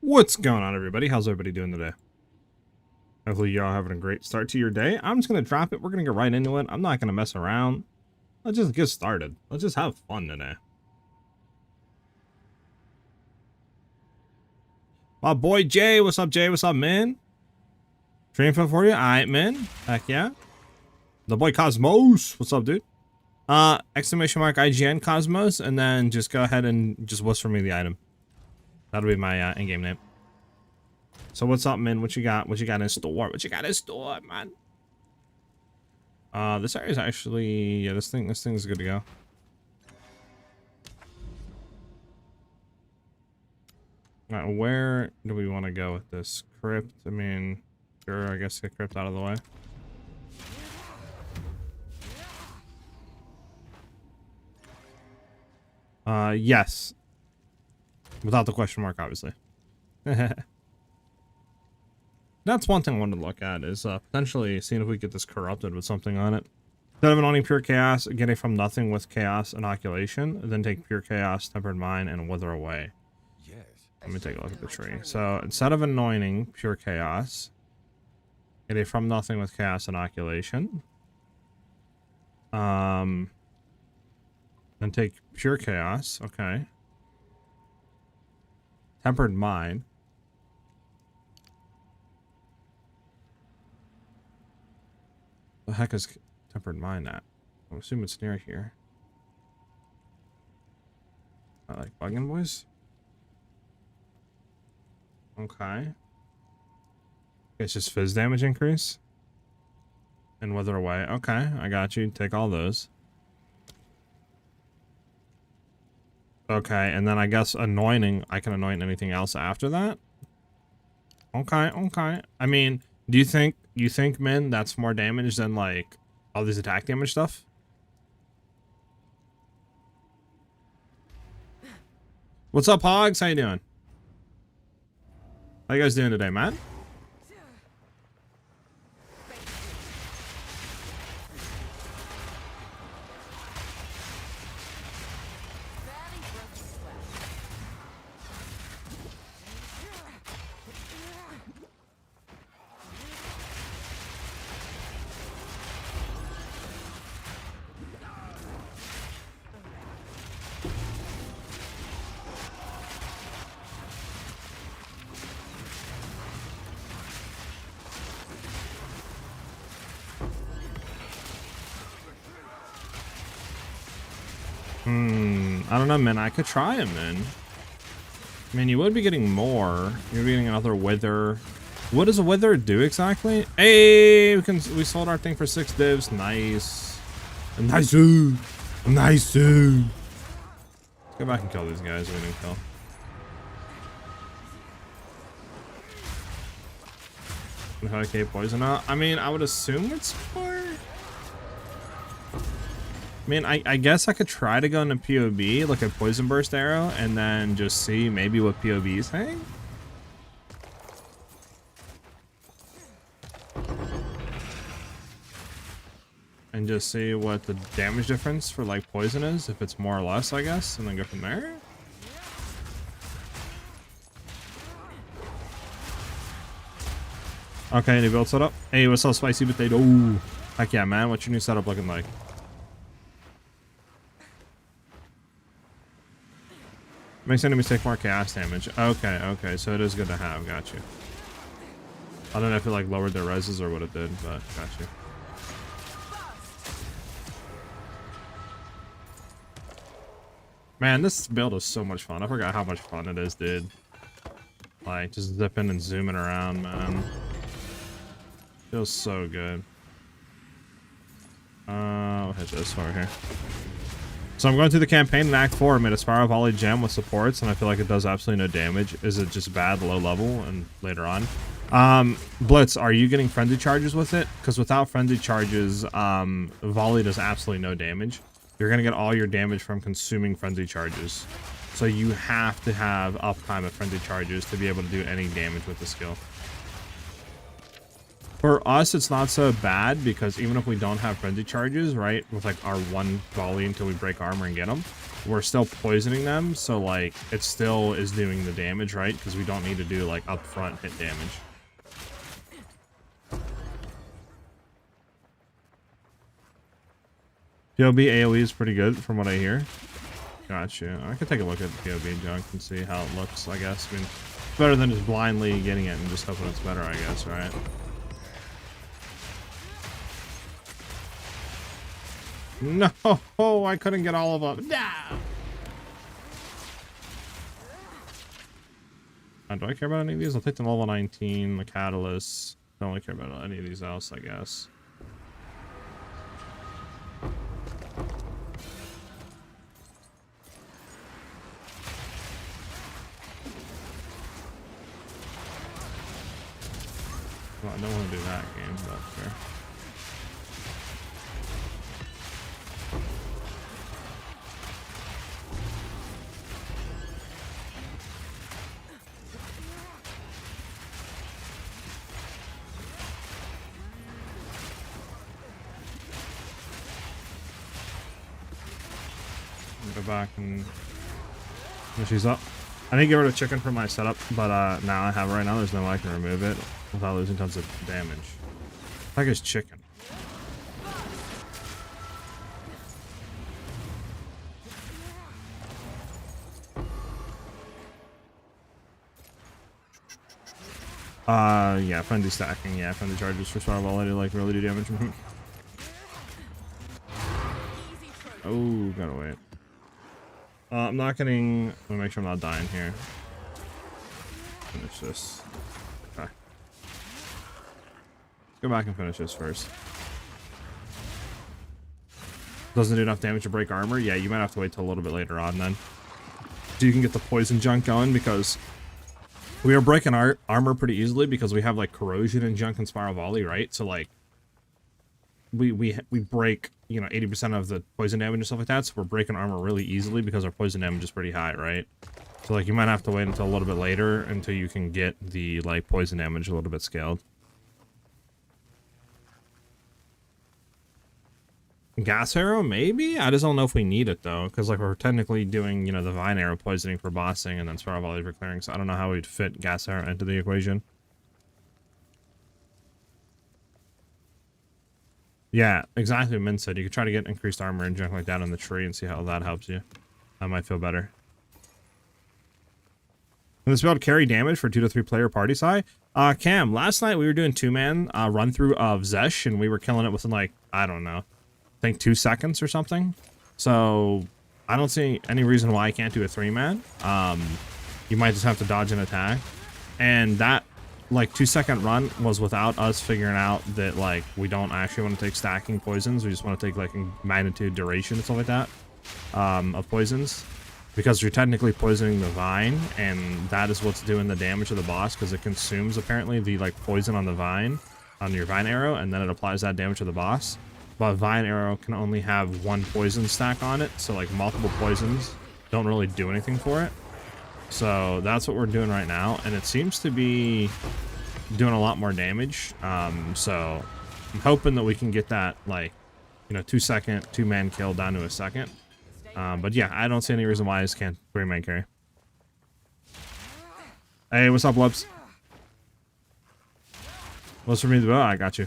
What's going on, everybody? How's everybody doing today? Hopefully y'all having a great start to your day. I'm just gonna drop it. We're gonna get right into it. I'm not gonna mess around. Let's just get started. Let's just have fun today. My boy Jay, what's up, Jay? What's up, man? Stream fun for you? Alright, man. Heck yeah. The boy Cosmos, what's up, dude? Exclamation mark IGN Cosmos, and then just go ahead and just whisper me the item. That'll be my in-game name. So what's up, man? What you got? What you got in store? What you got in store, man? This area is actually, yeah, this thing is good to go. All right, where do we want to go with this crypt? I mean, sure, I guess get crypt out of the way. Yes. Without the question mark, obviously. That's one thing I wanted to look at, is potentially seeing if we get this corrupted with something on it. Instead of anointing pure chaos, get it from nothing with chaos inoculation, and then take pure chaos, tempered mind, and wither away. Yes. Let me take a look at the tree. So instead of anointing pure chaos, get it from nothing with chaos inoculation. Then take pure chaos. Okay. Tempered mind. The heck is tempered mind at? I'm assuming it's near here. I like bugging, boys. Okay. It's just fizz damage increase. And wither away. Okay, I got you. Take all those. Okay, and then I guess anointing, I can anoint anything else after that? Okay, okay. I mean, do you think, Min, that's more damage than, like, all these attack damage stuff? What's up, Hogs? How you doing? How you guys doing today, man? I don't know, man. I could try him, man. I mean, you would be getting more. You're getting another wither. What does a wither do exactly? Hey, we sold our thing for 6 divs. Nice. Nice. Nice. Let's go back and kill these guys we didn't kill. And how to poison out? I mean, I would assume it's for... I mean, I guess I could try to go into PoB, look at Poison Burst Arrow, and then just see maybe what PoB is saying. And just see what the damage difference for, like, poison is, if it's more or less, I guess, and then go from there. Okay, new build setup. Hey, what's up, Spicy Potato? Ooh. Heck yeah, man. What's your new setup looking like? Makes enemies take more chaos damage. Okay, okay, so it is good to have. Got you. I don't know if it like lowered their reses or what it did, but got you. Man, this build is so much fun. I forgot how much fun it is, dude. Like, just zipping and zooming around, man. Feels so good. I'll hit this over here. So I'm going through the campaign in Act 4. I made a Spiral Volley gem with supports, and I feel like it does absolutely no damage. Is it just bad, low level, and later on? Blitz, are you getting frenzy charges with it? Because without frenzy charges, Volley does absolutely no damage. You're going to get all your damage from consuming frenzy charges. So you have to have uptime of frenzy charges to be able to do any damage with the skill. For us, it's not so bad because even if we don't have frenzy charges, right, with like our one volley until we break armor and get them, we're still poisoning them, so like it still is doing the damage, right? Because we don't need to do like upfront hit damage. PoB AoE is pretty good from what I hear. Gotcha. I could take a look at the PoB junk and see how it looks, I guess. I mean, it's better than just blindly getting it and just hoping it's better, I guess, right? No, I couldn't get all of them. No. Do I care about any of these? I'll take the level 19, the catalyst. Don't really care about any of these else, I guess. Well, I don't want to do that game, but fair. Go back and she's up. I need to get rid of chicken for my setup, but now I have it right now. There's no way I can remove it without losing tons of damage. I think it's chicken. Yeah, friendly stacking. Yeah, friendly charges for Starwall. I do like really do damage. Oh, gotta wait. I'm not getting. Let me make sure I'm not dying here. Finish this. Okay. Let's go back and finish this first. Doesn't do enough damage to break armor. Yeah, you might have to wait till a little bit later on then. So you can get the poison junk going, because we are breaking our armor pretty easily because we have like corrosion and junk and spiral volley, right? So like we break, you know, 80% of the poison damage and stuff like that, so we're breaking armor really easily because our poison damage is pretty high, right? So like you might have to wait until a little bit later until you can get the like poison damage a little bit scaled. Gas arrow, maybe? I just don't know if we need it though, because like we're technically doing, you know, the vine arrow poisoning for bossing and then spiral volley for clearing, so I don't know how we'd fit gas arrow into the equation. Yeah, exactly what Min said. You could try to get increased armor and junk like that on the tree and see how that helps you. That might feel better. And this build carry damage for 2 to 3 player party size. Cam, last night we were doing 2-man run through of Zesh and we were killing it within like, I don't know, I think 2 seconds or something. So I don't see any reason why I can't do a 3-man. You might just have to dodge an attack. And that like 2-second run was without us figuring out that like we don't actually want to take stacking poisons. We just want to take like magnitude duration and stuff like that of poisons, because you're technically poisoning the vine, and that is what's doing the damage to the boss, because it consumes apparently the like poison on the vine, on your vine arrow, and then it applies that damage to the boss. But vine arrow can only have 1 poison stack on it, so like multiple poisons don't really do anything for it. So that's what we're doing right now, and it seems to be doing a lot more damage. So I'm hoping that we can get that, like, you know, 2-second 2-man kill down to a second. But yeah, I don't see any reason why I just can't 3-man carry. Hey, what's up, Lubs? What's for me to do? Oh, I got you.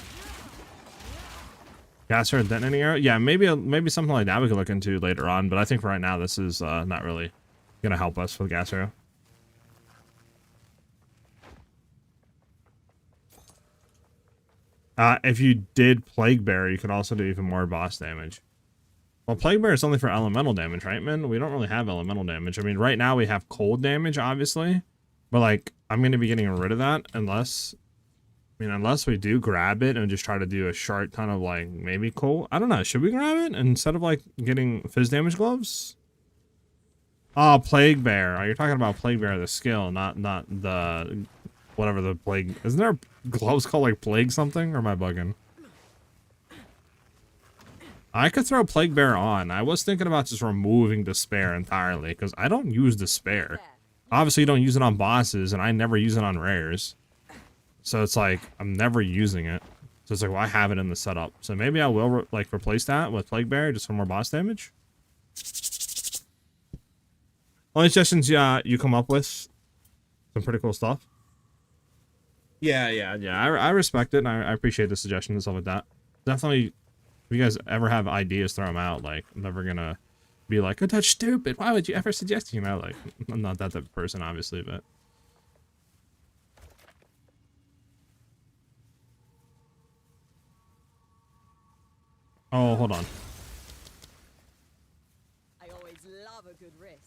Gas arrow detonating arrow? Yeah, maybe something like that we could look into later on, but I think for right now this is not really gonna help us with gas arrow. If you did Plague Bear, you could also do even more boss damage. Well, Plague Bear is only for elemental damage, right, man? We don't really have elemental damage. I mean, right now we have cold damage, obviously, but like I'm gonna be getting rid of that unless we do grab it and just try to do a short ton of like maybe cold. I don't know. Should we grab it instead of like getting fizz damage gloves? Oh, Plague Bear. Oh, you're talking about Plague Bear, the skill, not the whatever the plague. Isn't there gloves called like Plague something, or am I bugging? I could throw Plague Bear on. I was thinking about just removing Despair entirely, because I don't use Despair. Obviously, you don't use it on bosses, and I never use it on rares. So it's like, I'm never using it. So it's like, well, I have it in the setup. So maybe I will like replace that with Plague Bear just for more boss damage. Only suggestions you come up with, some pretty cool stuff. Yeah. I respect it, and I appreciate the suggestions and stuff like that. Definitely, if you guys ever have ideas, throw them out. Like, I'm never gonna be like, oh, that's stupid. Why would you ever suggest, you know? Like, I'm not that type of person, obviously, but. Oh, hold on. I always love a good risk.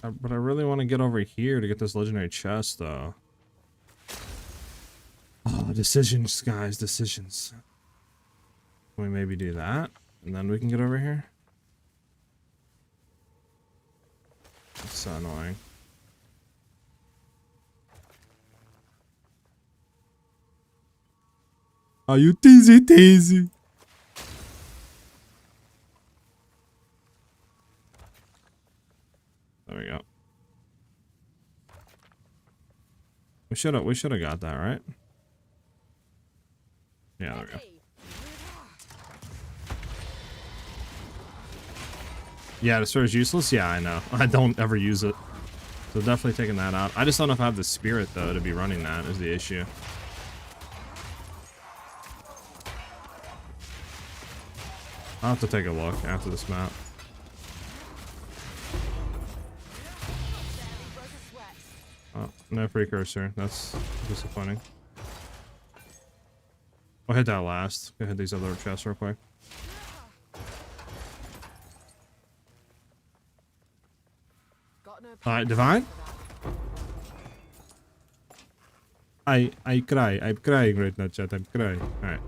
But I really want to get over here to get this legendary chest, though. Oh, decisions, guys, decisions. Can we maybe do that? And then we can get over here? That's so annoying. Are you teasy? There we go. We should have got that, right? Yeah, there we go. Yeah, the sword is useless. Yeah, I know. I don't ever use it. So definitely taking that out. I just don't know if I have the spirit though to be running that is the issue. I'll have to take a look after this map. Oh, no precursor. That's disappointing. I'll hit that last. Go hit these other chests real quick. Alright, Divine? I'm crying right now, chat. I'm crying. Alright.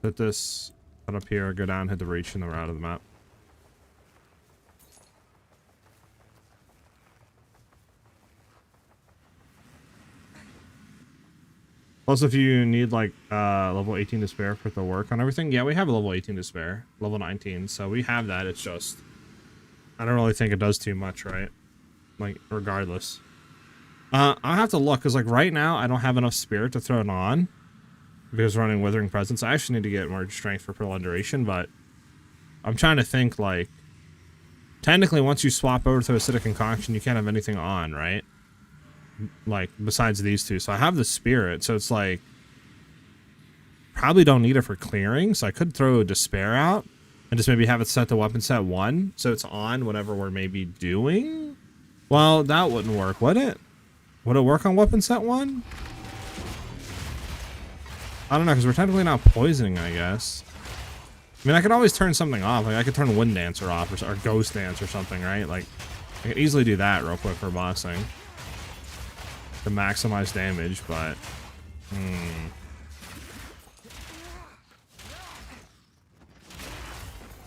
Hit this, put up here, go down, hit the reach, and then we're out of the map. Plus, if you need like level 18 to spare for the work on everything, yeah, we have a level 18 to spare, level 19, so we have that. It's just, I don't really think it does too much, right? Like, regardless. I'll have to look, because like right now, I don't have enough spirit to throw it on, because running Withering Presence. I actually need to get more strength for prolonged duration, but I'm trying to think, like, technically once you swap over to Acidic Concoction, you can't have anything on, right? Like, besides these two. So I have the spirit, so it's like, probably don't need it for clearing, so I could throw Despair out and just maybe have it set to weapon set 1, so it's on whatever we're maybe doing. Well, that wouldn't work, would it? Would it work on weapon set 1? I don't know, because we're technically not poisoning, I guess. I mean, I could always turn something off. Like, I could turn Wind Dancer off, or Ghost Dance or something, right? Like, I could easily do that real quick for bossing to maximize damage, but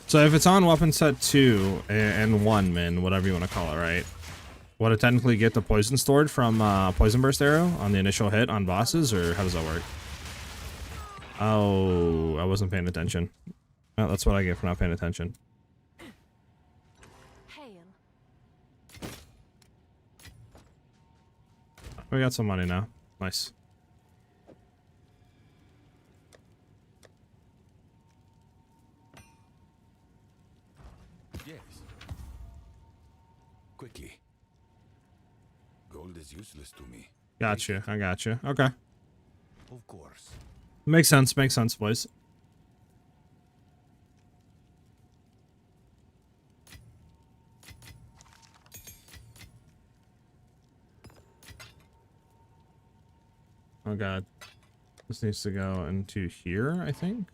So if it's on weapon set 2 and 1 min, whatever you want to call it, right? Would it technically get the poison stored from Poison Burst Arrow on the initial hit on bosses, or how does that work? Oh, I wasn't paying attention. Oh, that's what I get for not paying attention. We got some money now. Nice. Yes. Quickly. Gold is useless to me. Gotcha. I gotcha. Okay. Of course. Makes sense, boys. Oh god. This needs to go into here, I think.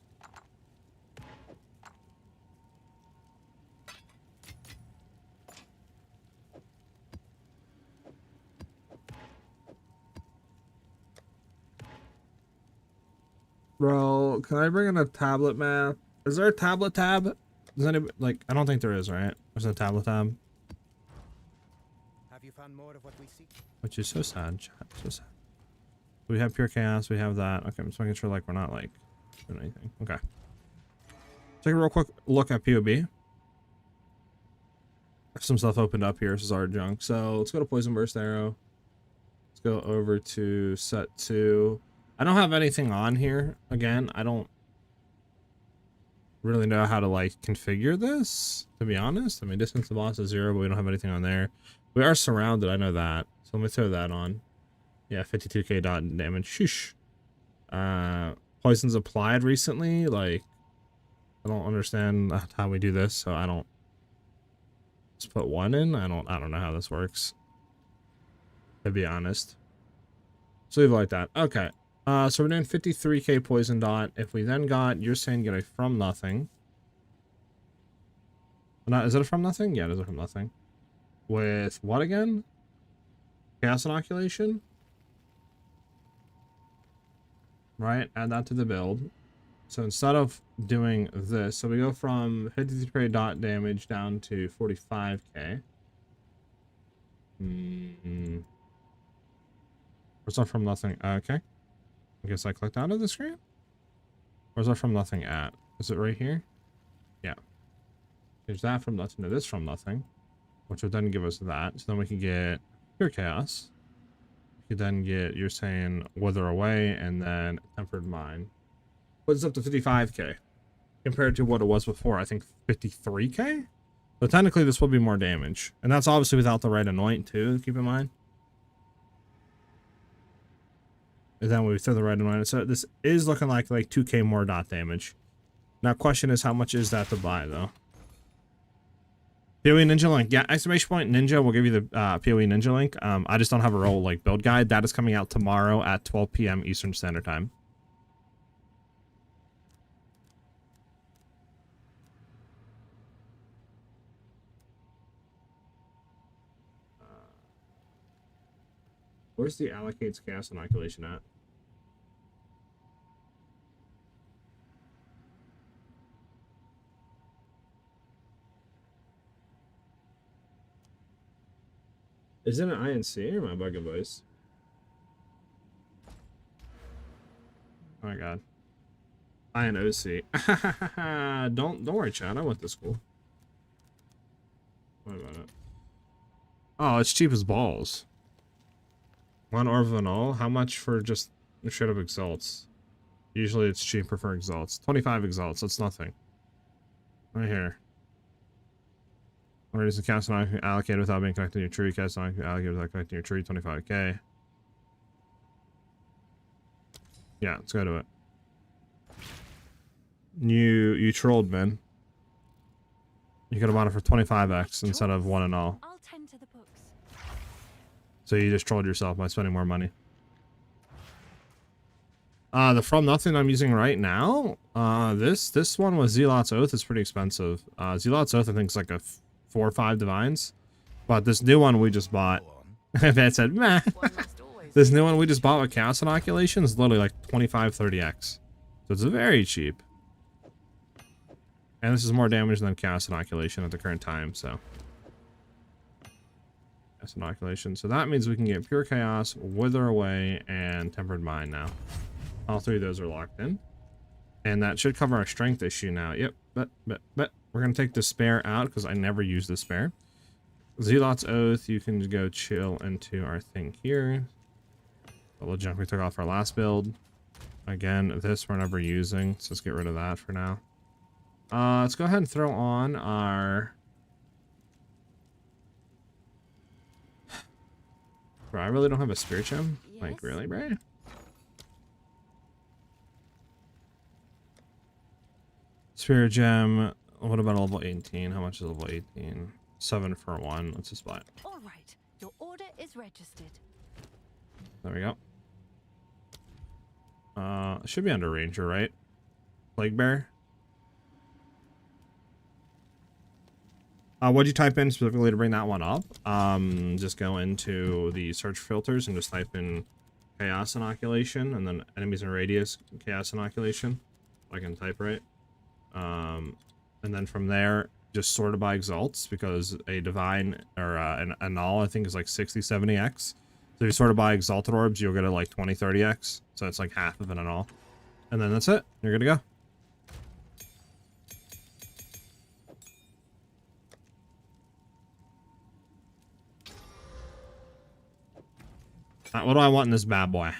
Bro, can I bring in a tablet map? Is there a tablet tab? Does anybody, like, I don't think there is, right? There's a tablet tab. Have you found more of what we seek? Which is so sad, chat. So sad. We have Pure Chaos, we have that. Okay, I'm just making sure, like, we're not, like, doing anything. Okay. Take a real quick look at PoB. Some stuff opened up here. This is our junk. So let's go to Poison Burst Arrow. Let's go over to set 2. I don't have anything on here. Again, I don't really know how to like configure this, to be honest. I mean, distance to boss is 0, but we don't have anything on there. We are surrounded, I know that. So let me throw that on. Yeah, 52k dot damage. Sheesh. Poisons applied recently. Like, I don't understand how we do this, so I don't just put 1 in. I don't know how this works, to be honest. So leave it like that. Okay. So we're doing 53k poison dot. If we then got, you're saying get a from nothing. Not, is it a from nothing? Yeah, it is a from nothing. With what again? Chaos inoculation? Right, add that to the build. So instead of doing this, so we go from 53k dot damage down to 45k. Where's that from nothing? Okay. I guess I clicked out of the screen? Where's that from nothing at? Is it right here? Yeah. There's that from nothing to this from nothing, which would then give us that. So then we can get pure chaos. You then get, you're saying, wither away, and then tempered mind. Puts up to 55k compared to what it was before. I think 53k. So technically, this will be more damage, and that's obviously without the red anoint too. Keep in mind. And then we throw the red anoint. So this is looking like 2k more dot damage. Now, question is, how much is that to buy though? PoE Ninja link, yeah, exclamation point Ninja will give you the PoE Ninja link. I just don't have a role like build guide. That is coming out tomorrow at 12 p.m. Eastern Standard Time. Where's the allocates chaos inoculation at? Is it an INC or am I bugging, boys? Oh my god. INOC. don't worry, Chad. I went to school. What about it? Oh, it's cheap as balls. 1 Orb of an all. How much for just straight up exalts? Usually it's cheaper for exalts. 25 exalts. That's nothing. Right here. Or is the cast allocated without being connected to your tree? Cast allocated without connecting your tree. 25k. Yeah, let's go to it. You trolled, man. You could have bought it for 25x instead of 1 and all. I'll tend to the books. So you just trolled yourself by spending more money. The from nothing I'm using right now. This one with Zealot's Oath is pretty expensive. Zealot's Oath I think is like a 4 or 5 divines, but this new one we just bought. Van said, meh. This new one we just bought with chaos inoculation is literally like 25-30x, so it's very cheap. And this is more damage than chaos inoculation at the current time. So chaos inoculation. So that means we can get pure chaos, wither away, and tempered mind now. All 3 of those are locked in, and that should cover our strength issue now. Yep, but we're gonna take despair out because I never use despair. Zealot's Oath, you can go chill into our thing here. The little junk we took off our last build. Again, this we're never using, so let's get rid of that for now. Let's go ahead and throw on our... Bro, I really don't have a spirit gem? Yes. Like, really, bro? Spirit gem. What about level 18? How much is level 18? 7 for 1. Let's just buy it. All right, your order is registered. There we go. It should be under Ranger, right? Plague Bear. What'd you type in specifically to bring that one up? Just go into the search filters and just type in Chaos Inoculation, and then enemies in radius Chaos Inoculation. I can type right. And then from there, just sort it by exalts, because a divine or a null I think is like 60-70x. So if you sort it by exalted orbs, you'll get it like 20-30x. So it's like half of an null. And then that's it. You're good to go. What do I want in this bad boy?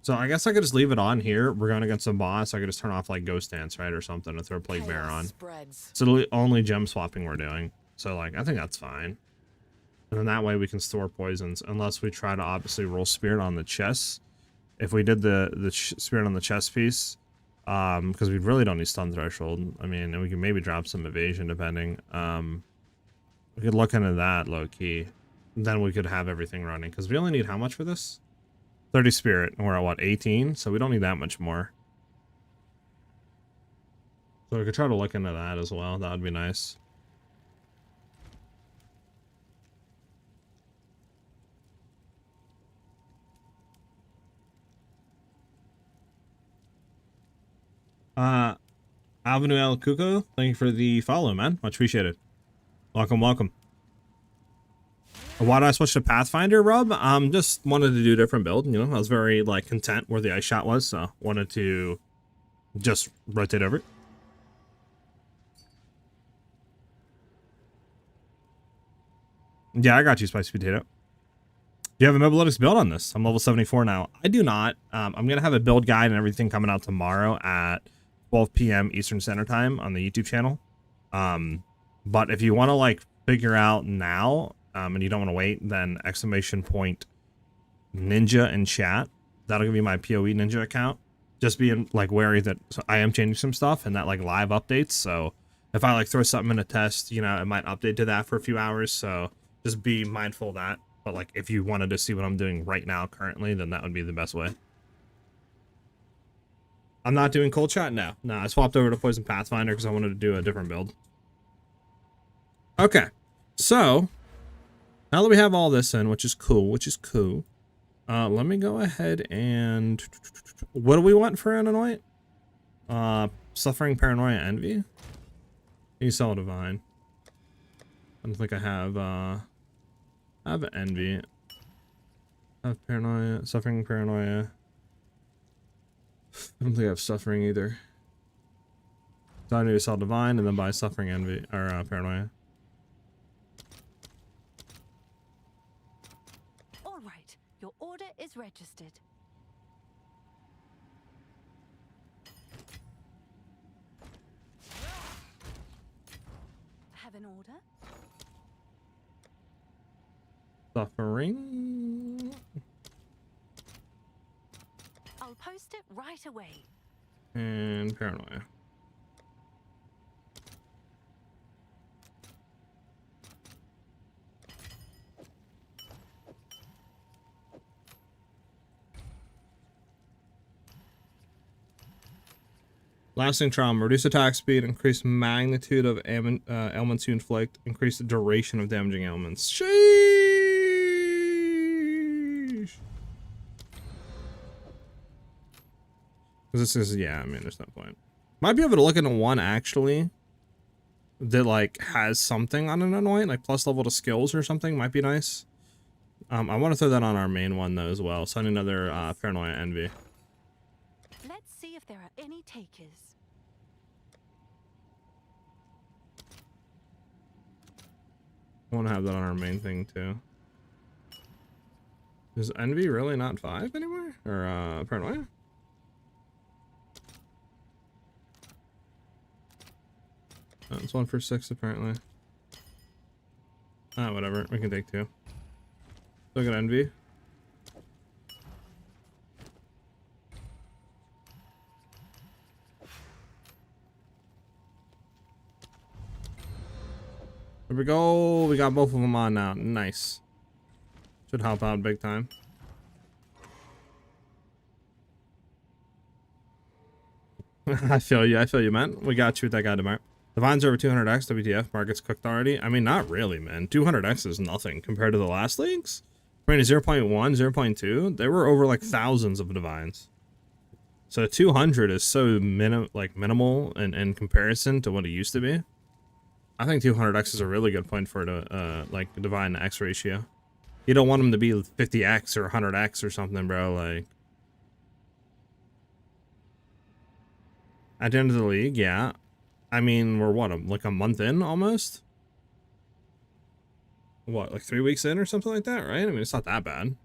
So I guess I could just leave it on here. We're going against a boss. I could just turn off like Ghost Dance, right? Or something to throw Plague Bear on. Spreads. So the only gem swapping we're doing. So like, I think that's fine. And then that way we can store poisons. Unless we try to obviously roll Spirit on the chest. If we did the Spirit on the chest piece. Because we really don't need Stun Threshold. I mean, and we can maybe drop some Evasion depending. We could look into that low key. Then we could have everything running. Because we only need how much for this? 30 Spirit. And we're at what, 18? So we don't need that much more. So we could try to look into that as well. That would be nice. Avenue El Cuco, thank you for the follow, man. Much appreciated. Welcome, welcome. Why did I switch to Pathfinder, Rob? Just wanted to do a different build. You know, I was very like content where the ice shot was, so wanted to just rotate over it. Yeah, I got you, Spicy Potato. Do you have a Mobilitics build on this? I'm level 74 now. I do not. I'm gonna have a build guide and everything coming out tomorrow at 12 p.m. Eastern Standard Time on the YouTube channel. But if you want to like figure out now, and you don't want to wait, then !ninja in chat. That'll give you my PoE Ninja account. Just being like wary that I am changing some stuff and that like live updates. So if I like throw something in a test, you know, it might update to that for a few hours. So just be mindful of that. But like if you wanted to see what I'm doing right now currently, then that would be the best way. I'm not doing cold shot? No, I swapped over to Poison Pathfinder because I wanted to do a different build. Okay, so now that we have all this in, which is cool, let me go ahead and what do we want for Anoint? Suffering, Paranoia, Envy. You sell Divine. I don't think I have Envy. I have Paranoia, Suffering, Paranoia. I don't think I have Suffering either. So I need to sell Divine and then buy Suffering, Envy, or Paranoia. All right, your order is registered. Have an order? Suffering. I'll post it right away. And Paranoia. Lasting trauma, reduce attack speed, increase magnitude of ailments you inflict, increase the duration of damaging ailments. Sheesh! This is, yeah, I mean, there's no point. Might be able to look into one actually that like has something on an Anoint, like plus level to skills or something. Might be nice. I want to throw that on our main one though as well. So I need another Paranoia Envy. Let's see if there are any takers. I want to have that on our main thing too. Is Envy really not 5 anymore? Or Paranoia? Oh, it's 1 for 6 apparently. Ah, whatever. We can take 2. Still got Envy. There we go. We got both of them on now. Nice. Should help out big time. I feel you, man. We got you with that guy tomorrow. Divine's over 200x, WTF. Market's cooked already. I mean, not really, man. 200x is nothing compared to the last leagues. I mean, 0.1, 0.2. They were over like thousands of Divines. So 200 is so minimal in comparison to what it used to be. I think 200x is a really good point for like Divine X ratio. You don't want them to be 50x or 100x or something, bro. Like at the end of the league, yeah. I mean, we're what, like a month in almost? What, like 3 weeks in or something like that, right? I mean, it's not that bad.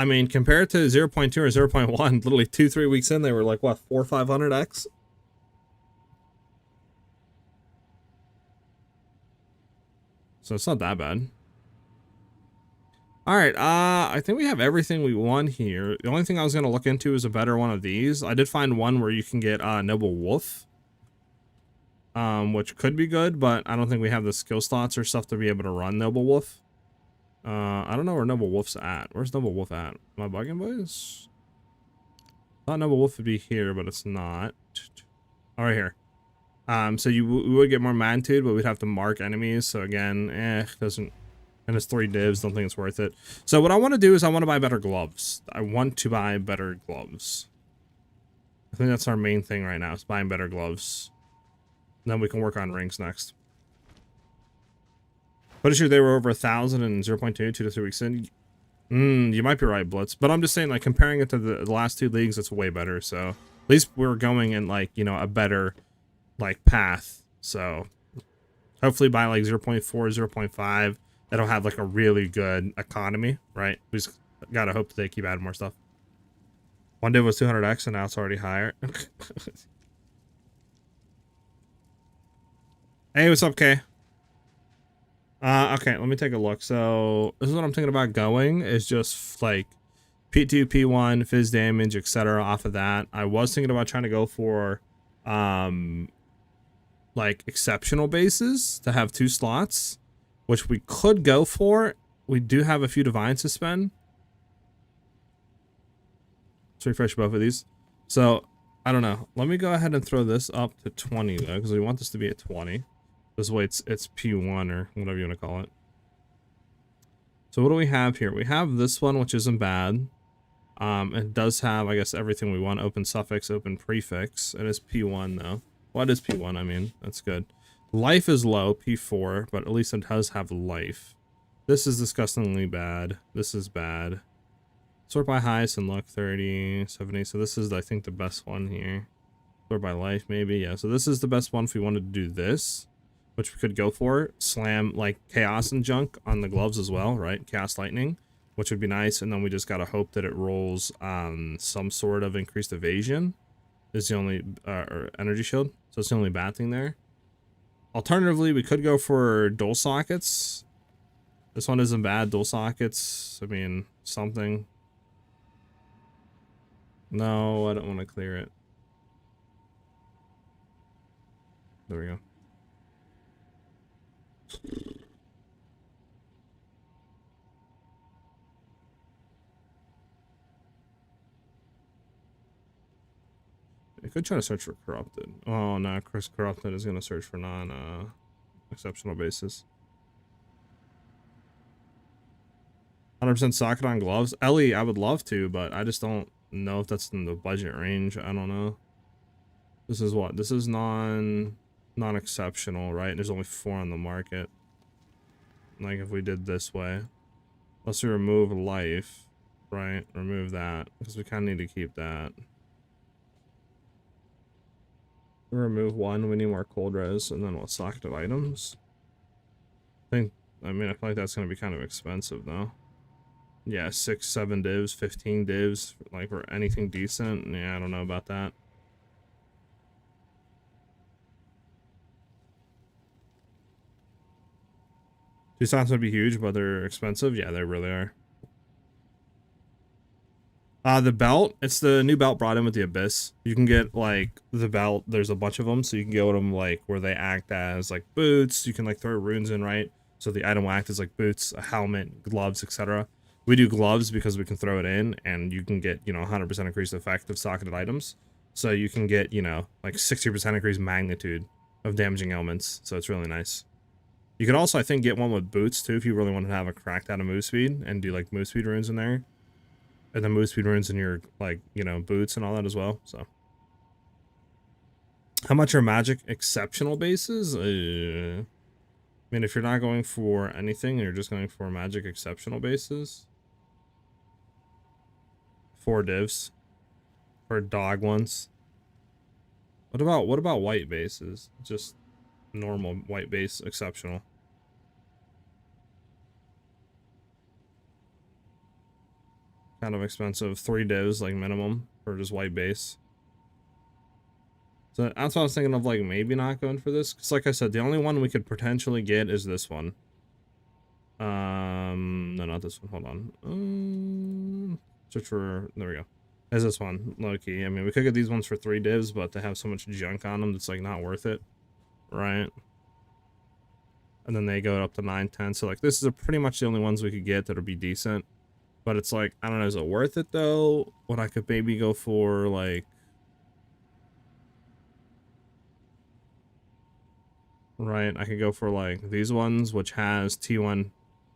I mean, compared to 0.2 or 0.1, literally 2-3 weeks in, they were like, what, 400 or 500x? So it's not that bad. Alright, I think we have everything we want here. The only thing I was going to look into is a better one of these. I did find one where you can get Noble Wolf. Which could be good, but I don't think we have the skill slots or stuff to be able to run Noble Wolf. I don't know where Noble Wolf's at. Where's Noble Wolf at? Am I bugging, boys? Thought Noble Wolf would be here, but it's not. Oh, right here. So we would get more magnitude, but we'd have to mark enemies. So again, doesn't. And it's 3 divs. Don't think it's worth it. So what I want to do is I want to buy better gloves. I want to buy better gloves. I think that's our main thing right now. Is buying better gloves. Then we can work on rings next. Pretty sure they were over 1,000 in 0.2, 2 to 3 weeks in. You might be right, Blitz. But I'm just saying, like, comparing it to the last 2 leagues, it's way better. So at least we're going in, like, you know, a better, like, path. So hopefully by, like, 0.4, 0.5, it'll have, like, a really good economy, right? We just gotta hope that they keep adding more stuff. One div was 200x, and now it's already higher. Hey, what's up, Kay? Okay, let me take a look. So this is what I'm thinking about going, is just like P2, P1, fizz damage, etc. off of that. I was thinking about trying to go for like exceptional bases to have 2 slots, which we could go for. We do have a few divines to spend. Let's refresh both of these. So I don't know. Let me go ahead and throw this up to 20 though, because we want this to be at 20. This way it's P1 or whatever you want to call it. So what do we have here? We have this one, which isn't bad. It does have, I guess, everything we want. Open suffix, open prefix. It is P1 though. What is P1? I mean, that's good. Life is low, P4, but at least it does have life. This is disgustingly bad. This is bad. Sort by highest and luck, 30, 70. So this is, I think, the best one here. Sort by life, maybe. Yeah, so this is the best one if we wanted to do this, which we could go for. Slam, like, chaos and junk on the gloves as well, right? Chaos lightning, which would be nice. And then we just gotta hope that it rolls some sort of increased evasion. Is the only, or energy shield. So it's the only bad thing there. Alternatively, we could go for dual sockets. This one isn't bad. Dual sockets, I mean, something. No, I don't want to clear it. There we go. I could try to search for corrupted. Oh no, Chris corrupted is gonna search for exceptional bases. 100% socket on gloves. Ellie, I would love to, but I just don't know if that's in the budget range. I don't know. This is what? This is non-exceptional, right? There's only 4 on the market. Like if we did this way. Let's remove life, right? Remove that, because we kind of need to keep that. Remove 1, we need more cold res, and then we'll socket of items. I mean, I feel like that's going to be kind of expensive, though. Yeah, 6, 7 divs, 15 divs, like for anything decent. Yeah, I don't know about that. These slots would be huge, but they're expensive. Yeah, they really are. The belt, it's the new belt brought in with the Abyss. You can get, like, the belt, there's a bunch of them, so you can get them, like, where they act as, like, boots. You can, like, throw runes in, right? So the item will act as, like, boots, a helmet, gloves, etc. We do gloves because we can throw it in, and you can get, you know, 100% increased effect of socketed items. So you can get, you know, like, 60% increased magnitude of damaging elements, so it's really nice. You could also, I think, get one with boots, too, if you really want to have a cracked out of Movespeed, and do, like, Movespeed runes in there. And then Movespeed runes in your, like, you know, boots and all that as well, so. How much are magic exceptional bases? I mean, if you're not going for anything, and you're just going for magic exceptional bases. 4 divs. For dog ones. What about white bases? Just normal white base exceptional. Kind of expensive. 3 divs, like, minimum for just white base. So that's what I was thinking of, like, maybe not going for this. Because, like I said, the only one we could potentially get is this one. No, not this one. Hold on. Search for, there we go. Is this one, low key. I mean, we could get these ones for 3 divs, but they have so much junk on them that's, like, not worth it. Right? And then they go up to 9, 10. So, like, this is pretty much the only ones we could get that'll be decent. But it's like, I don't know, is it worth it, though? What I could maybe go for, like... Right, I could go for, like, these ones, which has T1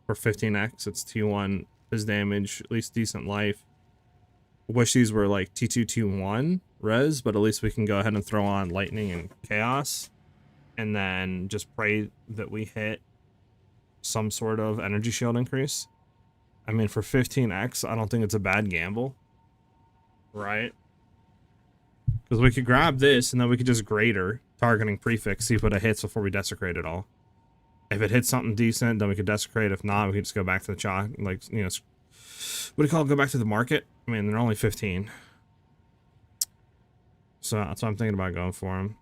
for 15x. It's T1, his damage, at least decent life. Wish these were, like, T2, T1 res, but at least we can go ahead and throw on Lightning and Chaos. And then just pray that we hit some sort of energy shield increase. I mean, for 15x, I don't think it's a bad gamble. Right? Because we could grab this, and then we could just greater, targeting prefix, see if it hits before we desecrate it all. If it hits something decent, then we could desecrate. If not, we could just go back to the chalk, like, you know, what do you call it? Go back to the market? I mean, they're only 15. So that's what I'm thinking about going for them.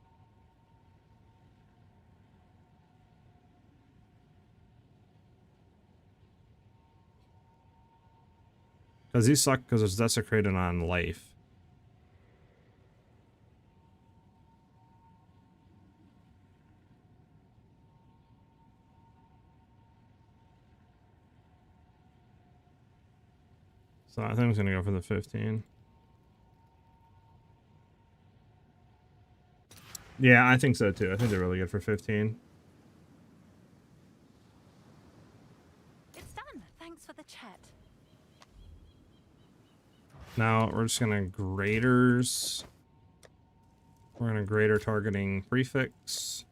Because these suck because it's desecrated on life. So I think I'm going to go for the 15. Yeah, I think so too. I think they're really good for 15. It's done. Thanks for the chat. Now we're just going to graders. We're going to grader targeting prefix.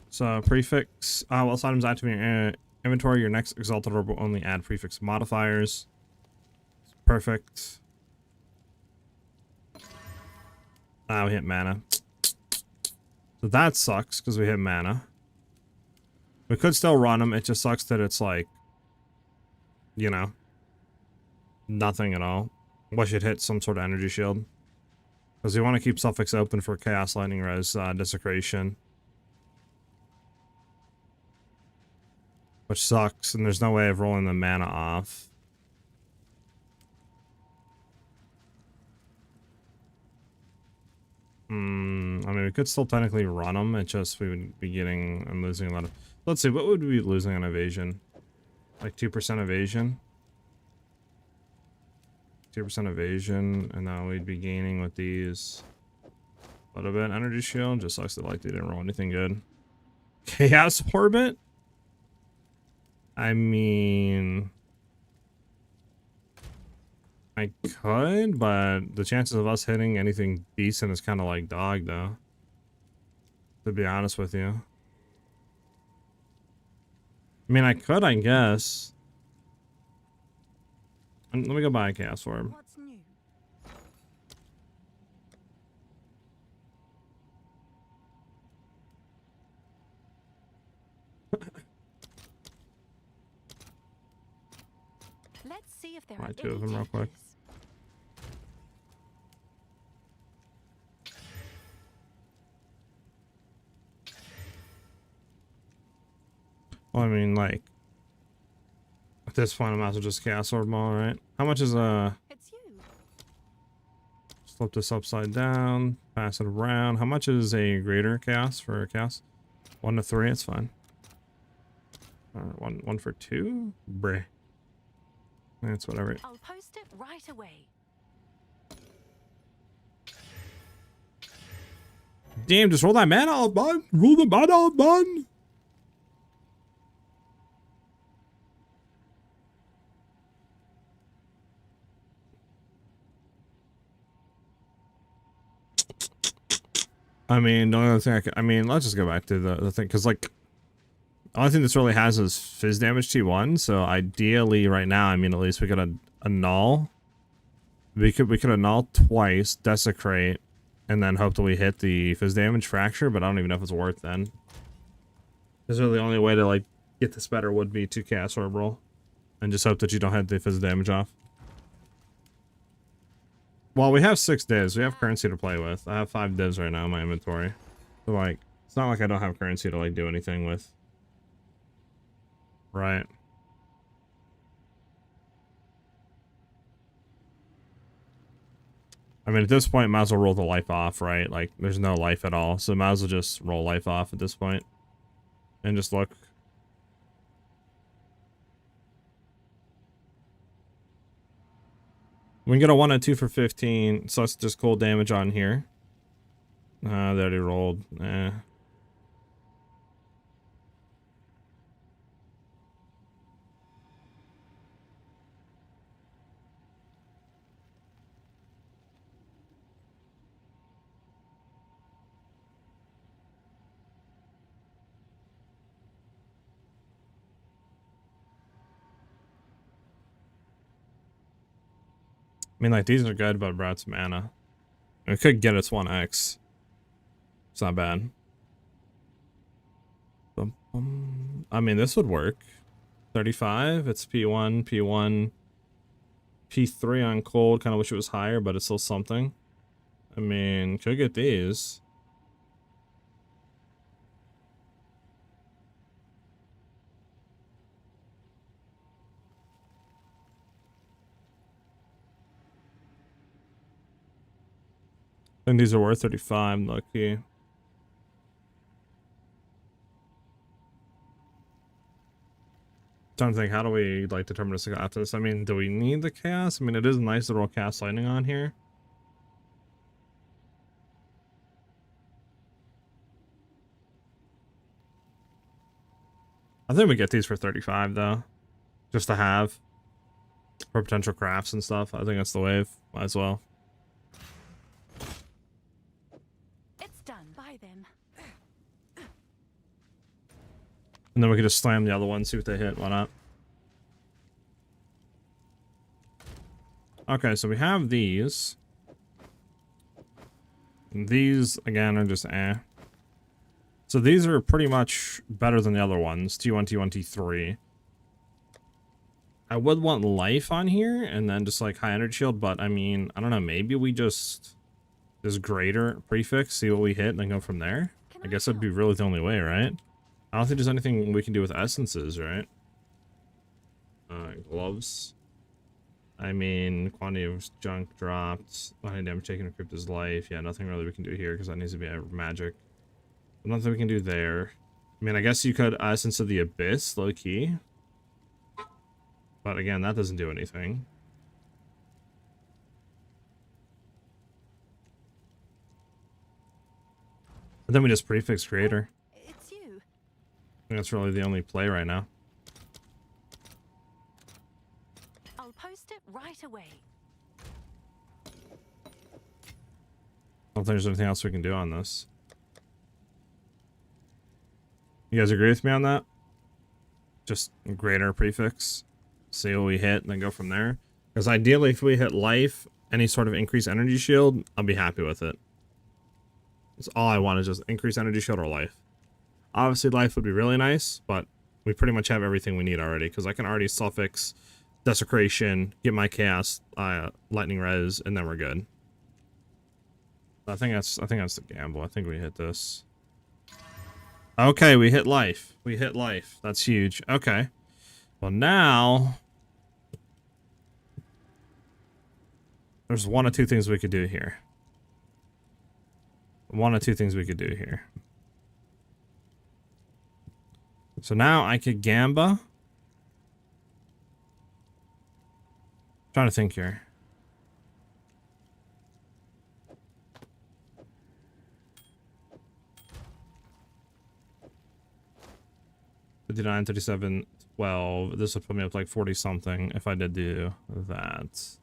So prefix, while items active in your inventory, your next exalted orb will only add prefix modifiers. Perfect. We hit mana. So that sucks because we hit mana. We could still run them. It just sucks that it's like, you know, nothing at all. Wish it hit some sort of energy shield. Because we want to keep suffix open for Chaos Lightning Res Desecration. Which sucks, and there's no way of rolling the mana off. I mean, we could still technically run them. It's just we would be getting and losing a lot of... Let's see, what would we be losing on evasion? Like 2% evasion? 2% evasion, and now we'd be gaining with these. A little bit energy shield. Just sucks that like they didn't roll anything good. Chaos Orbit? I mean, I could, but the chances of us hitting anything decent is kind of like dog, though. To be honest with you. I mean, I could, I guess. Let me go buy a Chaos Orb. What's new? Let's see if there Buy are 2 of any them real quick. takers. Well, I mean, like, at this point, I might as well just Chaos Orb them all, right? How much is, It's you. flip this upside down, pass it around. How much is a greater Chaos for a Chaos? 1 to 3, it's fine. One for 2? Breh. That's whatever. I'll post it right away. Damn, just roll that mana off, bud. Roll the mana off, bud. I mean, the only other thing I mean, let's just go back to the thing, because, like, the only thing this really has is Fizz damage T1, so ideally right now, I mean, at least we could annul. We could annul twice, desecrate, and then hope that we hit the Fizz damage fracture, but I don't even know if it's worth then. This is really the only way to, like, get this better would be to cast Orb Roll. And just hope that you don't have the physical damage off. Well, we have 6 divs. We have currency to play with. I have 5 divs right now in my inventory. So, like, it's not like I don't have currency to, like, do anything with. Right. I mean, at this point, might as well roll the life off, right? Like, there's no life at all. So, might as well just roll life off at this point. And just look. We can get a 1 and 2 for 15, so let's just cold damage on here. They already rolled. Eh. I mean, like, these are good, but bro, it's mana. We could get its 1x. It's not bad. I mean, this would work. 35, it's P1, P1, P3 on cold. Kind of wish it was higher, but it's still something. I mean, could get these. I think these are worth 35, lucky. Trying to think, how do we like determine this after this? I mean, do we need the chaos? I mean, it is nice to roll cast lightning on here. I think we get these for 35 though, just to have for potential crafts and stuff. I think that's the wave. Might as well. It's done. Buy them. And then we could just slam the other one, see what they hit. Why not? Okay, so we have these. And these, again, are just eh. So these are pretty much better than the other ones. T1, T1, T3. I would want life on here, and then just like high energy shield, but I mean, I don't know, maybe we just this greater prefix, see what we hit, and then go from there. I guess that'd be really the only way, right? I don't think there's anything we can do with essences, right? Gloves. I mean, quantity of junk dropped. Quantity damage taken to crypt his life. Yeah, nothing really we can do here because that needs to be a magic. Nothing we can do there. I mean, I guess you could Essence of the Abyss, low key. But again, that doesn't do anything. And then we just prefix creator. It's you. I think that's really the only play right now. I'll post it right away. I don't think there's anything else we can do on this. You guys agree with me on that? Just greater prefix. See what we hit and then go from there. Because ideally, if we hit life, any sort of increased energy shield, I'll be happy with it. That's all I want is just increase energy shield or life. Obviously, life would be really nice, but we pretty much have everything we need already. Because I can already suffix desecration, get my chaos, lightning res, and then we're good. I think that's the gamble. I think we hit this. Okay, we hit life. We hit life. That's huge. Okay. Well, now there's one of two things we could do here. One of two things we could do here. So now I could Gamba. Trying to think here. $59, $37, $12. This would put me up to like 40 something if I did do that.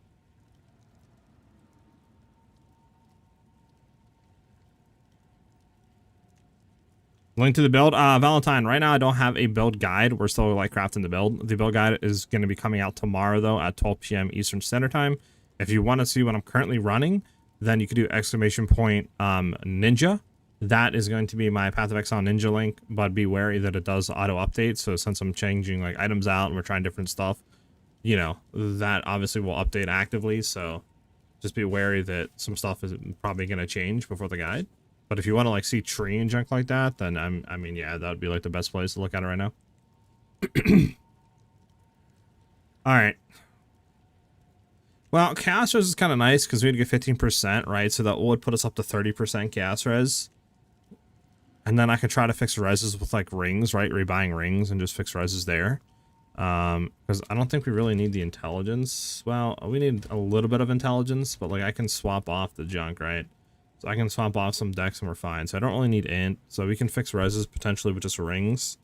Link to the build. Valentine, right now I don't have a build guide. We're still like crafting the build. The build guide is going to be coming out tomorrow though at 12 p.m. Eastern Standard Time. If you want to see what I'm currently running, then you could do !ninja. that is going to be my Path of Exile Ninja link, but be wary that it does auto update. So since I'm changing like items out and we're trying different stuff, you know, that obviously will update actively. So just be wary that some stuff is probably going to change before the guide. But if you want to like see tree and junk like that, then I mean, yeah, that would be like the best place to look at it right now. All right. Well, chaos res is kind of nice because we'd get 15%, right? So that would put us up to 30% chaos res. And then I can try to fix reses with like rings, right? Rebuying rings and just fix reses there. Because I don't think we really need the intelligence. Well, we need a little bit of intelligence, but like I can swap off the junk, right? So I can swap off some decks and we're fine. So I don't really need int. So we can fix reses potentially with just rings.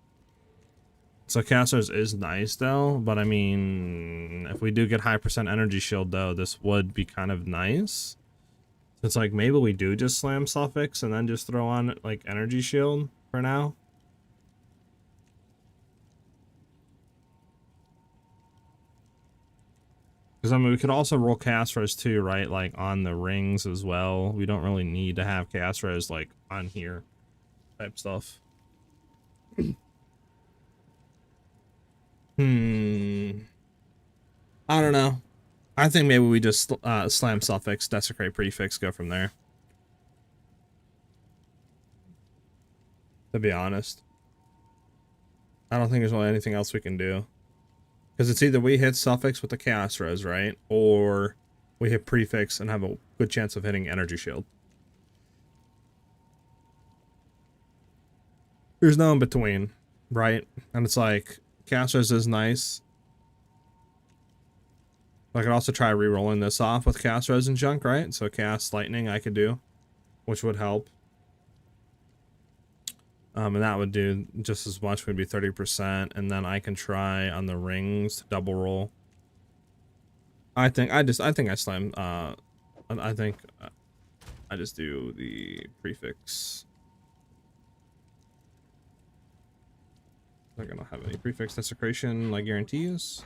So chaos res is nice though, but I mean, if we do get high percent energy shield though, this would be kind of nice. It's like maybe we do just slam suffix and then just throw on like energy shield for now. Because I mean, we could also roll chaos res too, right? Like on the rings as well. We don't really need to have chaos res like on here type stuff. I don't know. I think maybe we just slam suffix, desecrate prefix, go from there. To be honest. I don't think there's really anything else we can do. Because it's either we hit suffix with the chaos res, right? Or we hit prefix and have a good chance of hitting energy shield. There's no in between, right? And it's like, chaos res is nice. I could also try re-rolling this off with chaos res and junk, right? So chaos lightning I could do, which would help. And that would do just as much, would be 30%. And then I can try on the rings to double roll. I think I slam. I think I just do the prefix. Not gonna have any prefix desecration like guarantees.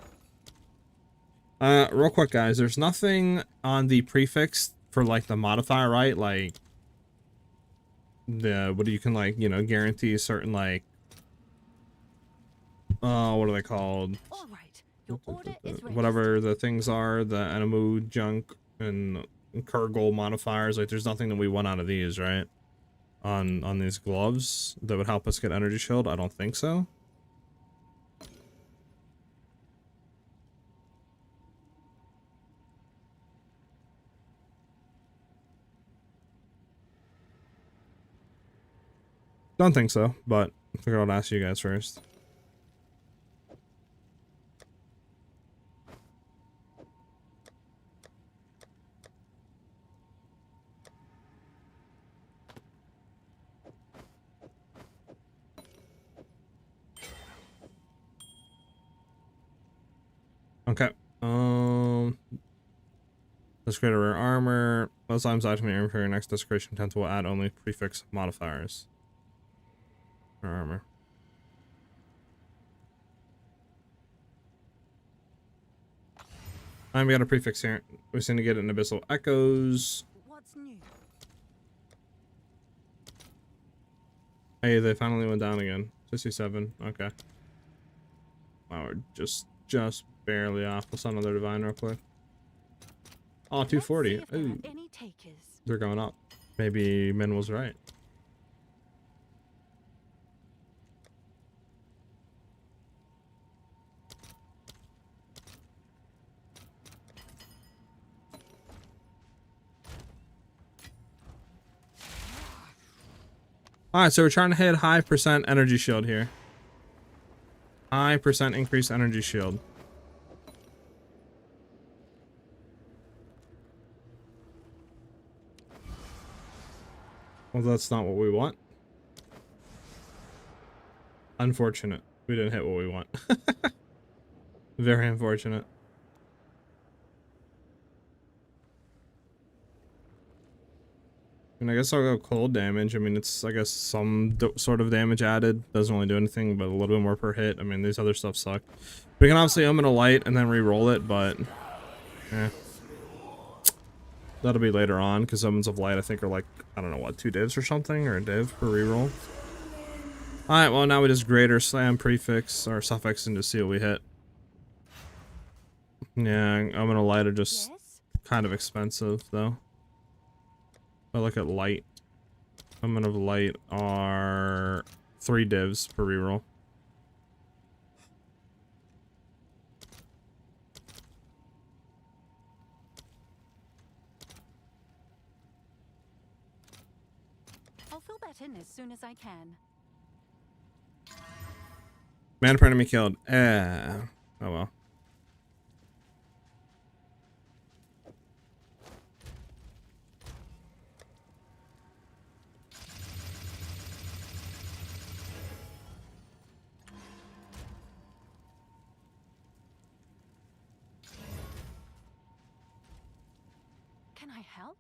Real quick, guys. There's nothing on the prefix for like the modifier, right? Like the what you can like, you know, guarantee certain like what are they called? All right. Your order is ready. Whatever the things are, the Animu junk and Kurgle modifiers. Like there's nothing that we want out of these, right? On these gloves that would help us get energy shield. I don't think so. Don't think so, but I figured I'd ask you guys first. Okay. Let's create a rare armor. Most items activate your inventory. Next desecration tend will add only prefix modifiers. Armor. We got a prefix here. We seem to get an Abyssal Echoes. What's new? Hey, they finally went down again. 67. Okay. Wow, we're just barely off. Let's on another divine real quick. Oh, 240. Ooh. Any takers? They're going up. Maybe Min was right. Alright, so we're trying to hit high percent energy shield here. High percent increased energy shield. Well, that's not what we want. Unfortunate. We didn't hit what we want. Very unfortunate. And I guess I'll go cold damage. I mean, it's, I guess, some sort of damage added. Doesn't really do anything, but a little bit more per hit. I mean, these other stuff suck. We can obviously omen a light and then re-roll it, but... eh. That'll be later on, because Omens of Light I think are like, I don't know what, 2 divs or something, or a div per reroll. Alright, well now we just greater slam prefix or suffix and just see what we hit. Yeah, Omen of Light are just Yes? kind of expensive though. I look at Light. Omen of Light are 3 divs per reroll. I'll fill that in as soon as I can. Man per enemy killed. Oh well. Can I help?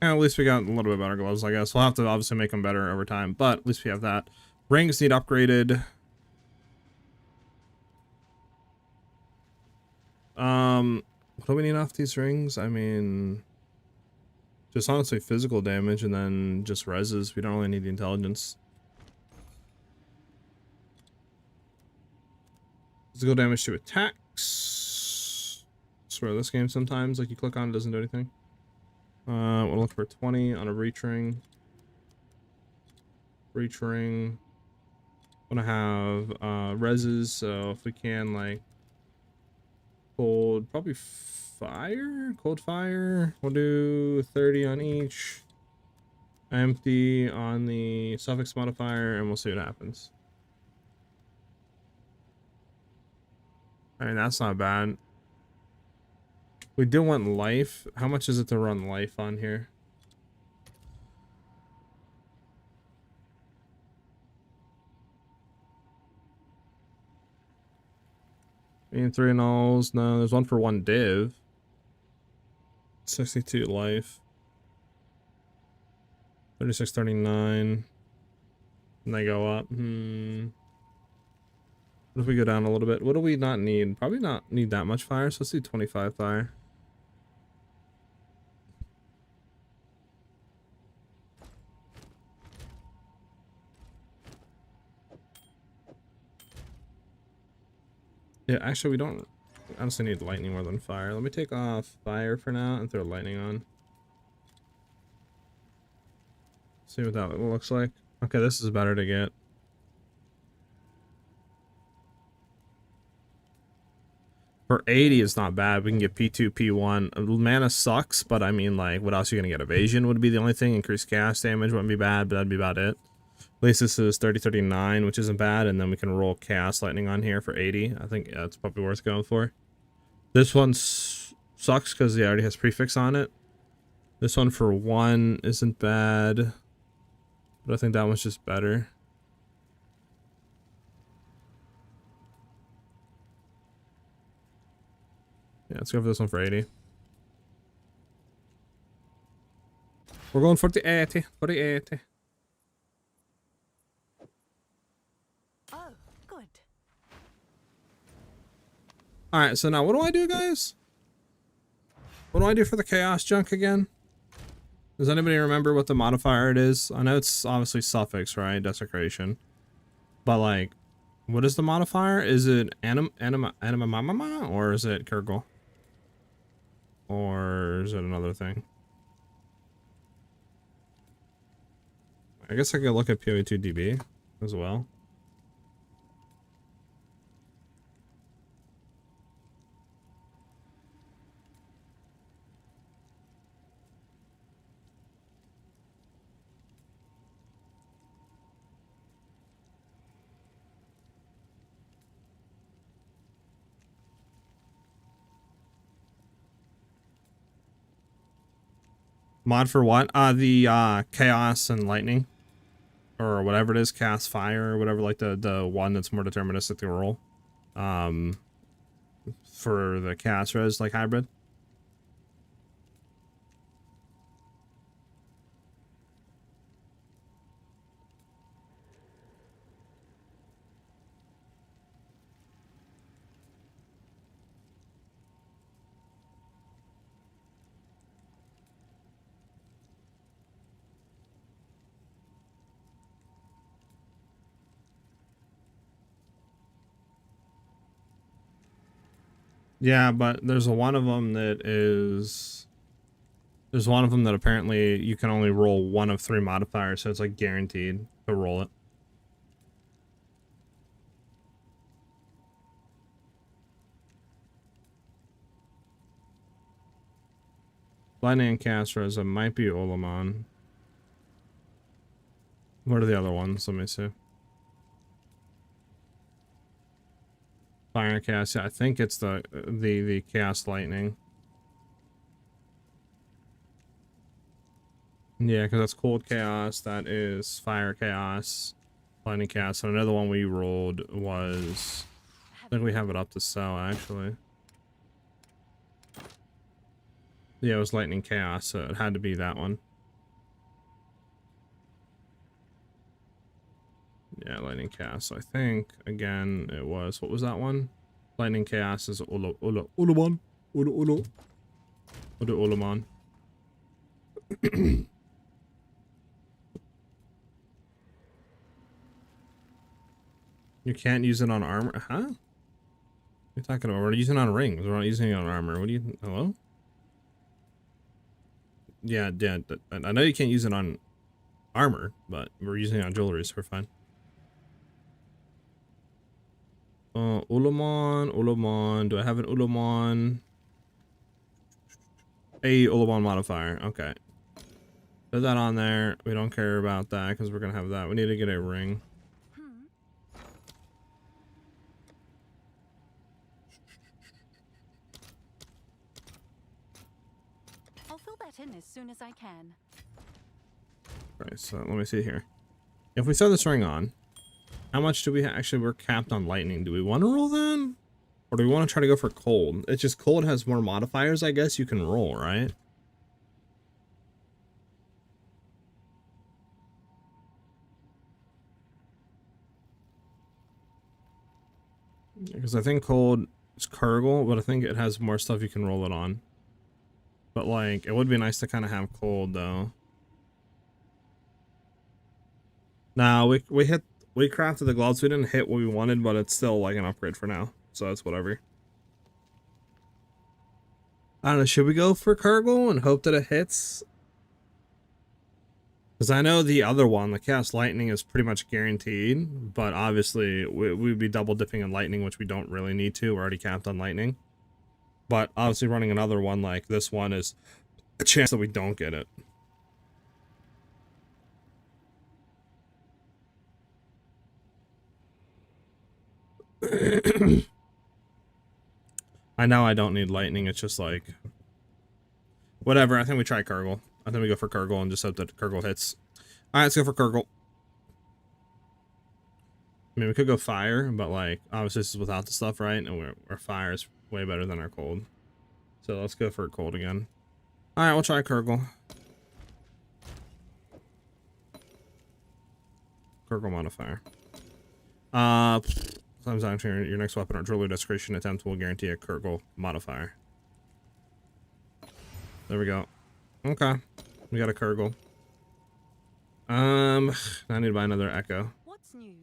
Yeah, at least we got a little bit better gloves, I guess. We'll have to obviously make them better over time, but at least we have that. Rings need upgraded. What do we need off these rings? I mean, just honestly physical damage and then just reses. We don't really need the intelligence. Physical damage to attacks. I swear this game sometimes, like you click on it, doesn't do anything. We'll look for 20 on a reach ring. Reach ring. Want to have reses, so if we can, like, cold, probably fire? Cold fire. We'll do 30 on each. Empty on the suffix modifier, and we'll see what happens. I mean, that's not bad. We do want life. How much is it to run life on here? And 3 nulls. No, there's one for 1 div. 62 life. 36, 39. And they go up. What if we go down a little bit? What do we not need? Probably not need that much fire, so let's do 25 fire. Yeah, actually we don't honestly need lightning more than fire. Let me take off fire for now and throw lightning on. See what that looks like. Okay, this is better to get. For 80, it's not bad. We can get P2, P1. Mana sucks, but I mean, like, what else are you going to get? Evasion would be the only thing. Increased cast damage wouldn't be bad, but that'd be about it. At least this is 30, 39, which isn't bad. And then we can roll Chaos Lightning on here for 80. I think, yeah, it's probably worth going for. This one sucks because it already has prefix on it. This one for 1 isn't bad. But I think that one's just better. Yeah, let's go for this one for 80. We're going for the 80. For the 80. Oh, good. Alright, so now what do I do, guys? What do I do for the chaos junk again? Does anybody remember what the modifier it is? I know it's obviously suffix, right? Desecration. But like, what is the modifier? Is it anima or is it Kurgle? Or is it another thing? I guess I could look at PoE 2DB as well. Mod for what? The chaos and lightning, or whatever it is, cast fire, or whatever, like the one that's more deterministic to roll. For the cast res, like hybrid. Yeah, but there's one of them that is... There's one of them that apparently you can only roll one of 3 modifiers, so it's like guaranteed to roll it. Lightning and Castros, it might be Olamon. What are the other ones? Let me see. Fire and Chaos, yeah, I think it's the Chaos Lightning. Yeah, because that's Cold Chaos, that is Fire Chaos, Lightning Chaos, and another one we rolled was... I think we have it up to sell, actually. Yeah, it was Lightning Chaos, so it had to be that one. Yeah, Lightning Chaos. So I think, again, it was... What was that one? Lightning Chaos is Ulamon. Ulamon. You can't use it on armor? Huh? What are you talking about? We're using it on rings. We're not using it on armor. What do you... Hello? Yeah, I know you can't use it on armor, but we're using it on jewelry, so we're fine. Ulamon. Do I have an Ulamon? A Ulamon modifier. Okay. Put that on there. We don't care about that because we're going to have that. We need to get a ring. I'll fill that in as soon as I can. Right, so let me see here. If we set this ring on, how much do we actually... We're capped on lightning. Do we want to roll then? Or do we want to try to go for cold? It's just cold has more modifiers, I guess you can roll, right? Because I think cold is Kurgle, but I think it has more stuff you can roll it on. But like, it would be nice to kind of have cold though. Nah, we crafted the gloves. We didn't hit what we wanted, but it's still like an upgrade for now. So it's whatever. I don't know, should we go for Kurgle and hope that it hits? Because I know the other one, the Chaos Lightning, is pretty much guaranteed, but obviously we'd be double dipping in Lightning, which we don't really need to. We're already capped on Lightning. But obviously running another one like this one is a chance that we don't get it. I know I don't need Lightning, it's just like... Whatever, I think we try Kurgle. I think we go for Kurgle and just hope that Kurgle hits. Alright, let's go for Kurgle. I mean, we could go fire, but like, obviously this is without the stuff, right? And our fire is way better than our cold. So let's go for cold again. Alright, we'll try Kurgle. Kurgle modifier. Sometimes actually your next weapon or drill or desecration attempt will guarantee a Kurgle modifier. There we go. Okay. We got a Kurgle. I need to buy another Echo. What's new?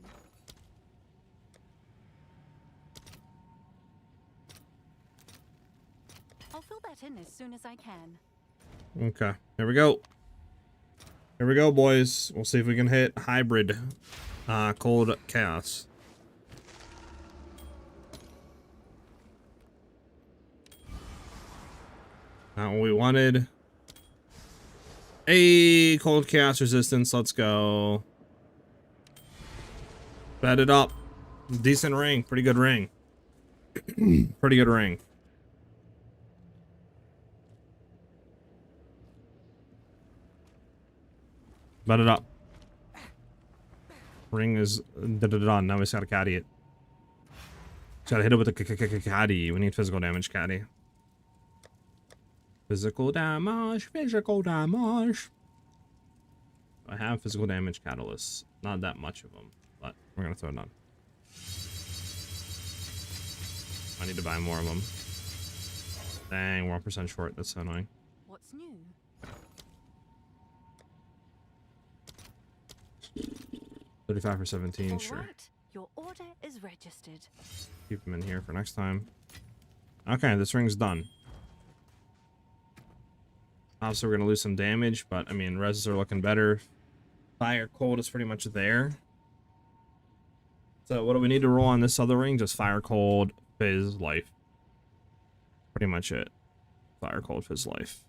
I'll fill that in as soon as I can. Okay. Here we go. Here we go, boys. We'll see if we can hit hybrid cold chaos. Not what we wanted. Hey, cold chaos resistance. Let's go. Bet it up. Decent ring. Pretty good ring. Pretty good ring. Bet it up. Ring is done. Now we just gotta caddy it. Just gotta hit it with the caddy. We need physical damage caddy. Physical damage. Physical damage. I have physical damage catalysts. Not that much of them, but we're gonna throw it on. I need to buy more of them. Dang, 1% short. That's so annoying. What's new? 35 for 17, All sure. right. Your order is registered. Keep them in here for next time. Okay, this ring's done. Obviously, we're gonna lose some damage, but I mean, reses are looking better. Fire cold is pretty much there. So what do we need to roll on this other ring? Just fire cold, fizz, life. Pretty much it. Fire cold, fizz, life.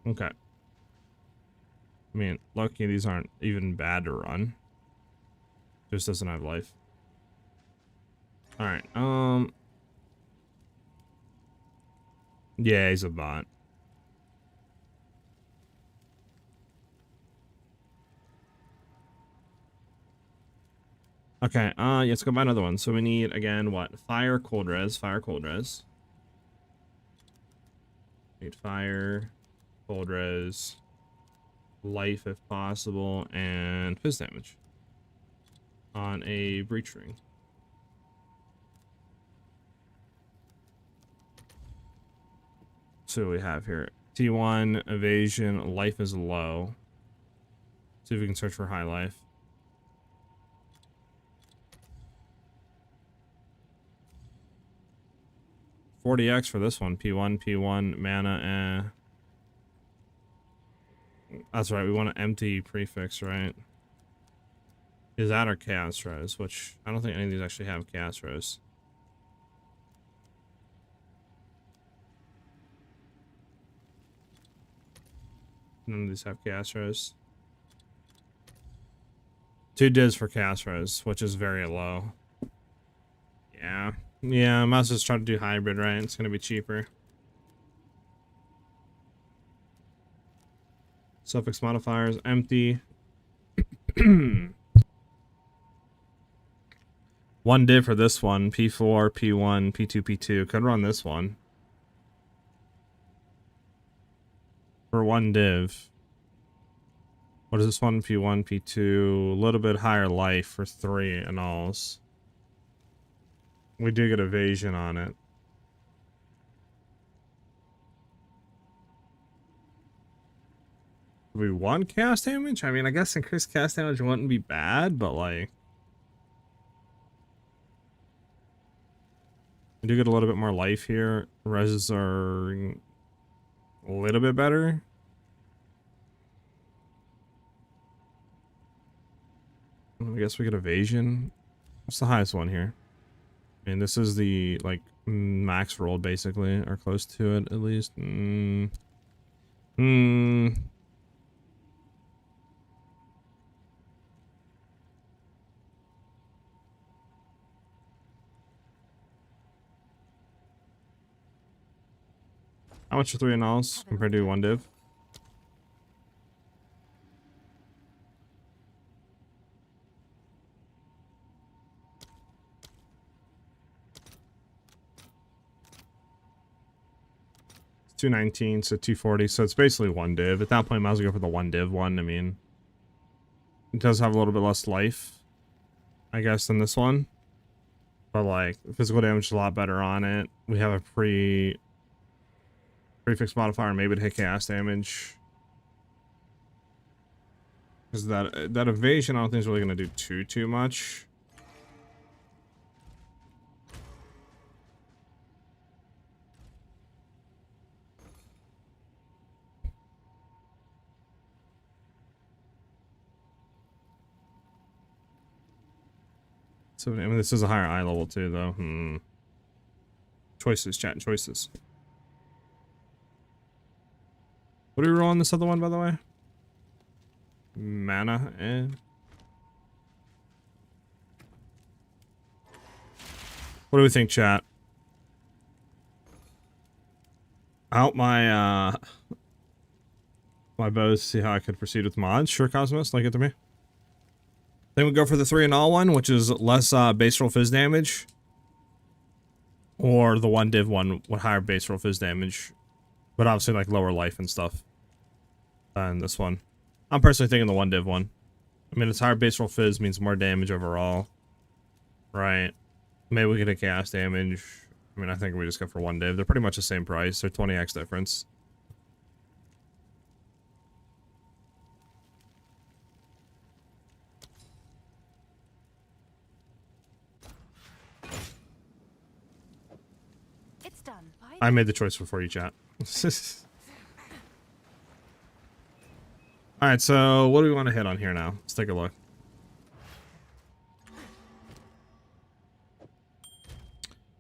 Okay. I mean, lucky these aren't even bad to run. Just doesn't have life. Alright, yeah, he's a bot. Okay, yeah, let's go buy another one. So we need, again, what? Fire, cold res, fire, cold res. Need fire, cold res, life if possible, and fizz damage on a breach ring. So we have here T1 evasion, life is low. See if we can search for high life. $40x for this one. P1 mana. That's right. We want an empty prefix, right? Is that our chaos rose? Which I don't think any of these actually have chaos rose. None of these have chaos rose. 2 divs for chaos rose, which is very low. Yeah. Yeah, I might as well just try to do hybrid, right? It's gonna be cheaper. Suffix modifiers, empty. 1 div for this one. P4, P1, P2, P2. Could run this one. For 1 div. What is this one? P1, P2. A little bit higher life for 3 and alls. We do get evasion on it. We want cast damage? I mean, I guess increased cast damage wouldn't be bad, but like... We do get a little bit more life here. Reses are a little bit better. I guess we get evasion. What's the highest one here? I mean, this is the, like, max roll, basically, or close to it, at least. How much are 3 and alls compared to 1 div? It's 219, so 240, so it's basically 1 div. At that point, I might as well go for the 1 div one. I mean, it does have a little bit less life, I guess, than this one. But, like, physical damage is a lot better on it. We have a prefix modifier, maybe to hit chaos damage. Because that evasion, I don't think is really going to do too much. So, I mean, this is a higher eye level too, though. Choices, chat, choices. What do we roll on this other one, by the way? Mana, What do we think, chat? Out my my bows, see how I could proceed with mods. Sure, Cosmos, like it to me. Then we go for the 3 and all one, which is less base roll fizz damage. Or the 1 div one with higher base roll fizz damage. But obviously like lower life and stuff than this one. I'm personally thinking the 1 div one. I mean, it's higher base roll fizz means more damage overall. Right. Maybe we get a chaos damage. I mean, I think we just go for 1 div. They're pretty much the same price. They're 20x difference. done. By I made the choice before you, chat. All right, so what do we want to hit on here now? Let's take a look.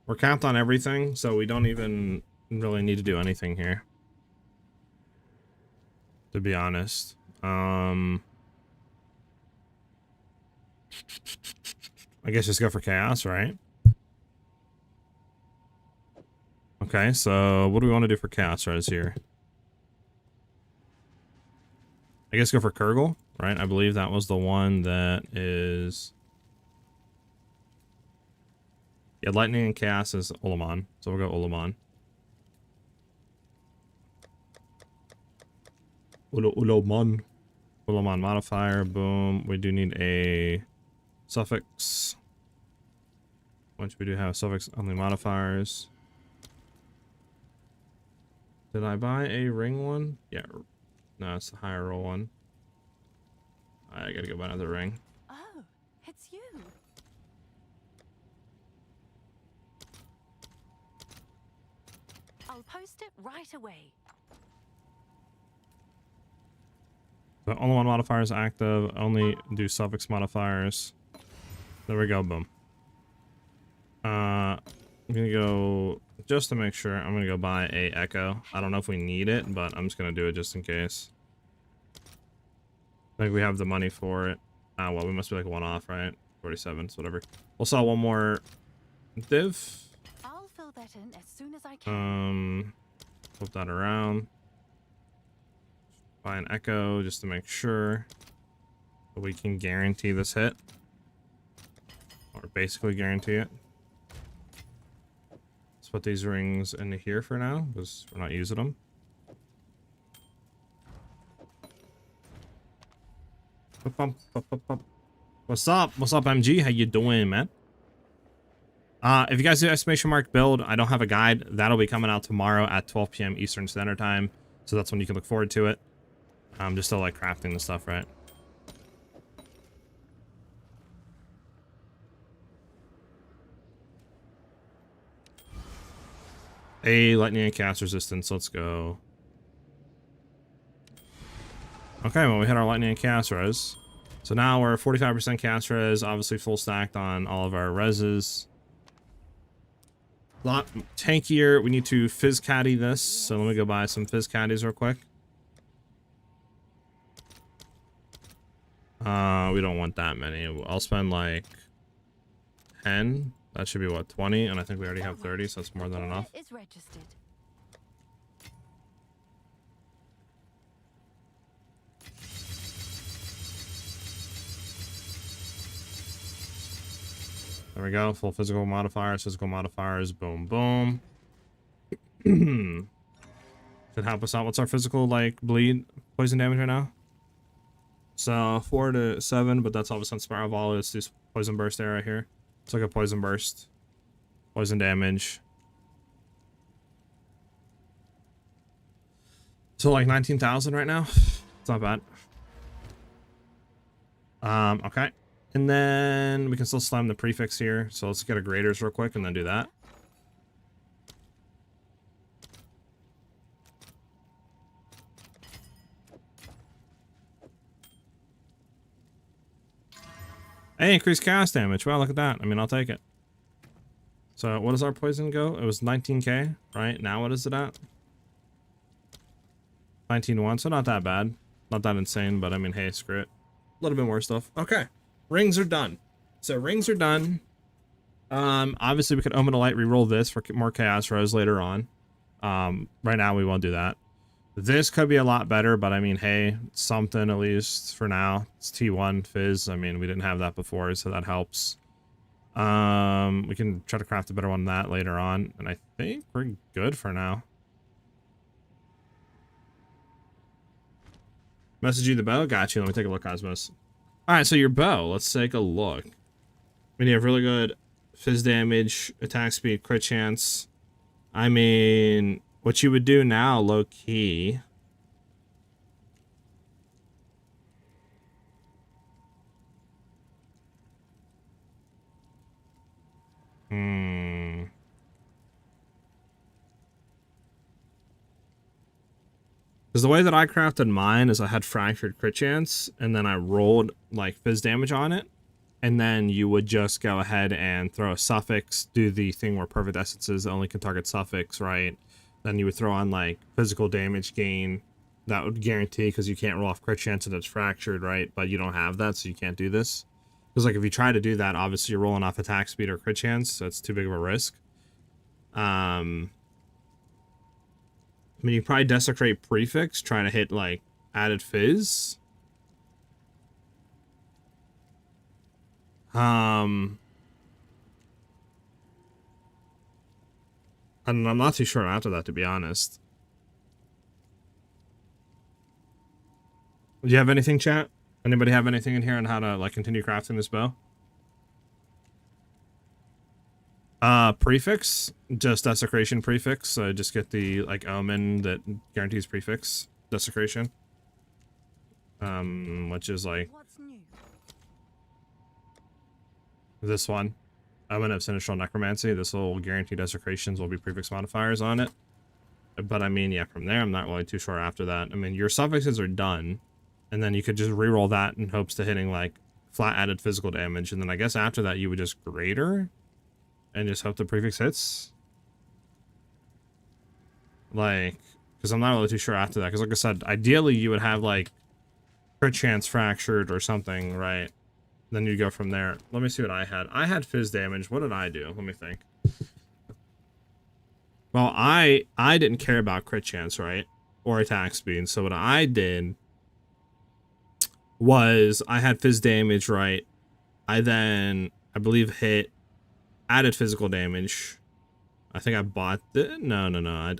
We're capped on everything, so we don't even really need to do anything here, to be honest. I guess just go for chaos, right? Okay, so what do we want to do for chaos res here? I guess go for Kurgle, right? I believe that was the one that is... Yeah, lightning and chaos is Ulamon, so we'll go Ulamon. Ulamon. Ulamon modifier, boom. We do need a suffix, which we do have suffix only modifiers. Did I buy a ring one? Yeah. No, it's the higher roll one. I gotta go buy another ring. Oh, it's you. I'll post it right away. The only one modifier is active. Only do suffix modifiers. There we go. Boom. I'm gonna go just to make sure. I'm gonna go buy a echo. I don't know if we need it, but I'm just gonna do it just in case. I think we have the money for it. Ah, well, we must be like one off, right? 47, so whatever. We'll sell one more div. I'll fill that in as soon as I can. Flip that around. Buy an echo just to make sure that we can guarantee this hit, or basically guarantee it. Let's put these rings into here for now because we're not using them. What's up? What's up, MG? How you doing, man? If you guys do exclamation mark build, I don't have a guide. That'll be coming out tomorrow at 12 p.m. Eastern Standard Time. So that's when you can look forward to it. I'm just still like crafting the stuff, right? A lightning and cast resistance. Let's go. Okay, well, we hit our lightning and cast res. So now we're 45% cast res, obviously full stacked on all of our reses. A lot tankier. We need to fizz caddy this. So let me go buy some fizz caddies real quick. We don't want that many. I'll spend like 10. That should be what, 20? And I think we already have 30, so that's more than enough. Is registered. There we go. Full physical modifiers, boom, boom. Should help us out. What's our physical, like, bleed poison damage right now? So 4 to 7, but that's all of a sudden Spiral Volley. Let's do poison burst there right here. It's like a poison burst. Poison damage. So like 19,000 right now. It's not bad. Okay. And then we can still slam the prefix here. So let's get a graders real quick and then do that. Hey, increased cast damage. Well, look at that. I mean, I'll take it. So what does our poison go? It was 19k, right? Now what is it at? 19.1, so not that bad. Not that insane, but I mean, hey, screw it. A little bit more stuff. Okay. Rings are done. So rings are done. Obviously we could omen a light, reroll this for more chaos res later on. Right now we won't do that. This could be a lot better, but I mean, hey, something at least for now. It's T1 Fizz. I mean, we didn't have that before, so that helps. We can try to craft a better one than that later on, and I think we're good for now. Message you the bow? Got you. Let me take a look, Cosmos. Alright, so your bow. Let's take a look. I mean, you have really good fizz damage, attack speed, crit chance. I mean, what you would do now, low key. Because the way that I crafted mine is I had fractured crit chance, and then I rolled like fizz damage on it, and then you would just go ahead and throw a suffix, do the thing where perfect essences only can target suffix, right? Then you would throw on like physical damage gain. That would guarantee, because you can't roll off crit chance and it's fractured, right? But you don't have that, so you can't do this. Because like if you try to do that, obviously you're rolling off attack speed or crit chance, so it's too big of a risk. I mean, you probably desecrate prefix, trying to hit like added fizz. And I'm not too sure after that, to be honest. Do you have anything, chat? Anybody have anything in here on how to like continue crafting this bow? Prefix, just desecration prefix. So just get the like omen that guarantees prefix desecration. Which is like What's new? this one. Omen of Sinistral Necromancy. This will guarantee desecrations will be prefix modifiers on it. But I mean, yeah, from there, I'm not really too sure after that. I mean, your suffixes are done. And then you could just reroll that in hopes to hitting like flat added physical damage. And then I guess after that, you would just greater and just hope the prefix hits. Like, because I'm not really too sure after that. Because like I said, ideally you would have like crit chance fractured or something, right? Then you go from there. Let me see what I had. I had fizz damage. What did I do? Let me think. Well, I didn't care about crit chance, right? Or attack speed. So what I did was I had fizz damage, right? I then, I believe, hit added physical damage. I think I bought the no.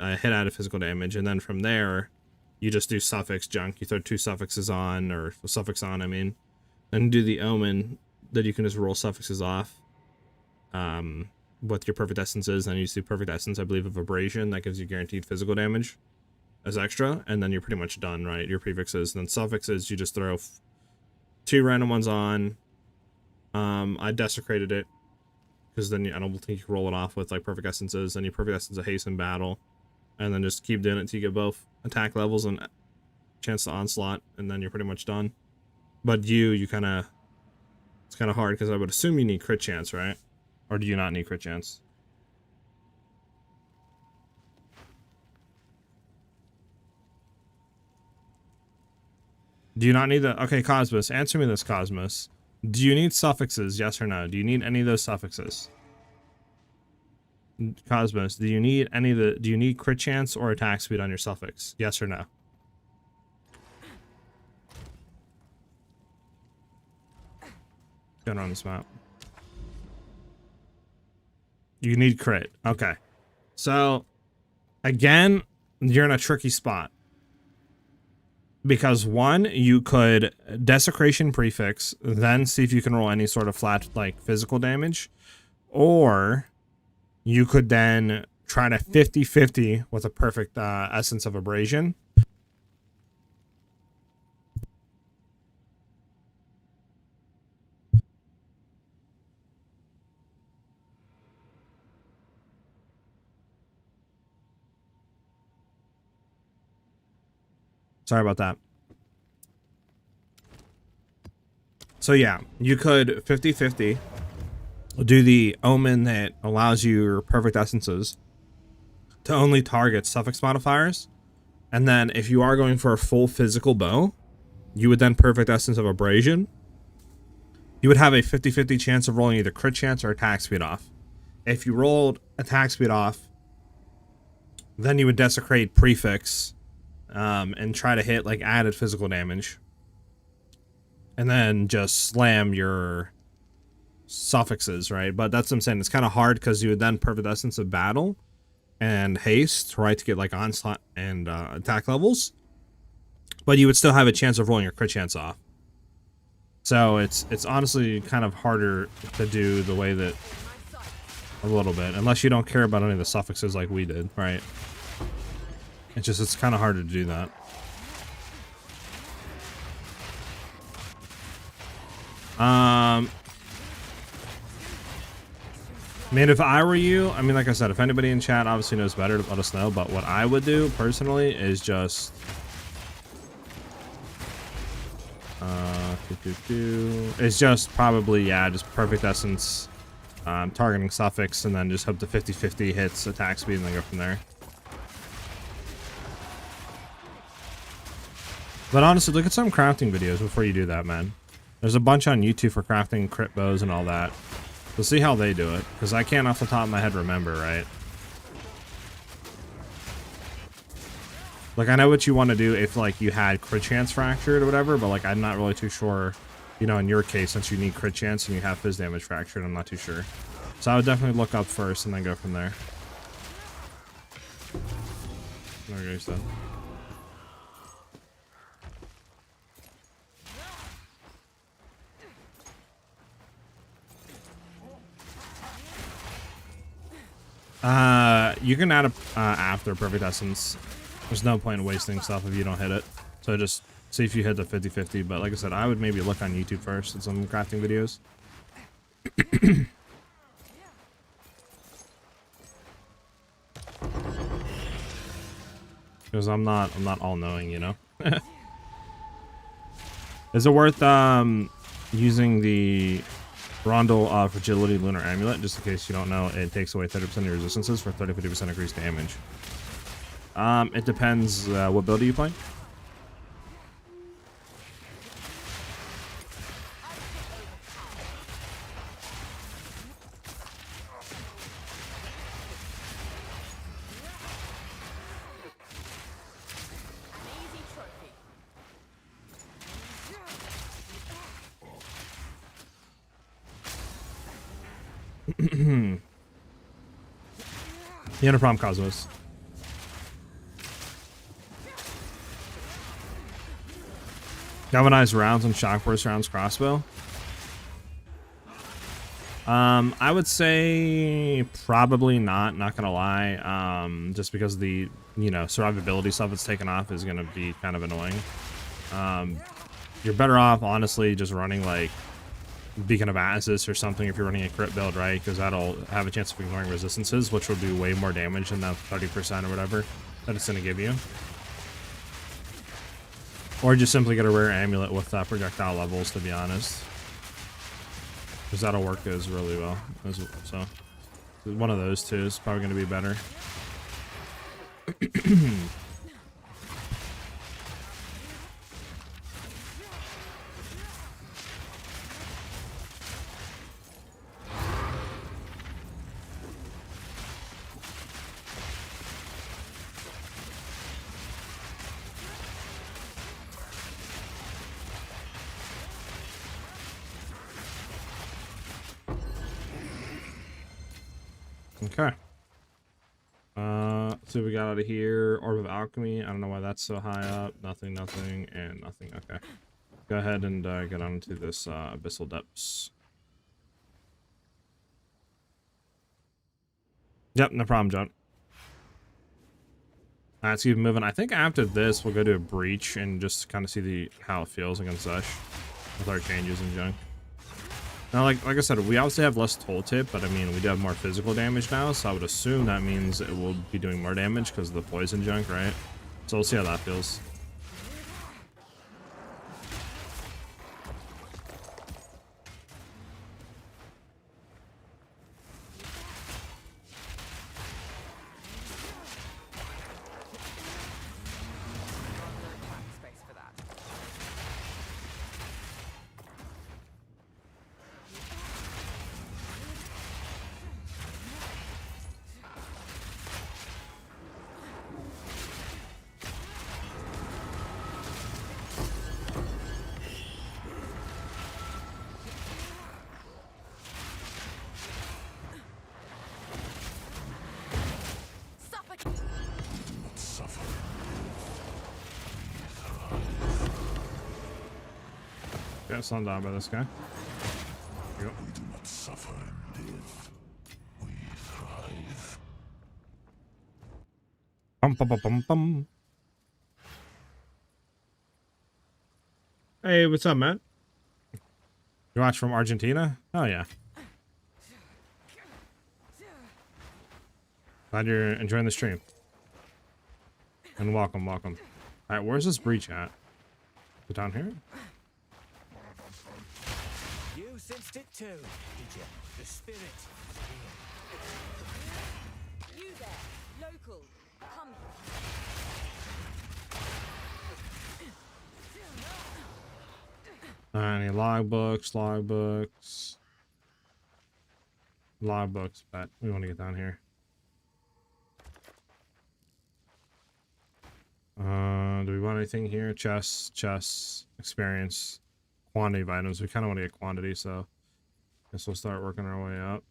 I hit added physical damage, and then from there, you just do suffix junk. You throw 2 suffixes on, or a suffix on, I mean, and do the omen that you can just roll suffixes off. With your perfect essences, then you do perfect essence, I believe, of abrasion that gives you guaranteed physical damage as extra, and then you're pretty much done, right? Your prefixes, and then suffixes, you just throw 2 random ones on. I desecrated it because then I don't think you can roll it off with like perfect essences. Then you perfect essence of haste in battle, and then just keep doing it until you get both attack levels and chance to onslaught, and then you're pretty much done. But you kind of, it's kind of hard because I would assume you need crit chance, right? Or do you not need crit chance? Do you not need the... Okay, Cosmos, answer me this, Cosmos. Do you need suffixes, yes or no? Do you need any of those suffixes? Cosmos, do you need any of the... Do you need crit chance or attack speed on your suffix? Yes or no? Going on this map. You need crit. Okay. So, again, you're in a tricky spot. Because one, you could desecration prefix, then see if you can roll any sort of flat, like, physical damage. Or you could then try to 50-50 with a perfect essence of abrasion. Sorry about that. So yeah, you could 50-50 do the omen that allows your perfect essences to only target suffix modifiers. And then if you are going for a full physical bow, you would then perfect essence of abrasion. You would have a 50-50 chance of rolling either crit chance or attack speed off. If you rolled attack speed off, then you would desecrate prefix and try to hit like added physical damage, and then just slam your suffixes, right? But that's what I'm saying. It's kind of hard because you would then perfect essence of battle and haste, right, to get like onslaught and attack levels, but you would still have a chance of rolling your crit chance off. So it's honestly kind of harder to do the way that a little bit, unless you don't care about any of the suffixes like we did, right? It's kind of harder to do that. I mean, if I were you, I mean, like I said, if anybody in chat obviously knows better, let us know. But what I would do personally is just It's just probably, yeah, just perfect essence, targeting suffix, and then just hope the 50-50 hits attack speed and then go from there. But honestly, look at some crafting videos before you do that, man. There's a bunch on YouTube for crafting crit bows and all that. So see how they do it, because I can't off the top of my head remember, right? Like, I know what you want to do if, like, you had crit chance fractured or whatever, but, like, I'm not really too sure, you know, in your case, since you need crit chance and you have fizz damage fractured, I'm not too sure. So I would definitely look up first and then go from there. There you go, stuff. You can add a after perfect essence. There's no point in wasting stuff if you don't hit it. So just see if you hit the 50-50. But like I said, I would maybe look on YouTube first at some crafting videos. Because I'm not all knowing, you know. Is it worth using the Rondel Fragility Lunar Amulet? Just in case you don't know, it takes away 30% of your resistances for 30-50% increased damage. It depends what build you play. The Enterprom Cosmos. Galvanized rounds and shock burst rounds crossbow. I would say probably not gonna lie. Just because the, you know, survivability stuff that's taken off is gonna be kind of annoying. You're better off honestly just running like Beacon of Asis or something if you're running a crit build, right? Because that'll have a chance of ignoring resistances, which will do way more damage than that 30% or whatever that it's gonna give you. Or just simply get a rare amulet with projectile levels, to be honest. Because that'll work as really well. So one of those two is probably going to be better. Okay. Let's see what we got out of here. Orb of Alchemy. I don't know why that's so high up. Nothing, and nothing. Okay. Go ahead and get on to this Abyssal Depths. Yep, no problem, John. Let's keep moving. I think after this, we'll go to a Breach and just kind of see how it feels against Zesh with our changes and junk. Now, like I said, we obviously have less tooltip, but I mean, we do have more physical damage now, so I would assume that means it will be doing more damage because of the poison junk, right? So we'll see how that feels. Got slowed down by this guy. Yep. We do not suffer and live. We thrive. Bum, bum, bum, bum, bum. Hey, what's up, man? You watch from Argentina? Oh, yeah. Glad you're enjoying the stream. And welcome, welcome. Alright, where's this breach at? Is it down here? You sensed it too, did you? The spirit. You there, local. Come. Any logbooks. But we want to get down here. Do we want anything here? Chess, experience, quantity of items. We kind of want to get quantity, so I guess we'll start working our way up.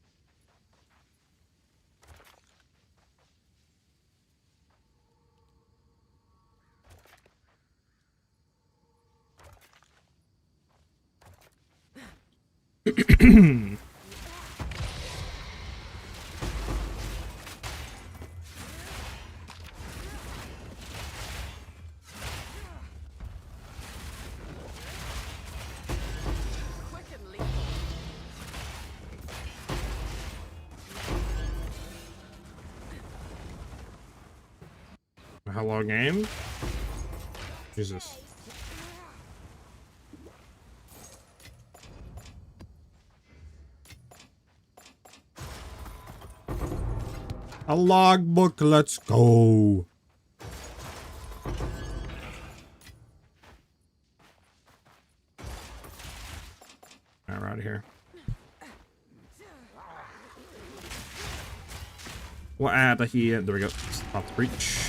Quick and lethal. Hello, game. Jesus. A logbook, let's go. Alright, we're out of here. We're out of here. There we go. Stop the breach.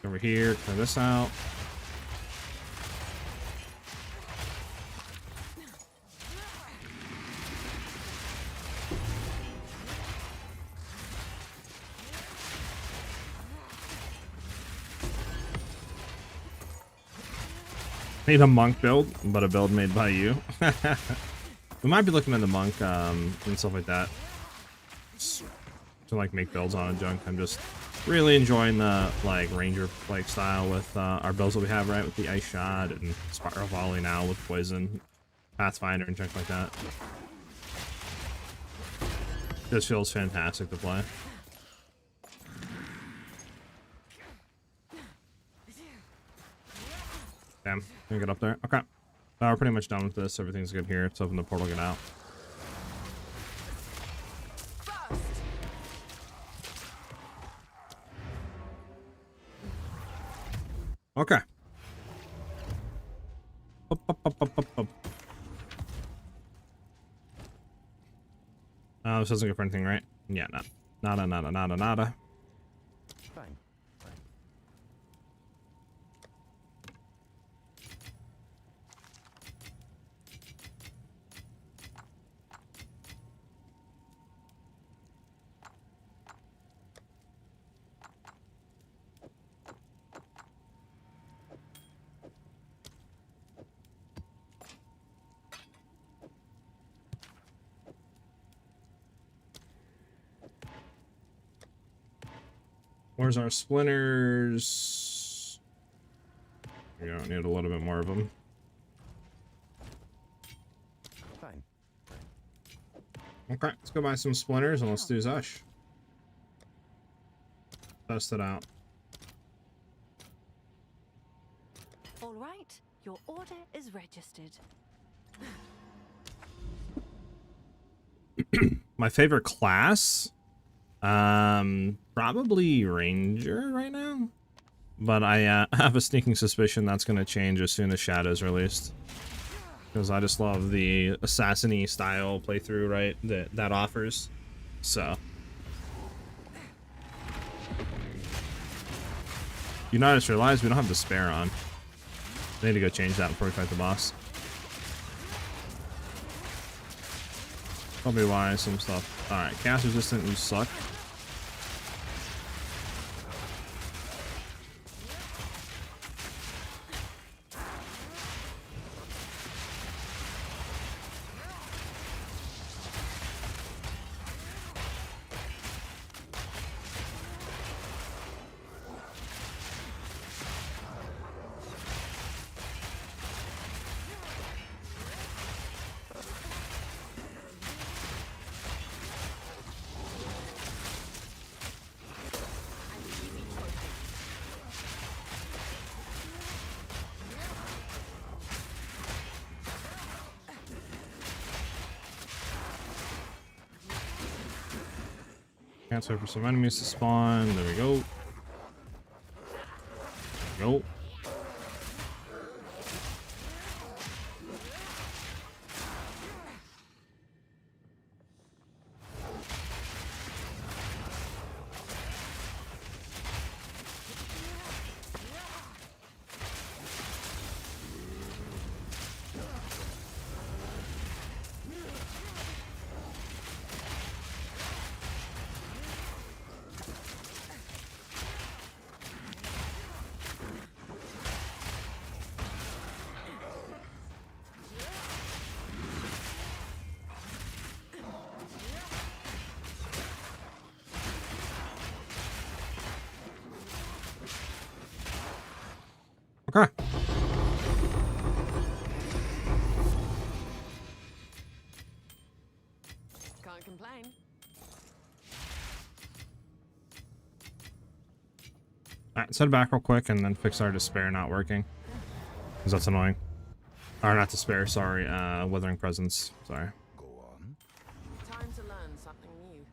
Over here, clear this out. Need a monk build, but a build made by you. We might be looking into monk and stuff like that. Just to like make builds on a junk. I'm just really enjoying the like ranger like style with our builds that we have, right? With the ice shot and spiral volley now with poison, Pathfinder and junk like that. This feels fantastic to play. Damn, can we get up there? Okay. We're pretty much done with this. Everything's good here. Let's open the portal, get out. Okay. Up. This doesn't go for anything, right? Yeah, nada. Fine. Where's our splinters? We don't need a little bit more of them. Fine. Okay, let's go buy some splinters and let's do Zesh. Test it out. All right, your order is registered. My favorite class? Probably Ranger right now. But I have a sneaking suspicion that's going to change as soon as Shadow's released. Because I just love the assassin-y style playthrough, right, that offers. So. You know, I just realized we don't have Despair on. I need to go change that before we fight the boss. Probably why some stuff. Alright, cast resistant, you suck. Can't wait for some enemies to spawn. There we go. Go. Okay. Can't complain. Alright, let's head back real quick and then fix our despair not working. Because that's annoying. Or not despair, sorry. Withering presence. Sorry. Go on. Time to learn something new.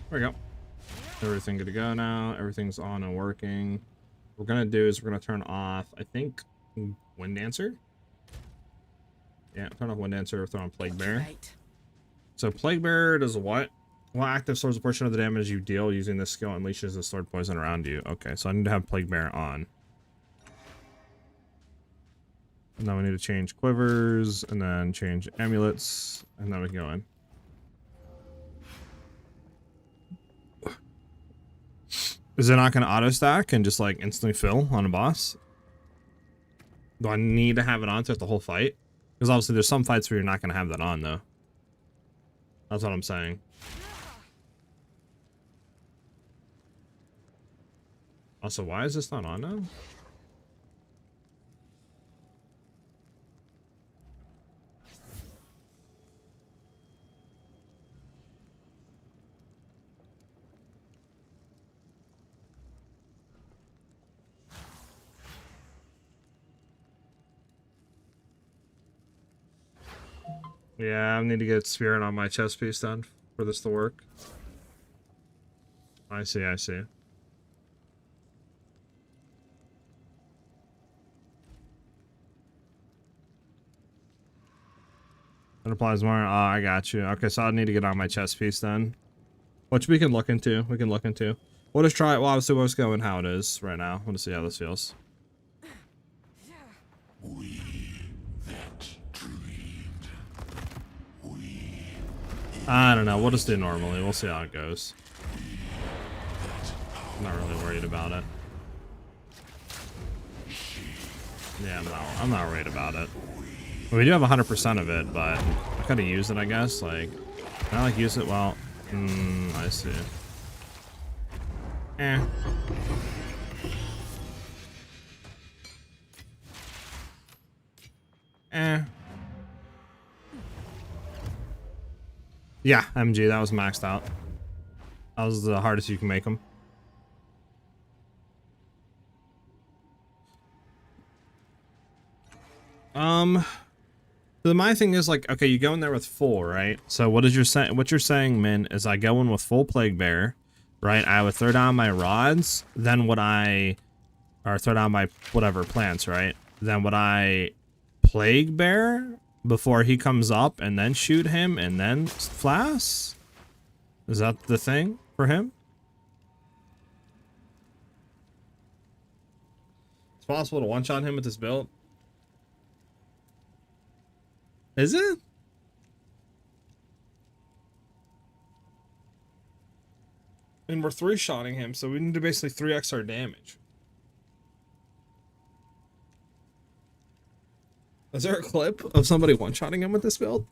There we go. Everything good to go now. Everything's on and working. What we're gonna do is we're gonna turn off, I think, Wind Dancer. Yeah, turn off Wind Dancer, throw on Plague Bear. Right. So Plague Bear does what? While active, stores a portion of the damage you deal using this skill, unleashes the sword poison around you. Okay, so I need to have Plague Bear on. Now we need to change quivers, and then change amulets, and then we can go in. Is it not going to auto stack and just like instantly fill on a boss? Do I need to have it on throughout the whole fight? Because obviously there's some fights where you're not going to have that on though. That's what I'm saying. Also, why is this not on now? Yeah, I need to get Spirit on my chest piece done for this to work. I see, I see. It applies more. Oh, I got you. Okay, so I need to get on my chest piece then. Which we can look into. We can look into. We'll just try it. Well, obviously, we'll just go in how it is right now. I want to see how this feels. We that dreamed. We I don't know. We'll just do normally. We'll see how it goes. I'm not really worried about it. Yeah, I'm not worried about it. Well, we do have 100% of it, but I could have used it, I guess. Like, can I like use it? Well, I see. Eh. Eh. Yeah, MG, that was maxed out. That was the hardest you can make them. My thing is like, okay, you go in there with full, right? So what you're saying, Min, is I go in with full Plague Bear, right? I would throw down my rods, then or throw down my whatever plants, right? Then would I Plague Bear before he comes up and then shoot him and then Flask? Is that the thing for him? It's possible to one-shot him with this build. Is it? And we're 3-shotting him, so we need to basically 3x our damage. Is there a clip of somebody one-shotting him with this build?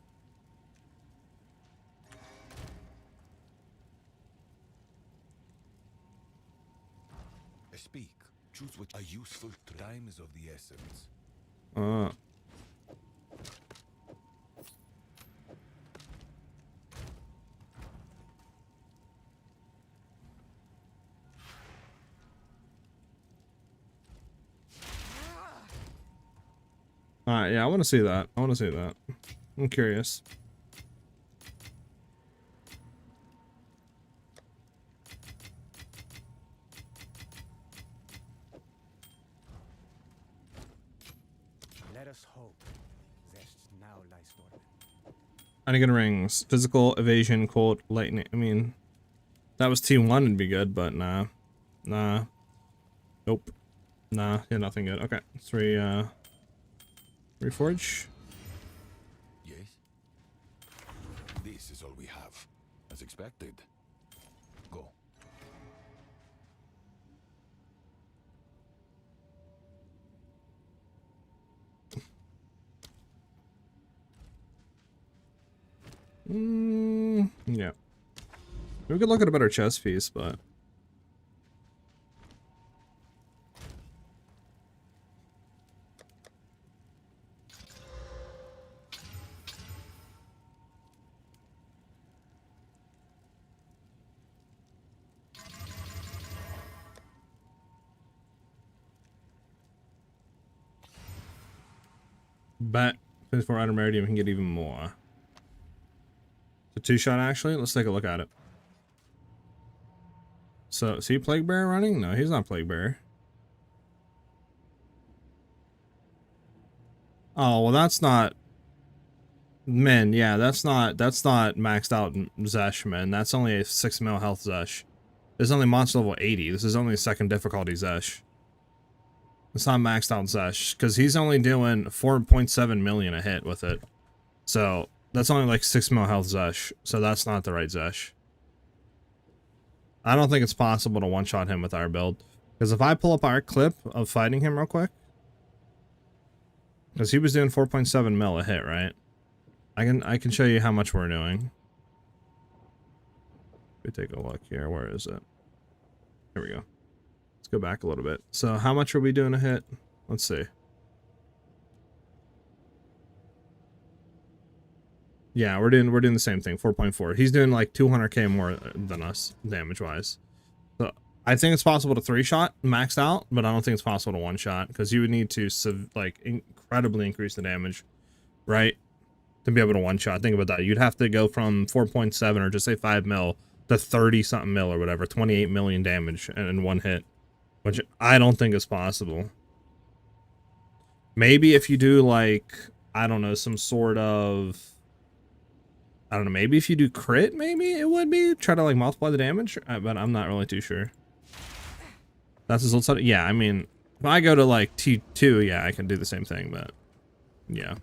speak. Choose what a useful time is of the essence. Alright, yeah, I want to see that. I want to see that. I'm curious. Anakin rings. Physical, evasion, cold, lightning. I mean, that was T1 it'd be good, but nah. Nah. Nope. Nah, yeah, nothing good. Okay. Let's reforge. Yes? This is all we have. As expected. Go. Yeah. We could look at a better chess piece, but bet 54 out of Meridian, we can get even more. It's a 2-shot actually. Let's take a look at it. So, is he Plague Bearer running? No, he's not Plague Bearer. Oh, well, that's not Min. Yeah, that's not maxed out Zesh, man. That's only a 6 mil health Zesh. This is only monster level 80. This is only second difficulty Zesh. It's not maxed out Zesh, because he's only doing 4.7 million a hit with it. So, that's only like 6 mil health Zesh. So that's not the right Zesh. I don't think it's possible to one-shot him with our build. Because if I pull up our clip of fighting him real quick. Because he was doing 4.7 mil a hit, right? I can show you how much we're doing. Let me take a look here. Where is it? Here we go. Let's go back a little bit. So how much are we doing a hit? Let's see. Yeah, we're doing the same thing, 4.4. He's doing like 200k more than us, damage-wise. So I think it's possible to 3-shot, maxed out, but I don't think it's possible to 1-shot, because you would need to like incredibly increase the damage, right? To be able to 1-shot. Think about that. You'd have to go from 4.7 or just say 5 mil to 30-something mil or whatever, 28 million damage in one hit, which I don't think is possible. Maybe if you do like, I don't know, some sort of, I don't know, maybe if you do crit, maybe it would be. Try to like multiply the damage, but I'm not really too sure. That's his old side. Yeah, I mean, if I go to like T2, yeah, I can do the same thing, but yeah.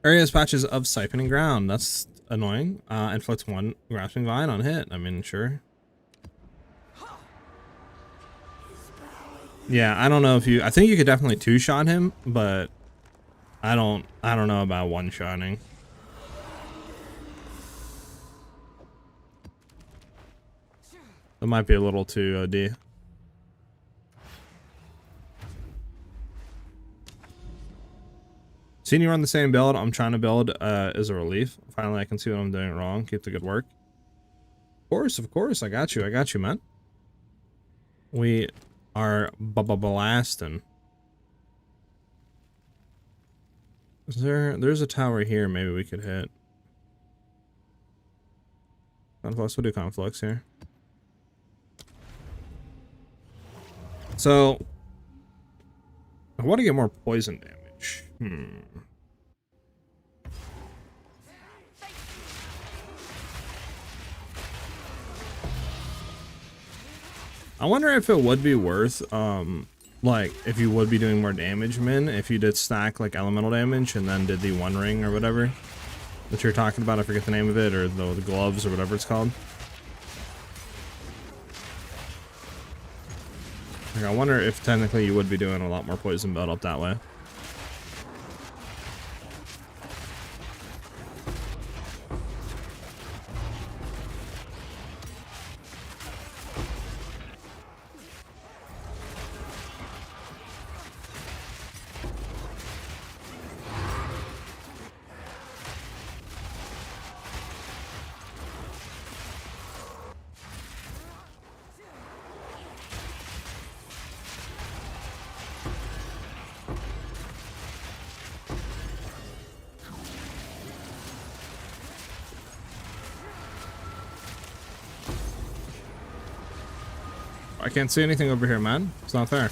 Areas patches of siphoning ground. That's annoying. Inflicts 1 grasping vine on hit. I mean, sure. Yeah, I don't know if you. I think you could definitely 2-shot him, but I don't know about 1-shotting. That might be a little too OD. Seeing you run the same build I'm trying to build is a relief. Finally, I can see what I'm doing wrong. Keep the good work. Of course, I got you, man. We are blasting. Is there's a tower here maybe we could hit. Conflux, we'll do Conflux here. So I want to get more poison damage. I wonder if it would be worth, like, if you would be doing more damage, Min, if you did stack, like, elemental damage and then did the 1 ring or whatever that you're talking about. I forget the name of it, or the gloves or whatever it's called. Like, I wonder if technically you would be doing a lot more poison build up that way. I can't see anything over here, man. It's not fair.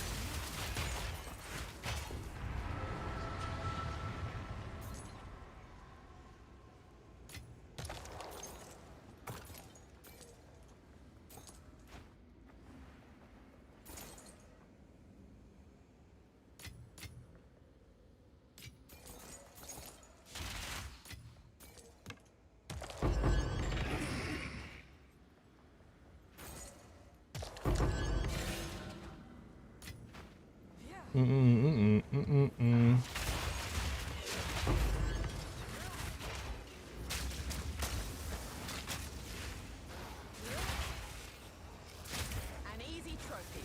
An easy trophy.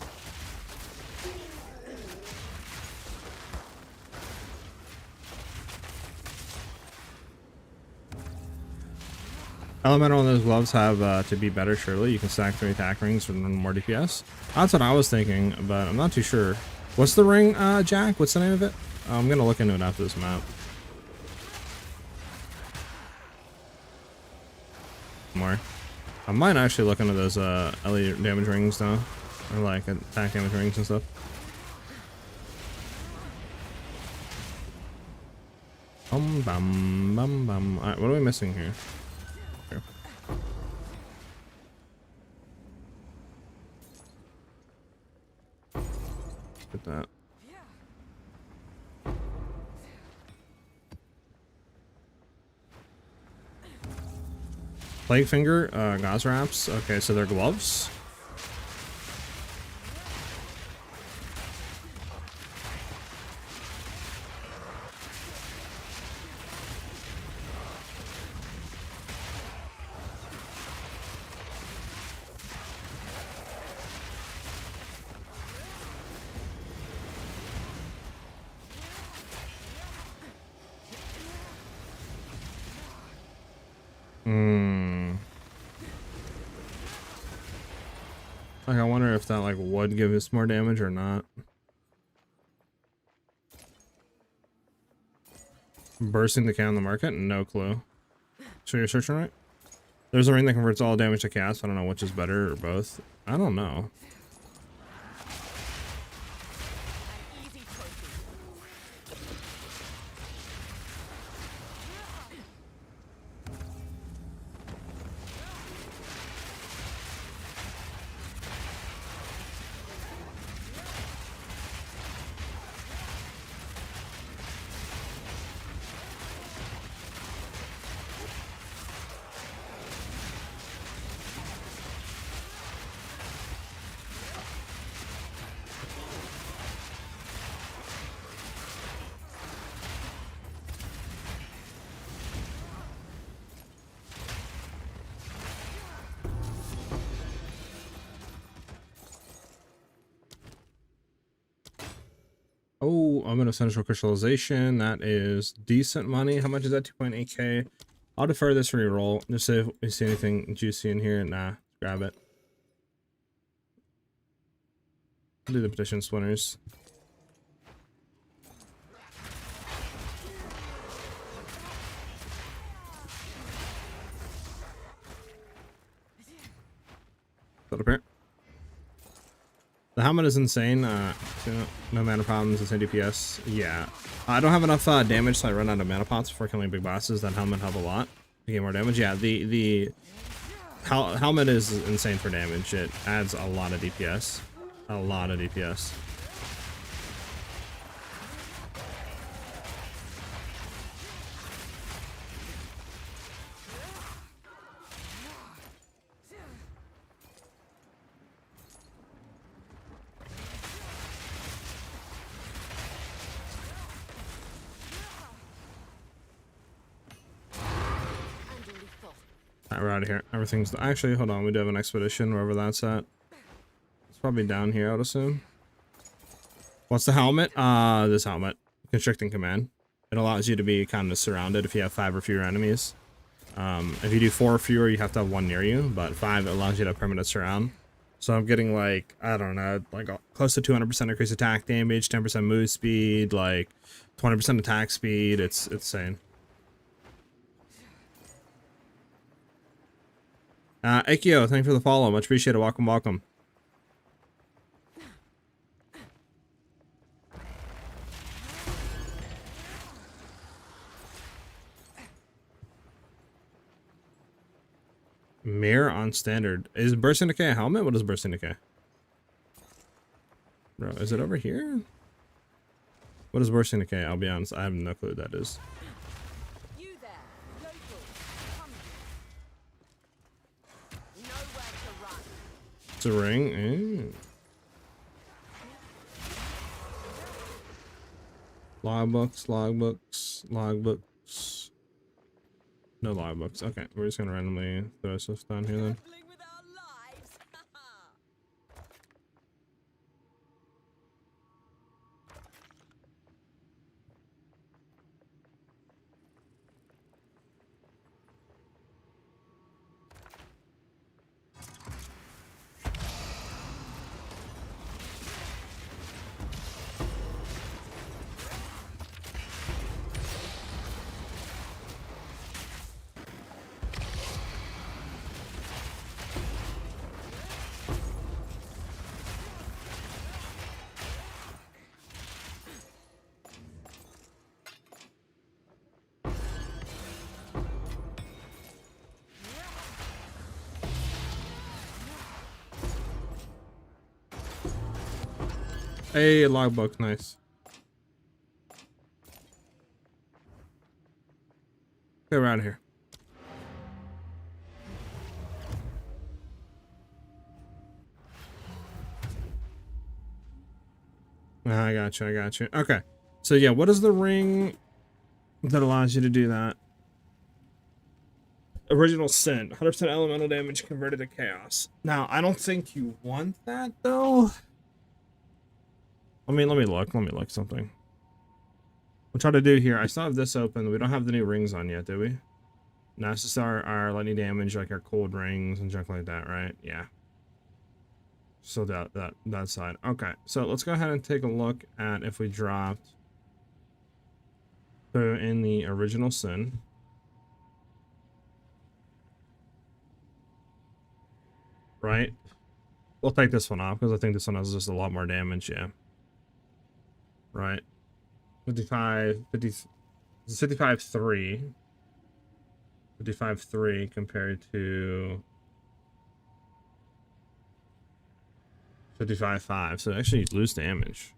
Elemental and those gloves have to be better, surely. You can stack 3 attack rings and run more DPS. That's what I was thinking, but I'm not too sure. What's the ring, Jack? What's the name of it? I'm gonna look into it after this map. More. I might actually look into those LE damage rings though. Or like attack damage rings and stuff. Bum bum bum bum. Alright, what are we missing here? Okay. Get that. Plague Finger, Gauze Wraps. Okay, so they're gloves. Like, I wonder if that like would give us more damage or not. Bursting the can on the market? No clue. So you're searching right? There's a ring that converts all damage to cast. I don't know which is better or both. I don't know. An easy trophy. Oh, I'm in Essential Crystallization. That is decent money. How much is that? 2.8k. I'll defer this reroll. Just see if we see anything juicy in here. Nah, grab it. I'll do the petition splinters. Is that up here? The helmet is insane. No mana problems, insane DPS. Yeah. I don't have enough damage, so I run out of mana pots before killing big bosses. That helmet help a lot to get more damage. Yeah, the helmet is insane for damage. It adds a lot of DPS. A lot of DPS. Alright, we're out of here. Everything's actually, hold on, we do have an expedition wherever that's at. It's probably down here, I would assume. What's the helmet? This helmet. Constricting command. It allows you to be kind of surrounded if you have 5 or fewer enemies. If you do 4 or fewer, you have to have 1 near you, but 5 it allows you to have permanent surround. So I'm getting like, I don't know, like close to 200% increased attack damage, 10% move speed, like 20% attack speed. It's insane. Akio, thank you for the follow. Much appreciated. Welcome, welcome. Mirror on standard. Is Bursting Decay a helmet? What is Bursting Decay? Bro, is it over here? What is Bursting Decay? I'll be honest, I have no clue what that is. You there, local. Come. Nowhere to run. It's a ring. Ooh. Logbooks, logbooks, logbooks. No logbooks. Okay, we're just gonna randomly throw stuff down here then. Gambling with our lives. Hey, logbook, nice. Get around here. I got you, I got you. Okay. So yeah, what is the ring that allows you to do that? Original Sin, 100% elemental damage converted to chaos. Now, I don't think you want that though. Let me look something. We'll try to do here. I still have this open. We don't have the new rings on yet, do we? No, it's just our lightning damage, like our cold rings and junk like that, right? Yeah. So that side. Okay, so let's go ahead and take a look at if we dropped in the Original Sin. Right? We'll take this one off because I think this one has just a lot more damage, yeah. Right. 55, 3. 55.3 compared to 55.5. So actually you lose damage.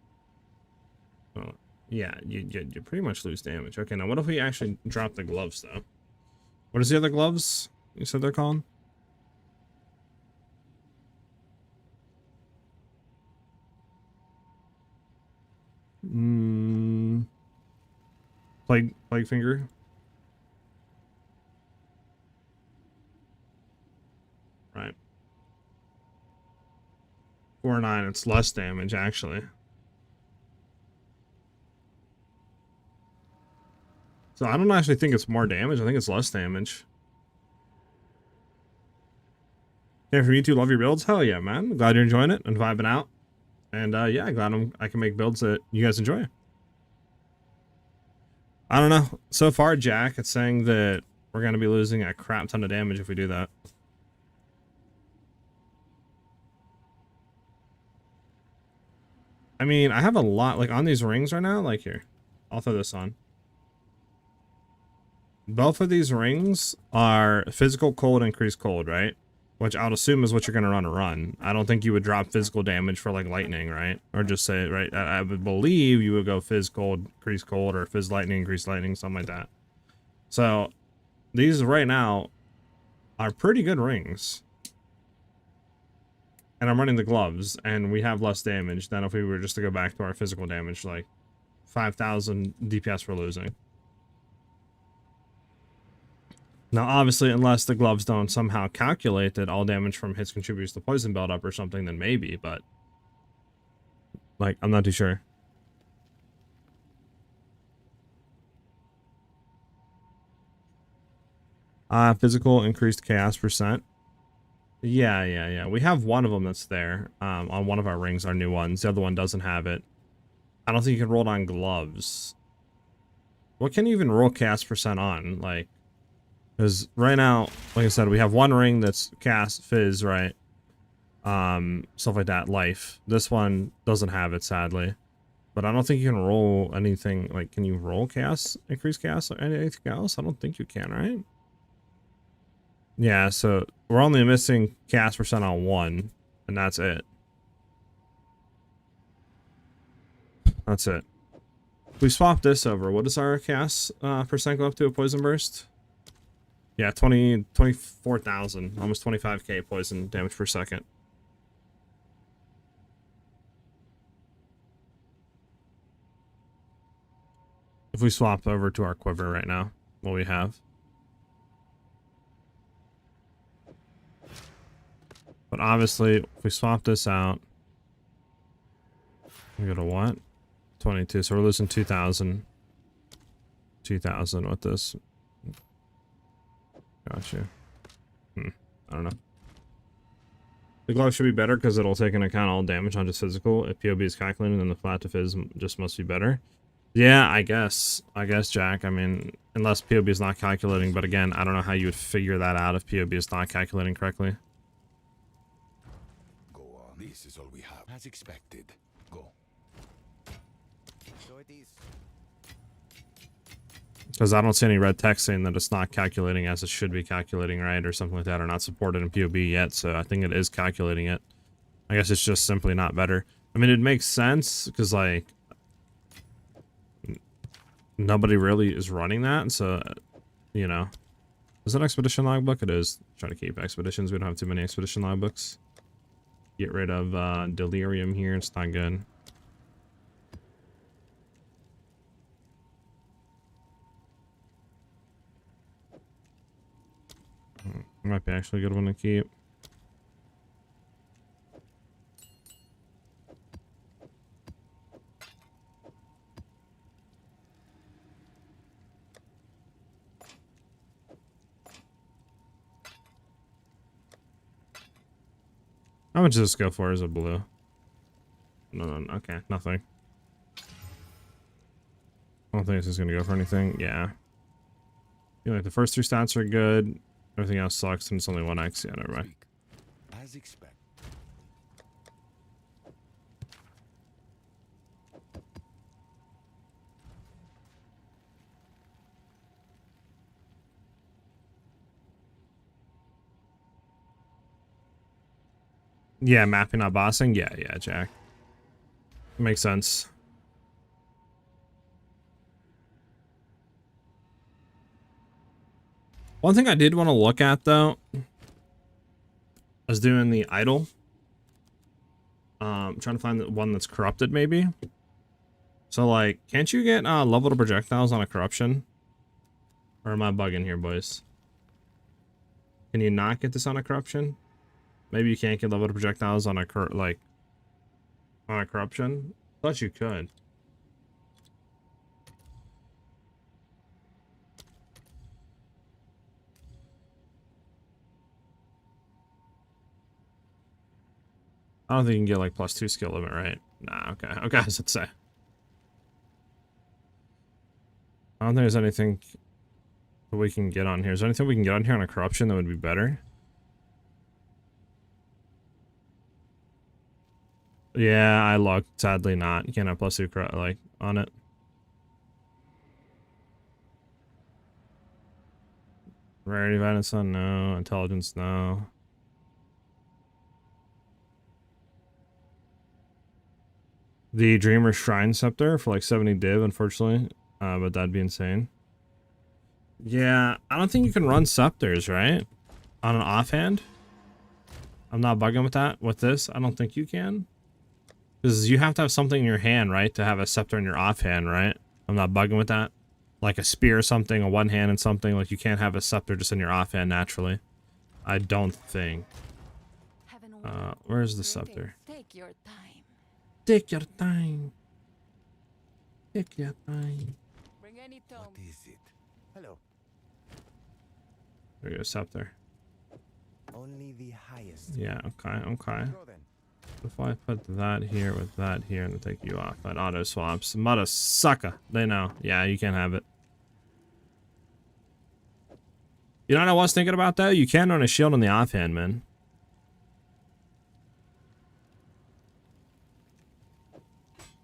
Oh, yeah, you pretty much lose damage. Okay, now what if we actually drop the gloves though? What is the other gloves you said they're called? Plague finger. Right. 4/9. It's less damage actually. So I don't actually think it's more damage. I think it's less damage. Yeah, for you two, love your builds. Hell yeah, man. Glad you're enjoying it and vibing out. And yeah, glad I can make builds that you guys enjoy. I don't know. So far, Jack, it's saying that we're going to be losing a crap ton of damage if we do that. I mean, I have a lot, like, on these rings right now. Like, here. I'll throw this on. Both of these rings are physical cold, increased cold, right? Which I would assume is what you're going to run. I don't think you would drop physical damage for, like, lightning, right? Or just say, right? I would believe you would go phys cold, increase cold, or phys lightning, increase lightning, something like that. So, these right now are pretty good rings. And I'm running the gloves, and we have less damage than if we were just to go back to our physical damage, like 5,000 DPS we're losing. Now, obviously, unless the gloves don't somehow calculate that all damage from hits contributes to poison buildup or something, then maybe, but like, I'm not too sure. Physical increased chaos %. Yeah. We have one of them that's there on one of our rings, our new ones. The other one doesn't have it. I don't think you can roll it on gloves. What can you even roll chaos % on? Like, because right now, like I said, we have one ring that's cast fizz, right? Stuff like that, life. This one doesn't have it, sadly. But I don't think you can roll anything, like, can you roll chaos, increase chaos, or anything else? I don't think you can, right? Yeah, so we're only missing chaos % on one, and that's it. That's it. If we swap this over, what does our chaos % go up to a poison burst? Yeah, 24,000, almost 25k poison damage per second. If we swap over to our Quiver right now, what we have. But obviously, if we swap this out, we go to what? 22. So we're losing 2,000. 2,000 with this. Gotcha. I don't know. The glove should be better because it'll take into account all damage on just physical. If PoB is calculated, then the flat to phys just must be better. Yeah, I guess, Jack. I mean, unless PoB is not calculating, but again, I don't know how you would figure that out if PoB is not calculating correctly. Go on. This is all we have. As expected. Go. So it is. Because I don't see any red text saying that it's not calculating as it should be calculating, right? Or something like that, or not supported in PoB yet, so I think it is calculating it. I guess it's just simply not better. I mean, it makes sense, because, like, nobody really is running that, so, you know. Is it an expedition logbook? It is. Try to keep expeditions. We don't have too many expedition logbooks. Get rid of delirium here. It's not good. Might be actually a good one to keep. How much does this go for as a blue? No, okay, nothing. I don't think this is gonna go for anything. Yeah. I feel like the first 3 stats are good. Everything else sucks, and it's only 1x. Yeah, never mind. As expected. Yeah, mapping, not bossing. Yeah, Jack. Makes sense. One thing I did want to look at, though, is doing the idol. Trying to find the one that's corrupted, maybe. So, like, can't you get leveled projectiles on a corruption? Or am I bugging here, boys? Can you not get this on a corruption? Maybe you can't get leveled projectiles on a on a corruption. Thought you could. I don't think you can get like +2 skill limit, right? Nah, okay. Okay, I was gonna say. I don't think there's anything that we can get on here. Is there anything we can get on here on a corruption that would be better? Yeah, I looked. Sadly not. You can't have +2 like on it. Rarity, violence, no. Intelligence, no. The Dreamer Shrine Scepter for like 70 div, unfortunately. But that'd be insane. Yeah, I don't think you can run scepters, right? On an offhand? I'm not bugging with that. With this, I don't think you can. Because you have to have something in your hand, right? To have a scepter in your offhand, right? I'm not bugging with that. Like a spear or something, a one hand and something. Like you can't have a scepter just in your offhand naturally. I don't think. Where's the scepter? Take your time. Take your time. Take your time. Bring any tome. What is it? Hello. There you go, scepter. Only the highest. Yeah, okay. Go then. If I put that here with that here and take you off, that auto swaps. Mother sucker. They know. Yeah, you can't have it. You know what I was thinking about though? You can run a shield on the offhand, man.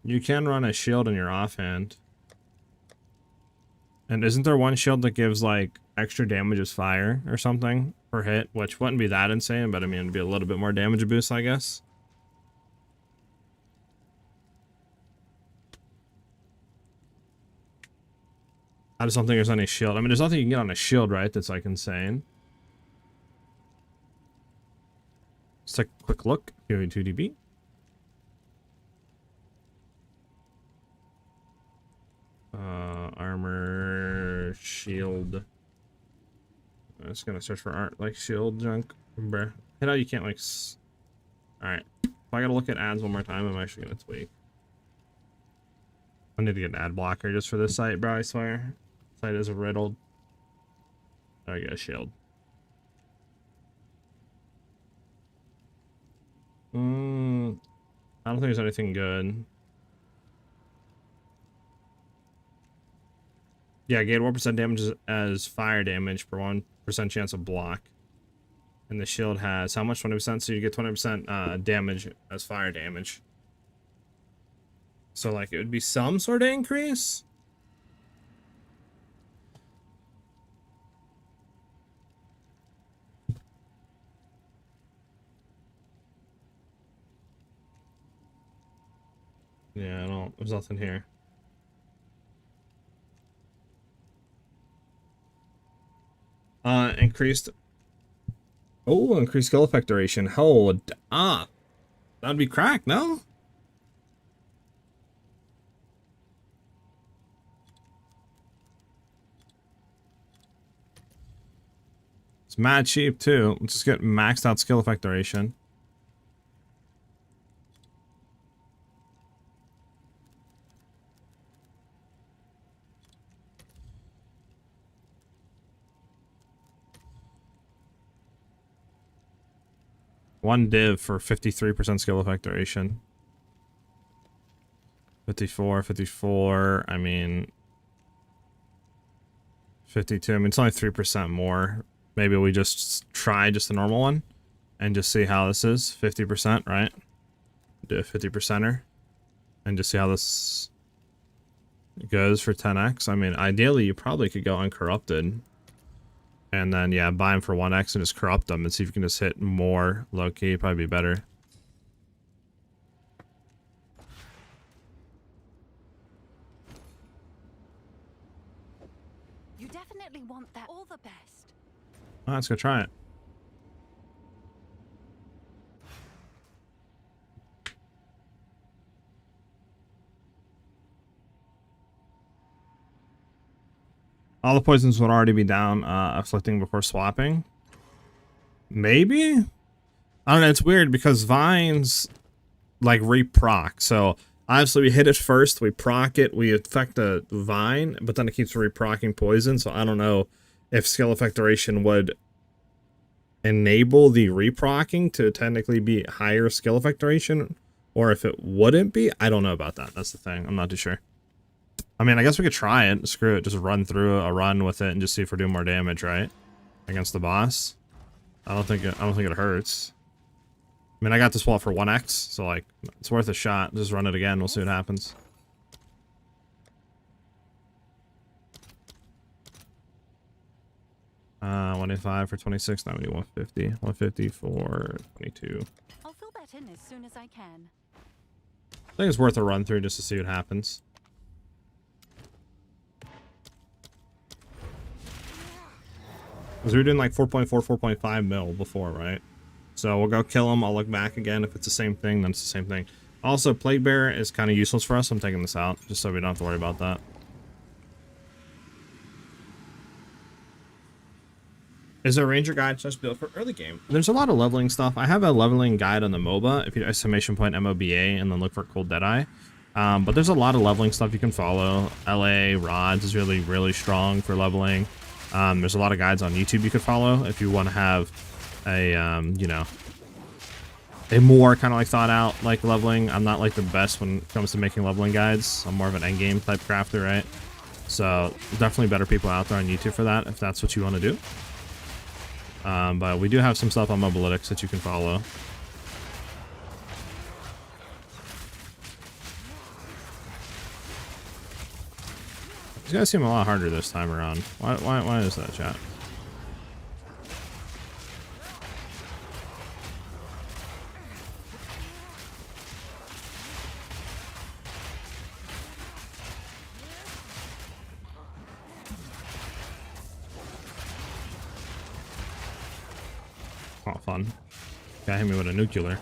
You can run a shield in your offhand. And isn't there one shield that gives like extra damage as fire or something per hit? Which wouldn't be that insane, but I mean it'd be a little bit more damage boost, I guess. I just don't think there's any shield. I mean, there's nothing you can get on a shield, right? That's like insane. Let's take a quick look. PoE 2DB. shield. I'm just gonna search for art like shield junk. Bruh. Hit out you can't like. Alright. If I gotta look at ads one more time, I'm actually gonna tweak. I need to get an ad blocker just for this site, bro. I swear. Site is riddled. Oh, I get a shield. I don't think there's anything good. Yeah, gain 1% damage as fire damage for 1% chance of block. And the shield has how much? 20%, so you get 20% damage as fire damage. So like it would be some sort of increase. Yeah, I don't, there's nothing here. Increased skill effect duration. Hold up. That'd be cracked, no? It's mad cheap too. Let's just get maxed out skill effect duration. One div for 53% skill effect duration. 54, I mean 52, I mean it's only 3% more. Maybe we just try just the normal one and just see how this is. 50%, right? Do a 50%er and just see how this goes for 10x. I mean, ideally you probably could go uncorrupted and then yeah, buy them for 1x and just corrupt them and see if you can just hit more low-key. Probably be better. You definitely want that. All the best. Oh, let's go try it. All the poisons would already be down, afflicting before swapping. Maybe? I don't know, it's weird because vines like re-proc. So obviously we hit it first, we proc it, we affect the vine, but then it keeps re-procking poison. So I don't know if skill effect duration would enable the re-procking to technically be higher skill effect duration, or if it wouldn't be. I don't know about that. That's the thing. I'm not too sure. I mean, I guess we could try it. Screw it. Just run through a run with it and just see if we're doing more damage, right? Against the boss. I don't think it hurts. I mean, I got this wall for 1x, so like it's worth a shot. Just run it again. We'll see what happens. Uh, 185 for 26, 90, 150. 150 for 22. I'll fill that in as soon as I can. I think it's worth a run through just to see what happens. Because we were doing like 4.4, 4.5 mil before, right? So we'll go kill him. I'll look back again. If it's the same thing, then it's the same thing. Also, Plague Bearer is kind of useless for us. I'm taking this out just so we don't have to worry about that. Is there a ranger guide just built for early game? There's a lot of leveling stuff. I have a leveling guide on the MOBA. If you do exclamation point MOBA and then look for Cold Deadeye. But there's a lot of leveling stuff you can follow. LA Rods is really, really strong for leveling. There's a lot of guides on YouTube you could follow if you want to have a, you know, a more kind of like thought out like leveling. I'm not like the best when it comes to making leveling guides. I'm more of an endgame type crafter, right? So definitely better people out there on YouTube for that if that's what you want to do. But we do have some stuff on Mobalytics that you can follow. These guys seem a lot harder this time around. Why is that, chat? Oh, fun. Guy hit me with a nuclear.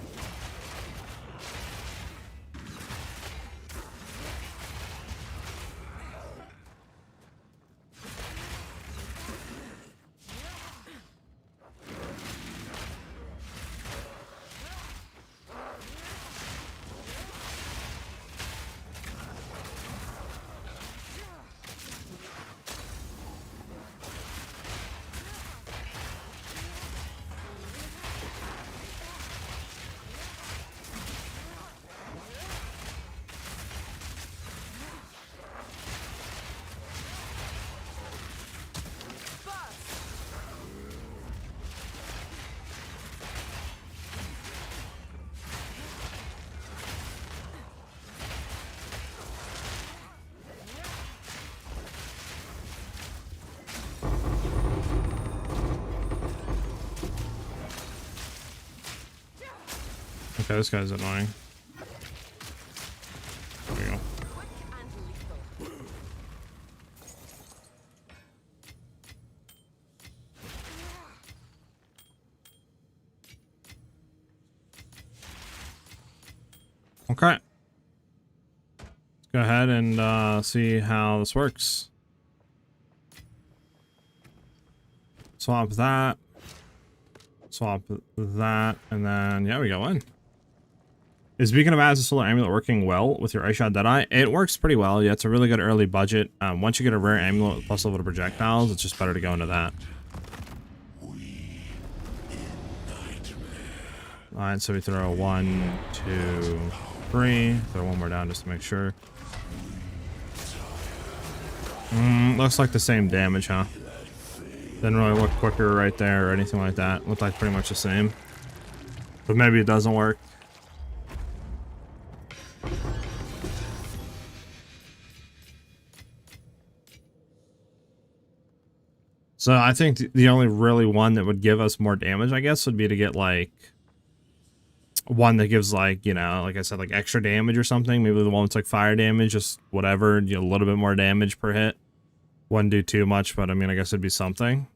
Okay, this guy's annoying. There we go. Quick and lethal. Okay. Let's go ahead and see how this works. Swap that. Swap that. And then, yeah, we go in. Is Beacon of As a Solar Amulet working well with your Ice Shot Deadeye? It works pretty well. Yeah, it's a really good early budget. Once you get a rare amulet with plus level to projectiles, it's just better to go into that. Alright, so we throw 1, 2, 3. Throw one more down just to make sure. Looks like the same damage, huh? Didn't really look quicker right there or anything like that. Looked like pretty much the same. But maybe it doesn't work. So I think the only really one that would give us more damage, I guess, would be to get like one that gives like, you know, like I said, like extra damage or something. Maybe the one that's like fire damage, just whatever, you know, a little bit more damage per hit. Wouldn't do too much, but I mean, I guess it'd be something.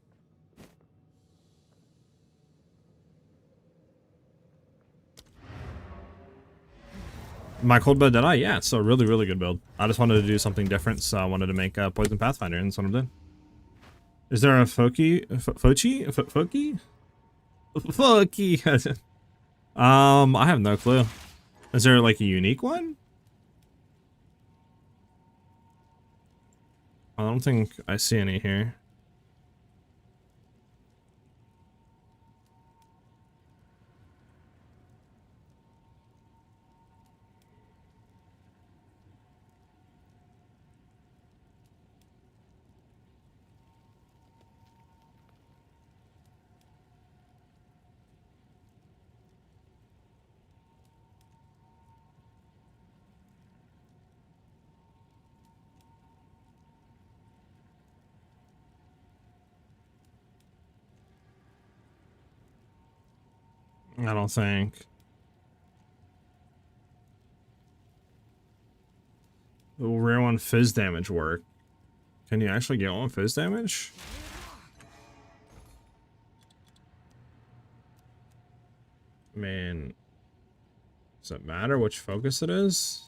My cold build Deadeye, yeah, it's a really, really good build. I just wanted to do something different, so I wanted to make Poison Pathfinder, and that's what I did. Is there a Foki? I have no clue. Is there like a unique one? I don't think I see any here. I don't think. Will rare one fizz damage work? Can you actually get one fizz damage? I mean, does it matter which focus it is?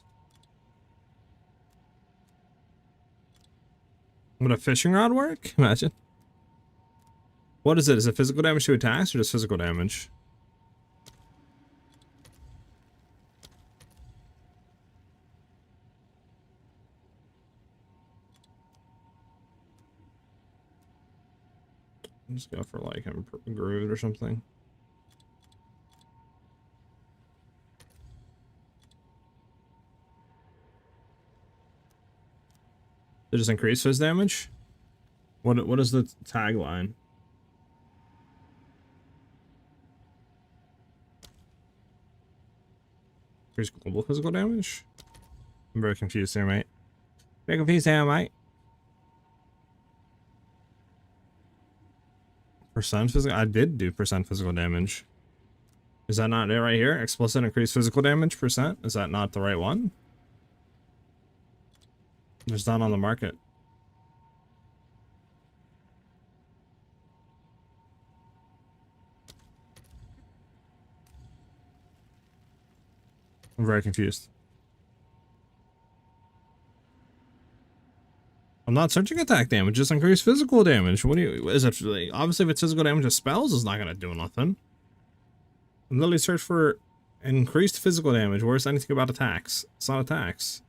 Would a fishing rod work? Imagine. What is it? Is it physical damage to attacks or just physical damage? Just go for like improved or something. Did it just increase his damage? What is the tagline? Increase global physical damage? I'm very confused there, mate. Very confused there, mate. Percent physical? I did do percent physical damage. Is that not it right here? Explicit increased physical damage percent? Is that not the right one? There's none on the market. I'm very confused. I'm not searching attack damage, just increased physical damage. What do you, is it, obviously if it's physical damage of spells, it's not gonna do nothing. I'm literally search for increased physical damage. Where's anything about attacks? It's not attacks.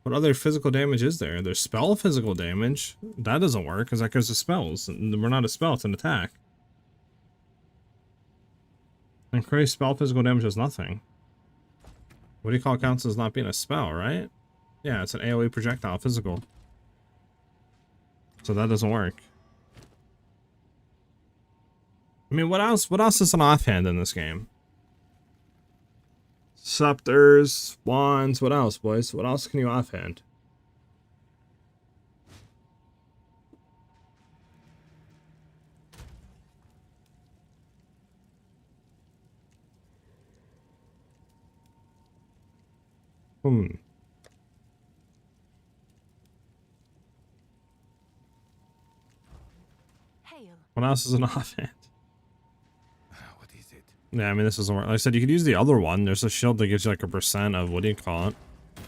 What other physical damage is there? There's spell physical damage. That doesn't work, because that goes to spells. We're not a spell, it's an attack. Increased spell physical damage is nothing. What do you call counts as not being a spell, right? Yeah, it's an AoE projectile physical. So that doesn't work. I mean, what else is an offhand in this game? Scepters, wands, what else, boys? What else can you offhand? Hmm. Hail. What else is an offhand? What is it? Yeah, I mean, this doesn't work. Like I said, you could use the other one. There's a shield that gives you like a percent of, what do you call it?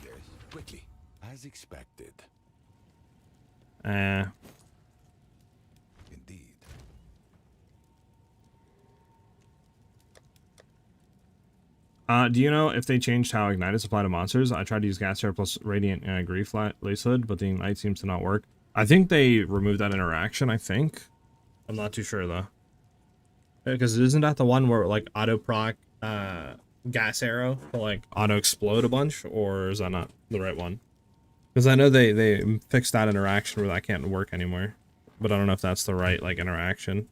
Yes, quickly. As expected. Eh. Indeed. Do you know if they changed how Ignite is applied to monsters? I tried to use Gas Air plus Radiant Grief Lace Hood, but the Ignite seems to not work. I think they removed that interaction, I think. I'm not too sure, though. Because isn't that the one where, like, auto-proc Gas Arrow to, like, auto-explode a bunch? Or is that not the right one? Because I know they fixed that interaction where that can't work anymore. But I don't know if that's the right, like, interaction.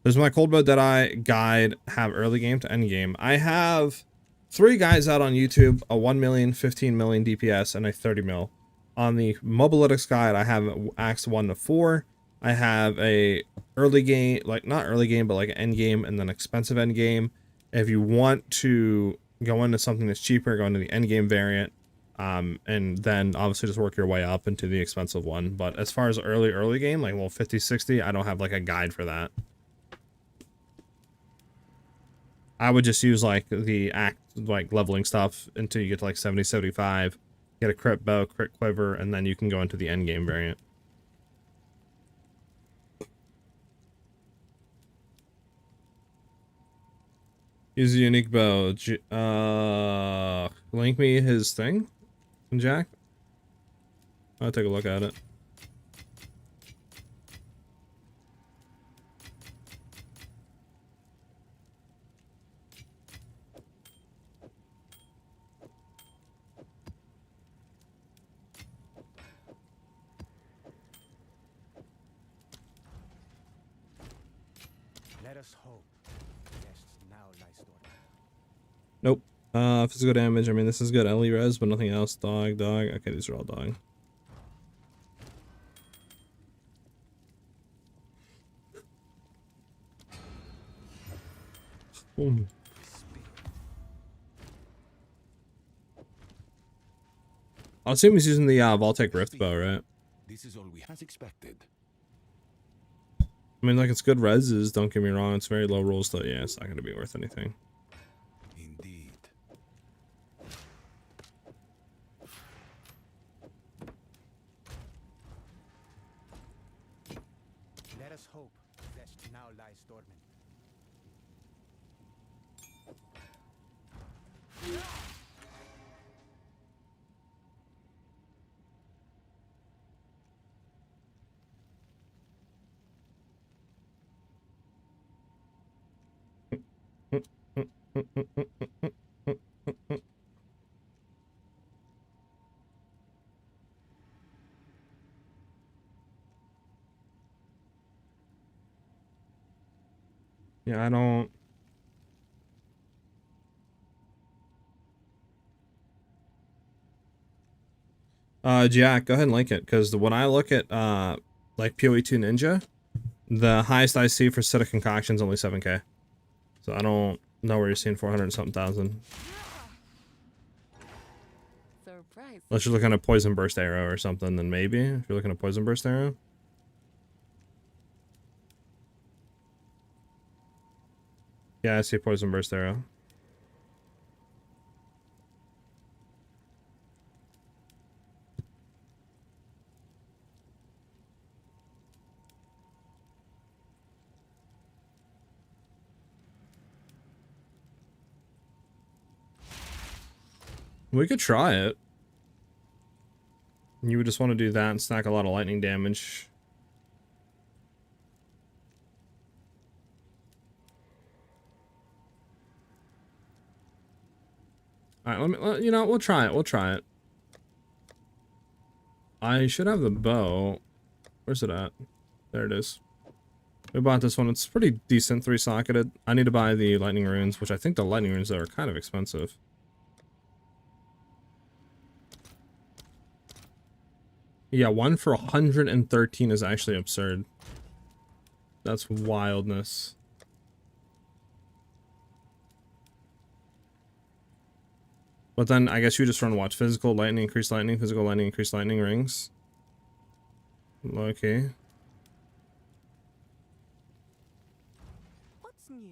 Does my Cold Mode Deadeye guide have early game to end game? I have 3 guides out on YouTube, a 1 million, 15 million DPS, and a 30 mil. On the Mobalytics guide, I have Acts 1 to 4. I have a early game, like not early game, but like an end game and then expensive end game. If you want to go into something that's cheaper, go into the end game variant, and then obviously just work your way up into the expensive one. But as far as early game, like well 50, 60, I don't have like a guide for that. I would just use like the act, like leveling stuff until you get to like 70, 75, get a crit bow, crit quiver, and then you can go into the end game variant. Use a unique bow. Link me his thing, Jack. I'll take a look at it. Let us hope. Yes, now lies dormant. Nope. Physical damage. I mean, this is good. LE res, but nothing else. Dog. Okay, these are all dog. Boom. I'll assume he's using the Voltaic Rift bow, right? This is all we as expected. I mean, like, it's good reses, don't get me wrong. It's very low rolls, though. Yeah, it's not going to be worth anything. Indeed. Let us hope. Zesh now lies dormant. Yeah, I don't... Jack, go ahead and link it, because when I look at, like, PoE 2 Ninja, the highest I see for Acidic Concoction is only 7k. So I don't know where you're seeing 400 and something thousand. Surprise. Unless you're looking at Poison Burst Arrow or something, then maybe. If you're looking at Poison Burst Arrow. Yeah, I see Poison Burst Arrow. We could try it. You would just want to do that and stack a lot of lightning damage. Alright, you know, we'll try it. We'll try it. I should have the bow. Where's it at? There it is. We bought this one. It's pretty decent, 3-socketed. I need to buy the lightning runes, which I think the lightning runes are kind of expensive. Yeah, one for 113 is actually absurd. That's wildness. But then I guess you just run watch physical lightning, increase lightning, physical lightning, increase lightning rings. Okay. What's new?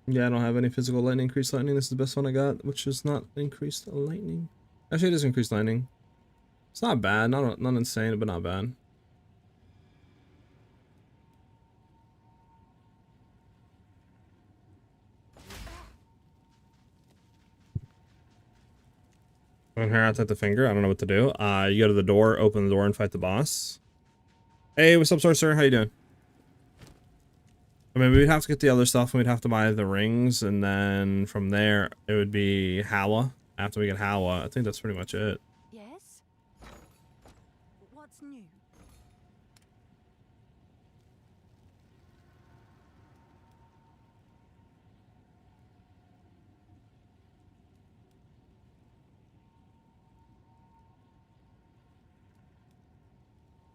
Yeah, I don't have any physical lightning, increased lightning. This is the best one I got, which is not increased lightning. Actually, it is increased lightning. It's not bad, not insane, but not bad. I'm here outside the finger. I don't know what to do. You go to the door, open the door, and fight the boss. Hey, what's up, sorcerer? How you doing? I mean, we'd have to get the other stuff, and we'd have to buy the rings, and then from there, it would be Hawa. After we get Hawa, I think that's pretty much it. Yes? What's new?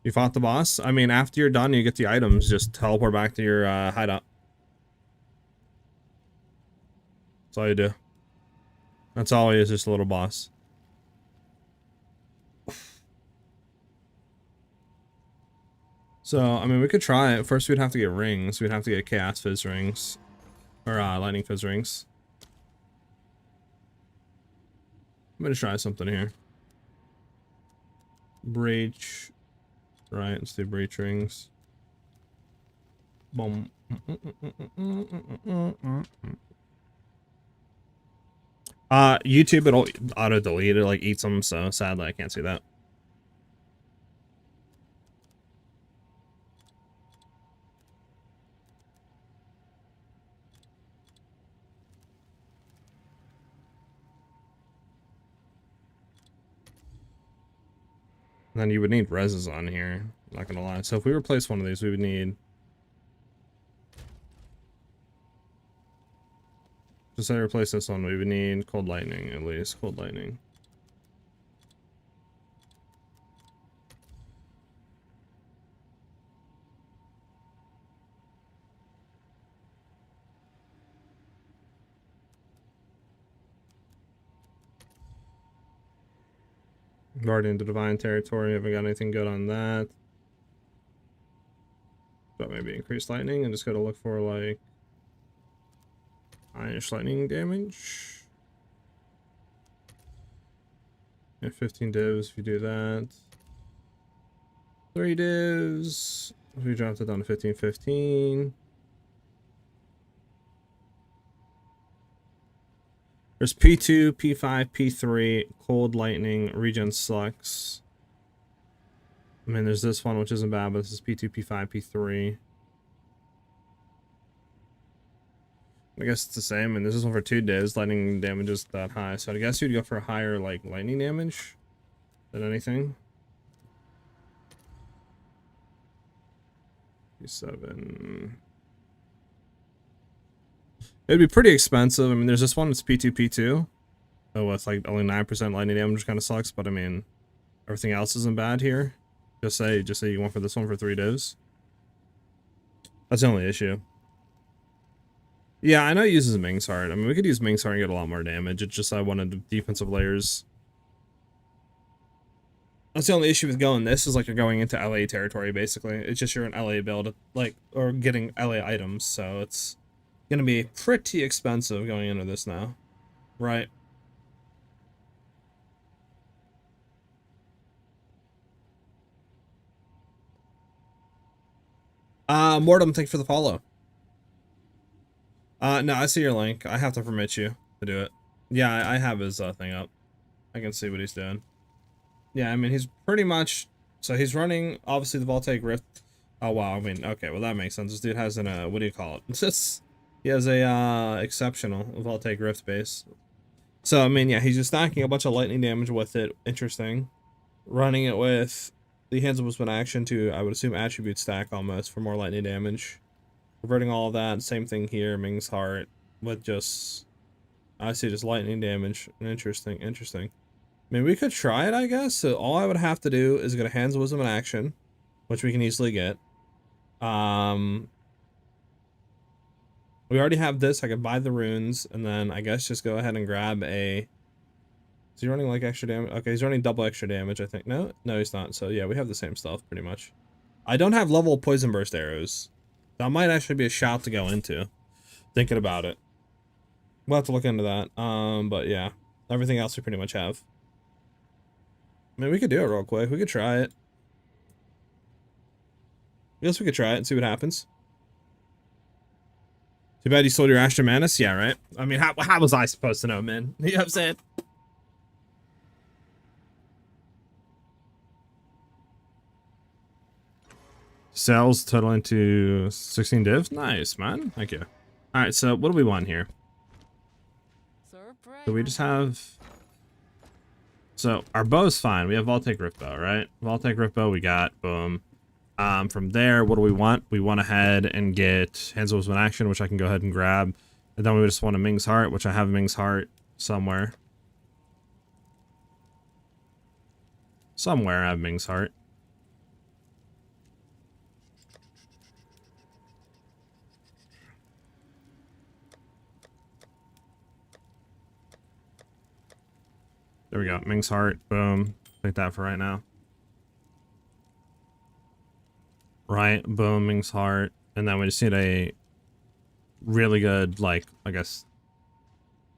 You fought the boss? I mean, after you're done, you get the items. Just teleport back to your hideout. That's all you do. That's all he is, just a little boss. So, I mean, we could try it. First, we'd have to get rings. We'd have to get Chaos Fizz rings. Or, Lightning Fizz rings. I'm gonna try something here. Breach. Right, let's do breach rings. Boom. YouTube, it'll auto-delete it, like, eat them, so sadly I can't see that. And then you would need reses on here, not gonna lie. So if we replace one of these, we would need... Just say replace this one, we would need Cold Lightning, at least. Cold Lightning. Guardian into Divine Territory, haven't got anything good on that. But maybe increase lightning and just gotta look for like Irish lightning damage. Yeah, 15 divs if you do that. 3 divs. We dropped it down to 15. There's P2, P5, P3, Cold Lightning, Regen Slux. I mean, there's this one, which isn't bad, but this is P2, P5, P3. I guess it's the same, and this is one for 2 divs. Lightning damage is that high, so I guess you'd go for higher, like, lightning damage than anything. P7... It'd be pretty expensive. I mean, there's this one that's P2, P2. So with like only 9% lightning damage, which kind of sucks. But I mean, everything else isn't bad here. Just say you went for this one for 3 divs. That's the only issue. Yeah, I know it uses Ming's Heart. I mean, we could use Ming's Heart and get a lot more damage. It's just I wanted defensive layers. That's the only issue with going this is like you're going into LA territory, basically. It's just you're an LA build, like, or getting LA items. So it's gonna be pretty expensive going into this now, right? Mortem, thank you for the follow. No, I see your link. I have to permit you to do it. Yeah, I have his thing up. I can see what he's doing. Yeah, I mean, he's pretty much... So he's running, obviously, the Voltaic Rift. Oh, wow, I mean, okay, well, that makes sense. This dude has an, what do you call it? It's just... He has a exceptional Voltaic Rift base. So, I mean, yeah, he's just stacking a bunch of lightning damage with it. Interesting. Running it with the Hands of Movement action to, I would assume, attribute stack almost for more lightning damage. Converting all of that. Same thing here, Ming's Heart. With just, I see just lightning damage. Interesting. I mean, we could try it, I guess. So all I would have to do is get a Hands of Wisdom in action, which we can easily get. We already have this. I could buy the runes, and then I guess just go ahead and grab a... Is he running like extra damage? Okay, he's running double extra damage, I think. No, he's not. So yeah, we have the same stuff pretty much. I don't have level poison burst arrows. That might actually be a shout to go into. Thinking about it. We'll have to look into that. But yeah, everything else we pretty much have. I mean, we could do it real quick. We could try it. I guess we could try it and see what happens. Too bad you sold your Astra Manus? Yeah, right? I mean, how was I supposed to know, man? You know what I'm saying? Sales total into 16 divs? Nice, man. Thank you. Alright, so what do we want here? So we just have... So, our bow's fine. We have Voltaic Rift bow, right? Voltaic Rift bow we got. Boom. From there, what do we want? We want ahead and get Hands of Wisdom action, which I can go ahead and grab. And then we just want a Ming's Heart, which I have Ming's Heart somewhere. Somewhere I have Ming's Heart. There we go. Ming's Heart. Boom. Take that for right now. Right. Boom. Ming's Heart. And then we just need a really good, like, I guess,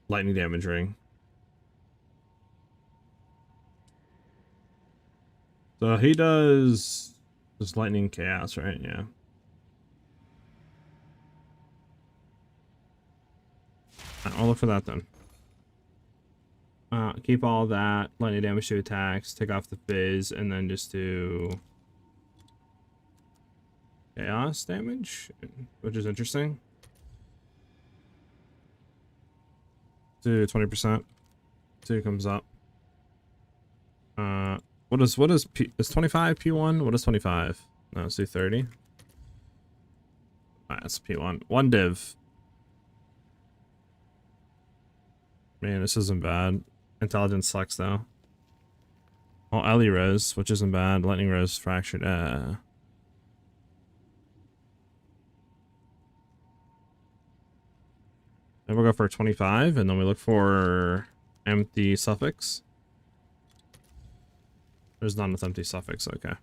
lightning damage ring. So he does this lightning chaos, right? Yeah. I'll look for that then. Keep all that, lightning damage to attacks, take off the fizz, and then just do chaos damage, which is interesting. Do 20%. See who comes up. What is is 25 P1? What is 25? No, let's do 30. Alright, that's P1. One div. Man, this isn't bad. Intelligence sucks though. Oh, Ellie Rose, which isn't bad. Lightning Rose fractured. Then we'll go for 25, and then we look for empty suffix. There's not enough empty suffix, okay.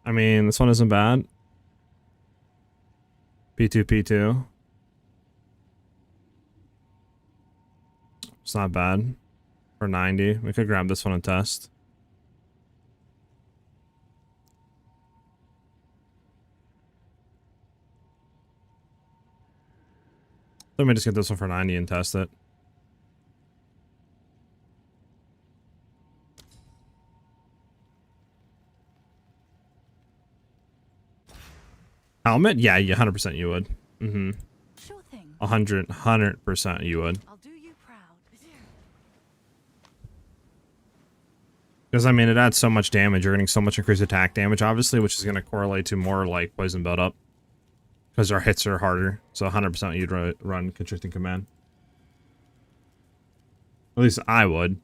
I mean, this one isn't bad. P2, P2. It's not bad. For 90. We could grab this one and test. Let me just get this one for 90 and test it. Helmet? Yeah, 100% you would. Mm-hmm. Sure thing. 100% you would. I'll do you proud. Because, I mean, it adds so much damage. You're getting so much increased attack damage, obviously, which is going to correlate to more, like, poison build-up. Because our hits are harder. So 100% you'd run Constricting Command. At least I would.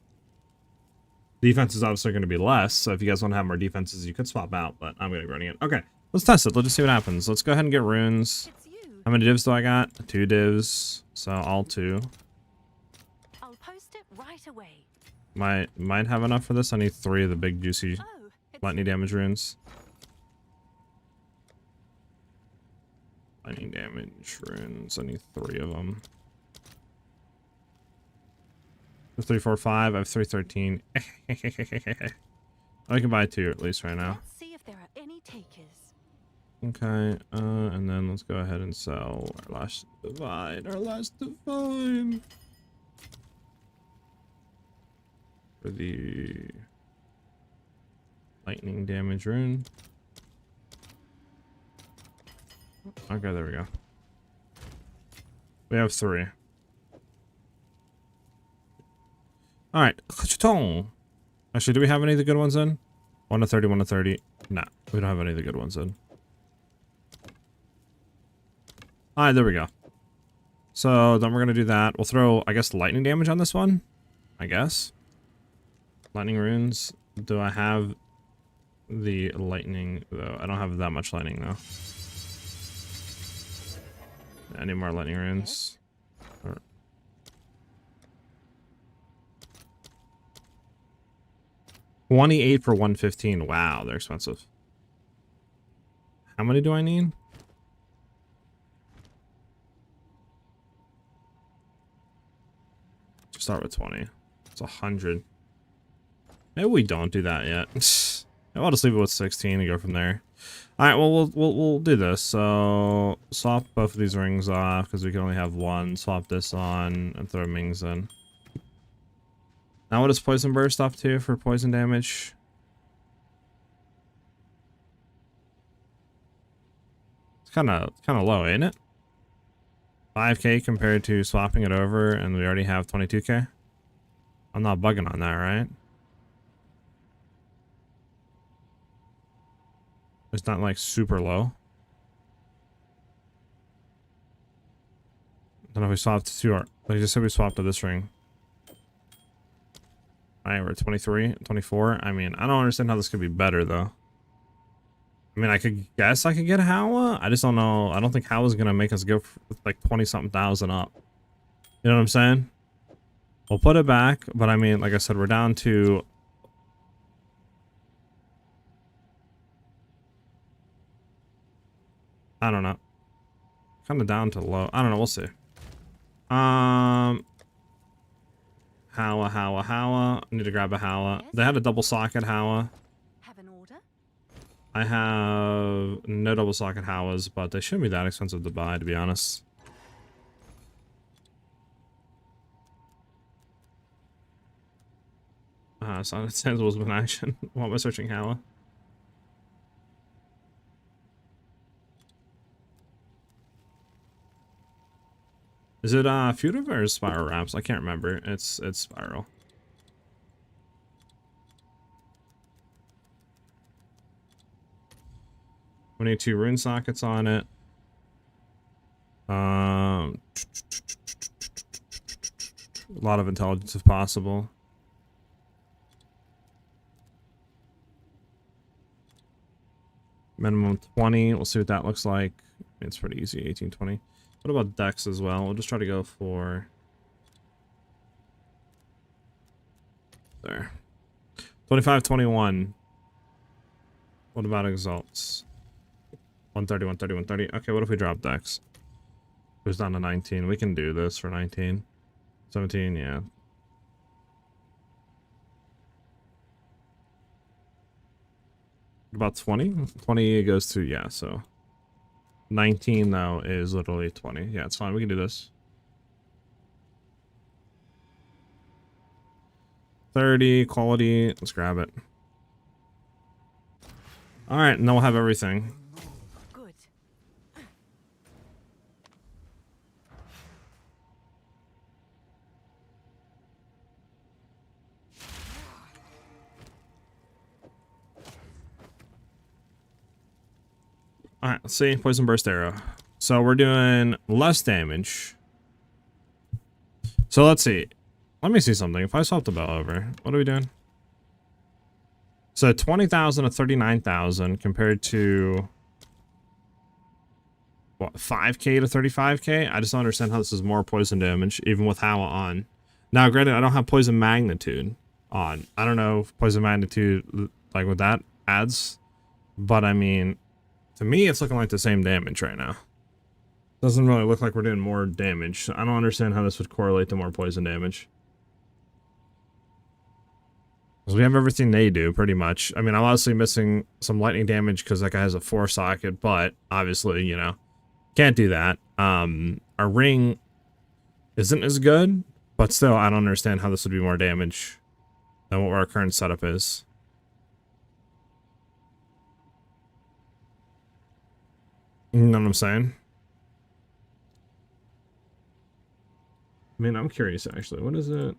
Defense is obviously going to be less, so if you guys want to have more defenses, you could swap out, but I'm going to be running it. Okay, let's test it. Let's just see what happens. Let's go ahead and get runes. It's you. How many divs do I got? 2 divs, so all 2. I'll post it right away. Might have enough for this. I need 3 of the big juicy Oh, it's lightning damage runes. Lightning damage runes. I need 3 of them. 3, 4, 5. I have 3, 13. I can buy 2 at least right now. Let's see if there are any takers. Okay, and then let's go ahead and sell our last divine. Our last divine. For the lightning damage rune. Okay, there we go. We have 3. Alright. Actually, do we have any of the good ones in? 1 to 30, 1 to 30. Nah, we don't have any of the good ones in. Alright, there we go. So then we're going to do that. We'll throw, I guess, lightning damage on this one. I guess. Lightning runes. Do I have the lightning, though? I don't have that much lightning, though. Any more lightning runes? Or 28 for 115. Wow, they're expensive. How many do I need? Start with 20. It's 100. Maybe we don't do that yet. I'll just leave it with 16 and go from there. All right, well we'll do this. So swap both of these rings off because we can only have one. Swap this on and throw Ming's in. Now what does Poison Burst up to for poison damage? It's kind of low, ain't it? 5k compared to swapping it over, and we already have 22k. I'm not bugging on that, right? It's not like super low. I don't know if we swapped to our, like I just said, we swapped to this ring. Alright, we're at 23, 24. I mean, I don't understand how this could be better though. I mean, I could guess I could get Hawa. I just don't know. I don't think Hawa's gonna make us go like 20-something thousand up. You know what I'm saying? We'll put it back, but I mean, like I said, we're down to... I don't know. Kind of down to low. I don't know. We'll see. Hawa. I need to grab a Hawa. They had a double socket Hawa. Have an order? I have no double socket Hawas, but they shouldn't be that expensive to buy, to be honest. Sonic Sands in action. Why am I searching Hawa? Is it Futive or Spiral Wraps? I can't remember. It's Spiral. We need 2 rune sockets on it. A lot of intelligence if possible. Minimum 20. We'll see what that looks like. It's pretty easy. 18, 20. What about Dex as well? We'll just try to go for... there. 25, 21. What about Exalts? 130, 130, 130. Okay, what if we drop Dex? Goes down to 19. We can do this for 19. 17, yeah. About 20? 20 goes to, yeah, so... 19 though is literally 20. Yeah, it's fine. We can do this. 30 quality. Let's grab it. All right, and then we'll have everything. Good. All right, let's see. Poison Burst Arrow. So we're doing less damage. So let's see. Let me see something. If I swap the bow over, what are we doing? So 20,000 to 39,000 compared to what, 5k to 35k? I just don't understand how this is more poison damage, even with Howl on. Now, granted, I don't have poison magnitude on. I don't know if poison magnitude, like what that adds, but I mean, to me, it's looking like the same damage right now. Doesn't really look like we're doing more damage. So I don't understand how this would correlate to more poison damage. Because we have everything they do, pretty much. I mean, I'm obviously missing some lightning damage because that guy has a 4 socket, but obviously, you know, can't do that. Our ring isn't as good, but still, I don't understand how this would be more damage than what our current setup is. You know what I'm saying? I mean, I'm curious, actually. What is it?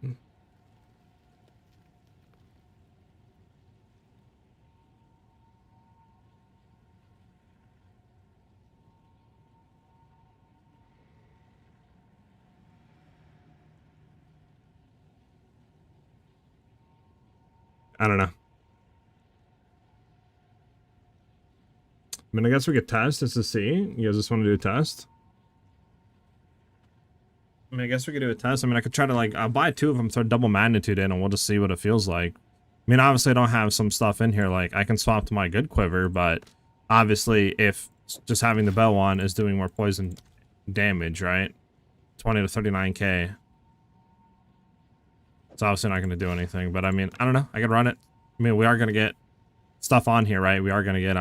I don't know. I mean, I guess we could test just to see. You guys just want to do a test? I mean, I guess we could do a test. I mean, I could try to, like, I'll buy 2 of them, throw double magnitude in, and we'll just see what it feels like. I mean, obviously, I don't have some stuff in here. Like, I can swap to my good quiver, but obviously, if just having the bow on is doing more poison damage, right? 20 to 39k. It's obviously not going to do anything, but I mean, I don't know. I could run it. I mean, we are going to get stuff on here, right? We are going to get,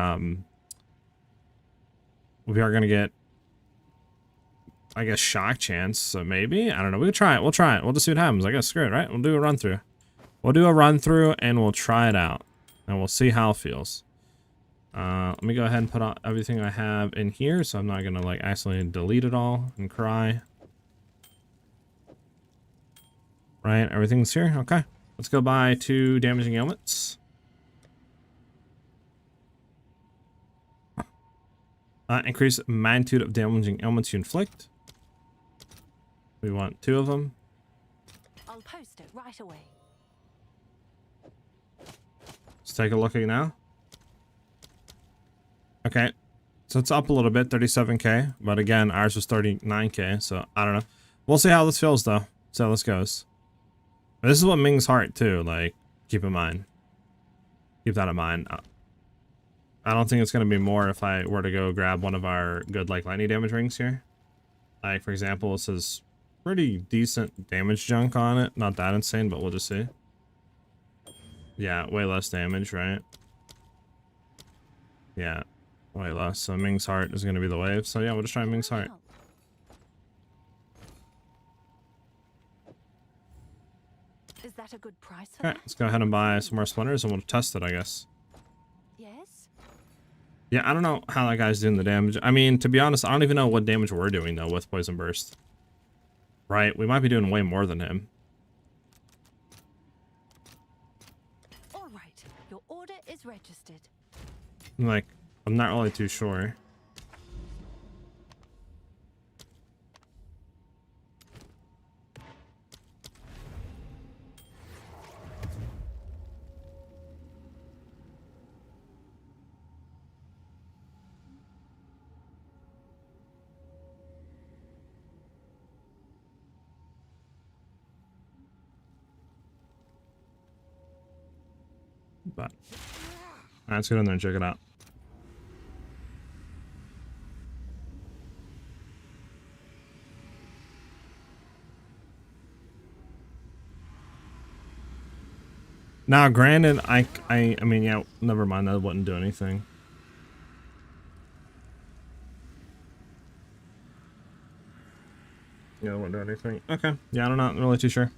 I guess, shock chance, so maybe? I don't know. We could try it. We'll try it. We'll just see what happens. I guess, screw it, right? We'll do a run through. We'll do a run through and we'll try it out. And we'll see how it feels. Let me go ahead and put on everything I have in here, so I'm not gonna, like, accidentally delete it all and cry. Right, everything's here? Okay. Let's go buy 2 damaging ailments. Increase magnitude of damaging ailments you inflict. We want 2 of them. I'll post it right away. Let's take a look at it now. Okay, so it's up a little bit, 37k, but again, ours was 39k, so I don't know. We'll see how this feels, though. See how this goes. This is what Ming's heart, too, like, keep in mind. Keep that in mind. I don't think it's going to be more if I were to go grab one of our good, like, lightning damage rings here. Like, for example, this is pretty decent damage junk on it. Not that insane, but we'll just see. Yeah, way less damage, right? Yeah, way less. So Ming's heart is going to be the wave. So yeah, we'll just try Ming's heart. Is that a good price for Alright, that? let's go ahead and buy some more splinters and we'll test it, I guess. Yes. Yeah, I don't know how that guy's doing the damage. I mean, to be honest, I don't even know what damage we're doing, though, with Poison Burst. Right? We might be doing way more than him. All right. Your order is registered. Like, I'm not really too sure. But let's get in there and check it out. Now, granted, I mean, yeah, never mind. That wouldn't do anything. Yeah, that wouldn't do anything. Okay. Yeah, I'm not really too sure.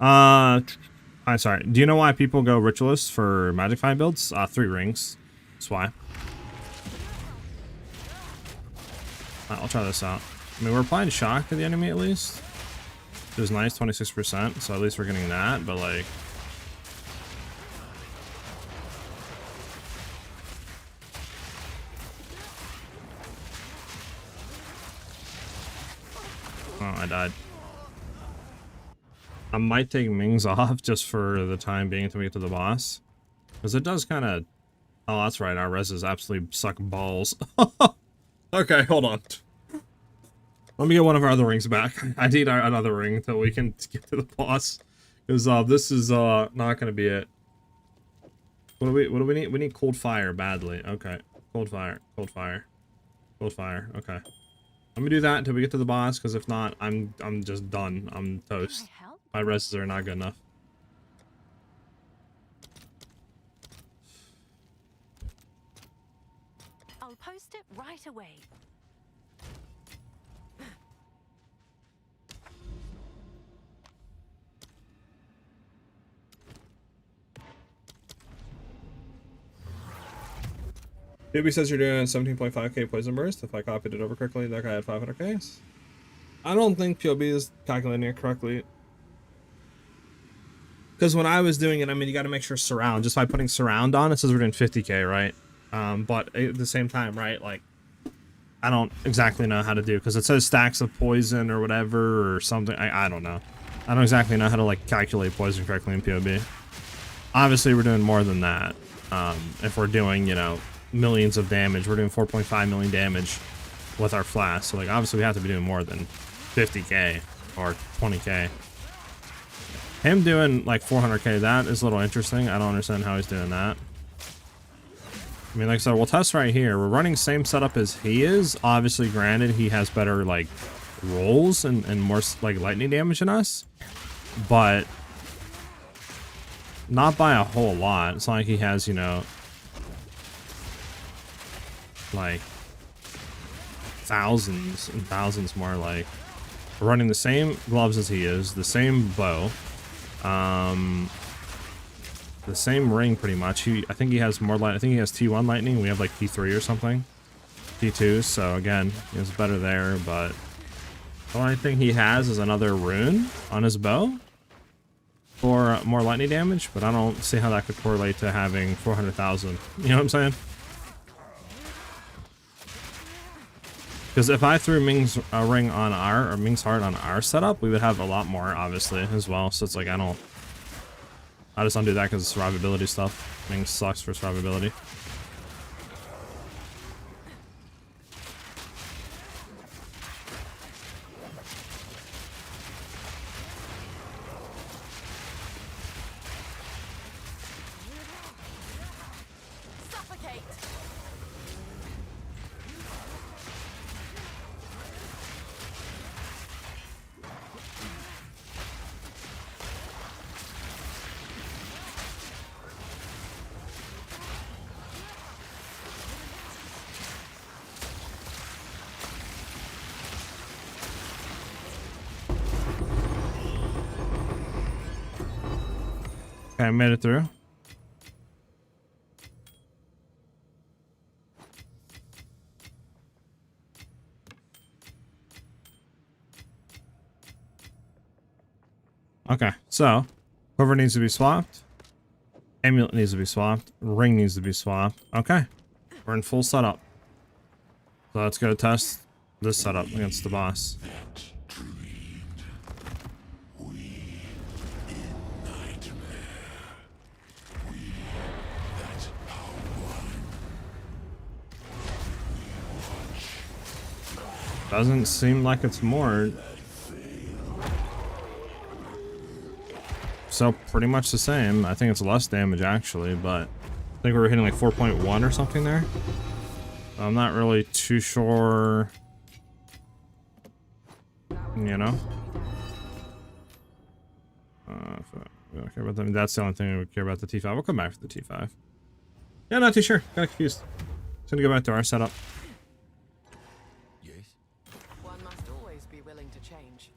I'm sorry. Do you know why people go ritualists for Magic Find builds? 3 rings. That's why. I'll try this out. I mean, we're applying shock to the enemy at least. It was nice, 26%. So at least we're getting that. But like, oh, I died. I might take Ming's off just for the time being until we get to the boss. Because it does kind of... Oh, that's right. Our reses absolutely suck balls. Okay, hold on. Let me get one of our other rings back. I need another ring until we can get to the boss. Because this is not going to be it. What do we need? We need cold fire badly. Okay. Cold fire. Cold fire. Cold fire. Okay. Let me do that until we get to the boss, because if not, I'm just done. I'm toast. Can I help? My rests are not good enough. I'll post it right away. Doobie says you're doing 17.5k poison burst. If I copied it over correctly, that guy had 500k. I don't think POB is calculating it correctly. Because when I was doing it, I mean, you got to make sure surround. Just by putting surround on, it says we're doing 50k, right? But at the same time, right, like, I don't exactly know how to do, because it says stacks of poison or whatever or something. I don't know. I don't exactly know how to like calculate poison correctly in PoB. Obviously, we're doing more than that. If we're doing, you know, millions of damage, we're doing 4.5 million damage with our Flask. So like, obviously, we have to be doing more than 50k or 20k. Him doing like 400k, that is a little interesting. I don't understand how he's doing that. I mean, like I said, we'll test right here. We're running same setup as he is. Obviously, granted, he has better like rolls and more like lightning damage than us, but not by a whole lot. It's not like he has, you know, like thousands and thousands more. Like, we're running the same gloves as he is, the same bow, the same ring pretty much. I think he has more light. I think he has T1 lightning. We have like T3 or something, T2. So again, he was better there. But the only thing he has is another rune on his bow for more lightning damage. But I don't see how that could correlate to having 400,000. You know what I'm saying? Because if I threw Ming's ring on our, or Ming's heart on our setup, we would have a lot more, obviously, as well. So it's like, I just don't do that because it's survivability stuff. Ming sucks for survivability. Suffocate. Okay, I made it through. Okay, so Quiver needs to be swapped. Amulet needs to be swapped. Ring needs to be swapped. Okay, we're in full setup. So let's go test this setup against the boss. Doesn't seem like it's more. So pretty much the same. I think it's less damage actually, but I think we were hitting like 4.1 or something there. I'm not really too sure, you know. We don't care about them. That's the only thing we care about, the T5. We'll come back for the T5. Yeah, not too sure. Got confused. Just gonna go back to our setup. One must always be willing to change.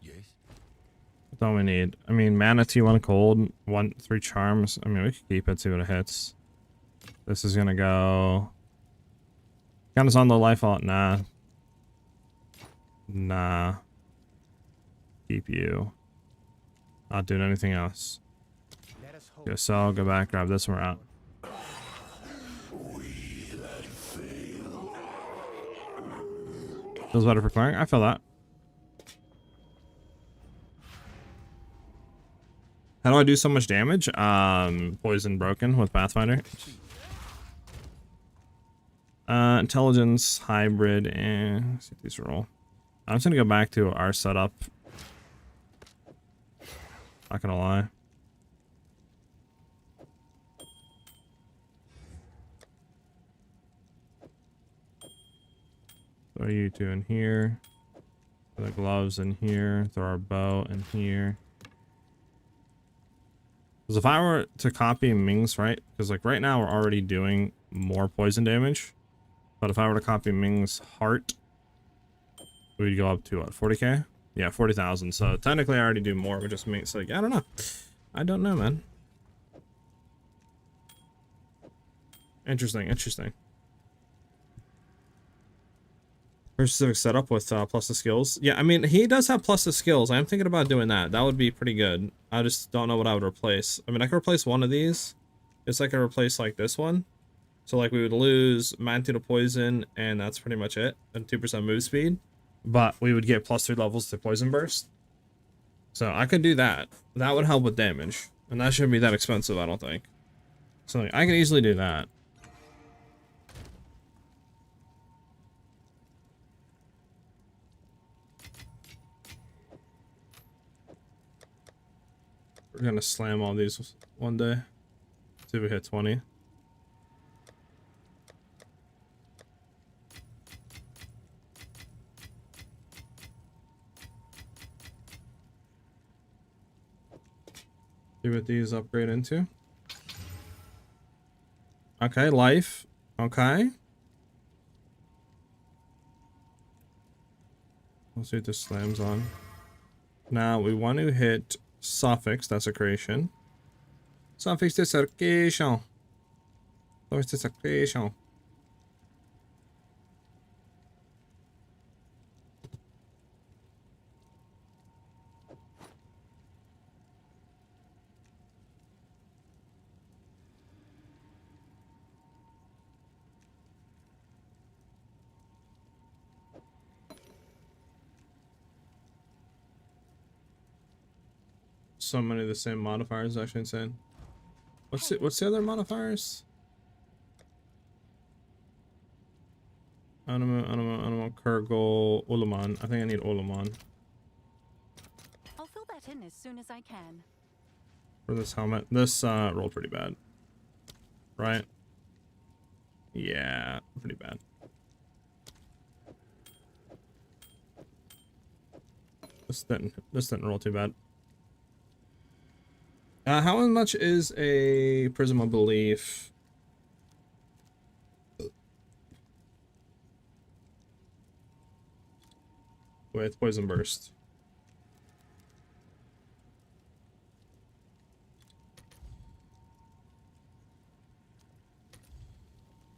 That's all we need. I mean, mana T1 cold, 3 charms. I mean, we could keep it, see what it hits. This is gonna go. Count us on low life alt. Nah. Keep you. Not doing anything else. Let us hope. Go sell, go back, grab this, and we're out. Feels better for clearing. I feel that. How do I do so much damage? Poison broken with Pathfinder. Intelligence, hybrid, and let's see these roll. I'm just gonna go back to our setup. Not gonna lie. Throw you two in here. Throw the gloves in here. Throw our bow in here. Because if I were to copy Ming's, right? Because like right now we're already doing more poison damage. But if I were to copy Ming's heart, we'd go up to what, 40k? Yeah, 40,000. So technically I already do more, which just makes like, I don't know. I don't know, man. Interesting, interesting. Very specific setup with plus the skills. Yeah, I mean, he does have plus the skills. I'm thinking about doing that. That would be pretty good. I just don't know what I would replace. I mean, I could replace one of these. Just like I replace like this one. So like we would lose magnitude of poison, and that's pretty much it, and 2% move speed. But we would get +3 levels to poison burst. So I could do that. That would help with damage, and that shouldn't be that expensive, I don't think. So like, I can easily do that. We're gonna slam all these one day. See if we hit 20. See what these upgrade into. Okay, life. Okay. Let's see what this slams on. Now we want to hit suffix desecration. Suffix desecration. Suffix desecration. So many of the same modifiers, actually insane. What's the other modifiers? Anima, Kurgle, Ulaman. I think I need Ulaman I'll fill that in as soon as I can. for this helmet. This rolled pretty bad. Right? Yeah, pretty bad. This didn't roll too bad. How much is a Prism of Belief? With Poison Burst.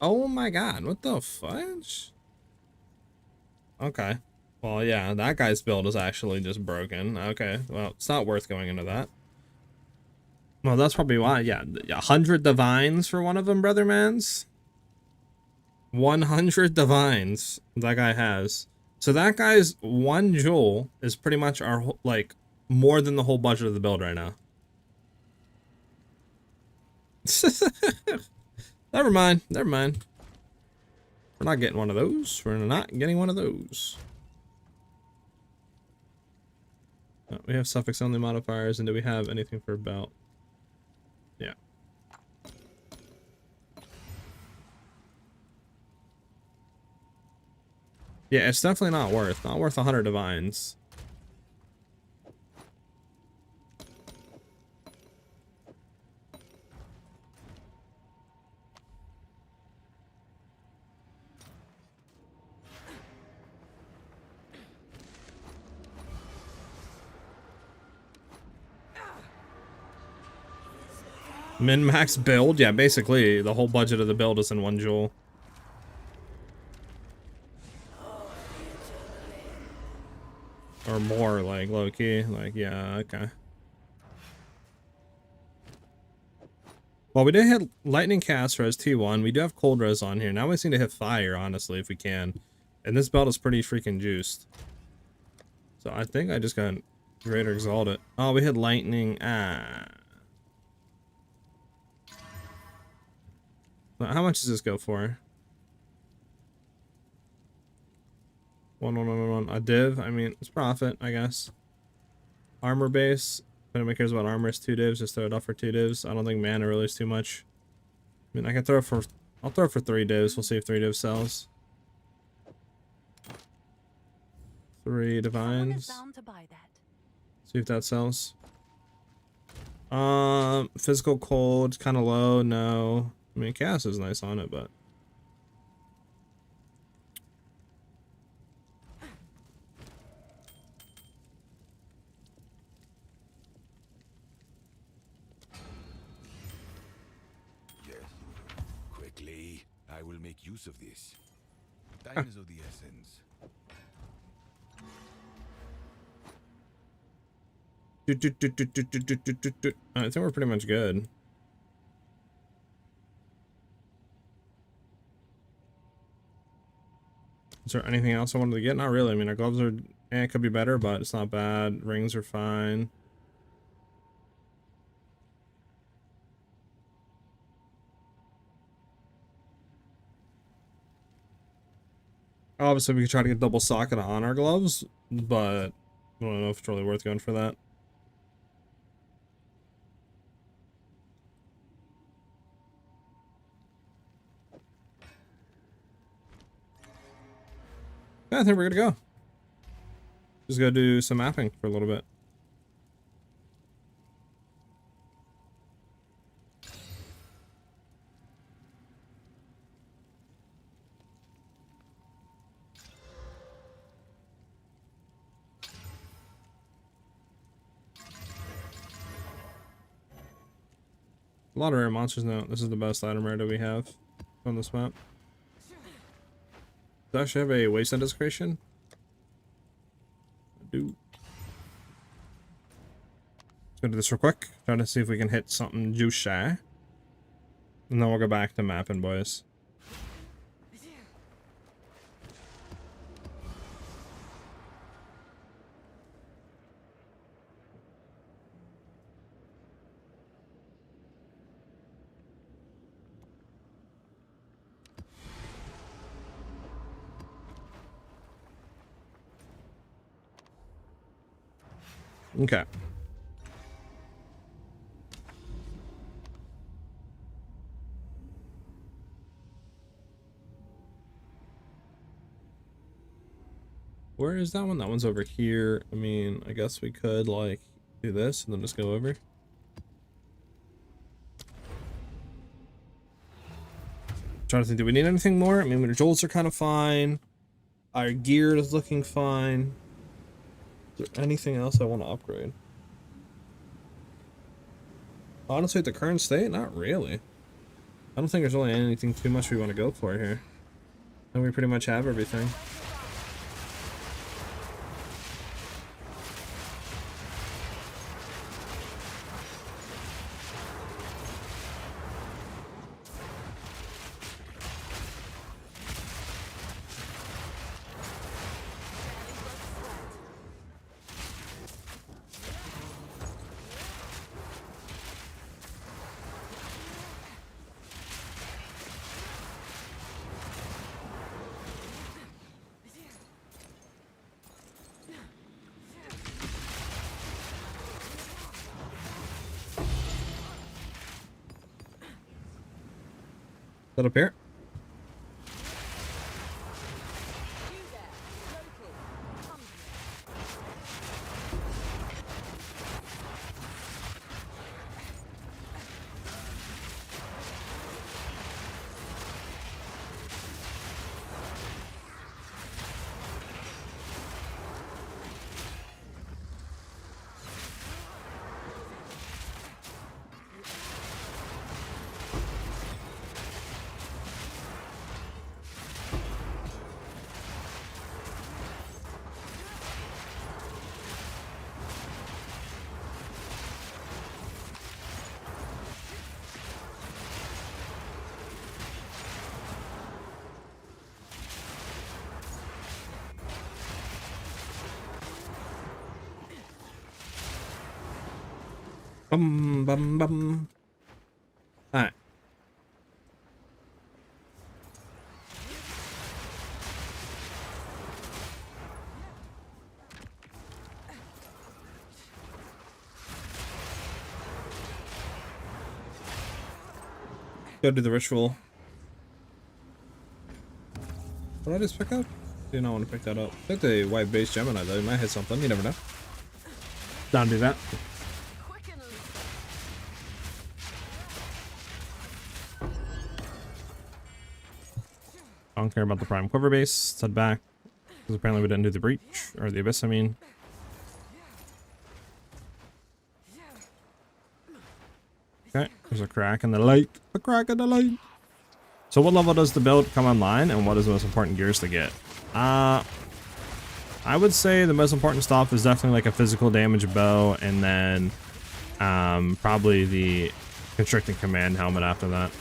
Oh my god, what the fudge? Okay. Well, yeah, that guy's build is actually just broken. Okay, well, it's not worth going into that. Well, that's probably why. Yeah, 100 divines for one of them, brother mans. 100 divines that guy has. So that guy's 1 jewel is pretty much our, like, more than the whole budget of the build right now. Never mind. Never mind. We're not getting one of those. We're not getting one of those. We have suffix only modifiers, and do we have anything for belt? Yeah. Yeah, it's definitely not worth 100 divines. Min-max build? Yeah, basically, the whole budget of the build is in 1 jewel. Or more, like, low-key. Like, yeah, okay. Well, we did hit Lightning Cast Res T1. We do have Cold Res on here. Now we just need to hit Fire, honestly, if we can. And this build is pretty freaking juiced. So I think I just got Greater Exalted. Oh, we hit Lightning. Ah. How much does this go for? 1. A div? I mean, it's profit, I guess. Armor base. If anybody cares about armor, it's 2 divs. Just throw it off for 2 divs. I don't think mana really is too much. I mean, I can throw it for... I'll throw it for 3 divs. We'll see if 3 divs sells. 3 divines. See if that sells. Physical cold, kind of low. No. I mean, Chaos is nice on it, but... Yes. Quickly, I will make use of this. Time is of the essence. I think we're pretty much good. Is there anything else I wanted to get? Not really. I mean, our gloves are, it could be better, but it's not bad. Rings are fine. Obviously, we could try to get double socket on our gloves, but I don't know if it's really worth going for that. Yeah, I think we're good to go. Just go do some mapping for a little bit. A lot of rare monsters now. This is the best item rare that we have on this map. Do I actually have a wasteland desecration? I do. Let's go do this real quick. Try to see if we can hit something juicy. And then we'll go back to mapping, boys. Okay. Where is that one? That one's over here. I mean, I guess we could like do this and then just go over. Trying to think, do we need anything more? I mean, our jolts are kind of fine. Our gear is looking fine. Is there anything else I want to upgrade? Honestly, at the current state, not really. I don't think there's really anything too much we want to go for here. And we pretty much have everything. That up here? Bum bum bum. Alright. Go do the ritual. What did I just pick up? Do not want to pick that up. Take the white base Gemini though. You might hit something. You never know. Don't do that. I don't care about the prime quiver base. Let's head back. Because apparently we didn't do the breach. Or the abyss, I mean. Okay, there's a crack in the light. A crack in the light. So what level does the build come online, and what is the most important gears to get? I would say the most important stuff is definitely like a physical damage bow, and then probably the constricting command helmet after that.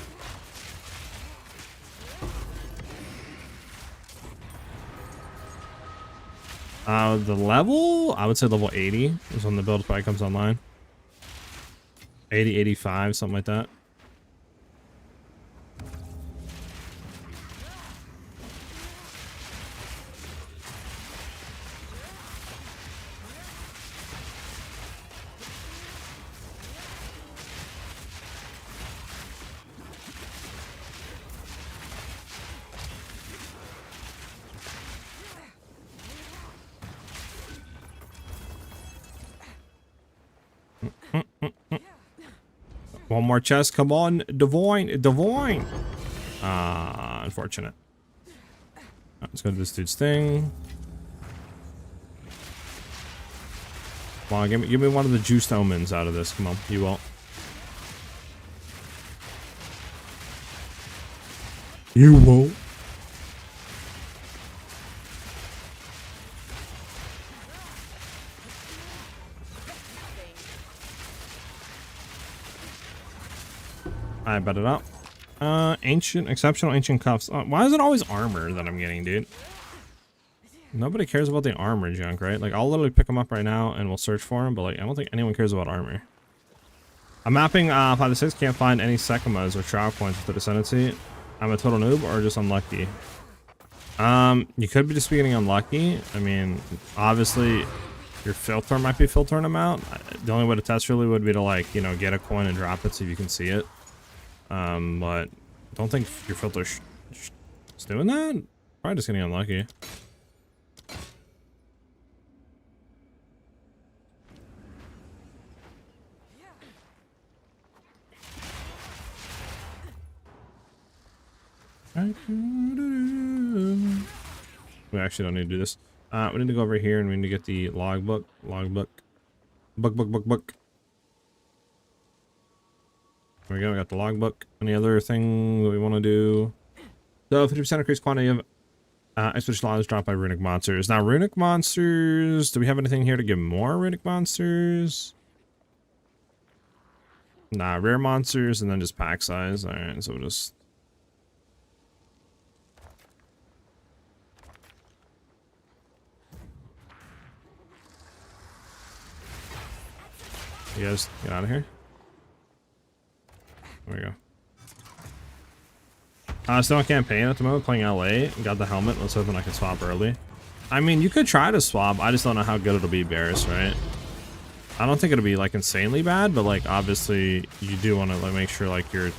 The level, I would say level 80 is when the build probably comes online. 80, 85, something like that. One more chest, come on, Divine, Divine. Unfortunate. Let's go to this dude's thing. Come on, give me one of the juiced omens out of this. Come on, you won't. You won't. I bet it up. Exceptional ancient cuffs. Why is it always armor that I'm getting, dude? Nobody cares about the armor junk, right? Like, I'll literally pick them up right now and we'll search for them, but like, I don't think anyone cares about armor. I'm mapping 5 to 6, can't find any Sekimas or trial points with the Ascendancy. I'm a total noob or just unlucky. You could be just getting unlucky. I mean, obviously, your filter might be filtering them out. The only way to test really would be to, like, you know, get a coin and drop it so you can see it. But don't think your filter is doing that. Probably just getting unlucky. We actually don't need to do this. We need to go over here and we need to get the logbook. Book. There we go, we got the logbook. Any other thing that we want to do? So 50% increased quantity of expedition logs dropped by runic monsters. Now runic monsters, do we have anything here to give more runic monsters? Nah, rare monsters and then just pack size. Alright, so we'll just... You guys get out of here. There we go. Still on campaign at the moment, playing LA. Got the helmet. Let's hope I can swap early. I mean, you could try to swap. I just don't know how good it'll be, Bears, right? I don't think it'll be like insanely bad, but like obviously you do want to like make sure like you're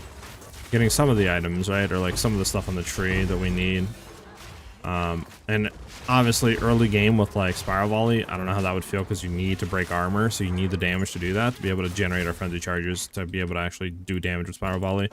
getting some of the items, right? Or like some of the stuff on the tree that we need. And obviously early game with like Spiral Volley, I don't know how that would feel because you need to break armor, so you need the damage to do that, to be able to generate our frenzy charges, to be able to actually do damage with Spiral Volley.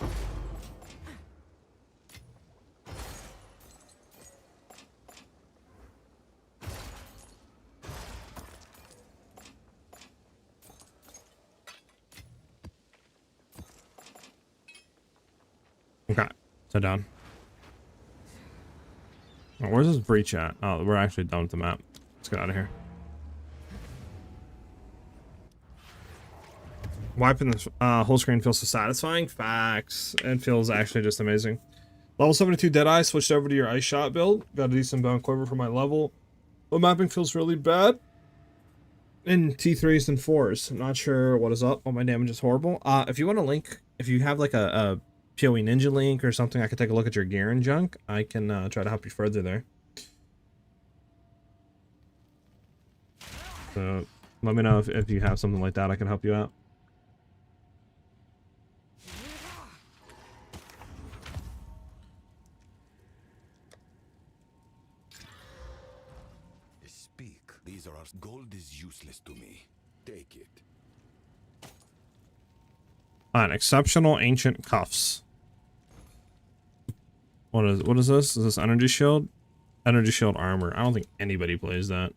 Okay, sit down. Oh, where's this breach at? Oh, we're actually done with the map. Let's get out of here. Wiping this whole screen feels so satisfying. Facts. It feels actually just amazing. Level 72 Deadeye, switched over to your ice shot build. Got a decent bound quiver for my level. But mapping feels really bad. In T3s and 4s. I'm not sure what is up. Oh, my damage is horrible. If you want a link, if you have like a PoE Ninja link or something, I could take a look at your gear and junk. I can try to help you further there. So let me know if you have something like that, I can help you out. Speak. These are ours. Gold is useless to me. Take it. Alright, exceptional ancient cuffs. What is this? Is this energy shield? Energy shield armor. I don't think anybody plays that.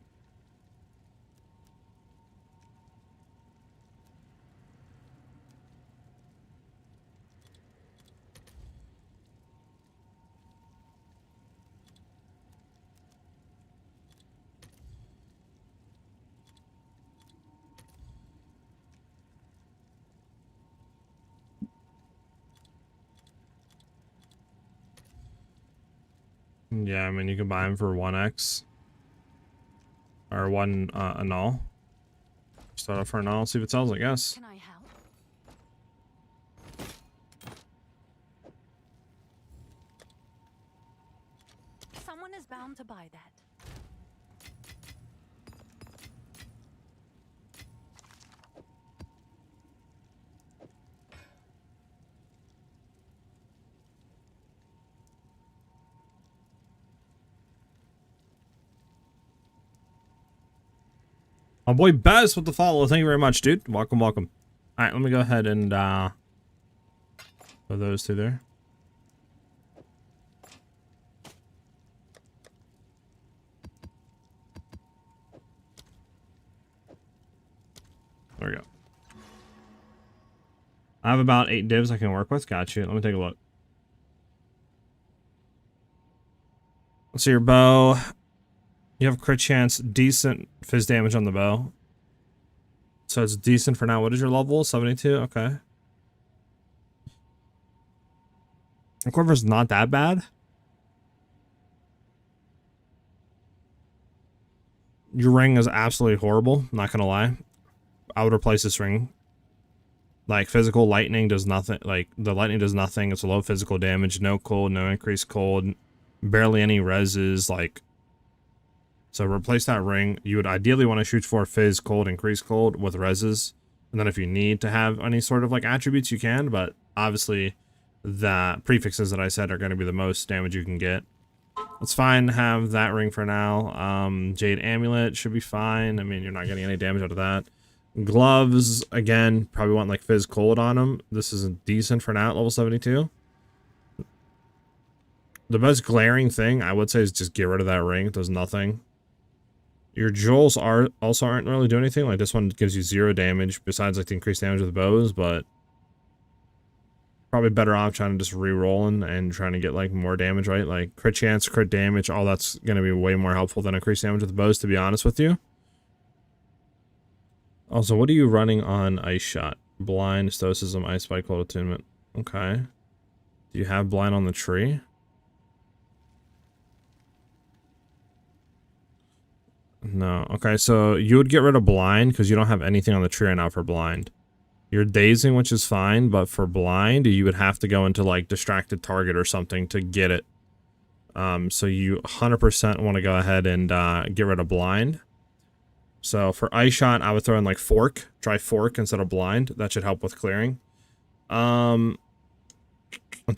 Yeah, I mean, you can buy them for 1x. or one annul. Start off for annul, see if it sells, I guess. Can I help? Someone is bound to buy that. My boy Bez with the follow. Thank you very much, dude. Welcome, welcome. All right, let me go ahead and put those two there. There we go. I have about 8 divs I can work with. Got you. Let me take a look. Let's see your bow. You have crit chance, decent fizz damage on the bow. So it's decent for now. What is your level? 72? Okay. The Quiver's not that bad. Your ring is absolutely horrible, not gonna lie. I would replace this ring. Like, physical lightning does nothing. Like, the lightning does nothing. It's low physical damage, no cold, no increased cold, barely any reses, like... So replace that ring. You would ideally want to shoot for fizz, cold, increased cold with reses. And then if you need to have any sort of like attributes, you can. But obviously the prefixes that I said are going to be the most damage you can get. It's fine. Have that ring for now. Jade Amulet should be fine. I mean, you're not getting any damage out of that. Gloves, again, probably want like fizz cold on them. This is decent for now at level 72. The most glaring thing I would say is just get rid of that ring. It does nothing. Your jewels aren't really doing anything. Like, this one gives you 0 damage besides like the increased damage with the bows, but probably better off trying to just re-rolling and trying to get like more damage, right? Like crit chance, crit damage, all that's going to be way more helpful than increased damage with the bows, to be honest with you. Also, what are you running on Ice Shot? Blind, Stoicism, Ice Spike, Cold Attunement. Okay. Do you have Blind on the tree? No. Okay, so you would get rid of blind because you don't have anything on the tree right now for blind. You're dazing, which is fine, but for blind, you would have to go into like distracted target or something to get it. So you 100% want to go ahead and get rid of blind. So for Ice Shot, I would throw in like fork. Try fork instead of blind. That should help with clearing. Until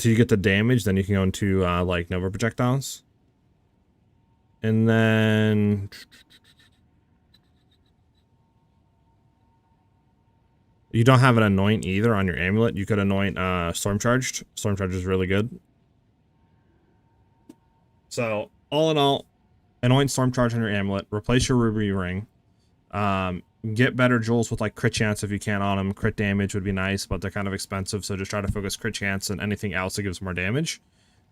you get the damage, then you can go into like Nova Projectiles. And then you don't have an anoint either on your amulet. You could anoint Storm Charged. Storm Charged is really good. So all in all, anoint Storm Charge on your amulet. Replace your ruby ring. Get better jewels with like crit chance if you can on them. Crit damage would be nice, but they're kind of expensive. So just try to focus crit chance and anything else that gives more damage.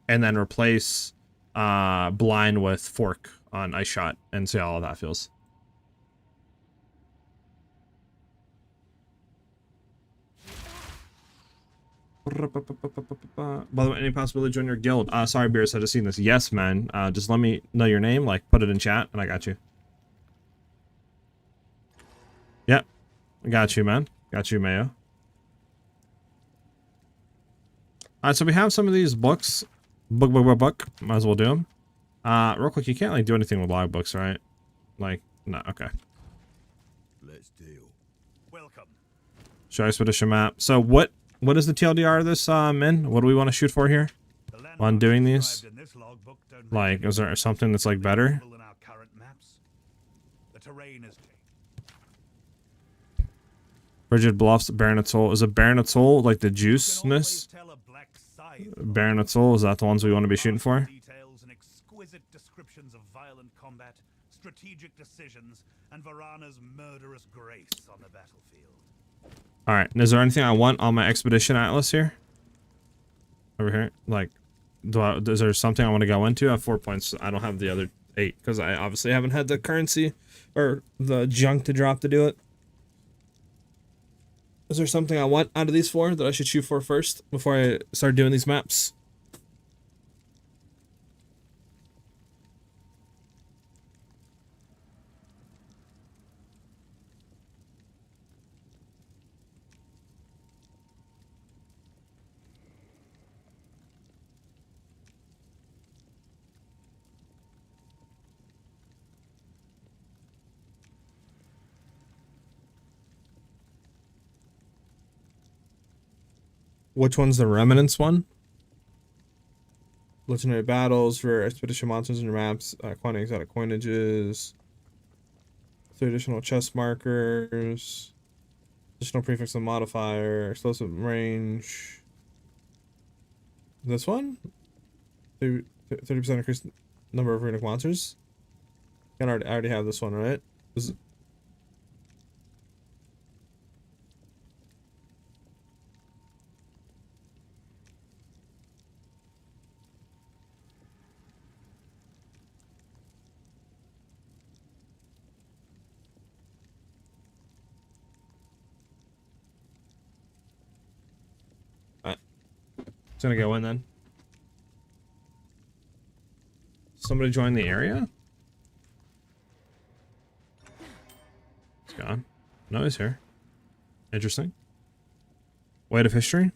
And then replace blind with fork on Ice Shot and see how all of that feels. By the way, any possibility to join your guild? Sorry, Beers, I just seen this. Yes, man. Just let me know your name, like put it in chat, and I got you. Yep, I got you, man. Got you, Mayo. Alright, so we have some of these books. Book. Might as well do them. Real quick, you can't like do anything with logbooks, right? Like, no, okay. Let's deal. Welcome. Show expedition map. So what is the TLDR of this, Min? What do we want to shoot for here? On doing these? Like, is there something that's like better? The terrain is Frigid Bluffs, Baronetol. Is it Baronetol like the juiceness? Baronetol, is that the ones we want to be shooting for? Details and exquisite descriptions of violent combat, strategic decisions, and Varana's murderous grace on the battlefield. Alright, is there anything I want on my expedition atlas here? Over here? Like, is there something I want to go into? I have 4 points. I don't have the other 8, because I obviously haven't had the currency or the junk to drop to do it. Is there something I want out of these 4 that I should shoot for first before I start doing these maps? Which one's the remnants one? Legendary battles for expedition monsters in your maps. Quantity exotic coinages. 3 additional chest markers. Additional prefix and modifier. Explosive range. This one? 30% increased number of runic monsters. I already have this one, right? This is it's gonna go in then. Somebody join the area? It's gone. No, he's here. Interesting. Weight of history?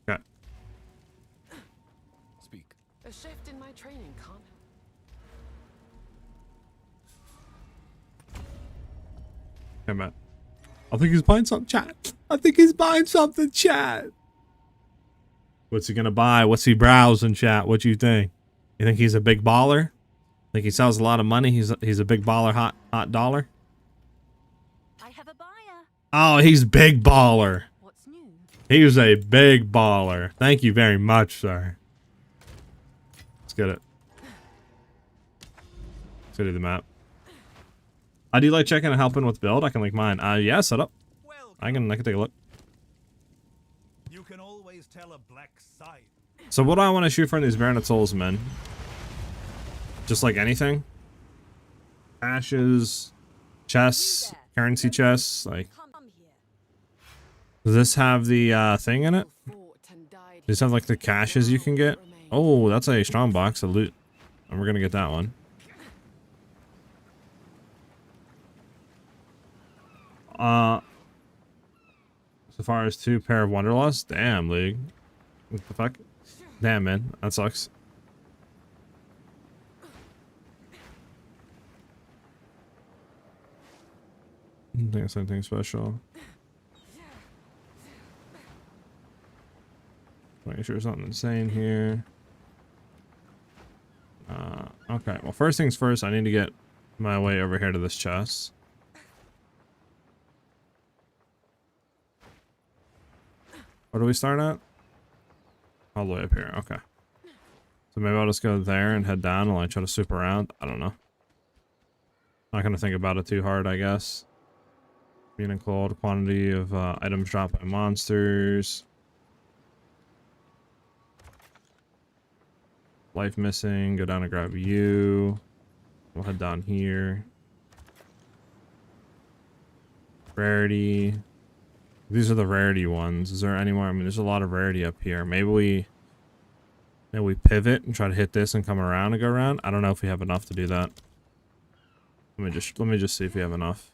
Okay. Speak. A shift in my training can't. Hey, Matt. I think he's buying something, chat. I think he's buying something, chat. What's he gonna buy? What's he browsing, chat? What you think? You think he's a big baller? Think he sells a lot of money? He's a big baller, hot dollar? I have a buyer. Oh, he's big baller. What's new? He's a big baller. Thank you very much, sir. Let's get it. Let's go to the map. I do like checking and helping with build. I can link mine. Yeah, set up. I can take a look. You can always tell a black side. So what do I want to shoot for in these Baronet Souls, men? Just like anything? Ashes, chests, currency chests, like... Come here. Does this have the thing in it? Does this have like the caches you can get? Oh, that's a Strongbox, a loot. And we're gonna get that one. So far as 2 pair of Wanderlust? Damn, League. What the fuck? Damn, man. That sucks. I don't think it's anything special. Making sure there's nothing insane here. Okay. Well, first things first, I need to get my way over here to this chest. Where do we start at? All the way up here. Okay. So maybe I'll just go there and head down while I try to swoop around. I don't know. Not gonna think about it too hard, I guess. Being included, quantity of items dropped by monsters. Life missing. Go down and grab you. We'll head down here. Rarity. These are the rarity ones. Is there any more? I mean, there's a lot of rarity up here. Maybe we pivot and try to hit this and come around and go around. I don't know if we have enough to do that. Let me just see if we have enough.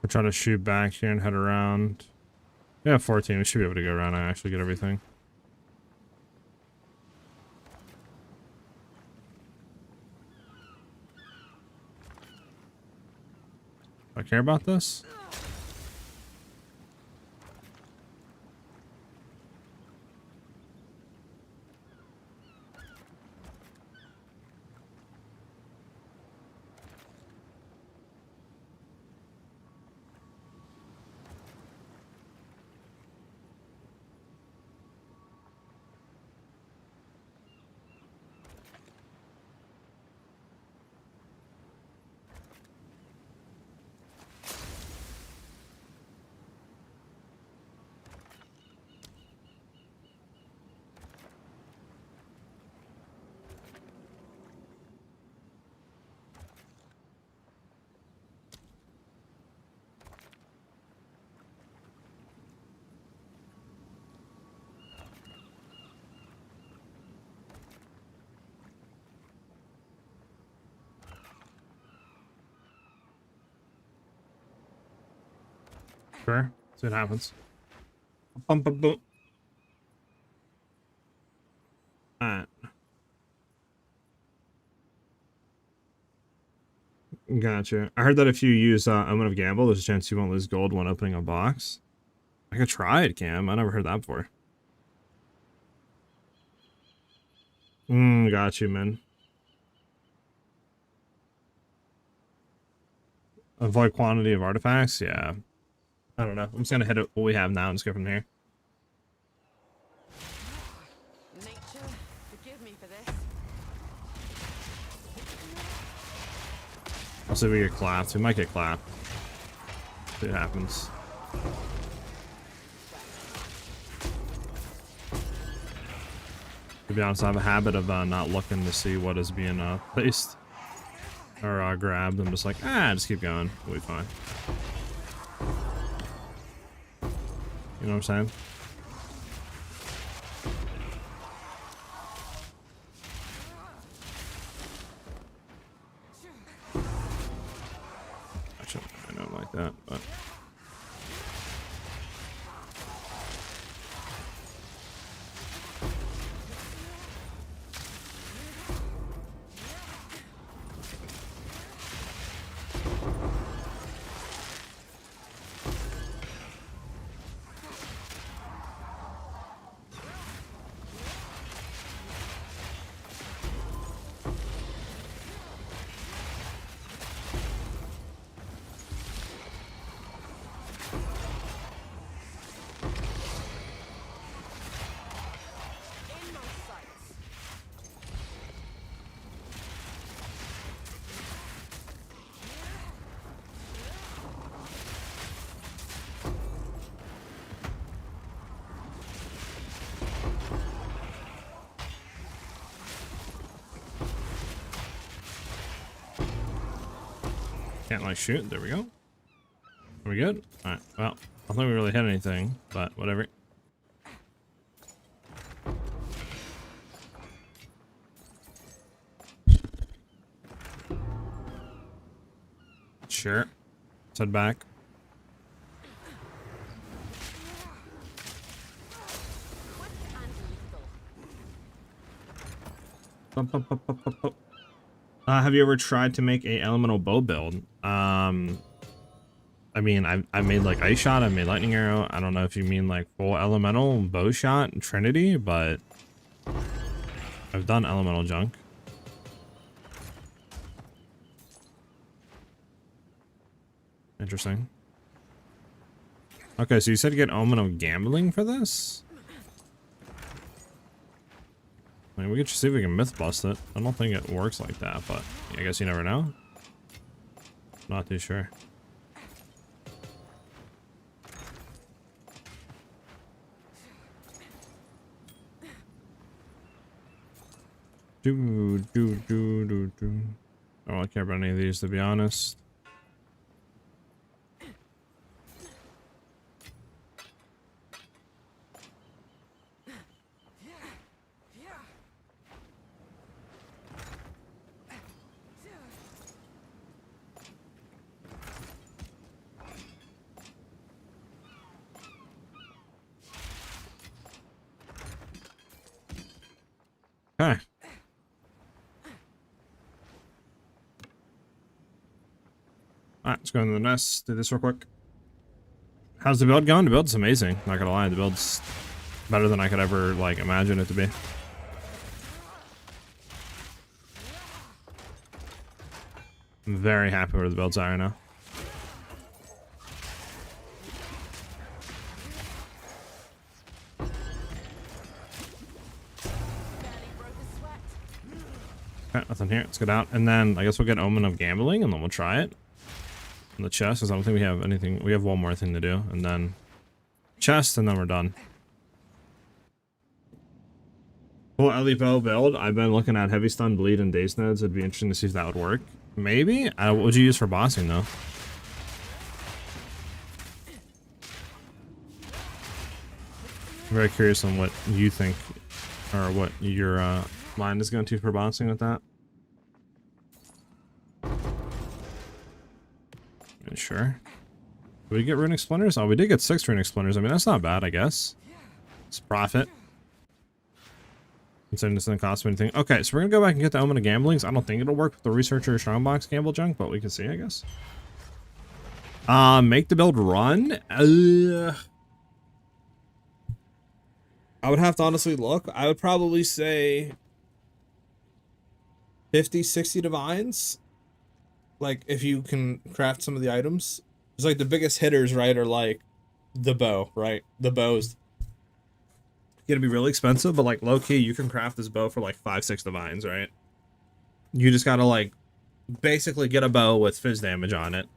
We're trying to shoot back here and head around. Yeah, 14. We should be able to go around and actually get everything. Do I care about this? Sure. See what happens. Bum, bum, bum. Alright. Gotcha. I heard that if you use Omen of Gamble, there's a chance you won't lose gold when opening a box. I could try it, Cam. I never heard that before. Got you, man. Avoid quantity of artifacts? Yeah. I don't know. I'm just gonna hit it what we have now and just go from here. Nature, forgive me for this. I'll see if we get clapped. We might get clapped. See what happens. To be honest, I have a habit of not looking to see what is being placed or grabbed. I'm just like, just keep going. We'll be fine. You know what I'm saying? Actually, I don't like that, but. Can't like shoot. There we go. Are we good? Alright, well, I don't think we really hit anything, but whatever. Sure. Let's head back. Have you ever tried to make a elemental bow build? I mean, I made like ice shot, I made lightning arrow. I don't know if you mean like full elemental bow shot and trinity, but I've done elemental junk. Interesting. Okay, so you said get omen of gambling for this? I mean, we could just see if we can myth bust it. I don't think it works like that, but I guess you never know. Not too sure. I don't really care about any of these, to be honest. Okay. Alright, let's go into the nest, do this real quick. How's the build going? The build's amazing, not gonna lie. The build's better than I could ever, like, imagine it to be. I'm very happy where the builds are right now. Okay, nothing here. Let's get out. And then I guess we'll get Omen of Gambling and then we'll try it. In the chest, because I don't think we have anything. We have one more thing to do. And then chest, and then we're done. Full Ellie Bow build. I've been looking at Heavy Stun, Bleed, and Daze Nodes. It'd be interesting to see if that would work. Maybe? What would you use for bossing, though? I'm very curious on what you think, or what your mind is going to for bossing with that. Sure. Did we get runic splinters? Oh, we did get 6 runic splinters. I mean, that's not bad, I guess. It's profit. Considering this didn't cost me anything. Okay, so we're gonna go back and get the Omen of Gamblings. I don't think it'll work with the Researcher or Strongbox gamble junk, but we can see, I guess. Make the build run? I would have to honestly look. I would probably say 50, 60 divines. Like, if you can craft some of the items. It's like the biggest hitters, right, are like the bow, right? The bow's gonna be really expensive, but like low key, you can craft this bow for like 5, 6 divines, right? You just gotta like basically get a bow with fizz damage on it.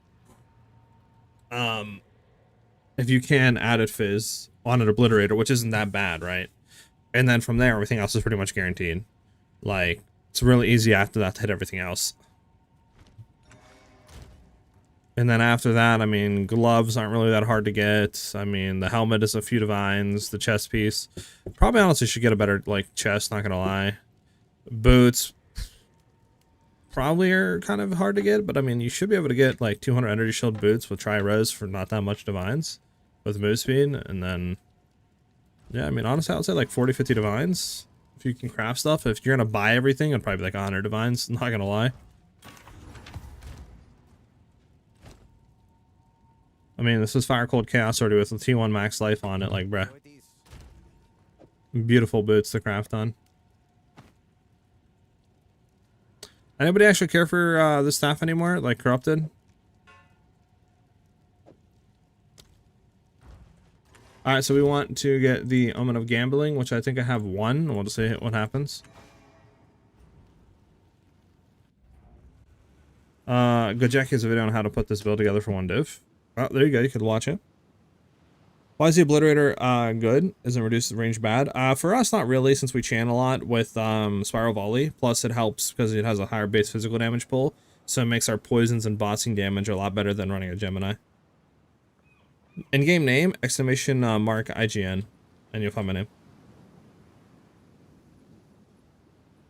If you can added fizz on an obliterator, which isn't that bad, right? And then from there, everything else is pretty much guaranteed. Like, it's really easy after that to hit everything else. And then after that, I mean, gloves aren't really that hard to get. I mean, the helmet is a few divines. The chest piece, probably honestly should get a better, like, chest, not gonna lie. Boots, probably are kind of hard to get, but I mean, you should be able to get, like, 200 energy shield boots with Tri-Res for not that much divines. With Movespeed, and then, yeah, I mean, honestly, I would say, like, 40, 50 divines. If you can craft stuff. If you're gonna buy everything, it'd probably be, like, 100 divines, not gonna lie. I mean, this is Fire Cold Chaos already with the T1 max life on it, like, bruh. Beautiful boots to craft on. Anybody actually care for the staff anymore? Like, Corrupted? Alright, so we want to get the Omen of Gambling, which I think I have 1. We'll just see what happens. Gojek has a video on how to put this build together for 1 div. Oh, there you go. You could watch it. Why is the Obliterator good? Isn't reduced range bad? For us, not really, since we chain a lot with Spiral Volley. Plus, it helps because it has a higher base physical damage pool, so it makes our poisons and bossing damage a lot better than running a Gemini. In-game name, exclamation mark IGN, and you'll find my name.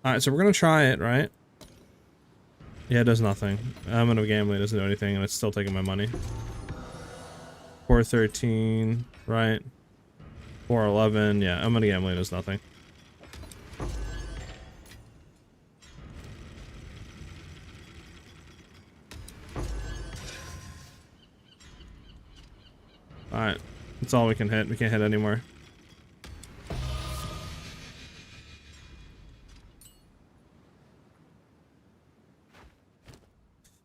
Alright, so we're gonna try it, right? Yeah, it does nothing. Omen of Gambling doesn't do anything, and it's still taking my money. 413, right? 411, yeah, Omen of Gambling does nothing. Alright, that's all we can hit. We can't hit anymore.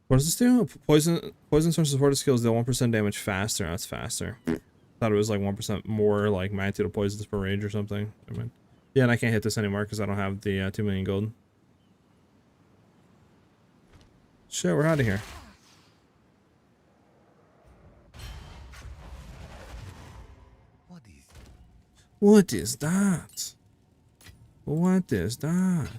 What does this do? Poison source supported skills deal 1% damage faster. That's faster. Thought it was like 1% more like magnitude of poisons per rage or something. I mean, yeah, and I can't hit this anymore because I don't have the 2 million gold. Shit, we're out of here. What is that? What is that?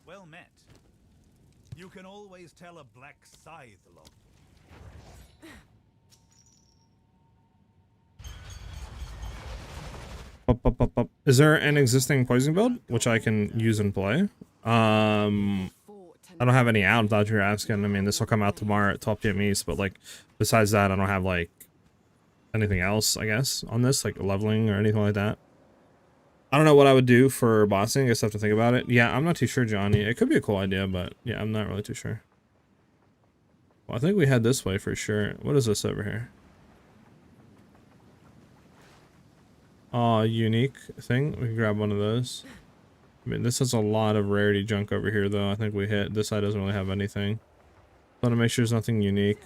Well met. You can always tell a black scythe log. Is there an existing poison build which I can use and play? I don't have any out. I thought you were asking. I mean, this will come out tomorrow at 12 PM East, but like besides that, I don't have like anything else, I guess, on this, like leveling or anything like that. I don't know what I would do for bossing. I guess I have to think about it. Yeah, I'm not too sure, Johnny. It could be a cool idea, but yeah, I'm not really too sure. Well, I think we head this way for sure. What is this over here? Unique thing. We can grab one of those. I mean, this has a lot of rarity junk over here, though. I think we hit. This side doesn't really have anything. I want to make sure there's nothing unique.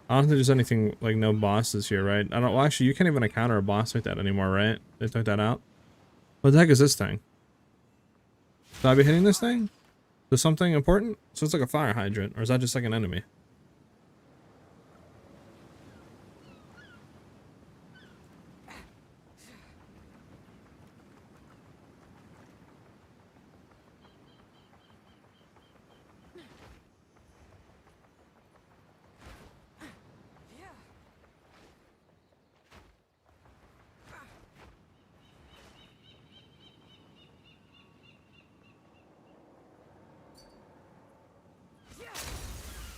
I don't think there's anything, like, no bosses here, right? I don't, well, actually, you can't even encounter a boss like that anymore, right? They took that out. What the heck is this thing? Should I be hitting this thing? There's something important? So it's like a fire hydrant, or is that just like an enemy?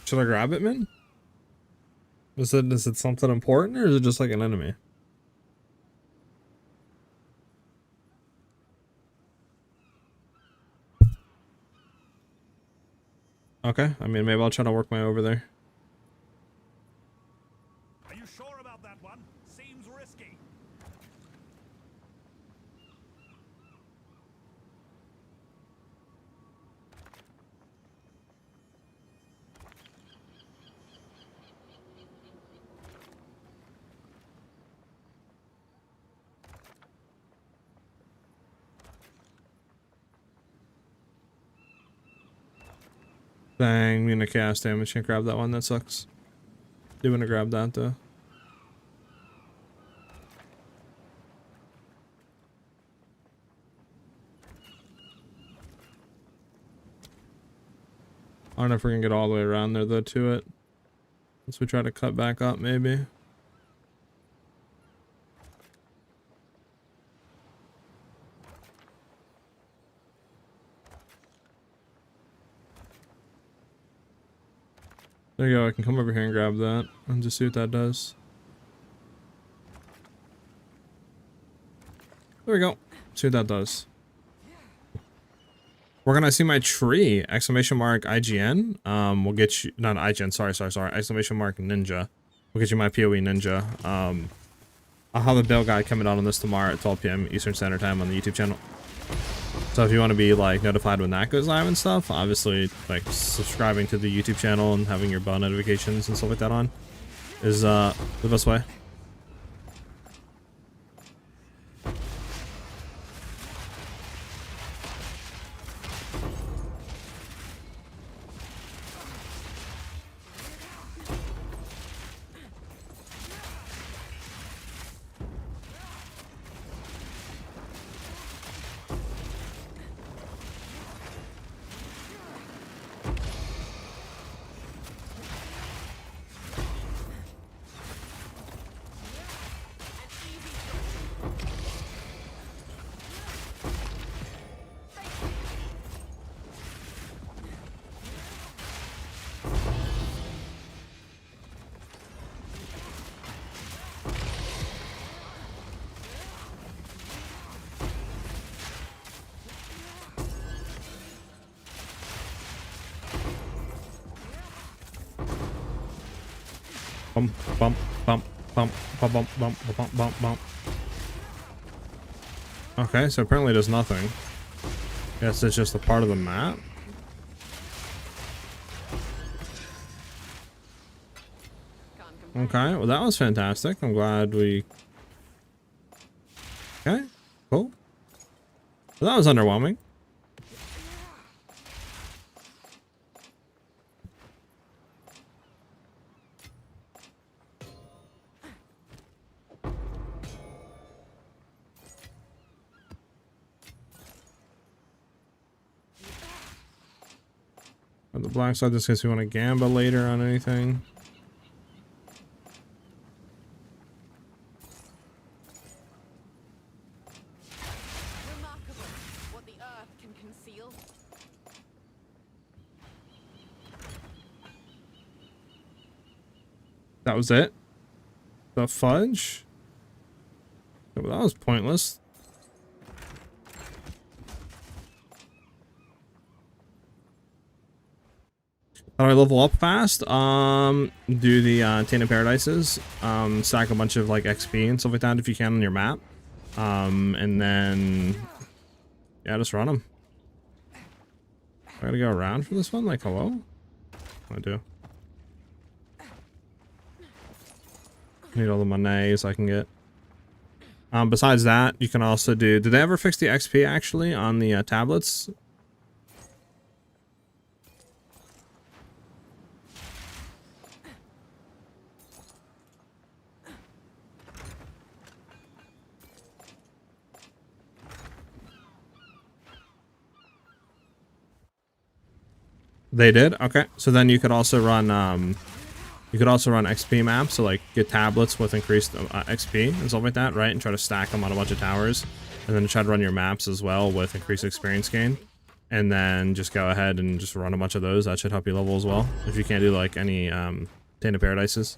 Should I grab it, man? Is it something important, or is it just like an enemy? Okay, I mean, maybe I'll try to work my way over there. Are you sure about that one? Seems risky. Dang, I'm gonna cast damage. Can't grab that one. That sucks. Do want to grab that though. I don't know if we're gonna get all the way around there though to it. Once we try to cut back up, maybe. There you go, I can come over here and grab that and just see what that does. There we go. See what that does. We're gonna see my tree! Exclamation mark IGN. We'll get you, not IGN, sorry. Exclamation mark ninja. We'll get you my PoE ninja. I'll have a bail guide coming out on this tomorrow at 12 p.m. Eastern Standard Time on the YouTube channel. So if you want to be like notified when that goes live and stuff, obviously like subscribing to the YouTube channel and having your bell notifications and stuff like that on is the best way. Bump, bump, bump, bump, bump, bump, bump, bump, bump, bump. Okay, so apparently it does nothing. Guess it's just a part of the map. Okay, well that was fantastic. I'm glad we... Okay, cool. Well, that was underwhelming. On the black side, just in case we want to gamba later on anything. Remarkable what the earth can conceal. That was it? The fudge? Well, that was pointless. How do I level up fast? Do the Tainted Paradises. Stack a bunch of like XP and stuff like that if you can on your map. And then... yeah, just run them. I gotta go around for this one? Like, hello? I do. Need all the monies I can get. Besides that, you can also do... did they ever fix the XP actually on the tablets? They did? Okay. So then you could also run XP maps, so like get tablets with increased XP and stuff like that, right? And try to stack them on a bunch of towers. And then try to run your maps as well with increased experience gain. And then just go ahead and just run a bunch of those. That should help you level as well. If you can't do like any Tainted Paradises.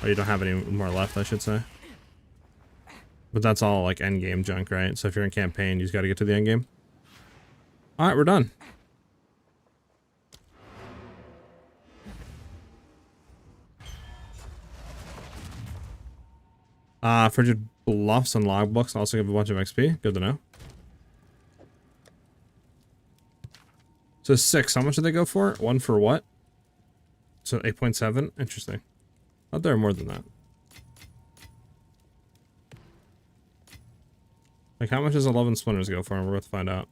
Or you don't have any more left, I should say. But that's all like end game junk, right? So if you're in campaign, you just got to get to the end game. Alright, we're done. Frigid Bluffs and Logbooks also give a bunch of XP. Good to know. So 6, how much did they go for? 1 for what? So 8.7? Interesting. Thought there were more than that. Like, how much does 11 Splinters go for? And we're about to find out.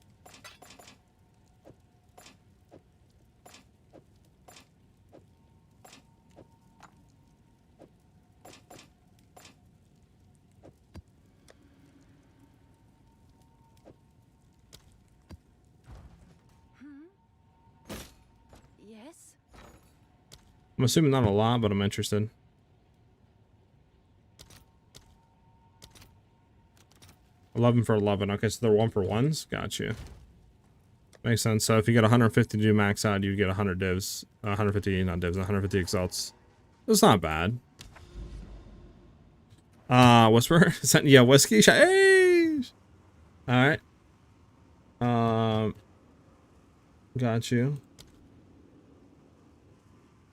Yes? I'm assuming not a lot, but I'm interested. $11 for 11. Okay, so they're 1 for 1s. Got you. Makes sense. So if you get 150 to do max out, you get 100 divs. 150, not divs, 150 exalts. That's not bad. Whisper? Yeah, whiskey? Hey! Alright. Got you.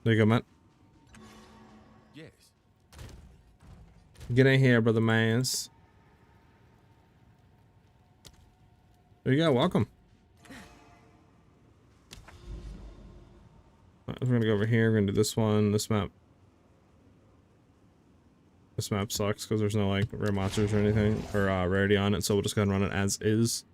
There you go, Matt. Yes. Get in here, brother mans. There you go, welcome. Right, we're gonna go over here, we're gonna do this one, this map. This map sucks because there's no like rare monsters or anything, or rarity on it, so we'll just go ahead and run it as is.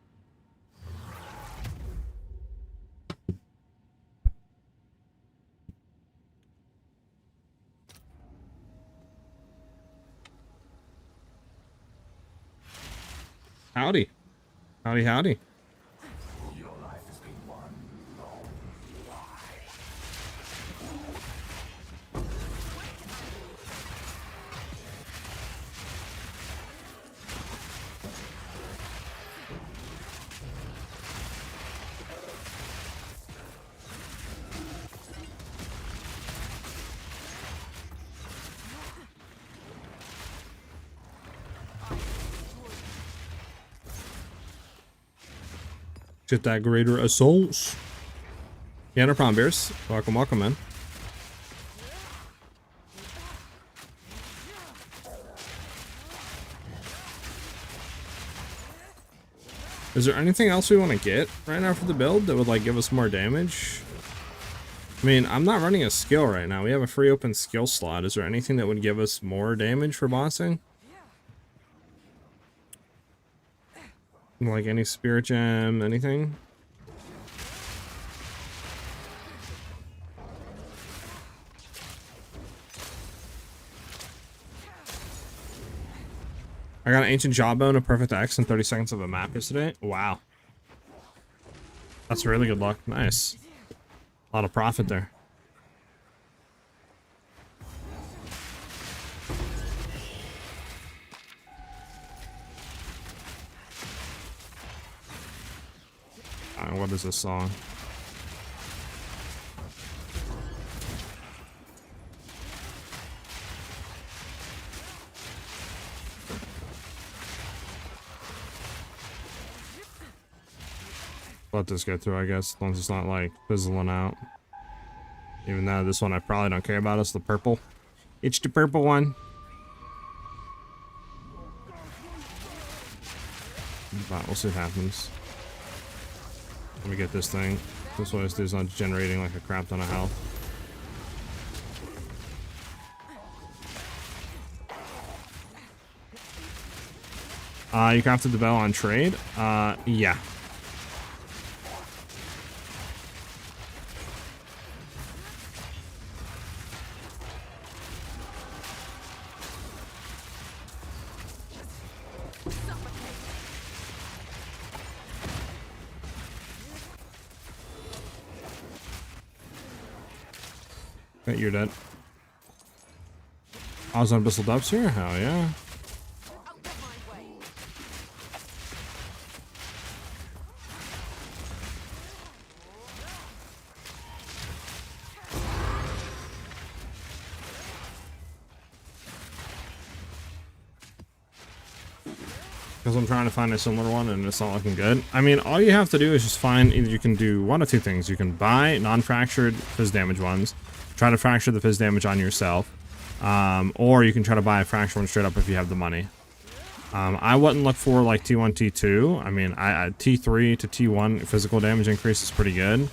Howdy. Howdy, howdy. Your life has been one long Get that greater assaults. Yeah, no problem, Beers. Welcome, welcome, man. Is there anything else we want to get right now for the build that would like give us more damage? I mean, I'm not running a skill right now. We have a free open skill slot. Is there anything that would give us more damage for bossing? Like any spirit gem, anything? I got an ancient jawbone, a perfect X, and 30 seconds of a map yesterday. Wow. That's really good luck. Nice. A lot of profit there. What is this song? Let this go through, I guess, as long as it's not like fizzling out. Even though this one I probably don't care about, it's the purple. It's the purple one. But we'll see what happens. Let me get this thing. This way it's not generating like a crap ton of health. You crafted the bell on trade? Yeah. Bet you're dead. I was on Abyssal Depths here? Hell yeah. Out of my way. Because I'm trying to find a similar one and it's not looking good. I mean, all you have to do is just find, either you can do one of two things. You can buy non-fractured fizz damage ones, try to fracture the fizz damage on yourself, or you can try to buy a fracture one straight up if you have the money. I wouldn't look for like T1, T2. I mean, T3 to T1 physical damage increase is pretty good.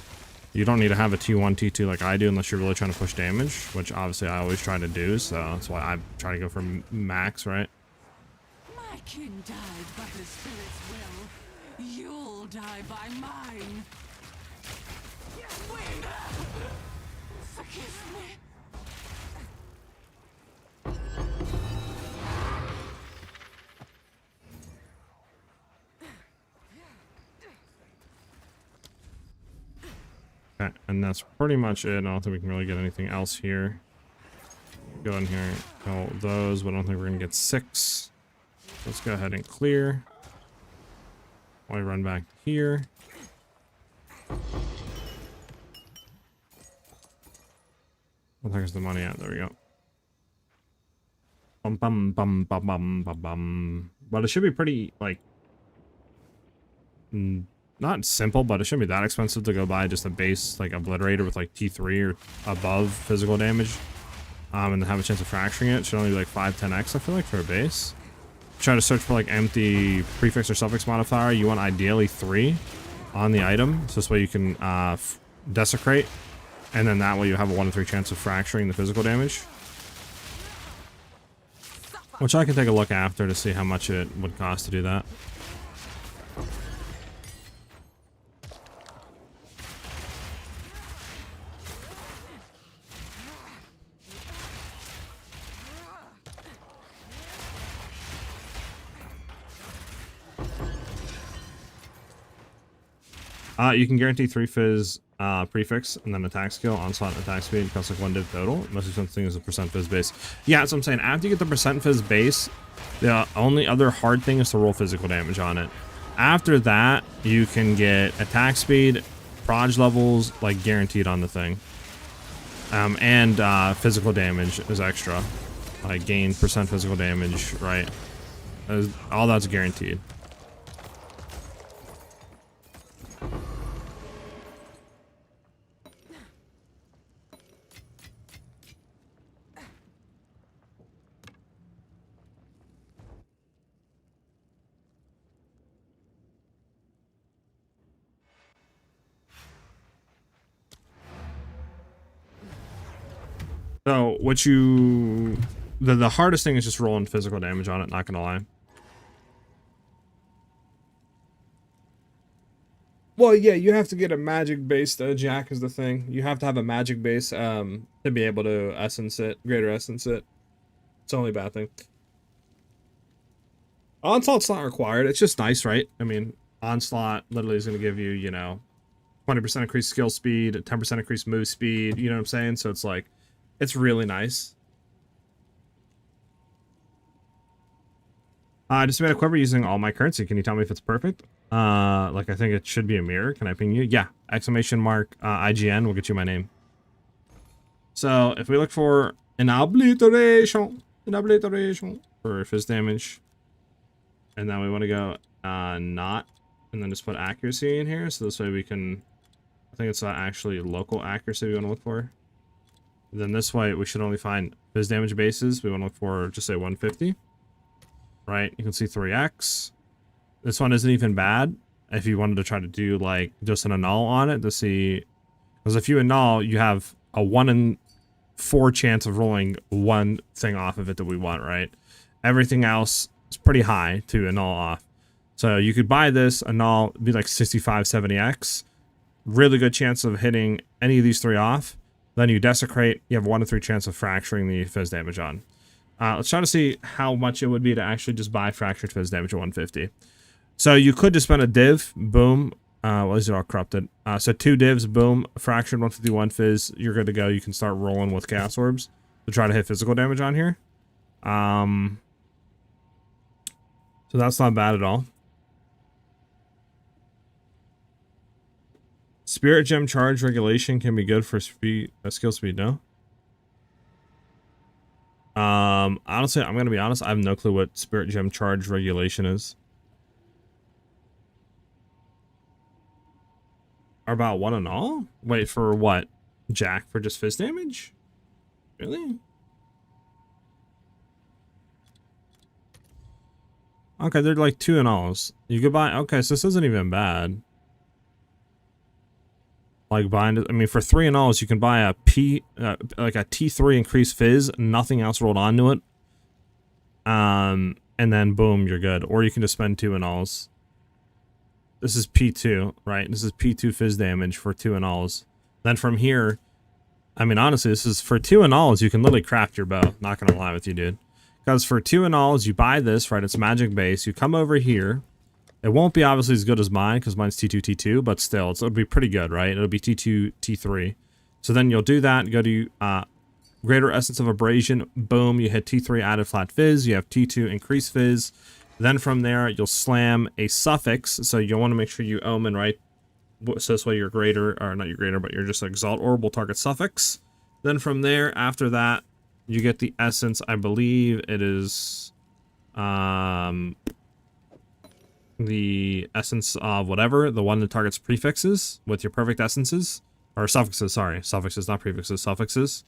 You don't need to have a T1, T2 like I do unless you're really trying to push damage, which obviously I always try to do, so that's why I try to go for max, right? My king died by the spirit's will. You'll die by mine. Wait. Forgive me. Okay, and that's pretty much it. I don't think we can really get anything else here. Go in here, kill those, but I don't think we're gonna get 6. Let's go ahead and clear. While I run back here. What the heck is the money at? There we go. Bum bum bum bum bum bum bum. But it should be pretty like not simple, but it shouldn't be that expensive to go buy just a base like obliterator with like T3 or above physical damage. And have a chance of fracturing it. Should only be like 5-10x, I feel like, for a base. Try to search for like empty prefix or suffix modifier. You want ideally 3 on the item, so this way you can desecrate, and then that way you have a 1 in 3 chance of fracturing the physical damage. Which I can take a look after to see how much it would cost to do that. You can guarantee 3 fizz prefix and then attack skill, onslaught, and attack speed. It costs like 1 div total. Most expensive thing is a percent fizz base. Yeah, that's what I'm saying. After you get the percent fizz base, the only other hard thing is to roll physical damage on it. After that, you can get attack speed, proj levels, like guaranteed on the thing. And physical damage is extra. Like gain percent physical damage, right? All that's guaranteed. So what the hardest thing is just rolling physical damage on it, not gonna lie. Well, yeah, you have to get a magic based jack is the thing. You have to have a magic base to be able to essence it, greater essence it. It's the only bad thing. Onslaught's not required. It's just nice, right? I mean, Onslaught literally is gonna give you, you know, 20% increased skill speed, 10% increased move speed, you know what I'm saying? So it's like, it's really nice. I just made a Quiver using all my currency. Can you tell me if it's perfect? Like I think it should be a mirror. Can I ping you? Yeah. Exclamation mark IGN will get you my name. So if we look for an obliteration for fizz damage, and then we want to go not, and then just put accuracy in here. So this way we can, I think it's actually local accuracy we want to look for. Then this way we should only find fizz damage bases. We want to look for, just say 150. Right, you can see 3x. This one isn't even bad if you wanted to try to do like just an annul on it to see, because if you annul, you have a 1 in 4 chance of rolling one thing off of it that we want, right? Everything else is pretty high to annul off. So you could buy this, annul, be like 65, 70x. Really good chance of hitting any of these 3 off. Then you desecrate, you have a 1 in 3 chance of fracturing the fizz damage on. Let's try to see how much it would be to actually just buy fractured fizz damage at 150. So you could just spend a div, boom, Well, these are all corrupted. So 2 divs, boom, fractured 151 fizz. You're good to go. You can start rolling with gas orbs to try to hit physical damage on here. So that's not bad at all. Spirit gem charge regulation can be good for speed, skill speed. No. Honestly, I'm gonna be honest. I have no clue what spirit gem charge regulation is. Are about 1 and all? Wait, for what? Jack, for just fizz damage? Really? Okay, they're like 2 and alls. You could buy. Okay, so this isn't even bad. Like bind. I mean, for 3 and alls, you can buy a like a T3 increased fizz, nothing else rolled onto it. And then boom, you're good. Or you can just spend 2 and alls. This is P2, right? This is P2 fizz damage for 2 and alls. Then from here, I mean, honestly, this is for 2 and alls. You can literally craft your bow. Not gonna lie with you, dude. Because for 2 and alls, you buy this, right? It's magic base. You come over here. It won't be obviously as good as mine because mine's T2, T2, but still, it'll be pretty good, right? It'll be T2, T3. So then you'll do that, go to Greater Essence of Abrasion, boom, you hit T3 added flat fizz, you have T2 increased fizz. Then from there, you'll slam a suffix, so you'll want to make sure you omen, right? So this way your greater, or not your greater, but your just exalt orb will target suffix. Then from there, after that, you get the essence, I believe it is... the essence of whatever, the one that targets prefixes with your perfect essences, or suffixes, sorry, suffixes, not prefixes, suffixes.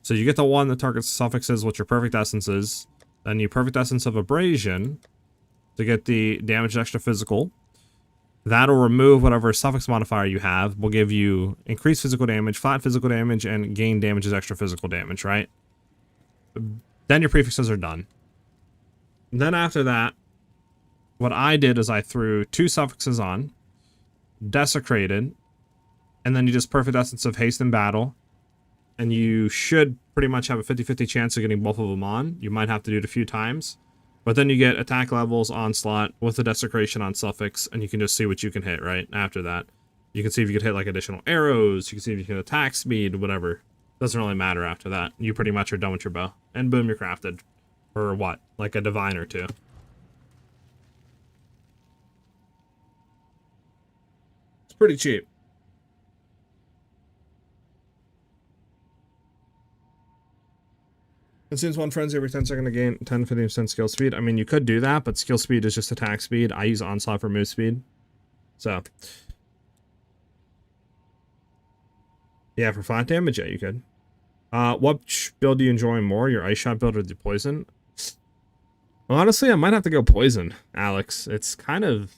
So you get the one that targets suffixes with your perfect essences, then you perfect essence of abrasion to get the damage extra physical. That'll remove whatever suffix modifier you have, will give you increased physical damage, flat physical damage, and gain damage as extra physical damage, right? Then your prefixes are done. Then after that, what I did is I threw 2 suffixes on, desecrated, and then you just perfect essence of haste in battle, and you should pretty much have a 50-50 chance of getting both of them on. You might have to do it a few times, but then you get attack levels, onslaught, with the desecration on suffix, and you can just see what you can hit, right? After that, you can see if you can hit like additional arrows, you can see if you can attack speed, whatever. Doesn't really matter after that. You pretty much are done with your bow, and boom, you're crafted. For what? Like a divine or 2. Pretty cheap. It seems 1 frenzy every 10 seconds to gain 10-15% skill speed. I mean, you could do that, but skill speed is just attack speed. I use onslaught for move speed. So. Yeah, for flat damage, yeah, you could. What build do you enjoy more? Your ice shot build or the poison? Honestly, I might have to go poison, Alex. It's kind of...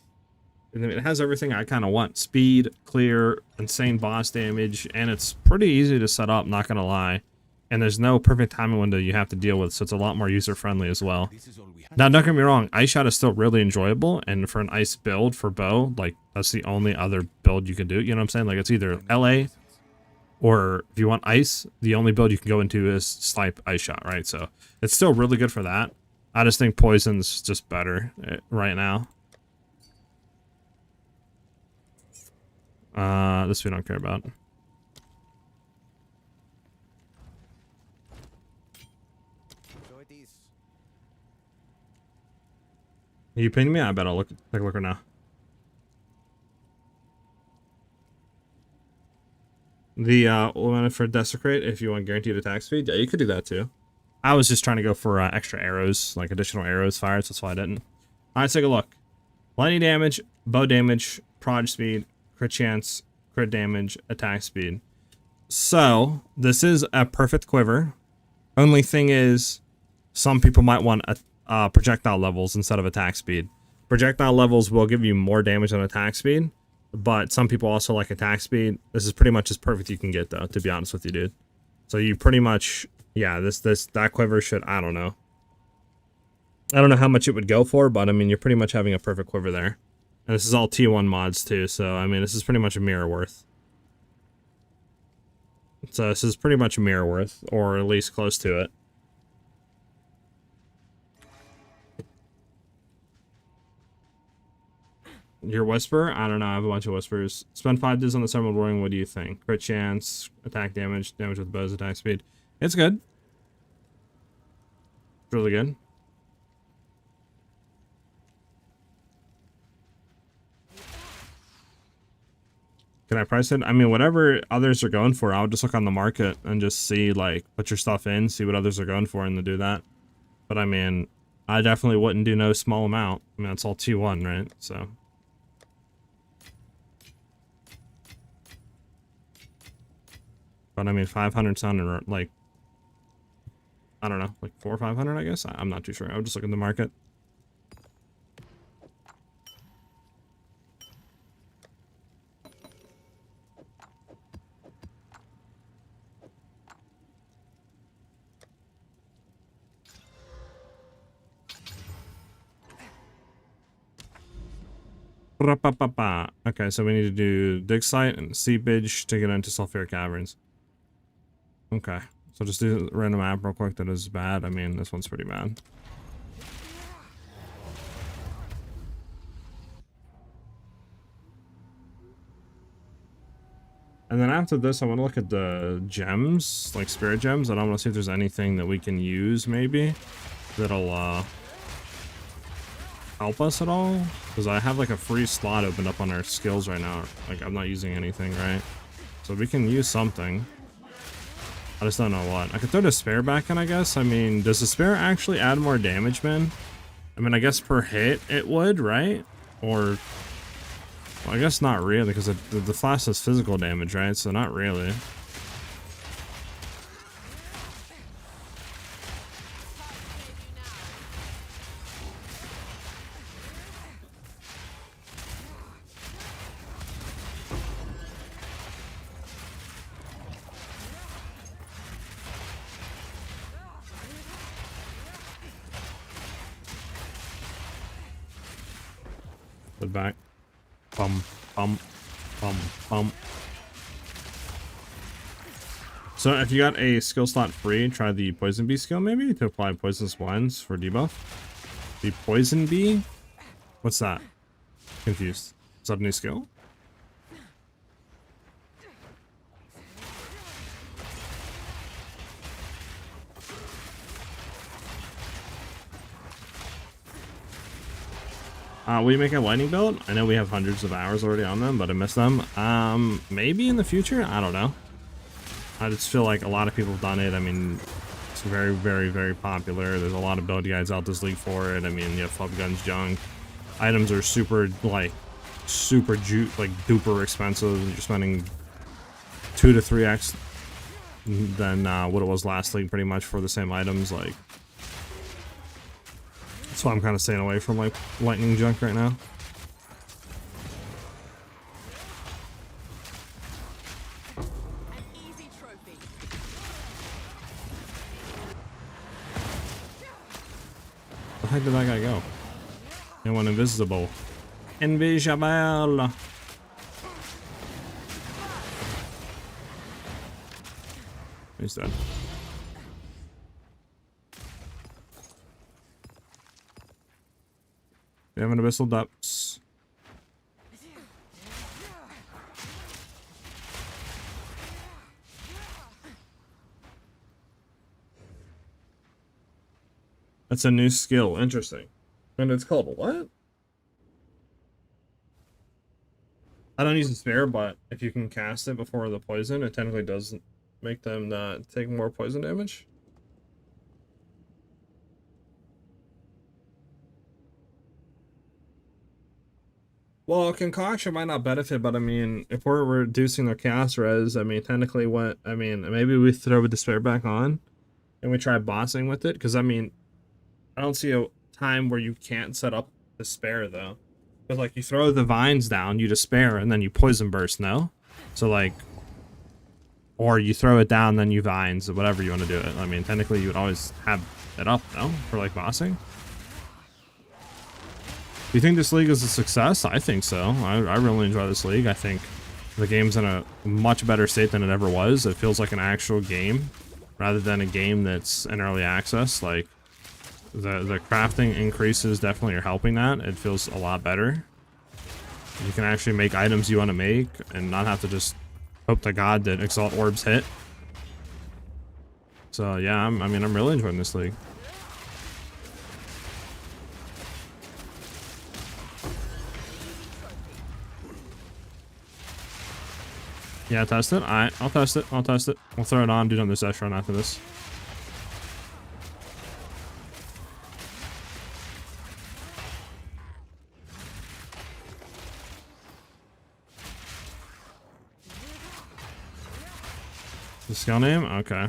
it has everything I kind of want. Speed, clear, insane boss damage, and it's pretty easy to set up, not gonna lie. And there's no perfect timing window you have to deal with, so it's a lot more user-friendly as well. Now, don't get me wrong, Ice Shot is still really enjoyable, and for an ice build for bow, like, that's the only other build you can do, you know what I'm saying? Like, it's either LA, or if you want ice, the only build you can go into is Snipe Ice Shot, right? So, it's still really good for that. I just think Poison's just better right now. This we don't care about. Are you pinging me? I bet I'll take a look right now. The one for Desecrate, if you want guaranteed attack speed, yeah, you could do that too. I was just trying to go for extra arrows, like additional arrows fired, so that's why I didn't. Alright, take a look. Lightning damage, bow damage, proj speed, crit chance, crit damage, attack speed. So, this is a perfect quiver. Only thing is, some people might want projectile levels instead of attack speed. Projectile levels will give you more damage than attack speed, but some people also like attack speed. This is pretty much as perfect you can get, though, to be honest with you, dude. So you pretty much, yeah, that quiver should, I don't know how much it would go for, but I mean, you're pretty much having a perfect quiver there. And this is all T1 mods too, so I mean, this is pretty much a mirror worth. So this is pretty much a mirror worth, or at least close to it. Your whisper? I don't know. I have a bunch of whispers. Spend 5 days on the Summoned Roaring. What do you think? Crit chance, attack damage, damage with bows, attack speed. It's good. It's really good. Can I price it? I mean, whatever others are going for, I would just look on the market and just see, like, put your stuff in, see what others are going for, and then do that. But I mean, I definitely wouldn't do no small amount. I mean, it's all T1, right? So. But I mean, 500 sounded like, I don't know, like 400 or 500, I guess. I'm not too sure. I would just look at the market. Okay, so we need to do dig site and seepage to get into sulfuric caverns. Okay, so just do a random map real quick that is bad. I mean, this one's pretty bad. And then after this, I want to look at the gems, like spirit gems, and I want to see if there's anything that we can use, maybe, that'll help us at all. Because I have like a free slot opened up on our skills right now. Like, I'm not using anything, right? So we can use something. I just don't know what. I could throw Despair back in, I guess. I mean, does Despair actually add more damage, man? I mean, I guess per hit it would, right? Or, well, I guess not really, because the Flask does physical damage, right? So not really. Back. Bum, bum, bum, bum. So if you got a skill slot free, try the Poison Bee skill maybe to apply poisonous ones for debuff. The Poison Bee? What's that? Confused. Is that a new skill? Will you make a lightning belt? I know we have hundreds of hours already on them, but I miss them. Maybe in the future? I don't know. I just feel like a lot of people have done it. I mean, it's very, very, very popular. There's a lot of build guides out this league for it. I mean, you have Fluff Guns junk. Items are super, like, duper expensive. You're spending 2 to 3x than what it was last league, pretty much, for the same items. Like, that's why I'm kind of staying away from, like, lightning junk right now. An easy trophy. The heck did that guy go? He went invisible. Invisible! He's dead. We have an Abyssal Depths. That's a new skill. Interesting. And it's called what? I don't use the spare, but if you can cast it before the poison, it technically does make them take more poison damage. Well, concoction might not benefit, but I mean, if we're reducing their cast res, I mean, technically maybe we throw the despair back on and we try bossing with it. Because I mean, I don't see a time where you can't set up despair though. Because like you throw the vines down, you despair, and then you poison burst, no? So like, or you throw it down, then you vines, or whatever you want to do it. I mean, technically you would always have it up, no? For like bossing. Do you think this league is a success? I think so. I really enjoy this league. I think the game's in a much better state than it ever was. It feels like an actual game rather than a game that's in early access. Like the crafting increases definitely are helping that. It feels a lot better. You can actually make items you want to make and not have to just hope to God that Exalt Orbs hit. So yeah, I mean, I'm really enjoying this league. Yeah, test it. Alright, I'll test it. I'll test it. We'll throw it on, do another Zesh run after this. The skill name? Okay.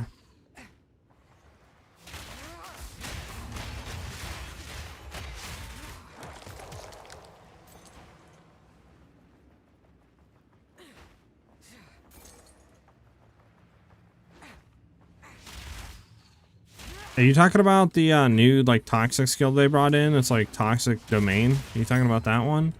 Are you talking about the new like toxic skill they brought in? It's like toxic domain. Are you talking about that one?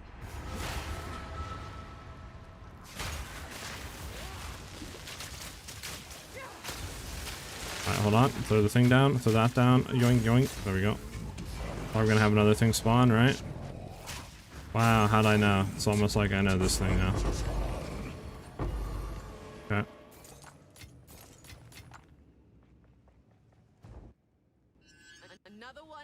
Alright, hold on. Throw the thing down. Throw that down. Yoink, yoink. There we go. Oh, we're gonna have another thing spawn, right? Wow, how'd I know? It's almost like I know this thing now. Okay.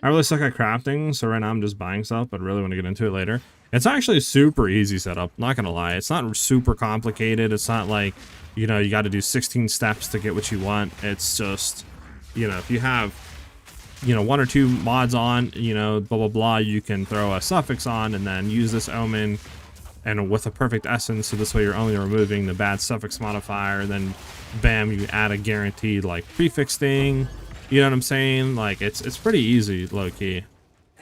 I really suck at crafting, so right now I'm just buying stuff, but I really want to get into it later. It's actually a super easy setup, not gonna lie. It's not super complicated. It's not like, you know, you got to do 16 steps to get what you want. It's just, you know, if you have, you know, 1 or 2 mods on, you know, blah, blah, blah, you can throw a suffix on and then use this omen and with a perfect essence, so this way you're only removing the bad suffix modifier, and then bam, you add a guaranteed like prefix thing. You know what I'm saying? Like, it's pretty easy, low-key.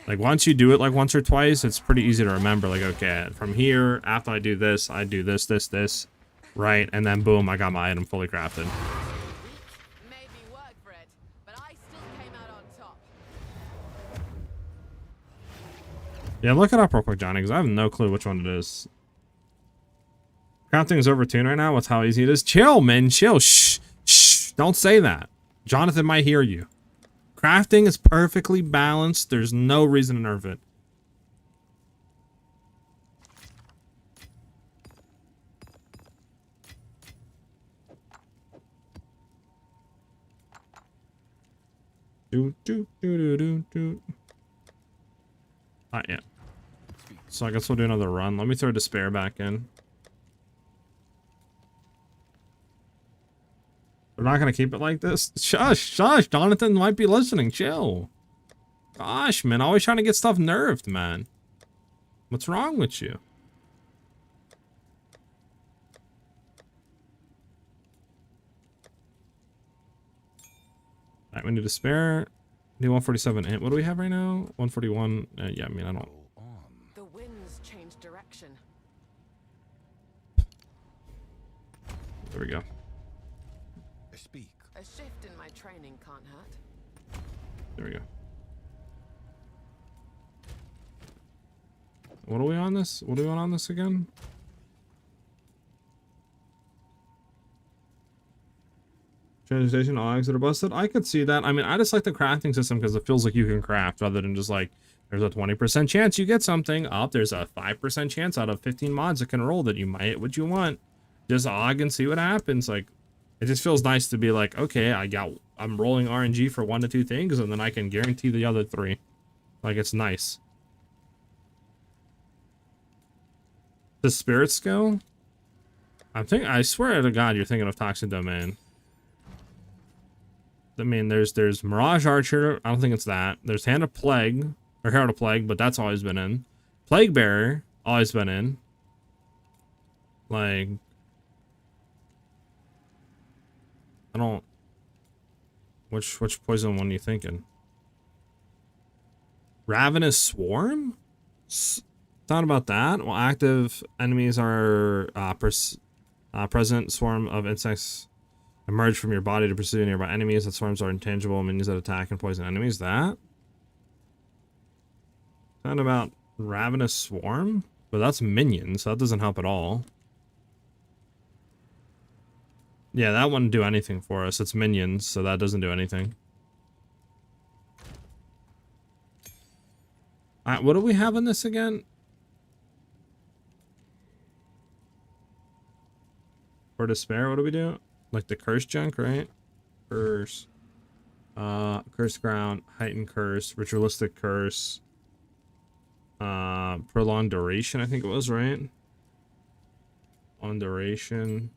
Like, once you do it like once or twice, it's pretty easy to remember. Like, okay, from here, after I do this, this, right? And then boom, I got my item fully crafted. Made me work for it, but I still came out on top. Yeah, look it up real quick, Johnny, because I have no clue which one it is. Crafting is overtuned right now with how easy it is. Chill, man, chill. Shh, shh, don't say that. Jonathan might hear you. Crafting is perfectly balanced. There's no reason to nerf it. Yeah. So I guess we'll do another run. Let me throw Despair back in. We're not gonna keep it like this. Shush, shush. Jonathan might be listening. Chill. Gosh, man, always trying to get stuff nerfed, man. What's wrong with you? Alright, we need Despair. Need 147 hit. What do we have right now? 141. Yeah, I mean, I don't. The winds changed direction. There we go. Speak. A shift in my training can't hurt. There we go. What are we on this? What are we on this again? Transportation, all eggs that are busted. I could see that. I mean, I just like the crafting system because it feels like you can craft rather than just like, there's a 20% chance you get something. Oh, there's a 5% chance out of 15 mods that can roll that you might hit what you want. Just og and see what happens. Like, it just feels nice to be like, okay, I'm rolling RNG for 1 to 2 things, and then I can guarantee the other 3. Like, it's nice. The spirit skill? I swear to God, you're thinking of Toxic Domain. I mean, there's Mirage Archer. I don't think it's that. There's Hand of Plague, or Herald of Plague, but that's always been in. Plague Bearer, always been in. Like, I don't. Which poison one are you thinking? Ravenous Swarm? Thought about that. Well, active enemies are present swarm of insects emerge from your body to pursue nearby enemies. That swarms are intangible minions that attack and poison enemies. That? Thought about Ravenous Swarm? But that's minions, so that doesn't help at all. Yeah, that wouldn't do anything for us. It's minions, so that doesn't do anything. Alright, what do we have in this again? For despair, what do we do? Like the curse junk, right? Curse. Curse ground, heightened curse, ritualistic curse. Prolonged duration, I think it was, right? On duration.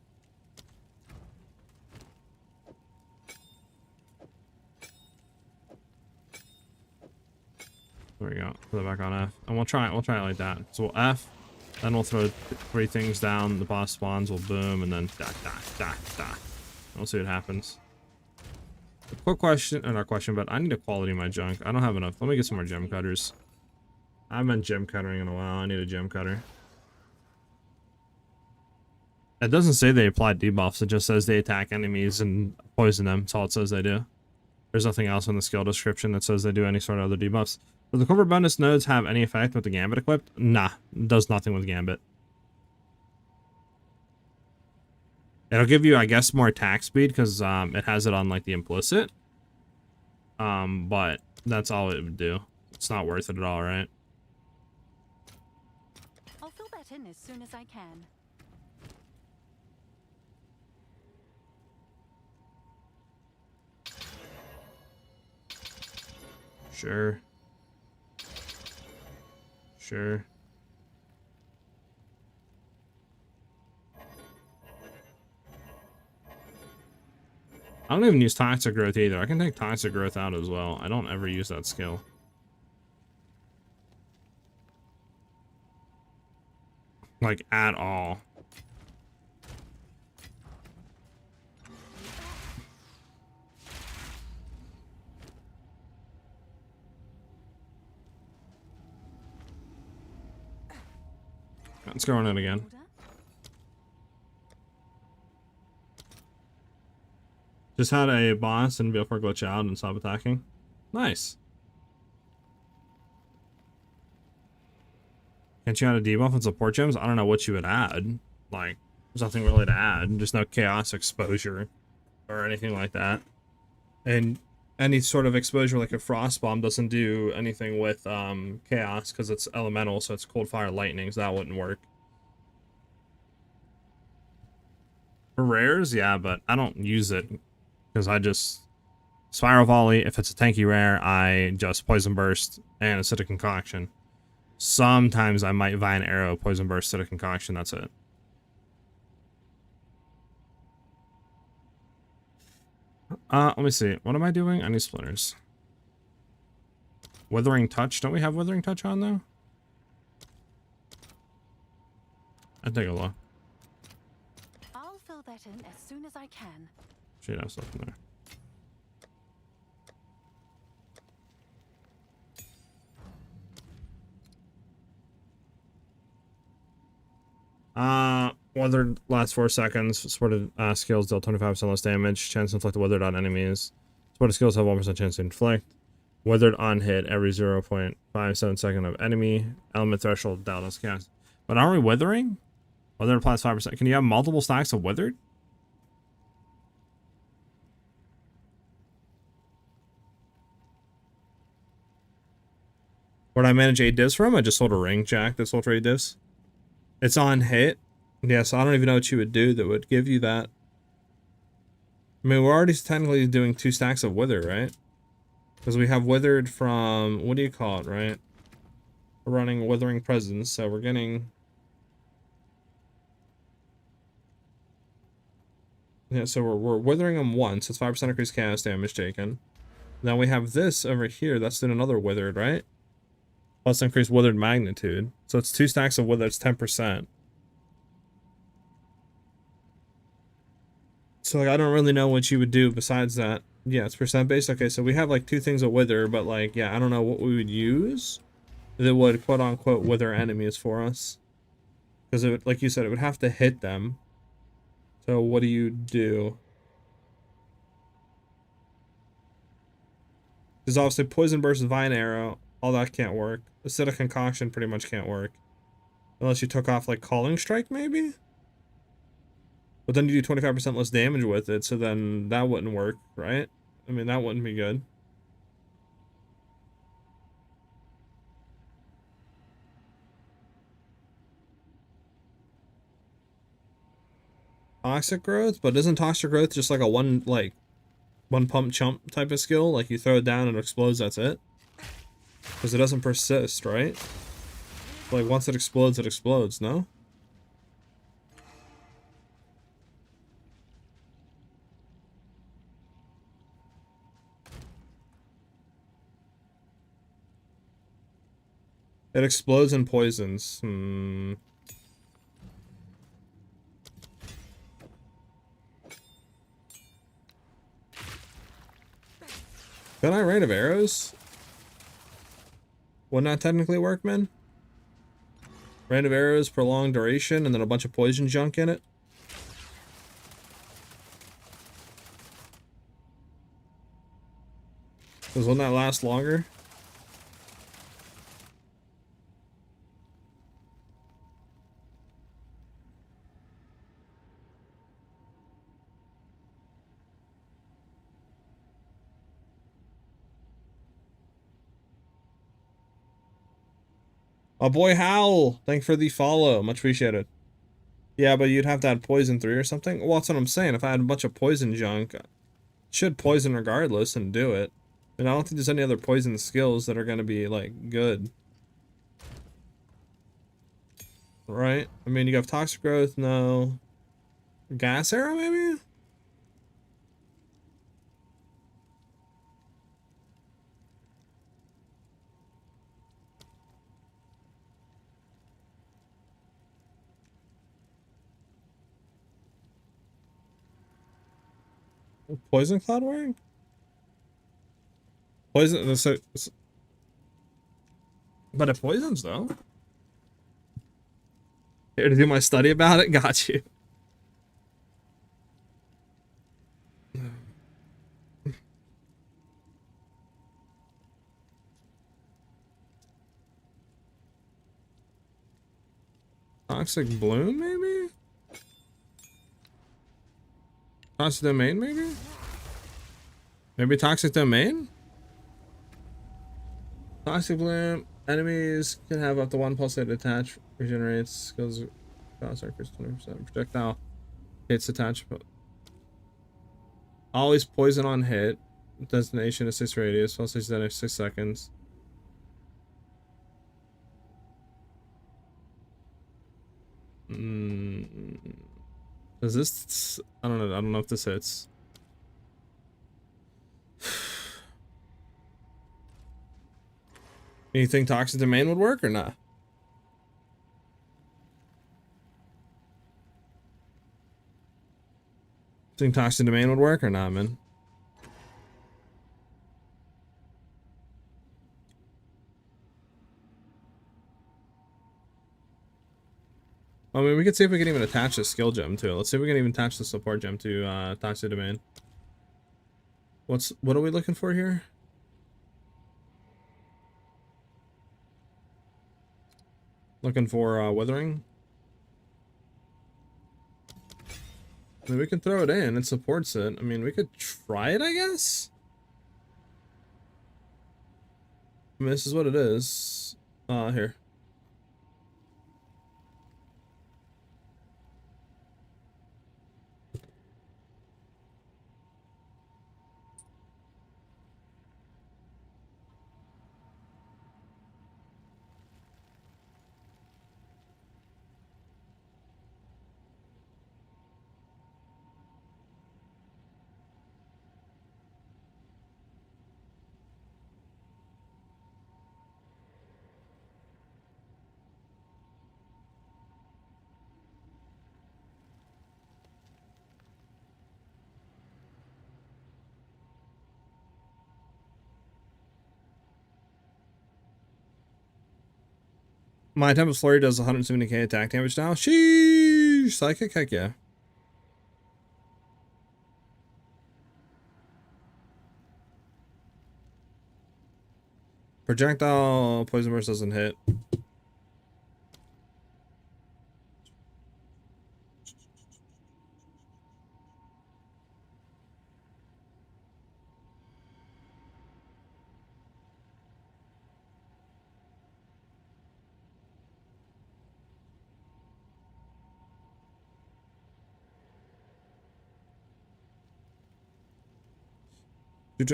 There we go. Put it back on F. And we'll try it like that. So we'll F, then we'll throw 3 things down, the boss spawns, we'll boom, and then da. We'll see what happens. A quick question, or not question, but I need to quality my junk. I don't have enough. Let me get some more gem cutters. I haven't been gem cuttering in a while. I need a gem cutter. It doesn't say they apply debuffs. It just says they attack enemies and poison them. That's all it says they do. There's nothing else in the skill description that says they do any sort of other debuffs. Do the Quiver bonus nodes have any effect with the Gambit equipped? Nah, it does nothing with Gambit. It'll give you, I guess, more attack speed because it has it on like the implicit. But that's all it would do. It's not worth it at all, right? I'll fill that in as soon as I can. Sure. Sure. I don't even use toxic growth either. I can take toxic growth out as well. I don't ever use that skill. Like, at all. Let's go on it again. Just had a boss and Baleful glitch out and stop attacking. Nice. Can't you add a debuff and support gems? I don't know what you would add. Like, there's nothing really to add. Just no chaos exposure or anything like that. And any sort of exposure like a frost bomb doesn't do anything with chaos because it's elemental, so it's cold fire lightning, so that wouldn't work. For rares, yeah, but I don't use it because I just spiral volley. If it's a tanky rare, I just poison burst and acidic concoction. Sometimes I might vine arrow, poison burst, acidic concoction. That's it. Let me see. What am I doing? I need splinters. Withering touch. Don't we have withering touch on though? I'll take a look. I'll fill that in as soon as I can. Should have stuff in there. Weathered lasts 4 seconds. Supported skills deal 25% less damage. Chance to inflict weathered on enemies. Supported skills have 1% chance to inflict. Weathered on hit every 0.57 second of enemy. Element threshold doubtless cast. But aren't we withering? Weathered applies 5%. Can you have multiple stacks of withered? Where'd I manage 8 divs from? I just sold a ring jack that sold for 8 divs. It's on hit. Yeah, so I don't even know what you would do that would give you that. I mean, we're already technically doing 2 stacks of wither, right? Because we have withered from, what do you call it, right? We're running withering presence, so we're getting... Yeah, so we're withering them once. It's 5% increased chaos damage taken. Then we have this over here. That's doing another withered, right? Plus increased withered magnitude. So it's 2 stacks of wither. It's 10%. So like, I don't really know what you would do besides that. Yeah, it's percent based. Okay, so we have like 2 things of wither, but like, yeah, I don't know what we would use that would quote unquote wither enemies for us. Because it, like you said, it would have to hit them. So what do you do? Because obviously poison burst, vine arrow, all that can't work. Acidic concoction pretty much can't work. Unless you took off like calling strike maybe? But then you do 25% less damage with it, so then that wouldn't work, right? I mean, that wouldn't be good. toxic growth, but isn't toxic growth just like a one pump chump type of skill? Like you throw it down and it explodes, that's it? Because it doesn't persist, right? Like once it explodes, no? It explodes and poisons. Can I rain of arrows? Wouldn't that technically work, man? Rain of arrows, prolonged duration, and then a bunch of poison junk in it. Because wouldn't that last longer? Oh boy, Howl! Thanks for the follow. Much appreciated. Yeah, but you'd have to add poison 3 or something. Well, that's what I'm saying. If I had a bunch of poison junk, it should poison regardless and do it. And I don't think there's any other poison skills that are going to be, like, good. Right? I mean, you have toxic growth, no. Gas arrow, maybe? Poison cloud wearing? Poison, but it poisons though. Here to do my study about it? Got you. Toxic bloom, maybe? Toxic domain, maybe? Maybe toxic domain? Toxic bloom. Enemies can have up to 1 pulsate attach. Regenerates skills. Cost increase 20%. Projectile hits attach. Always poison on hit. Destination assist radius. Pulsation that every 6 seconds. Does this? I don't know. I don't know if this hits. You think toxic domain would work or not? Think toxic domain would work or not, man? I mean, we could see if we can even attach the skill gem to it. Let's see if we can even attach the support gem to toxic domain. What are we looking for here? Looking for withering. I mean, we can throw it in. It supports it. I mean, we could try it, I guess. I mean, this is what it is. Here. My Tempest Flurry does 170k attack damage now. Sheesh! Psychic? Heck yeah. Projectile Poison Burst doesn't hit.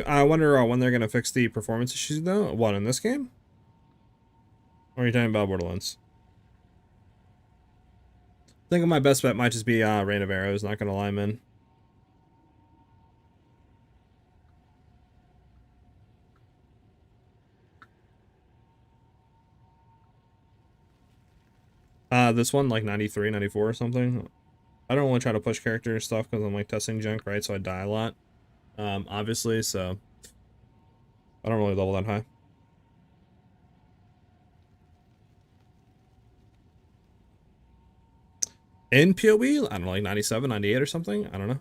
I wonder when they're gonna fix the performance issues though. What, in this game? Or are you talking about Borderlands? I think my best bet might just be Rain of Arrows, not gonna lie, man. This one, like 93, 94 or something. I don't want to try to push character stuff because I'm like testing junk, right? So I die a lot. Obviously, so I don't really level that high. In PoE, I don't know, like 97, 98 or something. I don't know.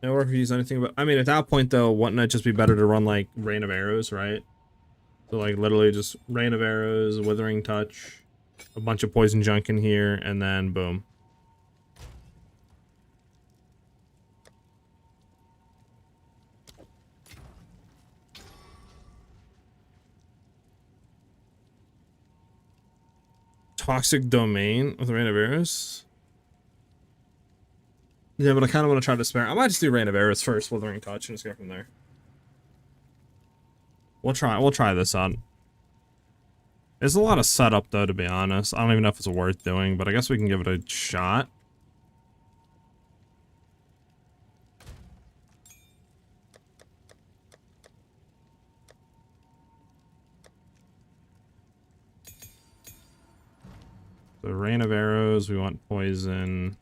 Never if you use anything, but I mean, at that point though, wouldn't it just be better to run like Rain of Arrows, right? So like literally just Rain of Arrows, Withering Touch, a bunch of poison junk in here, and then boom. Toxic Domain with Rain of Arrows. Yeah, but I kind of want to try to spare. I might just do Rain of Arrows first, Withering Touch, and just go from there. We'll try this out. There's a lot of setup though, to be honest. I don't even know if it's worth doing, but I guess we can give it a shot. The Rain of Arrows, we want poison.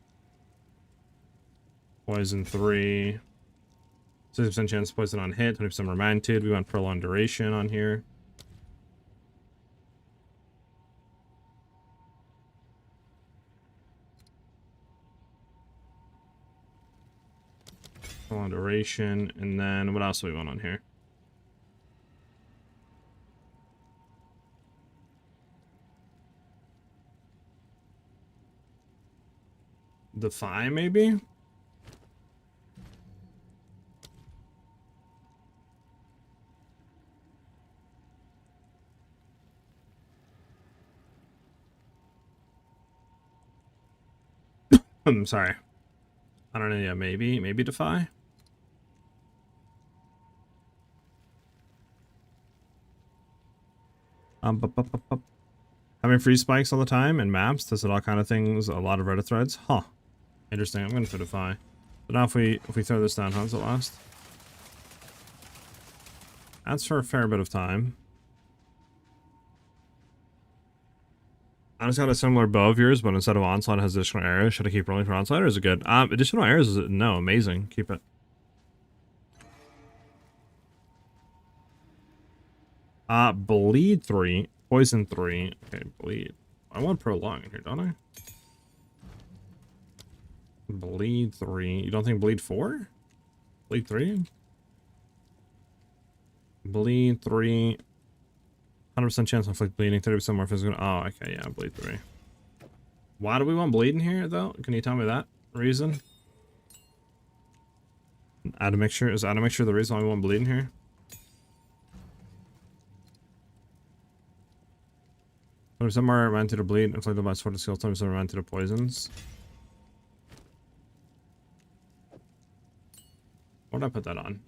Poison 3. 60% chance of poison on hit, 20% romanted. We want prolonged duration on here. Prolonged duration, and then what else do we want on here? Defy, maybe? I'm sorry. I don't know, yeah, maybe Defy? Having free spikes all the time and maps, tested all kind of things, a lot of Reddit threads. Huh. Interesting. I'm gonna throw Defy. But now if we throw this down, how does it last? That's for a fair bit of time. I just got a similar bow of yours, but instead of onslaught it has additional arrows. Should I keep rolling for onslaught or is it good? Additional arrows is no, amazing. Keep it. Bleed 3, poison 3. Okay, bleed. I want prolong in here, don't I? Bleed 3. You don't think bleed 4? Bleed 3? Bleed 3. 100% chance of inflict bleeding, 30% more physical. Oh, okay, yeah, bleed 3. Why do we want bleed in here, though? Can you tell me that reason? Add a mixture? Is add a mixture the reason why we want bleed in here? Some more romantic to bleed, inflicted by sword of skill, some romantic to poisons. What did I put that on?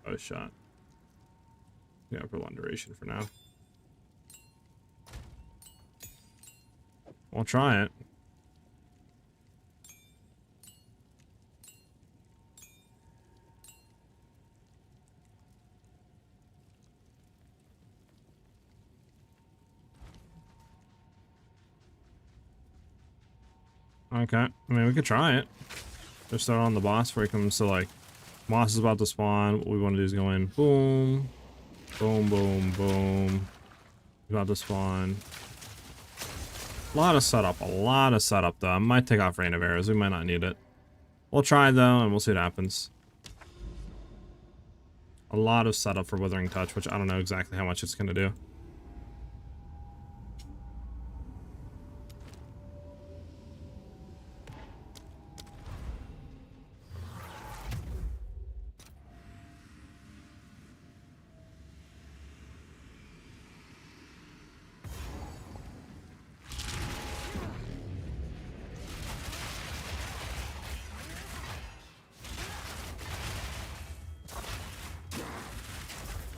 Oh, shot. Yeah, prolonged duration for now. We'll try it. Okay, I mean, we could try it. Just start on the boss before he comes to, like, Moss is about to spawn. What we want to do is go in, boom, boom, boom, boom. He's about to spawn. A lot of setup though. I might take off Rain of Arrows. We might not need it. We'll try though, and we'll see what happens. A lot of setup for Withering Touch, which I don't know exactly how much it's gonna do.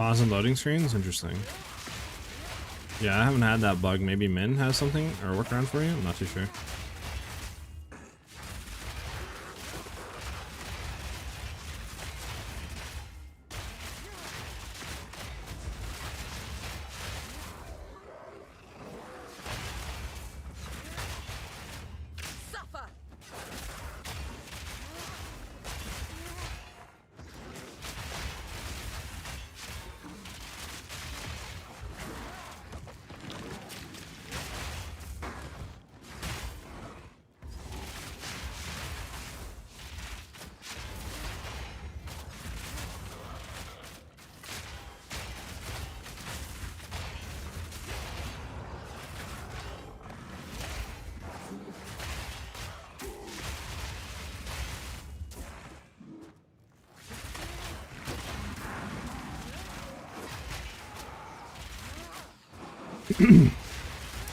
Pause and loading screens? Interesting. Yeah, I haven't had that bug. Maybe Min has something or a workaround for you? I'm not too sure. Suffer.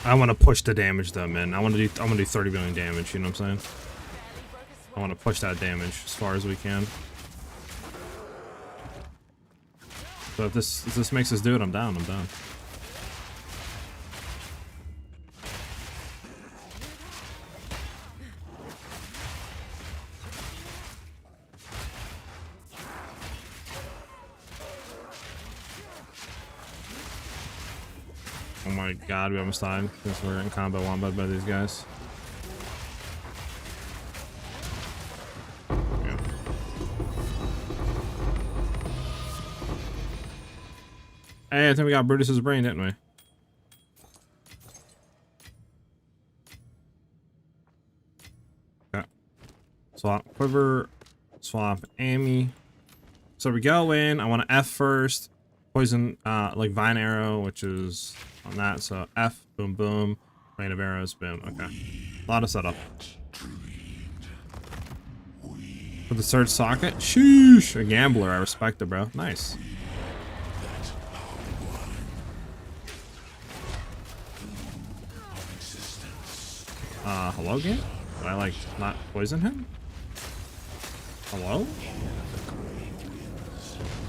I want to push the damage though, man. I want to do 30 billion damage, you know what I'm saying? I want to push that damage as far as we can. So if this makes us do it, I'm down. I'm down. Oh my god, we almost died because we're in combo wombat by these guys. Yeah. Hey, I think we got Brutus's brain, didn't we? Okay. Swap Quiver, swap Amy. So we go in. I want to F first. Poison, like Vine Arrow, which is on that. So F, boom, boom. Rain of Arrows, boom. Okay. A lot of setup. For the third socket. Sheesh. A gambler. I respect it, bro. Nice. Hello, game? Did I, like, not poison him? Hello?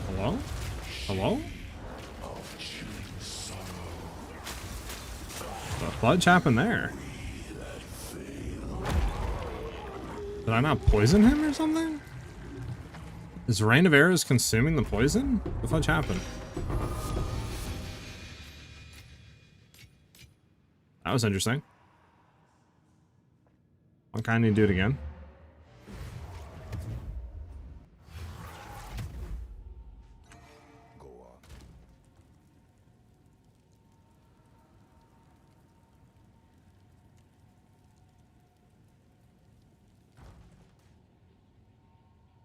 Hello? Hello? What fudge happened there? Did I not poison him or something? Is Rain of Arrows consuming the poison? What the fudge happened? That was interesting. I kind of need to do it again.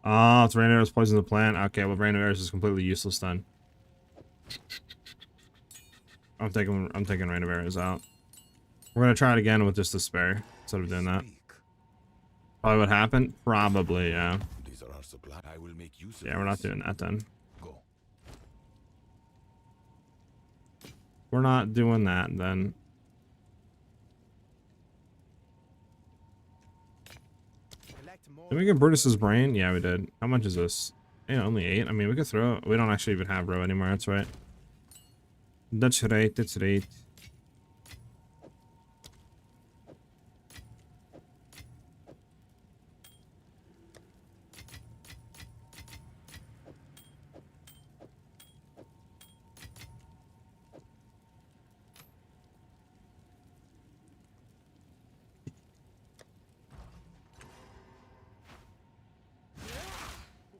Oh, it's Rain Arrows poison the plant. Okay, well, Rain of Arrows is completely useless then. I'm taking Rain of Arrows out. We're gonna try it again with just Despair instead of doing that. Probably what happened? Probably, yeah. These are our supply. I will make use of Yeah, we're not doing that then. Go. We're not doing that then. Did we get Brutus's brain? Yeah, we did. How much is this? Yeah, only 8. I mean, we could throw. We don't actually even have row anymore. That's right. That's right. That's right.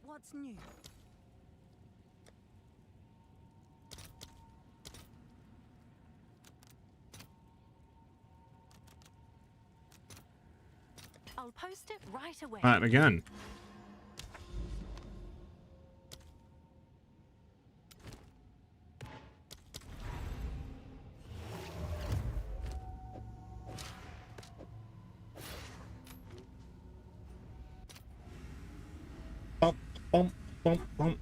What's new? I'll post it right away. Alright, again. Bump, bump, bump, bump.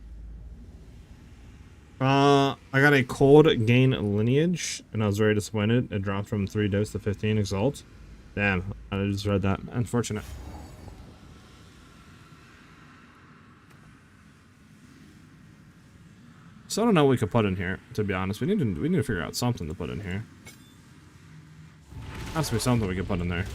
I got a cold gain lineage, and I was very disappointed. It dropped from 3 dose to 15 exalt. Damn, I just read that. Unfortunate. So I don't know what we could put in here, to be honest. We need to figure out something to put in here. Has to be something we could put in there.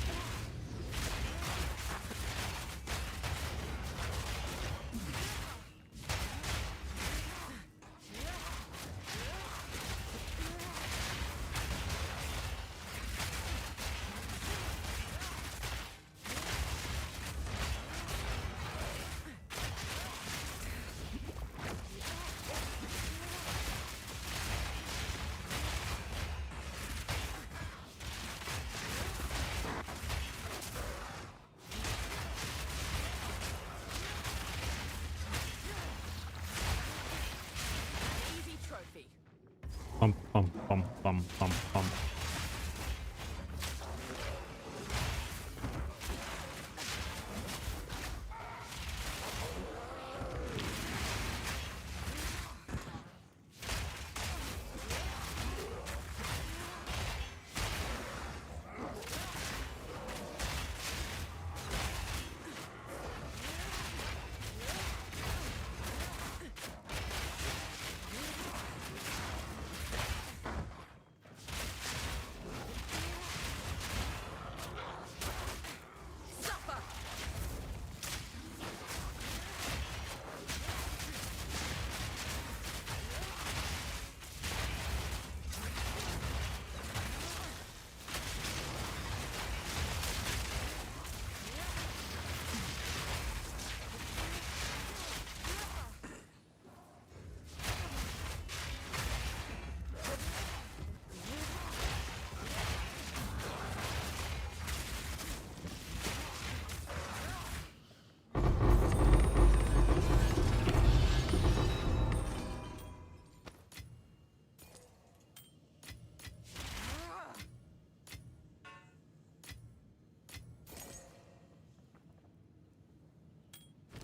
Easy trophy. Bum, bum, bum, bum, bum, bum.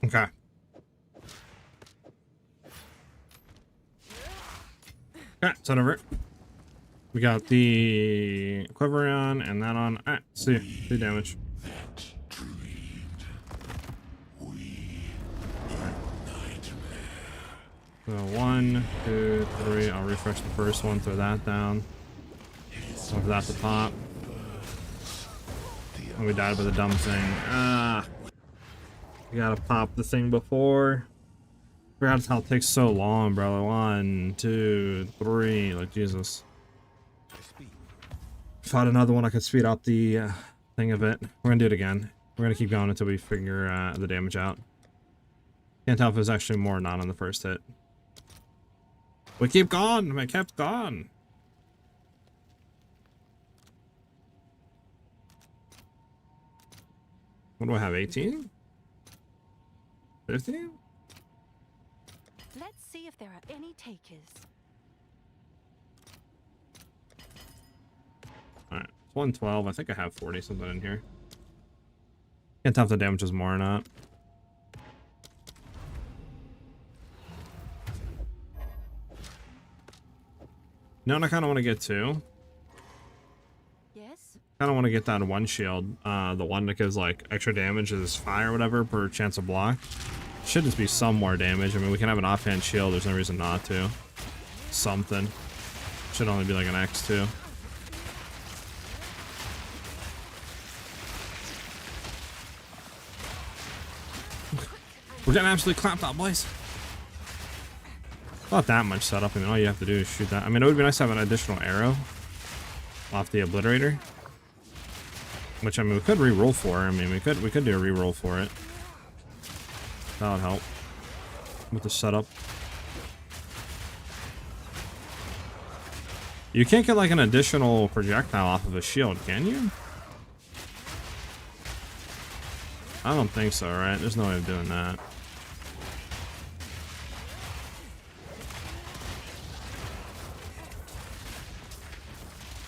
Okay. Okay, set over. We got the Quiver on and that on. Alright, see damage. So 1, 2, 3. I'll refresh the first one, throw that down. Over that to pop. And we died by the dumb thing. Ah. We gotta pop the thing before. Forgot how it takes so long, bro. 1, 2, 3. Like, Jesus. Fought another one, I could speed up the thing a bit. We're gonna do it again. We're gonna keep going until we figure the damage out. Can't tell if it was actually more or not on the first hit. We keep going! We kept going! What do I have, 18? 15? Let's see if there are any takers. Alright, 112. I think I have 40 something in here. Can't tell if the damage is more or not. You know what I kind of want to get to? Yes? Kind of want to get that one shield. The one that gives like extra damage is fire or whatever per chance of block. Should just be some more damage. I mean, we can have an offhand shield. There's no reason not to. Something. Should only be like an X2. We're getting absolutely clapped out, boys. Not that much setup. I mean, all you have to do is shoot that. I mean, it would be nice to have an additional arrow off the obliterator, which I mean we could re-roll for. I mean, we could do a re-roll for it. That would help with the setup. You can't get like an additional projectile off of a shield, can you? I don't think so, right? There's no way of doing that.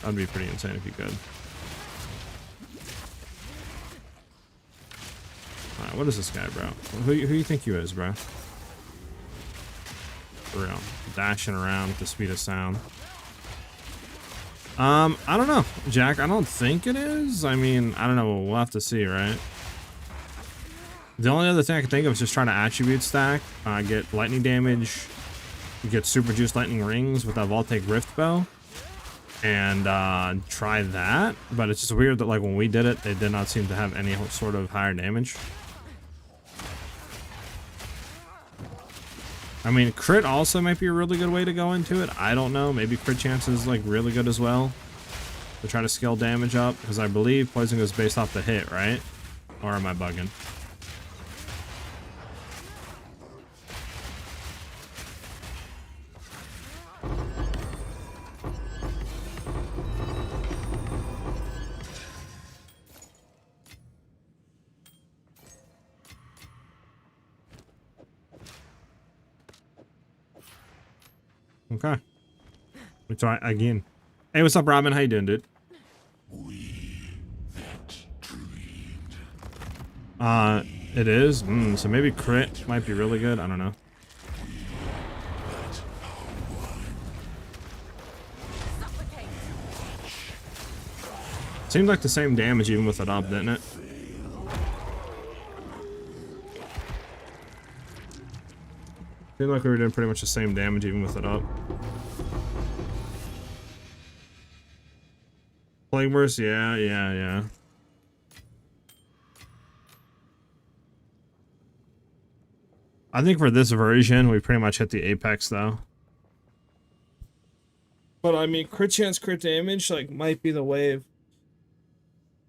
That'd be pretty insane if you could. Alright, what is this guy, bro? Who you think you is, bro? For real. Dashing around with the speed of sound. I don't know, Jack. I don't think it is. I mean, I don't know. We'll have to see, right? The only other thing I can think of is just trying to attribute stack. Get lightning damage, get super juice lightning rings with that Voltaic Rift bow and try that. But it's just weird that like when we did it, they did not seem to have any sort of higher damage. I mean, crit also might be a really good way to go into it. I don't know. Maybe crit chance is like really good as well to try to scale damage up, because I believe poison goes based off the hit, right? Or am I bugging? Okay. Let me try again. Hey, what's up, Robin? How you doing, dude? It is. So maybe crit might be really good. I don't know. Seemed like the same damage even with it up, didn't it? Seemed like we were doing pretty much the same damage even with it up. Plague Burst, yeah. I think for this version, we pretty much hit the apex though. But I mean, crit chance, crit damage, like, might be the wave.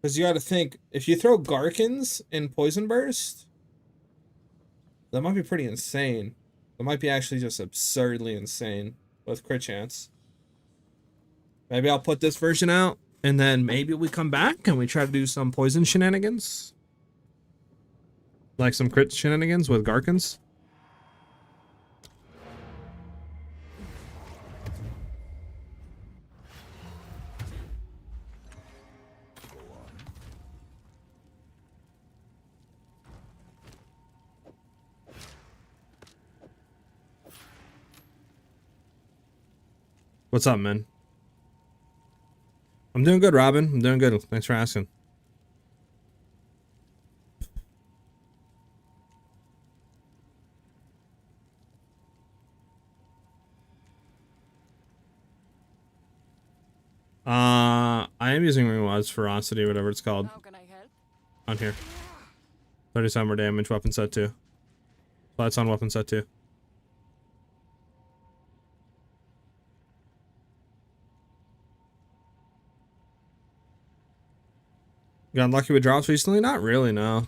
Because you gotta think, if you throw Garkins in Poison Burst, that might be pretty insane. That might be actually just absurdly insane with crit chance. Maybe I'll put this version out, and then maybe we come back and we try to do some poison shenanigans. Like some crit shenanigans with Garkins. What's up, man? I'm doing good, Robin. I'm doing good. Thanks for asking. I am using Ringwad's Ferocity, whatever it's called. How can I help? On here. 37 more damage, weapon set 2. Flats on weapon set 2. Got lucky with drops recently? Not really, no.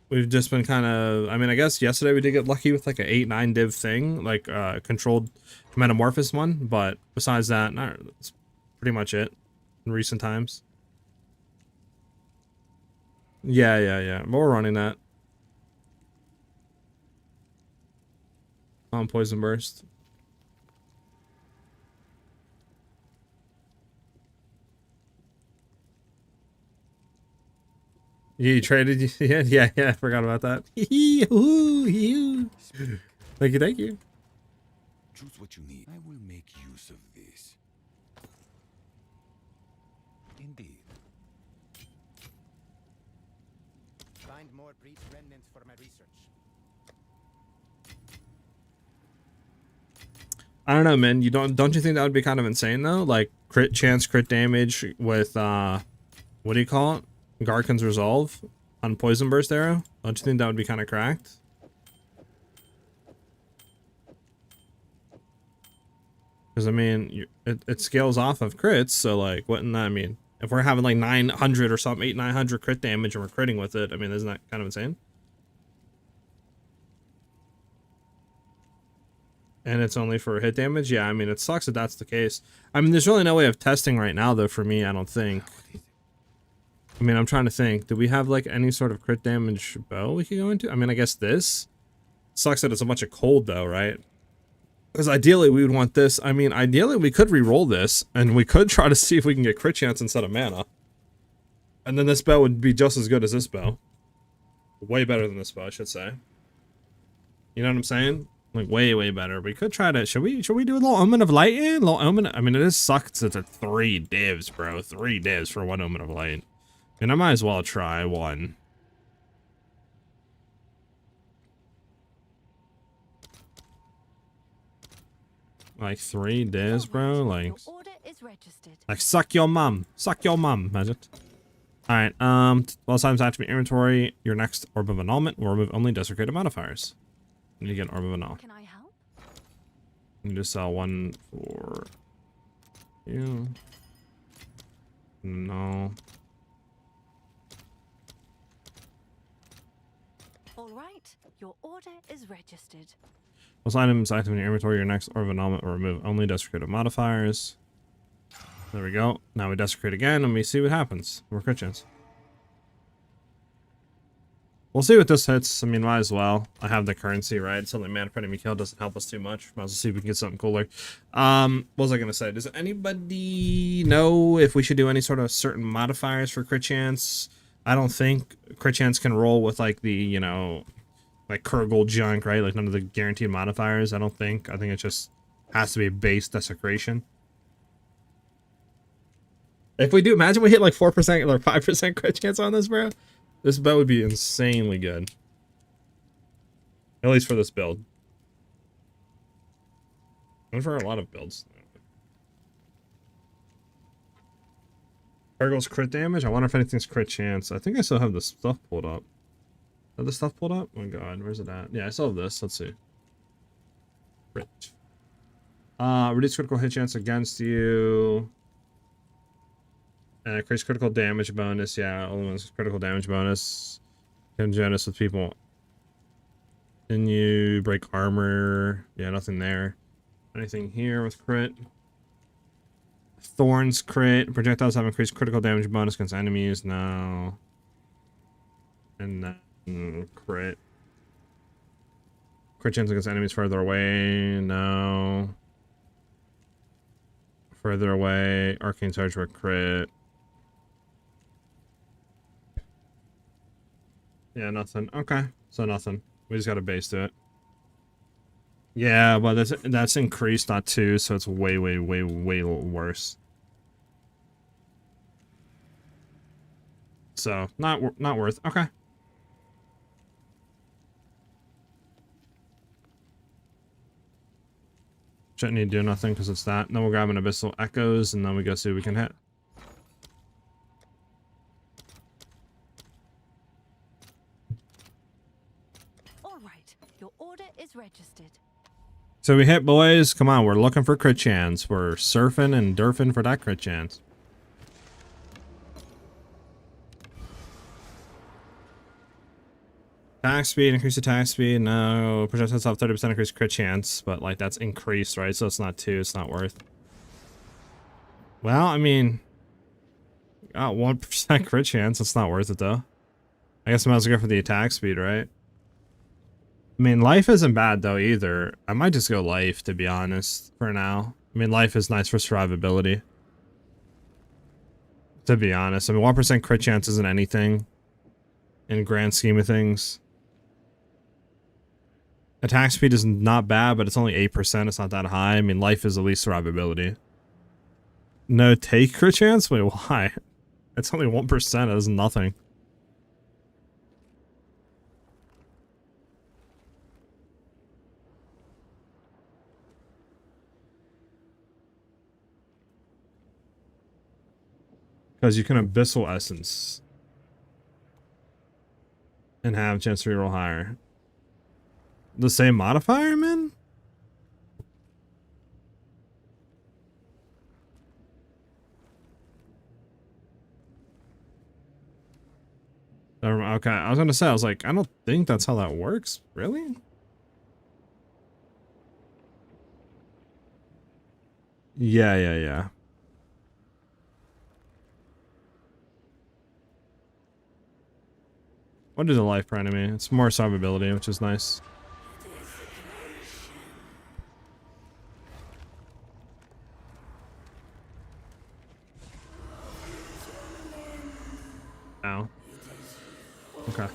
We've just been kind of, I mean, I guess yesterday we did get lucky with like an 8-9 div thing, like controlled metamorphosis one, but besides that, that's pretty much it in recent times. Yeah. But we're running that. On Poison Burst. You traded? Yeah, I forgot about that. Thank you. Choose what you need. I will make use of this. Indeed. Find more priest remnants for my research. I don't know, man. Don't you think that would be kind of insane though? Like crit chance, crit damage with what do you call it? Garkin's Resolve on Poison Burst Arrow? Don't you think that would be kind of cracked? Because I mean, it scales off of crits, so like, wouldn't that mean? If we're having like 900 or something, 900 crit damage and we're critting with it, I mean, isn't that kind of insane? And it's only for hit damage? Yeah, I mean, it sucks that that's the case. I mean, there's really no way of testing right now, though, for me, I don't think. I mean, I'm trying to think. Do we have, like, any sort of crit damage bow we could go into? I mean, I guess this. Sucks that it's a bunch of cold, though, right? Because ideally, we would want this. I mean, ideally, we could re-roll this, and we could try to see if we can get crit chance instead of mana. And then this bow would be just as good as this bow. Way better than this bow, I should say. You know what I'm saying? Like, way better. We could try to... Should we do a little Omen of Light in? Little Omen... I mean, it is sucks that it's 3 divs, bro. 3 divs for 1 Omen of Light. And I might as well try one. Like 3 days, bro. Like Your order is registered. suck your mum. Suck your mum, imagine. Alright, while times activate inventory, your next Orb of Annulment will remove only desecrated modifiers. You need to get an Orb of Annul. Can I help? You need to sell 1 for you. No. All right. Your order is registered. Most items active in your inventory, your next Orb of Annulment will remove only desecrated modifiers. There we go. Now we desecrate again and we see what happens. We're crit chance. We'll see what this hits. I mean, might as well. I have the currency, right? Something mana per enemy kill doesn't help us too much. Might as well see if we can get something cooler. What was I gonna say? Does anybody know if we should do any sort of certain modifiers for crit chance? I don't think crit chance can roll with like the, you know, like Kurgle junk, right? Like none of the guaranteed modifiers. I don't think. I think it just has to be base desecration. If we do, imagine we hit like 4% or 5% crit chance on this, bro. This build would be insanely good. At least for this build. And for a lot of builds. Kurgle's crit damage? I wonder if anything's crit chance. I think I still have the stuff pulled up. Is the stuff pulled up? Oh my god, where's it at? Yeah, I still have this. Let's see. Crit. Reduce critical hit chance against you. Increase critical damage bonus. Yeah, only one's critical damage bonus. Can Janus with people. Then you break armor. Yeah, nothing there. Anything here with crit? Thorns crit. Projectiles have increased critical damage bonus against enemies. No. And then crit. Crit chance against enemies further away. No. Further away. Arcane Surge for crit. Yeah, nothing. Okay, so nothing. We just got a base to it. Yeah, but that's increased, not 2, so it's way worse. So not worth. Okay. Shouldn't need to do nothing because it's that. Then we'll grab an Abyssal Echoes and then we go see what we can hit. Registered. So we hit, boys. Come on, we're looking for crit chance. We're surfing and durfing for that crit chance. Attack speed, increase attack speed. No, projectiles have 30% increased crit chance, but like that's increased, right? So it's not 2. It's not worth. Well, I mean, got 1% crit chance. It's not worth it though. I guess I might as well go for the attack speed, right? I mean, life isn't bad though either. I might just go life, to be honest, for now. I mean, life is nice for survivability. To be honest. I mean, 1% crit chance isn't anything in grand scheme of things. Attack speed is not bad, but it's only 8%. It's not that high. I mean, life is at least survivability. No take crit chance? Wait, why? It's only 1%. It is nothing. Because you can Abyssal Essence and have a chance to reroll higher. The same modifier, man? Okay, I was gonna say, I was like, I don't think that's how that works. Really? Yeah. What is a life per enemy? It's more survivability, which is nice. Ow. Okay.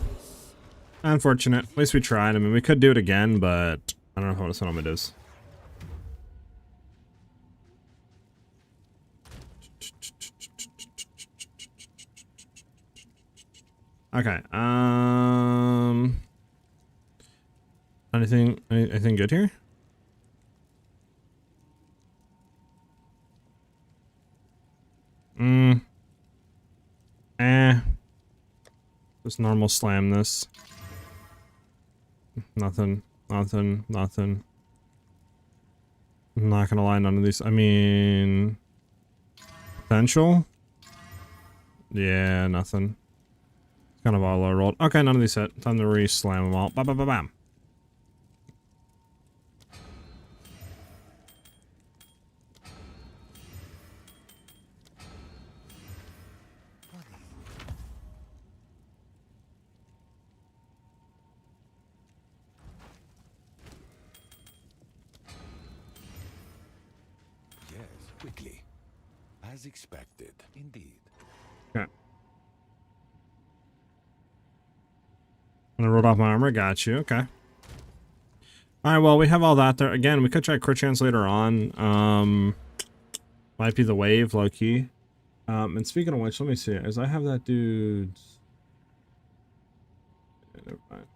Unfortunate. At least we tried. I mean, we could do it again, but I don't know how this one is. Okay. Anything good here? Just normal slam this. Nothing. Nothing. Nothing. I'm not gonna lie, none of these. I mean, potential. Yeah, nothing. Kind of all low rolled. Okay, none of these hit. Time to re-slam them all. Bam, bam, bam, bam. Yes, quickly. As expected, indeed. Okay. I rolled off my armor. Got you. Okay. Alright, well, we have all that there. Again, we could try crit chance later on. Might be the wave, low key. And speaking of which, let me see. As I have that dude's... Yeah, never mind.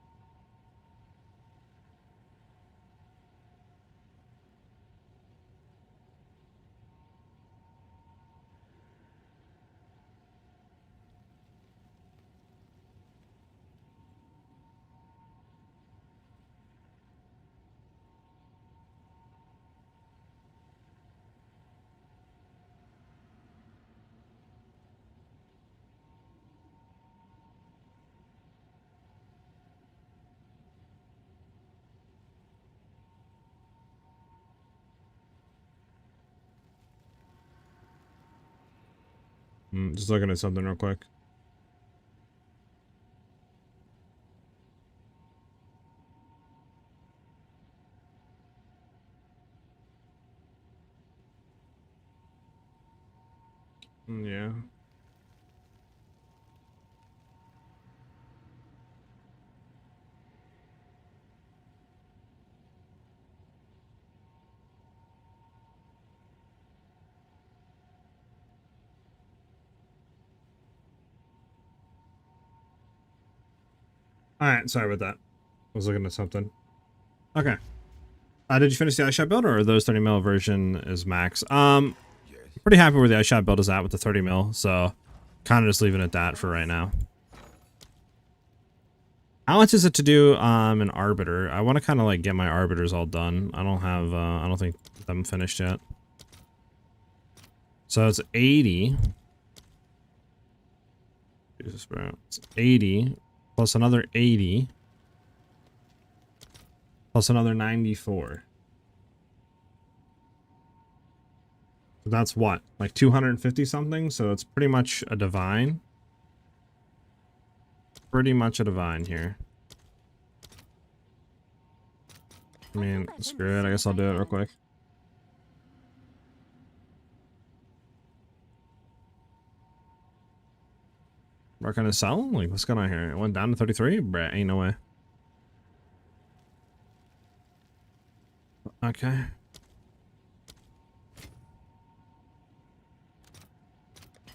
Just looking at something real quick. Yeah. Alright, sorry about that. I was looking at something. Okay. Did you finish the iShot build, or those 30 mil version is max? Pretty happy where the iShot build is at with the 30 mil, so kind of just leaving it at that for right now. How much is it to do an arbiter? I want to kind of like get my arbiters all done. I don't think them finished yet. So it's 80. Jesus, bro. It's 80 plus another 80 plus another 94. So that's what? Like 250 something? So it's pretty much a divine. Pretty much a divine here. I mean, screw it. I guess I'll do it real quick. Working a sell? Like, what's going on here? It went down to 33? Bruh, ain't no way. Okay.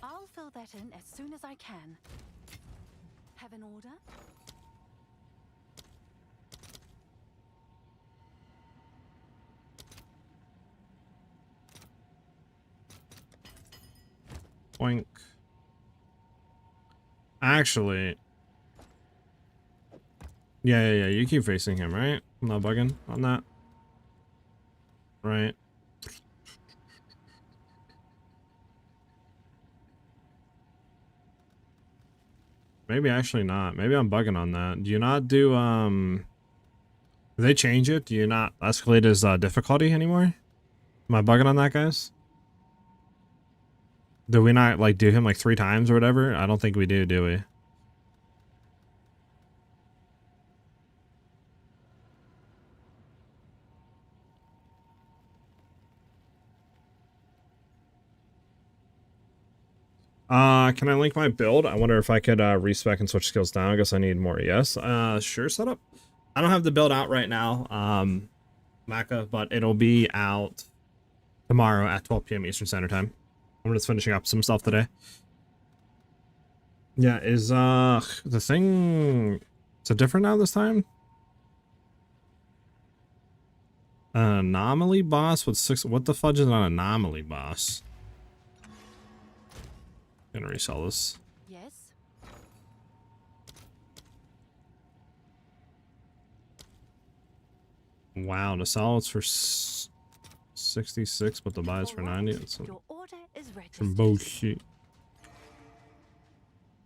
I'll fill that in as soon as I can. Have an order? Boink. Actually. Yeah. You keep facing him, right? I'm not bugging on that. Right. Maybe actually not. Maybe I'm bugging on that. Do you not do, do they change it? Do you not escalate his difficulty anymore? Am I bugging on that, guys? Do we not, like, do him, like, 3 times or whatever? I don't think we do we? Can I link my build? I wonder if I could, respec and switch skills down. I guess I need more. Yes. Sure, setup. I don't have the build out right now, Maka, but it'll be out tomorrow at 12 p.m. Eastern Standard Time. I'm just finishing up some stuff today. Yeah, is, the thing... Is it different now this time? An anomaly boss with 6... What the fudge is an anomaly boss? Gonna resell this. Yes. Wow, the solid's for 66, but the buy's for 90. It's some bullshit.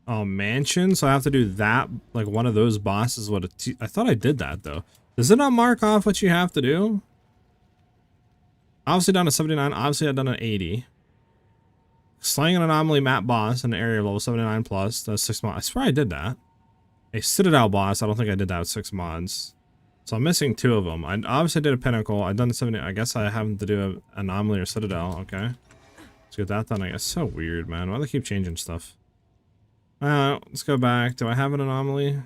Oh, mansion. So I have to do that. Like one of those bosses. What I thought I did that though. Does it not mark off what you have to do? Obviously done a 79. Obviously I've done an 80. Slaying an anomaly map boss in an area of level 79 plus. That's 6 mods. I swear I did that. A Citadel boss. I don't think I did that with 6 mods. So I'm missing 2 of them. I obviously did a Pinnacle. I've done the 70. I guess I haven't to do an anomaly or Citadel. Okay. Let's get that done. I guess. So weird, man. Why do they keep changing stuff? Let's go back. Do I have an anomaly?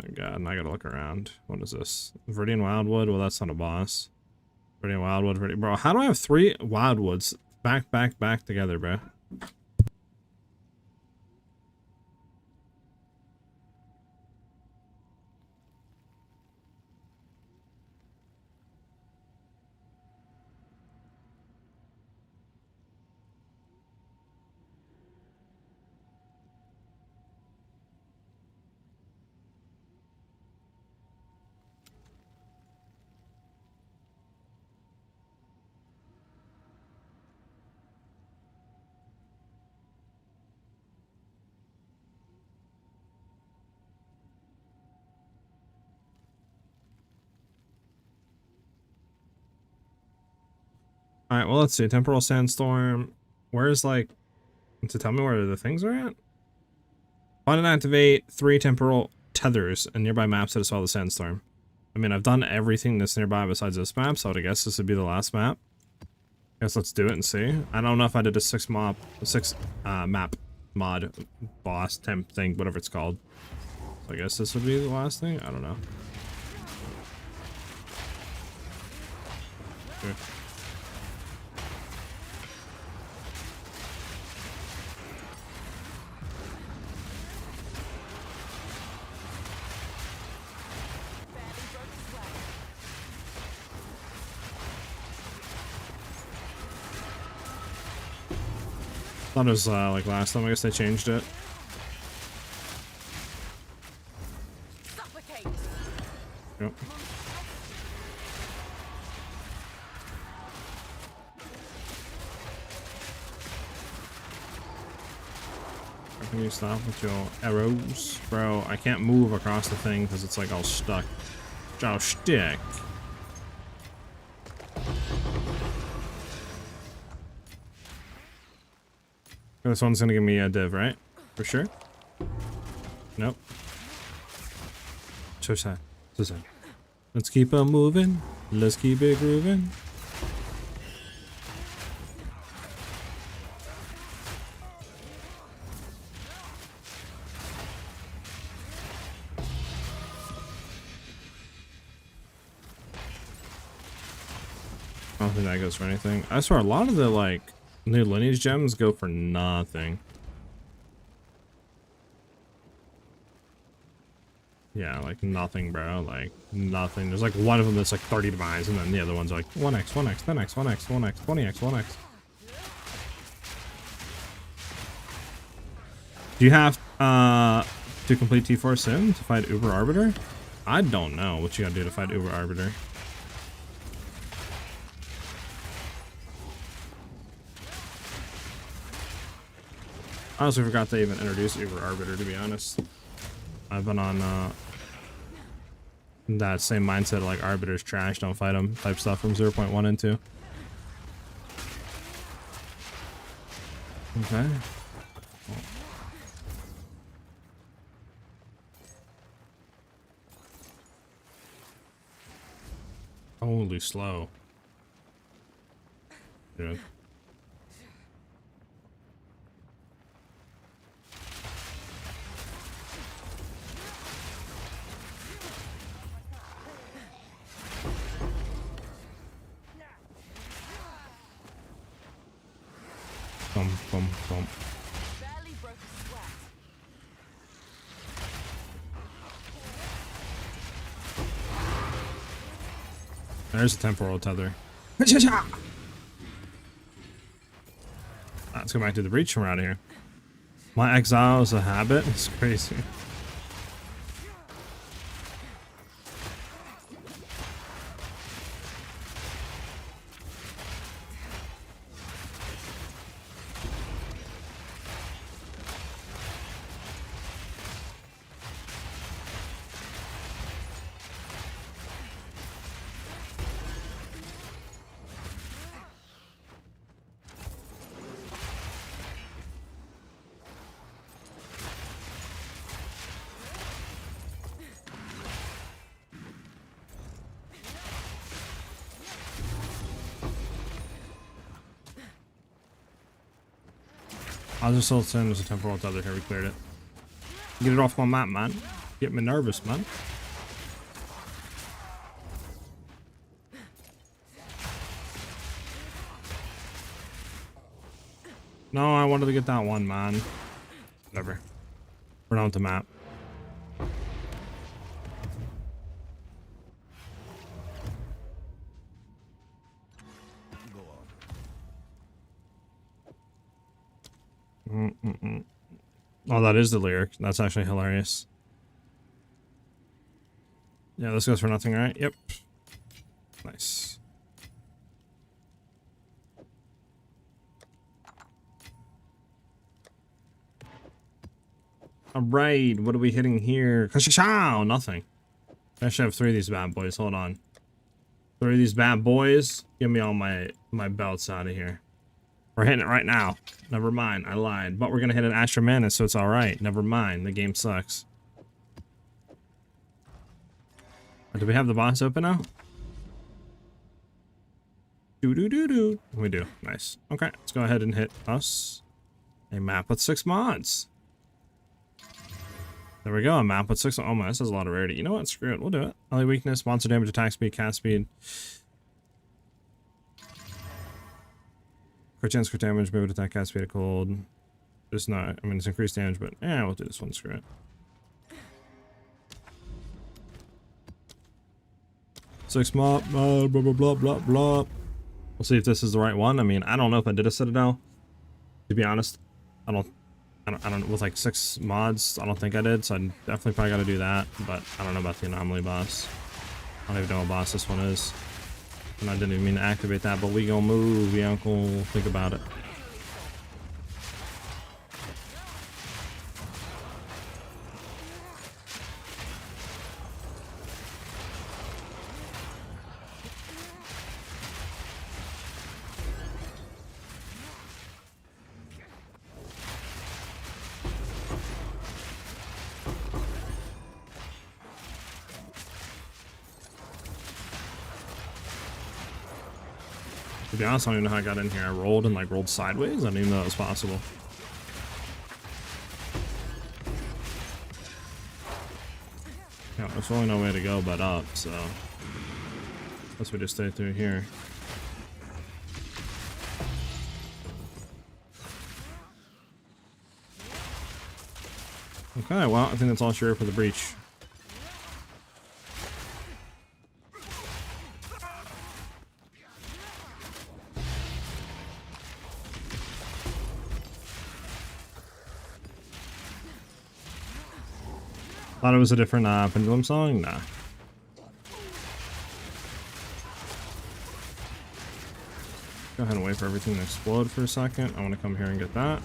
Oh god, and I gotta look around. What is this? Viridian Wildwood? Well, that's not a boss. Viridian Wildwood, Bro, how do I have 3 Wildwoods back together, bro? Alright, well, let's see. Temporal Sandstorm. Where's, like... To tell me where the things are at? Find and activate 3 temporal tethers in nearby maps that dispel the sandstorm. I mean, I've done everything that's nearby besides this map, so I guess this would be the last map. Guess let's do it and see. I don't know if I did a 6 map mod boss temp thing, whatever it's called. So I guess this would be the last thing? I don't know. Okay. Thought it was like last time. I guess they changed it. Suffocate. Yep. Can you stop with your arrows? Bro, I can't move across the thing because it's like all stuck. Oh, stick. This one's gonna give me a div, right? For sure? Nope. So sad. So sad. Let's keep on moving. Let's keep it grooving. I don't think that goes for anything. I swear a lot of the like new lineage gems go for nothing. Yeah, like nothing, bro. Like nothing. There's like one of them that's like 30 demise, and then the other one's like 1x, 1x, 10x, 1x, 1x, 20x, 1x. Do you have to complete T4 Sim to fight Uber Arbiter? I don't know what you gotta do to fight Uber Arbiter. I honestly forgot they even introduced Uber Arbiter, to be honest. I've been on that same mindset of like Arbiter's trash, don't fight him type stuff from 0.1 and 2. Okay. Holy slow. Dude. Boom, boom, boom. Barely broke a sweat. There's a temporal tether. Let's go back to the breach and we're out of here. My Exile is a habit? It's crazy. I was just saying there's a temporal tether here. We cleared it. Get it off my map, man. Get me nervous, man. No, I wanted to get that one, man. Whatever. We're done with the map. Oh, that is the lyric. That's actually hilarious. Yeah, this goes for nothing, right? Yep. Nice. Alright, what are we hitting here? Kashishow! Nothing. I should have 3 of these bad boys. Hold on. 3 of these bad boys. Give me all my belts out of here. We're hitting it right now. Never mind, I lied. But we're gonna hit an Astra Mana, so it's alright. Never mind, the game sucks. Do we have the boss open now? Do. We do. Nice. Okay, let's go ahead and hit us. A map with 6 mods. There we go, a map with 6. Oh my, this has a lot of rarity. You know what? Screw it. We'll do it. Only weakness, monster damage, attack speed, cast speed. Crit chance, crit damage, move attack, cast speed, cold. It's not, I mean, it's increased damage, but yeah, we'll do this one. Screw it. Six mob, blah, blah, blah, blah, blah. We'll see if this is the right one. I mean, I don't know if I did a Citadel. To be honest, I don't, with like 6 mods, I don't think I did, so I definitely probably got to do that, but I don't know about the anomaly boss. I don't even know what boss this one is. And I didn't even mean to activate that, but we gonna move, yeah, uncle. Think about it. To be honest, I don't even know how I got in here. I rolled and like rolled sideways. I didn't even know that was possible. Yeah, there's really no way to go but up, so unless we just stay through here. Okay, well, I think that's all sure for the breach. Thought it was a different Pendulum song? Nah. Go ahead and wait for everything to explode for a second. I want to come here and get that.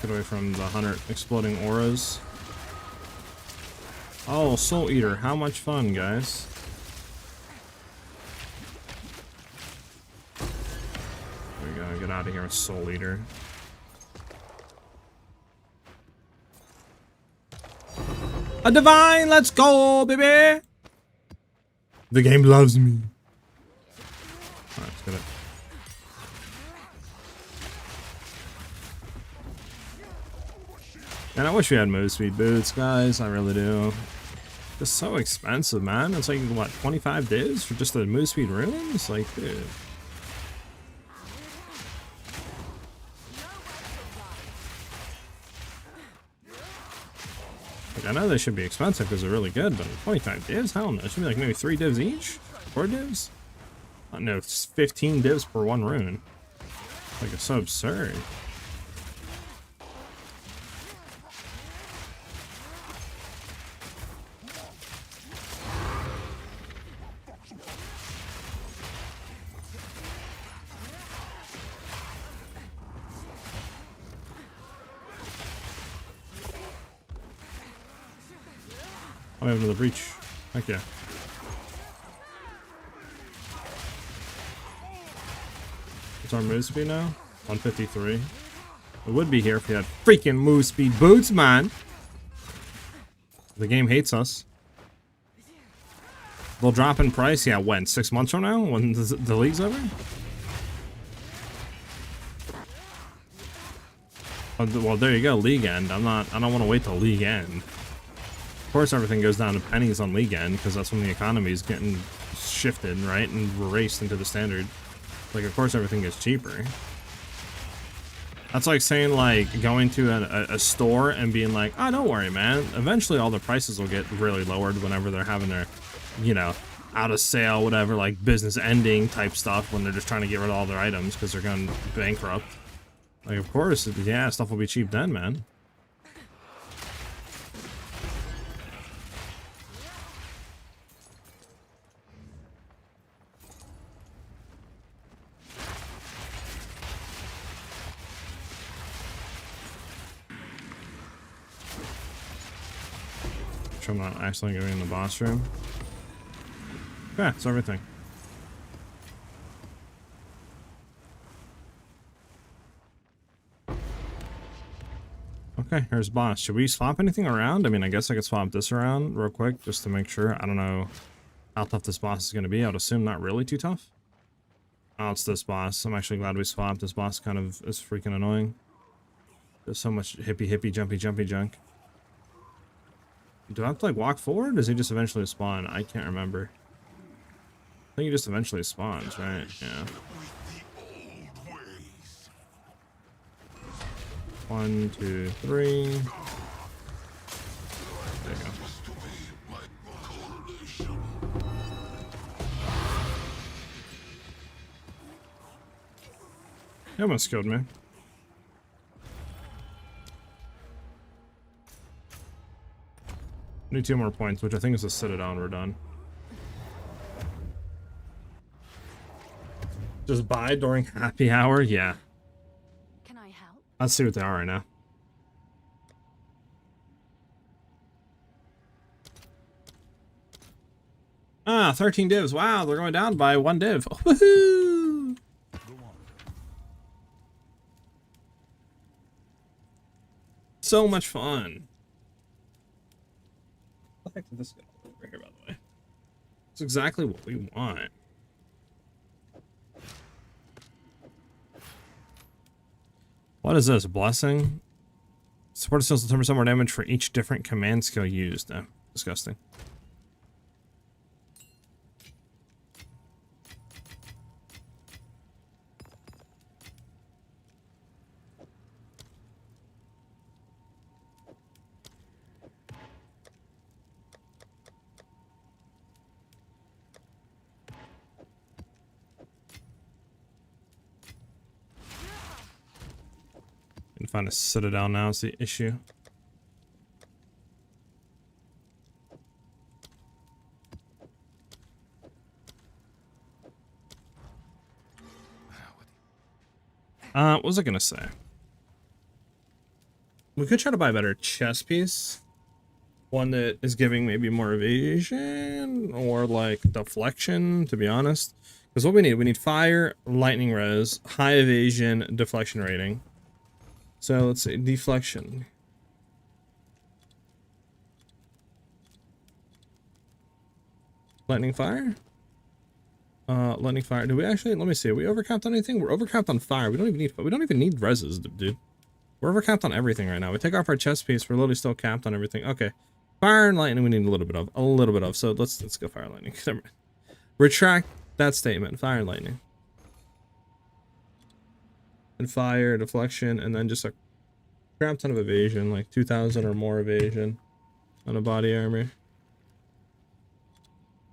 Get away from the 100 exploding auras. Oh, Soul Eater. How much fun, guys. There we go. Get out of here with Soul Eater. A divine, let's go, baby! The game loves me. Alright, let's get it. And I wish we had Movespeed boots, guys. I really do. It's so expensive, man. It's like, what, 25 divs for just the Movespeed ruins? Like, dude. I know they should be expensive because they're really good, but 25 divs? Hell no. It should be like maybe 3 divs each? 4 divs? I don't know, it's 15 divs per one rune. Like, it's so absurd. I have another breach. Heck yeah. What's our move speed now? 153. It would be here if we had freaking move speed boots, man. The game hates us. They'll drop in price, yeah, when? 6 months from now? When the league's over? Oh, well, there you go, league end. I don't want to wait till league end. Of course, everything goes down to pennies on league end because that's when the economy is getting shifted, right, and raced into the standard. Like, of course, everything gets cheaper. That's like saying, like, going to a store and being like, oh, don't worry, man. Eventually, all the prices will get really lowered whenever they're having their, you know, out of sale, whatever, like business ending type stuff when they're just trying to get rid of all their items because they're going bankrupt. Like, of course, yeah, stuff will be cheap then, man. I'm not accidentally getting in the boss room. Yeah, it's everything. Okay, here's boss. Should we swap anything around? I mean, I guess I could swap this around real quick just to make sure. I don't know how tough this boss is going to be. I would assume not really too tough. Oh, it's this boss. I'm actually glad we swapped. This boss kind of is freaking annoying. There's so much hippy, jumpy junk. Do I have to, like, walk forward? Or does he just eventually spawn? I can't remember. I think he just eventually spawns, right? Yeah. 1, 2, 3. There you go. He almost killed me. Need 2 more points, which I think is a Citadel, and we're done. Just buy during happy hour? Yeah. Can I help? Let's see what they are right now. Ah, 13 divs. Wow, they're going down by 1 div. Woohoo! So much fun. What the heck did this get all over here, by the way? It's exactly what we want. What is this? Blessing? Support skills determine some more damage for each different command skill used. Oh, disgusting. Find a Citadel now is the issue. What was I gonna say? We could try to buy a better chess piece. One that is giving maybe more evasion or like deflection, to be honest. Because what we need fire, lightning res, high evasion, deflection rating. So let's say deflection. Lightning fire? Lightning fire. Do we actually, let me see, are we overcapped on anything? We're overcapped on fire. We don't even need reses, dude. We're overcapped on everything right now. We take off our chest piece, we're literally still capped on everything. Okay. Fire and lightning we need a little bit of. So let's go fire and lightning. Retract that statement. Fire and lightning. And fire, deflection, and then just a crap ton of evasion, like 2,000 or more evasion on a body armor.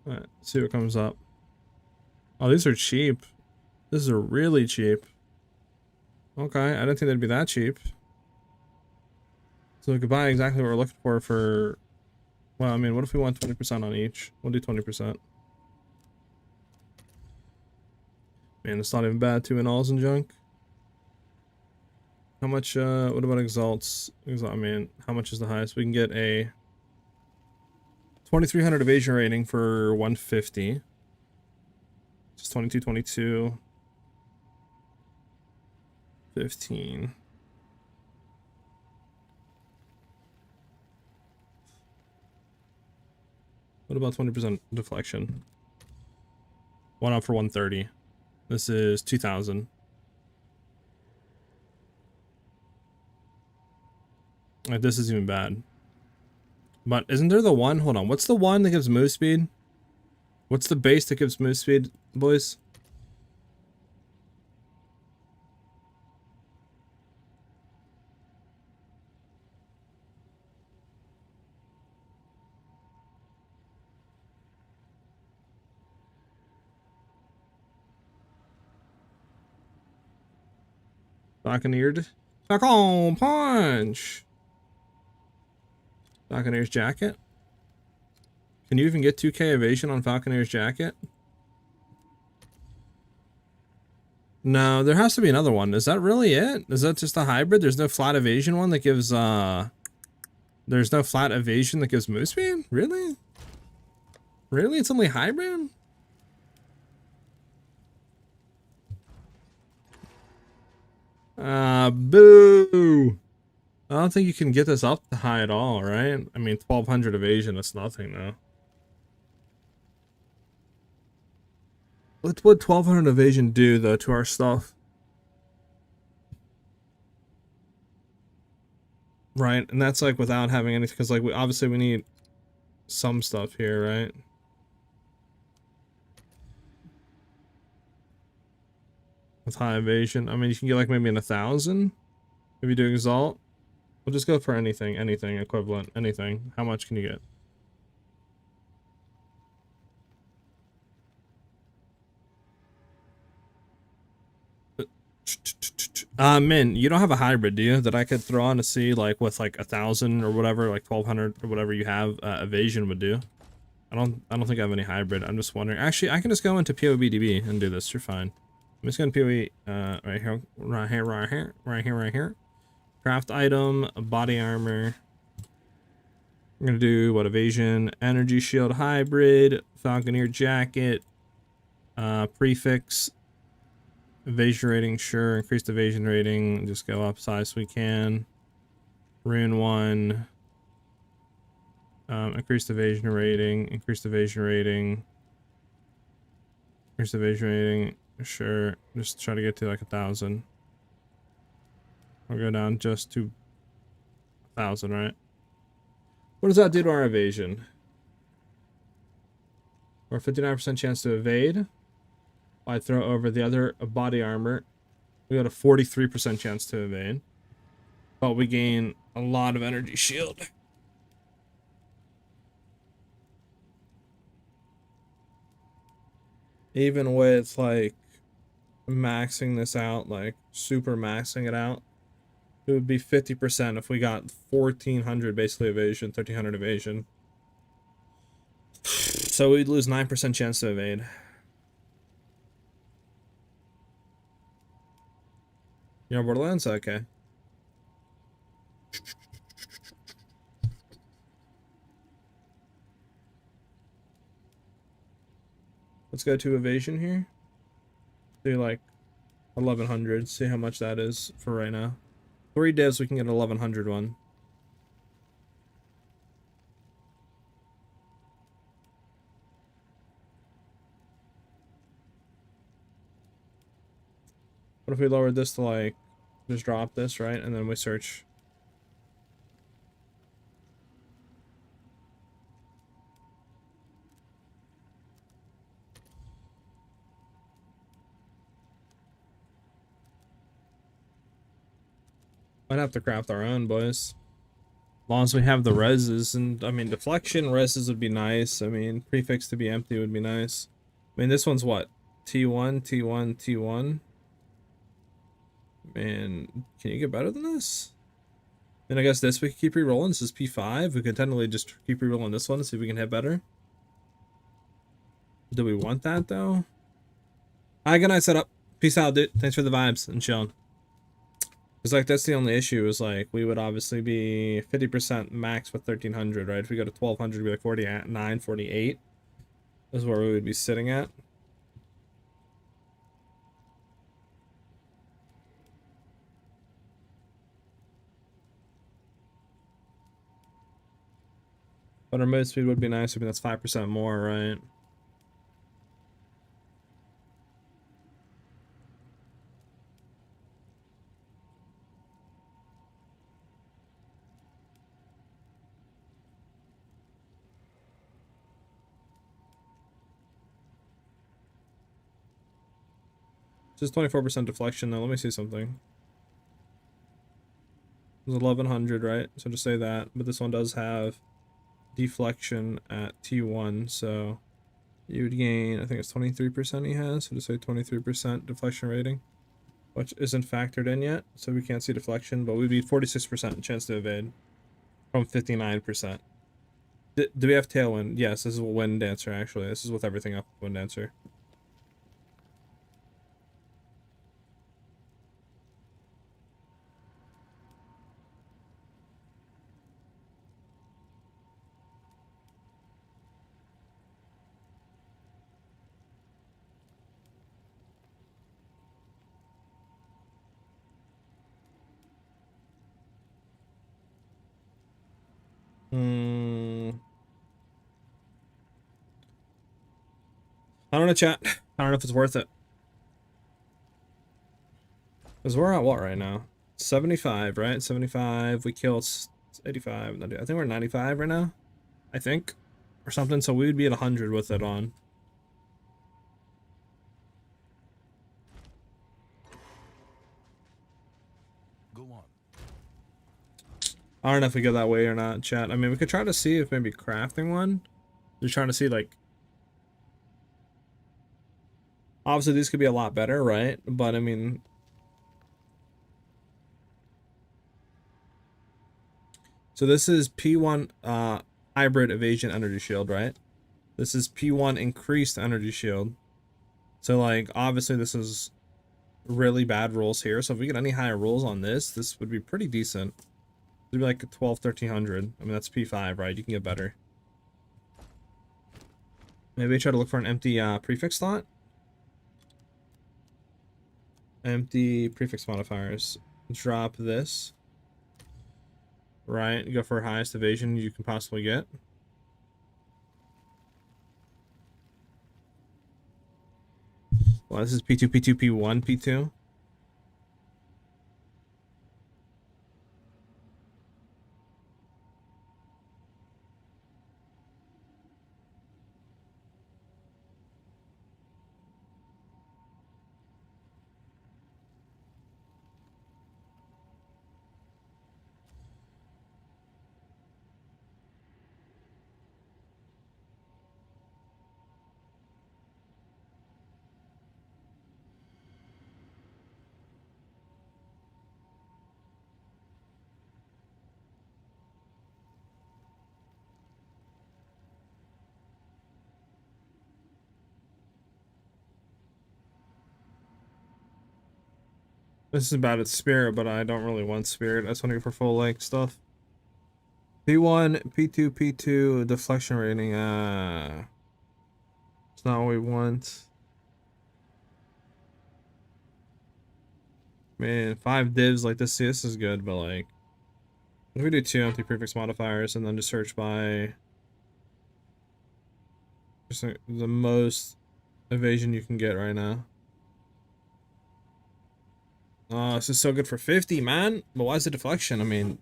Alright, see what comes up. Oh, these are cheap. This is really cheap. Okay, I didn't think they'd be that cheap. So we could buy exactly what we're looking for, well, I mean, what if we want 20% on each? We'll do 20%. Man, it's not even bad. 2 in-alls and junk. How much, what about exalts? I mean, how much is the highest? We can get a 2300 evasion rating for 150. Just 22, 22. 15. What about 20% deflection? One up for 130. This is 2000. Like, this is even bad. But isn't there the one? Hold on. What's the one that gives move speed? What's the base that gives move speed, boys? Falconeered. Falcon punch. Falconeer's jacket. Can you even get 2k evasion on Falconeer's jacket? No, there has to be another one. Is that really it? Is that just a hybrid? There's no flat evasion one that gives there's no flat evasion that gives move speed? Really? Really? It's only hybrid? Boo! I don't think you can get this up high at all, right? I mean, 1200 evasion, that's nothing though. What would 1200 evasion do though to our stuff? Right, and that's like without having anything, because like obviously we need some stuff here, right? With high evasion, I mean, you can get like maybe in 1000 if you do exalt. We'll just go for anything equivalent, anything. How much can you get? Min, you don't have a hybrid, do you? That I could throw on to see, like, with like 1000 or whatever, like 1200 or whatever you have, evasion would do. I don't think I have any hybrid. I'm just wondering. Actually, I can just go into PoEDB and do this. You're fine. I'm just going to PoE, right here. Craft item, body armor. I'm going to do, what, evasion, energy shield hybrid, falconeer jacket, prefix, evasion rating, sure, increased evasion rating, just go up size we can. Rune 1, increased evasion rating, increased evasion rating, sure, just try to get to like 1000. I'll go down just to 1000, right? What does that do to our evasion? Or 59% chance to evade. I throw over the other body armor. We got a 43% chance to evade. But we gain a lot of energy shield. Even with like maxing this out, like super maxing it out, it would be 50% if we got 1400 basically evasion, 1300 evasion. So we'd lose 9% chance to evade. You know Borderlands? Okay. Let's go to evasion here. See like 1100. See how much that is for right now. 3 divs we can get an 1100 one. What if we lowered this to like, just drop this, right? And then we search. Might have to craft our own, boys. As long as we have the reses, and I mean, deflection reses would be nice. I mean, prefix to be empty would be nice. I mean, this one's what? T1, T1, T1. Man, can you get better than this? And I guess this we can keep re-rolling. This is P5. We can technically just keep re-rolling this one and see if we can hit better. Do we want that though? Alright, good night, setup. Peace out, dude. Thanks for the vibes and chilling. It's like that's the only issue is like we would obviously be 50% max with 1300, right? If we go to 1200, we'd be like 49, 48. Is where we would be sitting at. But our move speed would be nice. I mean, that's 5% more, right? Just 24% deflection though. Let me see something. It was 1100, right? So just say that. But this one does have deflection at T1, so you would gain, I think it's 23% he has, so just say 23% deflection rating, which isn't factored in yet, so we can't see deflection, but we'd be 46% chance to evade from 59%. Do we have tailwind? Yes, this is a wind dancer actually. This is with everything up wind dancer. I don't know, chat. I don't know if it's worth it. Because we're at what right now? 75, right? 75. We kill 85. I think we're 95 right now. I think. Or something. So we would be at 100 with it on. Go on. I don't know if we go that way or not, chat. I mean, we could try to see if maybe crafting one. Just trying to see, like... Obviously, these could be a lot better, right? But, I mean... So this is P1 hybrid evasion energy shield, right? This is P1 increased energy shield. So, like, obviously this is really bad rolls here. So if we get any higher rolls on this, this would be pretty decent. It'd be like 12, 1300. I mean, that's P5, right? You can get better. Maybe try to look for an empty prefix slot. Empty prefix modifiers. Drop this. Right, you go for highest evasion you can possibly get. Well, this is P2, P2, P1, P2. This is about its spirit, but I don't really want spirit. I just want to go for full length stuff. P1, P2, P2, deflection rating. It's not what we want. Man, 5 divs like this. See, this is good, but like, if we do 2 empty prefix modifiers and then just search by just like the most evasion you can get right now. Oh, this is so good for 50, man. But why is the deflection? I mean,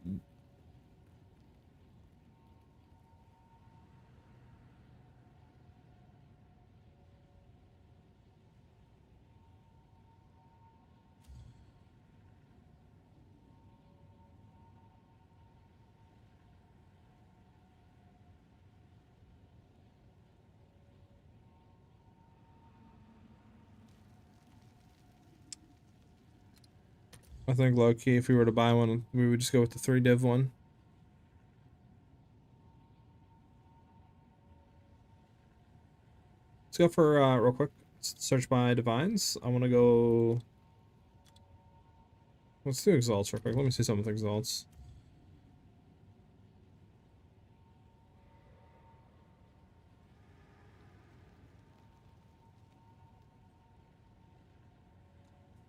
I think low key, if we were to buy one, we would just go with the 3 div one. Let's go for real quick. Search by divines. I want to go. Let's do exalts real quick. Let me see some with exalts.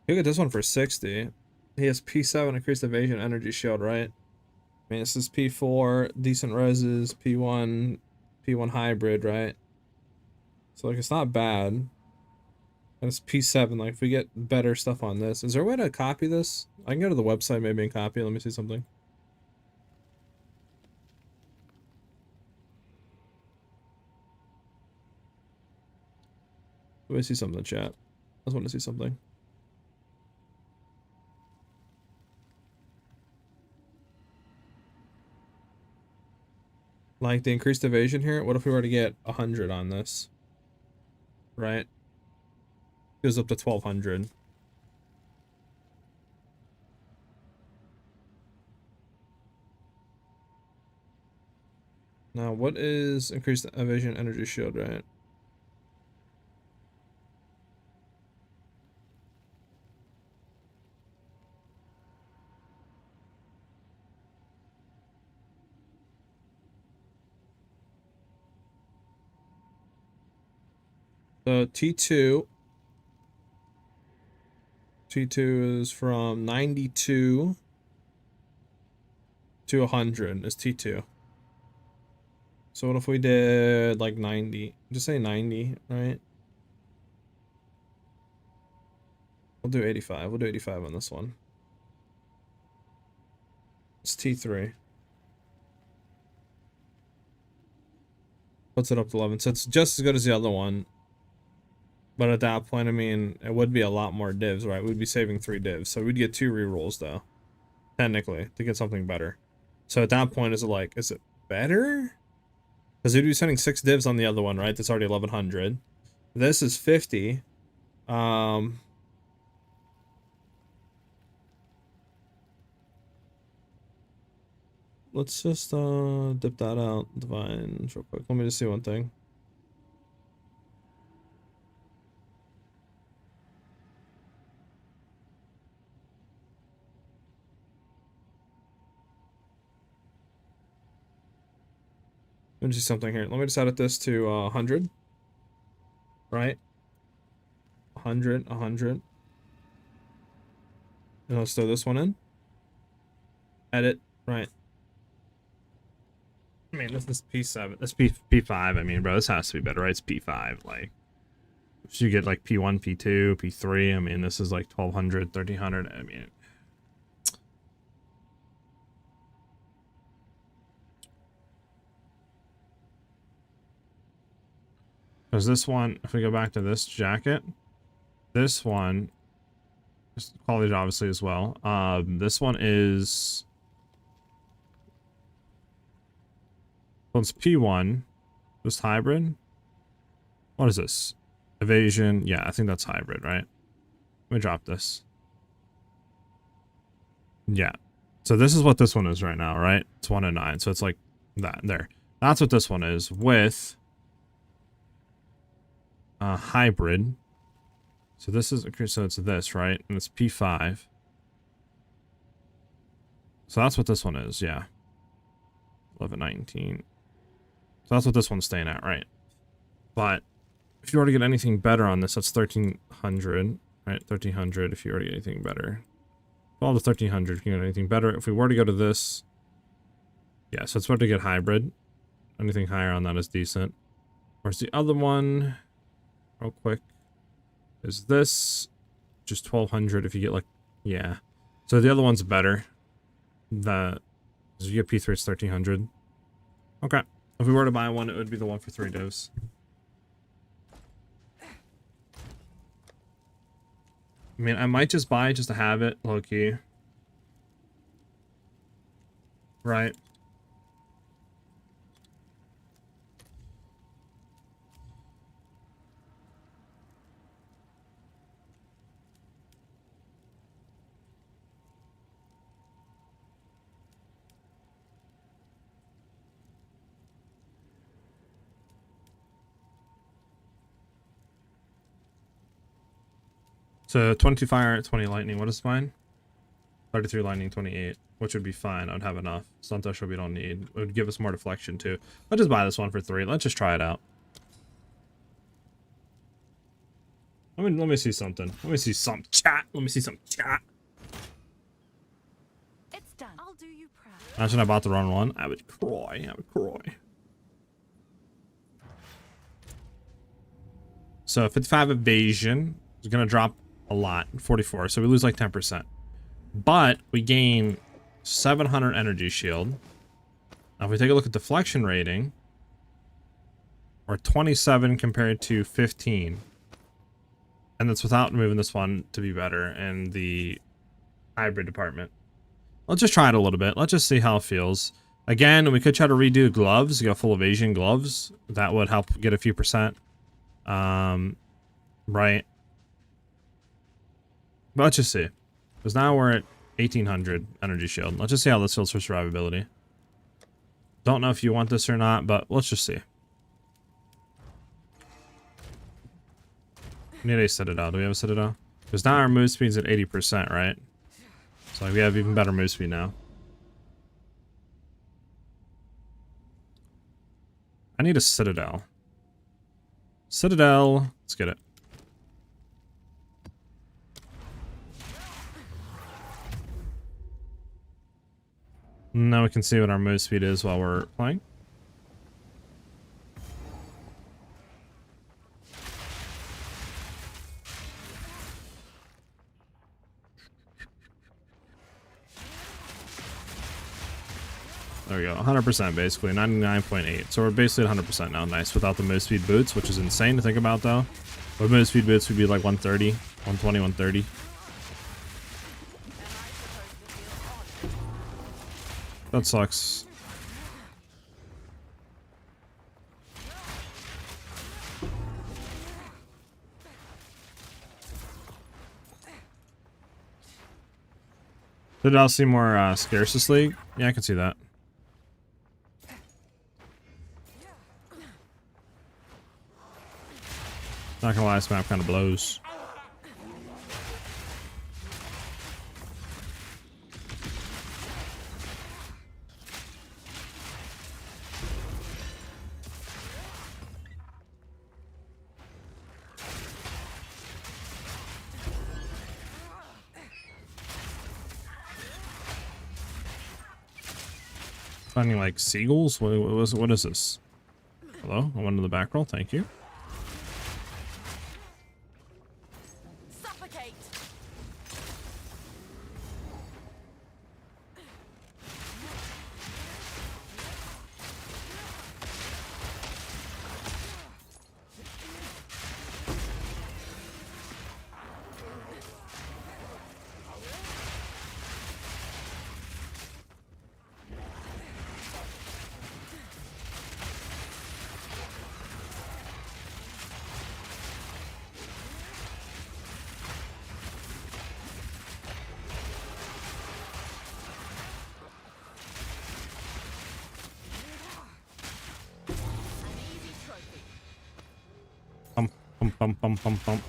You get this one for 60. He has P7 increased evasion energy shield, right? I mean, this is P4 decent reses, P1 hybrid, right? So like it's not bad. And it's P7. Like if we get better stuff on this, is there a way to copy this? I can go to the website maybe and copy. Let me see something. Let me see something in the chat. I just want to see something. Like the increased evasion here. What if we were to get 100 on this? Right? Goes up to 1200. Now, what is increased evasion energy shield, right? So T2 is from 92 to 100 is T2. So what if we did like 90? Just say 90, right? We'll do 85. We'll do 85 on this one. It's T3. Puts it up to 11. So it's just as good as the other one. But at that point, I mean, it would be a lot more divs, right? We'd be saving 3 divs. So we'd get 2 rerolls, though. Technically, to get something better. So at that point, is it better? Because we'd be sending 6 divs on the other one, right? That's already 1100. This is 50. Let's just dip that out, divines, real quick. Let me just see one thing. Let me see something here. Let me just edit this to 100. Right? 100, 100. And let's throw this one in. Edit. Right. I mean, this is P7. This P5. I mean, bro, this has to be better, right? It's P5. Like, if you get like P1, P2, P3, I mean, this is like 1200, 1300. I mean, because this one, if we go back to this jacket, this one, college obviously as well. This one is, well, it's P1, this hybrid. What is this? Evasion. Yeah, I think that's hybrid, right? Let me drop this. Yeah. So this is what this one is right now, right? It's 1 and 9. So it's like that there. That's what this one is with hybrid. So this is, okay, so it's this, right? And it's P5. So that's what this one is, yeah. 11, 19. So that's what this one's staying at, right? But if you were to get anything better on this, that's 1300, right? 1300 if you were to get anything better. All the 1300 if you get anything better. If we were to go to this, yeah, so it's better to get hybrid. Anything higher on that is decent. Where's the other one? Real quick. Is this just 1200 if you get like, yeah. So the other one's better. That, so you get P3, it's 1300. Okay. If we were to buy one, it would be the one for 3 divs. I mean, I might just buy it just to have it, low key. Right. So 22 fire, 20 lightning. What is mine? 33 lightning, 28. Which would be fine. I'd have enough. Suntosh we don't need. It would give us more deflection too. I'll just buy this one for 3. Let's just try it out. Let me see something. Let me see some chat. Let me see some chat. It's done. I'll do you proud. Imagine I bought the wrong one. I would cry. I would cry. So 55 evasion is gonna drop a lot. 44. So we lose like 10%. But we gain 700 energy shield. Now if we take a look at deflection rating, we're 27 compared to 15. And that's without moving this one to be better in the hybrid department. Let's just try it a little bit. Let's just see how it feels. Again, we could try to redo gloves, go full evasion gloves. That would help get a few percent. Right. But let's just see. Because now we're at 1800 energy shield. Let's just see how this feels for survivability. Don't know if you want this or not, but let's just see. We need a Citadel. Do we have a Citadel? Because now our move speed's at 80%, right? So we have even better move speed now. I need a Citadel. Citadel. Let's get it. Now we can see what our move speed is while we're playing. There we go, 100% basically, 99.8. So we're basically at 100% now, nice, without the move speed boots, which is insane to think about though. With move speed boots would be like 130, 120, 130. That sucks. Did I see more scarce this league? Yeah, I can see that. Not gonna lie, this map kind of blows. Finding like seagulls? What is this? Hello? I went to the back roll, thank you. Suffocate. Pump.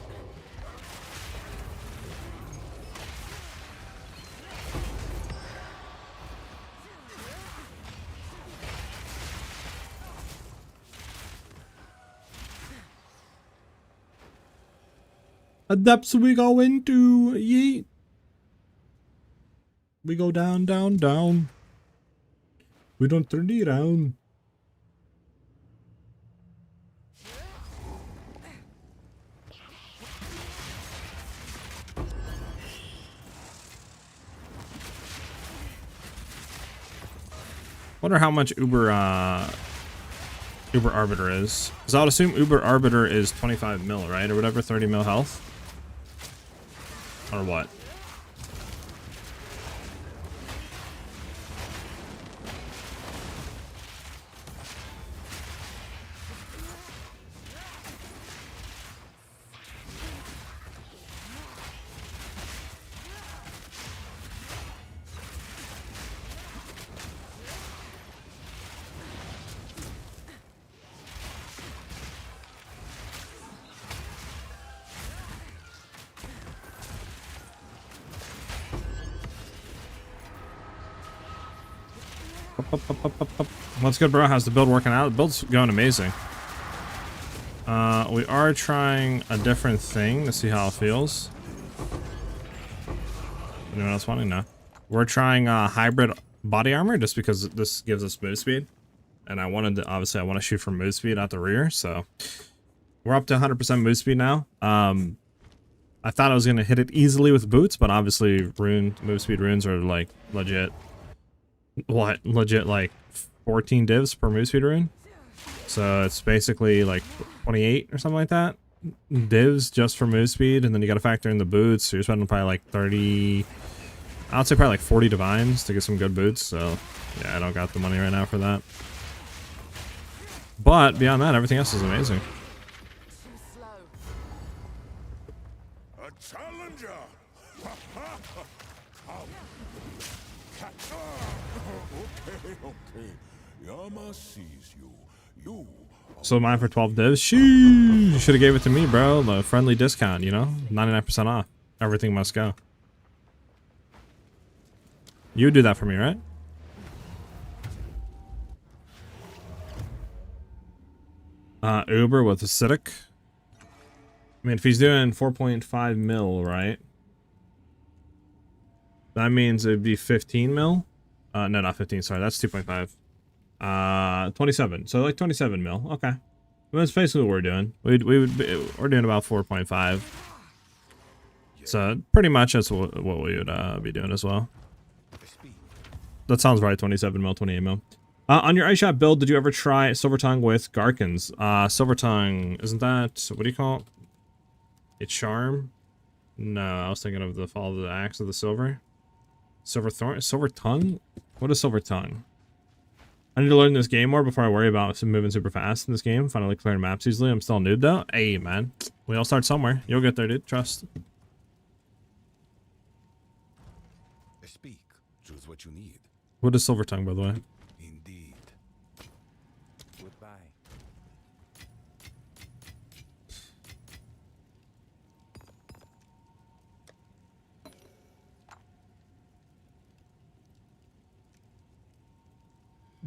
A depths we go into, yeet. We go down, down, down. We don't turn it around. Wonder how much Uber Arbiter is. Because I would assume Uber Arbiter is 25 mil, right? Or whatever, 30 mil health? Or what? What's good, bro? How's the build working out? The build's going amazing. We are trying a different thing to see how it feels. Anyone else wanting? No. We're trying hybrid body armor just because this gives us move speed. And I wanted to, obviously I want to shoot from move speed out the rear, so we're up to 100% move speed now. I thought I was gonna hit it easily with boots, but obviously move speed runes are like legit. What? Legit like 14 divs per move speed rune. So it's basically like 28 or something like that. Divs just for move speed, and then you gotta factor in the boots, so you're spending probably like 30, I would say probably like 40 divines to get some good boots, so yeah, I don't got the money right now for that. But beyond that, everything else is amazing. A challenger. Okay. Yama sees you. You. So mine for 12 divs. Sheesh, you should have gave it to me, bro. The friendly discount, you know, 99% off. Everything must go. You would do that for me, right? Uber with acidic. I mean, if he's doing 4.5 mil, right? That means it'd be 15 mil. No, not 15. Sorry, that's 2.5. 27. So like 27 mil. Okay, that's basically what we're doing. We're doing about 4.5. So pretty much that's what we would be doing as well. That sounds right. 27 mil, 28 mil. On your ice shot build, did you ever try Silver Tongue with Garkins? Silver Tongue, isn't that, what do you call it? It's Charm? No, I was thinking of the Fall of the Axe of the Silver. Silver Thorn? Silver Tongue? What is Silver Tongue? I need to learn this game more before I worry about moving super fast in this game. Finally clearing maps easily. I'm still a noob though. Hey, man. We all start somewhere. You'll get there, dude. Trust. Speak. Choose what you need. What is Silver Tongue, by the way? Indeed. Goodbye.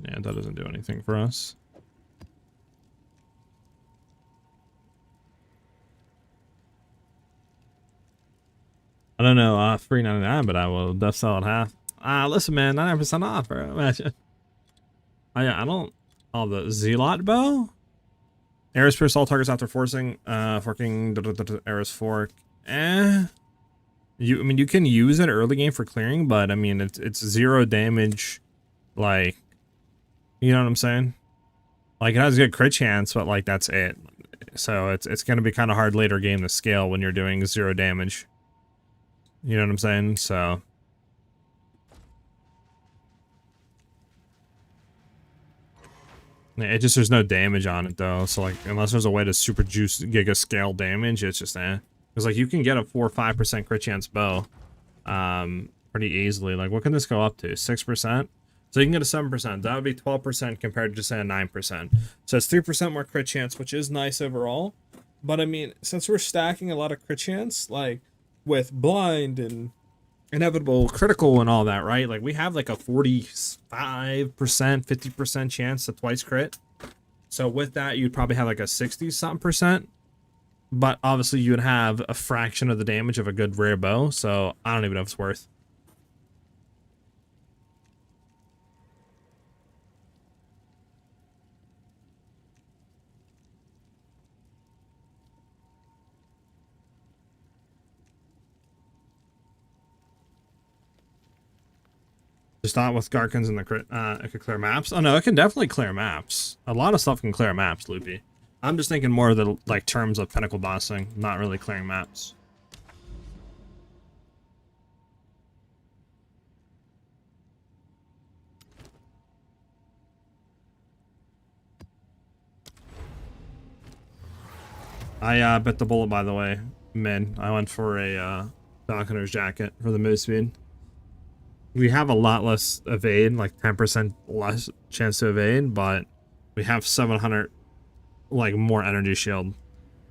Yeah, that doesn't do anything for us. I don't know, $3.99, but I will def sell it half. Listen, man, 99% off, bro. Imagine. I don't. Oh, the Zealot bow. Ares pierce all targets after forking Ares fork. I mean, you can use it early game for clearing, but I mean, it's 0 damage. Like, you know what I'm saying? Like, it has a good crit chance, but like that's it. So it's gonna be kind of hard later game to scale when you're doing 0 damage. You know what I'm saying? So. Yeah, it just, there's no damage on it though, so like unless there's a way to super juice giga scale damage, it's just because like you can get a 4 or 5% crit chance bow pretty easily. Like what can this go up to? 6%? So you can get a 7%. That would be 12% compared to just say a 9%. So it's 3% more crit chance, which is nice overall. But I mean, since we're stacking a lot of crit chance, like with blind and inevitable critical and all that, right? Like we have like a 45%, 50% chance to twice crit. So with that, you'd probably have like a 60-something%. But obviously you would have a fraction of the damage of a good rare bow. So I don't even know if it's worth. Just not with Garkins and the crit. It could clear maps. Oh no, it can definitely clear maps. A lot of stuff can clear maps, Loopy. I'm just thinking more of the like terms of pinnacle bossing, not really clearing maps. I bit the bullet, by the way, Min. I went for a Falconer's jacket for the move speed. We have a lot less evade, like 10% less chance to evade, but we have 700 like more energy shield.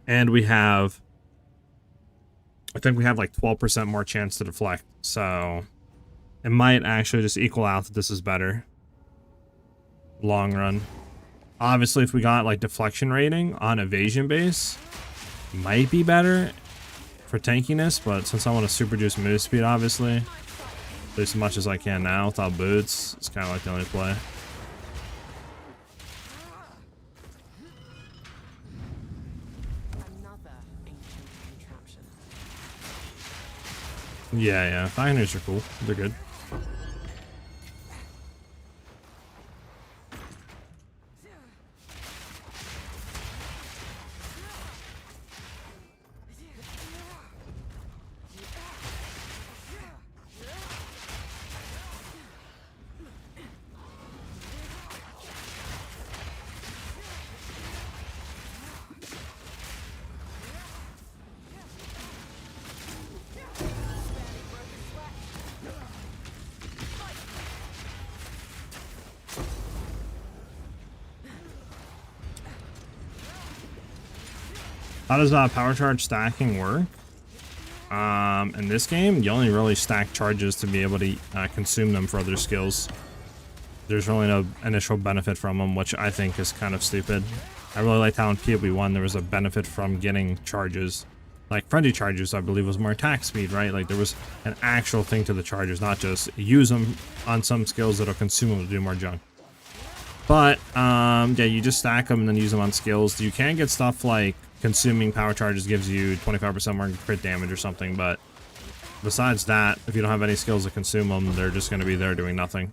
And we have, I think we have like 12% more chance to deflect. So it might actually just equal out that this is better. long run. Obviously, if we got like deflection rating on evasion base, might be better for tankiness, but since I want to super juice move speed, obviously, at least as much as I can now without boots, it's kind of like the only play. Another ancient contraption. Yeah, Pathfinders are cool. They're good. How does power charge stacking work? In this game, you only really stack charges to be able to consume them for other skills. There's really no initial benefit from them, which I think is kind of stupid. I really liked how in PoE 1 there was a benefit from getting charges. Like frenzy charges, I believe, was more attack speed, right? Like there was an actual thing to the charges, not just use them on some skills that'll consume them to do more junk. But yeah, you just stack them and then use them on skills. You can get stuff like consuming power charges gives you 25% more crit damage or something, but besides that, if you don't have any skills to consume them, they're just going to be there doing nothing.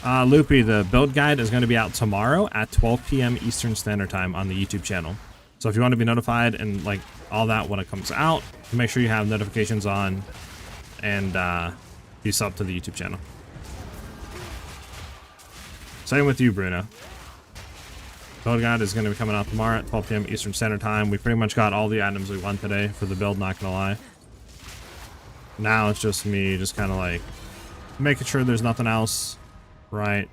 Loopy, the build guide is going to be out tomorrow at 12 p.m. Eastern Standard Time on the YouTube channel. So if you want to be notified and like all that when it comes out, make sure you have notifications on and be sub to the YouTube channel. Same with you, Bruno. Build guide is going to be coming out tomorrow at 12 p.m. Eastern Standard Time. We pretty much got all the items we want today for the build, not gonna lie. Now it's just me just kind of like making sure there's nothing else, right?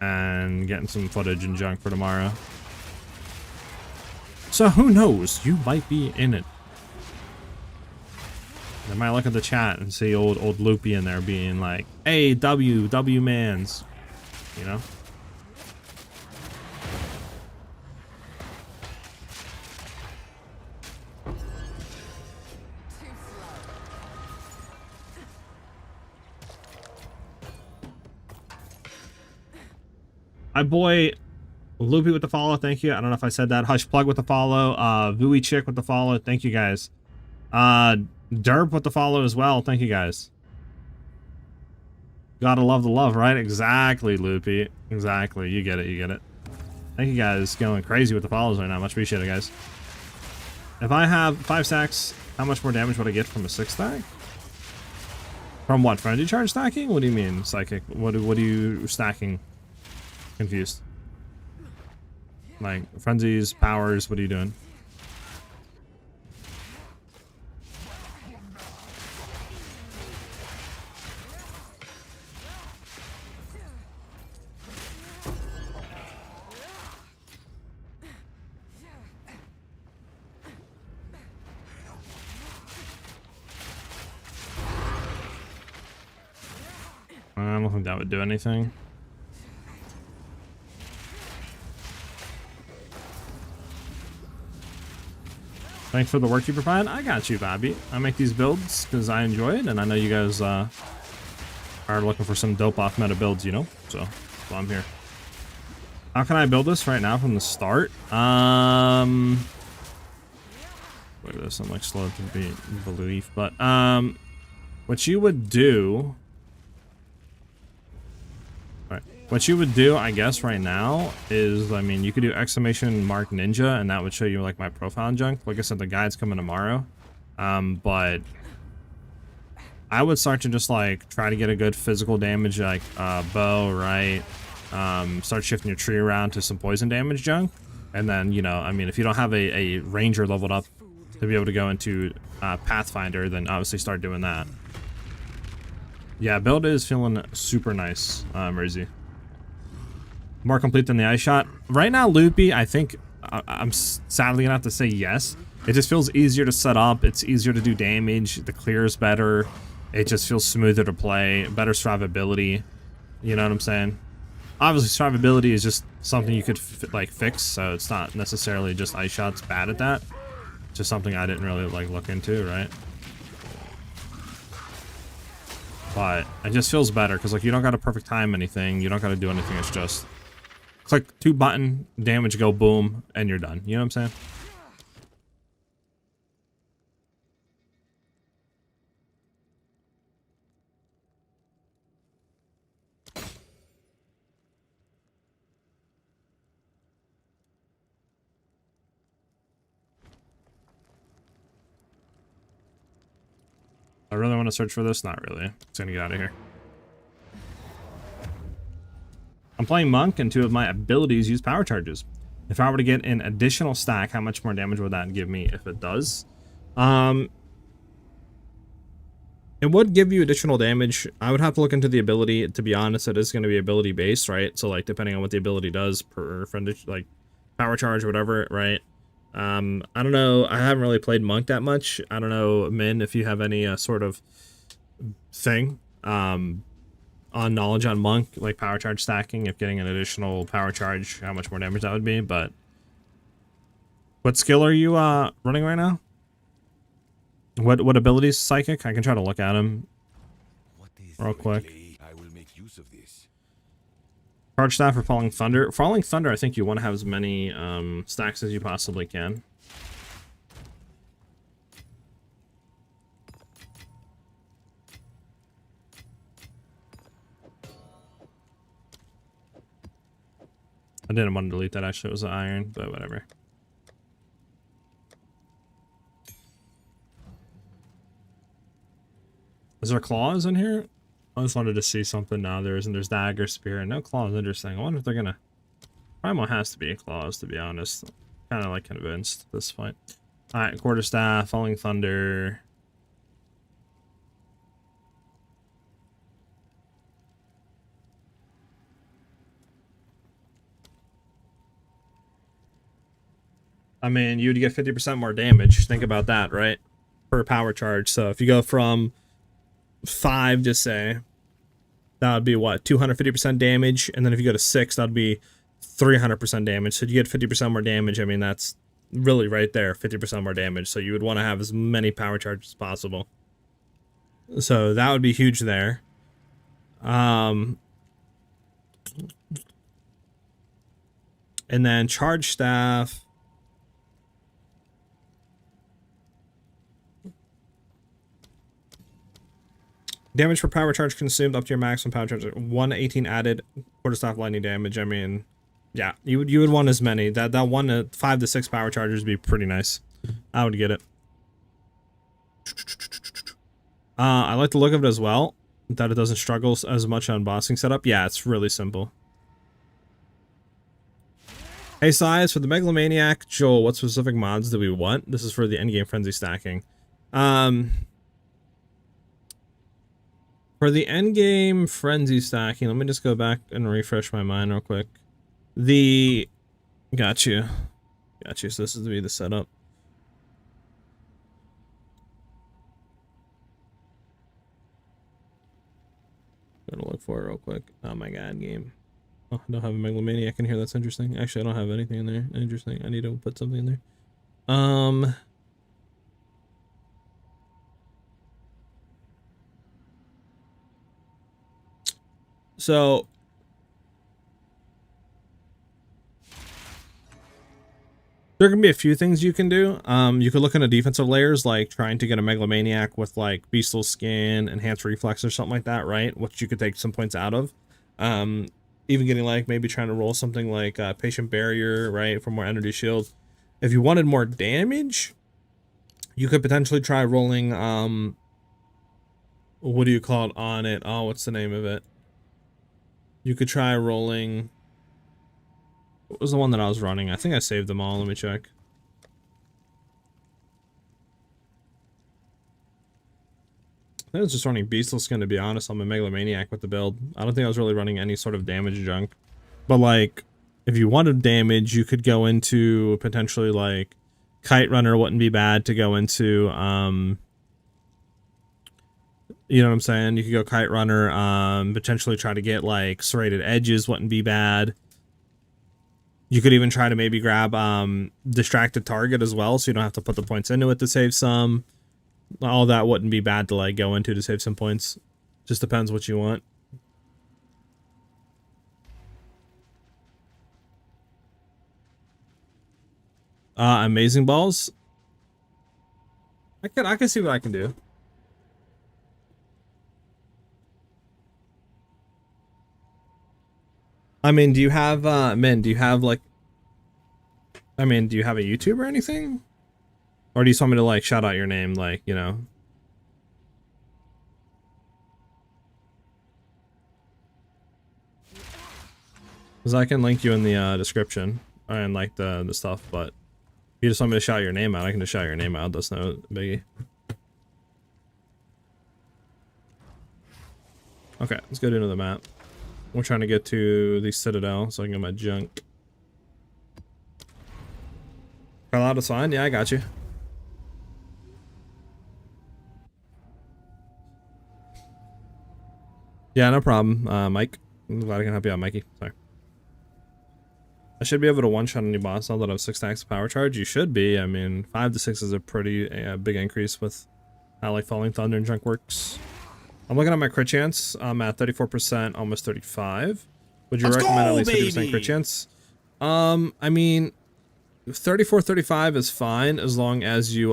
And getting some footage and junk for tomorrow. So who knows? You might be in it. I might look at the chat and see old Loopy in there being like, hey, W mans, you know? My boy Loopy with the follow, thank you. I don't know if I said that. Hush Plug with the follow. Vui Chick with the follow, thank you guys. Derp with the follow as well, thank you guys. Gotta love the love, right? Exactly, Loopy. Exactly. You get it, you get it. Thank you guys, going crazy with the follows right now. Much appreciated, guys. If I have 5 stacks, how much more damage would I get from a 6 stack? From what? Frenzy charge stacking? What do you mean, Psychic? What are you stacking? Confused. Like frenzies, powers, what are you doing? I don't think that would do anything. Thanks for the work you provide. I got you, Bobby. I make these builds because I enjoy it, and I know you guys are looking for some dope off meta builds, you know? So I'm here. How can I build this right now from the start? Look at this. I'm like slow to believe, but what you would do. What you would do, I guess, right now is, I mean, you could do exclamation mark ninja, and that would show you like my profile and junk. Like I said, the guide's coming tomorrow. But I would start to just like try to get a good physical damage, like bow, right? Start shifting your tree around to some poison damage junk, and then, you know, I mean, if you don't have a ranger leveled up to be able to go into Pathfinder, then obviously start doing that. Yeah, build is feeling super nice, Mersey. More complete than the ice shot. Right now, Loopy, I think I'm sadly gonna have to say yes. It just feels easier to set up. It's easier to do damage. The clear is better. It just feels smoother to play. Better survivability. You know what I'm saying? Obviously, survivability is just something you could like fix, so it's not necessarily just Ice Shot's bad at that. It's just something I didn't really like look into, right? But it just feels better because like you don't got to perfect time anything, you don't got to do anything. It's just click 2 button, damage go boom, and you're done. You know what I'm saying? I really want to search for this? Not really. Just gonna get out of here. I'm playing Monk, and 2 of my abilities use power charges. If I were to get an additional stack, how much more damage would that give me if it does? It would give you additional damage. I would have to look into the ability. To be honest, it is going to be ability based, right? So like depending on what the ability does per friend, like power charge or whatever, right? I don't know. I haven't really played Monk that much. I don't know, Min, if you have any sort of thing on knowledge on Monk, like power charge stacking, if getting an additional power charge, how much more damage that would be. But what skill are you running right now? What abilities? Psychic? I can try to look at him real quick. I will make use of this. Charge staff or Falling Thunder. Falling Thunder, I think you want to have as many stacks as you possibly can. I didn't want to delete that, actually. It was an iron, but whatever. Is there claws in here? I just wanted to see something. Now there isn't. There's dagger, spear, no claws. Interesting. I wonder if they're gonna. Primal has to be claws, to be honest. Kind of like convinced at this point. All right, quarterstaff, falling thunder. I mean, you'd get 50% more damage. Think about that, right? Per power charge. So if you go from 5 to say, that would be what, 250% damage, and then if you go to 6, that would be 300% damage. So you get 50% more damage. I mean, that's really right there, 50% more damage. So you would want to have as many power charges as possible. So that would be huge there. And then charge staff. Damage for power charge consumed up to your maximum power charge. 118 added quarterstaff lightning damage. I mean, yeah, you would want as many. That 1 to 5 to 6 power chargers would be pretty nice. I would get it. I like the look of it as well. That it doesn't struggle as much on bossing setup. Yeah, it's really simple. Hey, SiahZ, for the Megalomaniac, Joel, what specific mods do we want? This is for the endgame frenzy stacking. For the endgame frenzy stacking, let me just go back and refresh my mind real quick. Got you. So this is to be the setup. Gonna look for it real quick. Oh my god, game. Oh, I don't have a Megalomaniac in here. That's interesting. Actually, I don't have anything in there. Interesting. I need to put something in there. So there can be a few things you can do. You could look into defensive layers, like trying to get a Megalomaniac with like Beastal Skin, Enhanced Reflex, or something like that, right? Which you could take some points out of. Even getting like maybe trying to roll something like Patient Barrier, right, for more energy shield. If you wanted more damage, you could potentially try rolling. What do you call it on it? Oh, what's the name of it? You could try rolling. What was the one that I was running? I think I saved them all. Let me check. I think I was just running Beastal Skin, to be honest. I'm a Megalomaniac with the build. I don't think I was really running any sort of damage junk. But like, if you wanted damage, you could go into potentially like Kite Runner wouldn't be bad to go into. You know what I'm saying? You could go Kite Runner, potentially try to get like serrated edges wouldn't be bad. You could even try to maybe grab distracted target as well, so you don't have to put the points into it to save some. All that wouldn't be bad to like go into to save some points. Just depends what you want. Amazing balls. I can see what I can do. I mean, do you have Min, do you have like I mean, do you have a YouTube or anything? Or do you just want me to like shout out your name, like, you know? Because I can link you in the description and like the stuff, but if you just want me to shout your name out, I can just shout your name out. That's no biggie. Okay, let's go to another map. We're trying to get to the Citadel so I can get my junk. Carlotta's fine? Yeah, I got you. Yeah, no problem, Mike. I'm glad I can help you out, Mikey. Sorry. I should be able to one-shot any boss now that I have 6 stacks of power charge. You should be. I mean, 5 to 6 is a pretty big increase with how like Falling Thunder and junk works. I'm looking at my crit chance. I'm at 34%, almost 35. Would you recommend at least 50% crit chance? I mean, 34, 35 is fine as long as you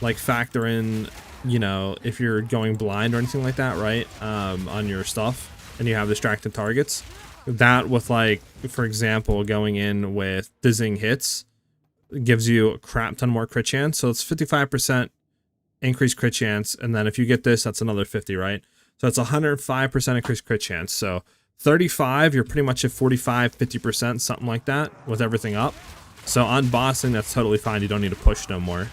like factor in, you know, if you're going blind or anything like that, right? On your stuff and you have distracted targets. That with like, for example, going in with dizzying hits gives you a crap ton more crit chance. So it's 55% increased crit chance, and then if you get this, that's another 50, right? So it's 105% increased crit chance. So 35, you're pretty much at 45, 50%, something like that with everything up. So on bossing, that's totally fine. You don't need to push no more.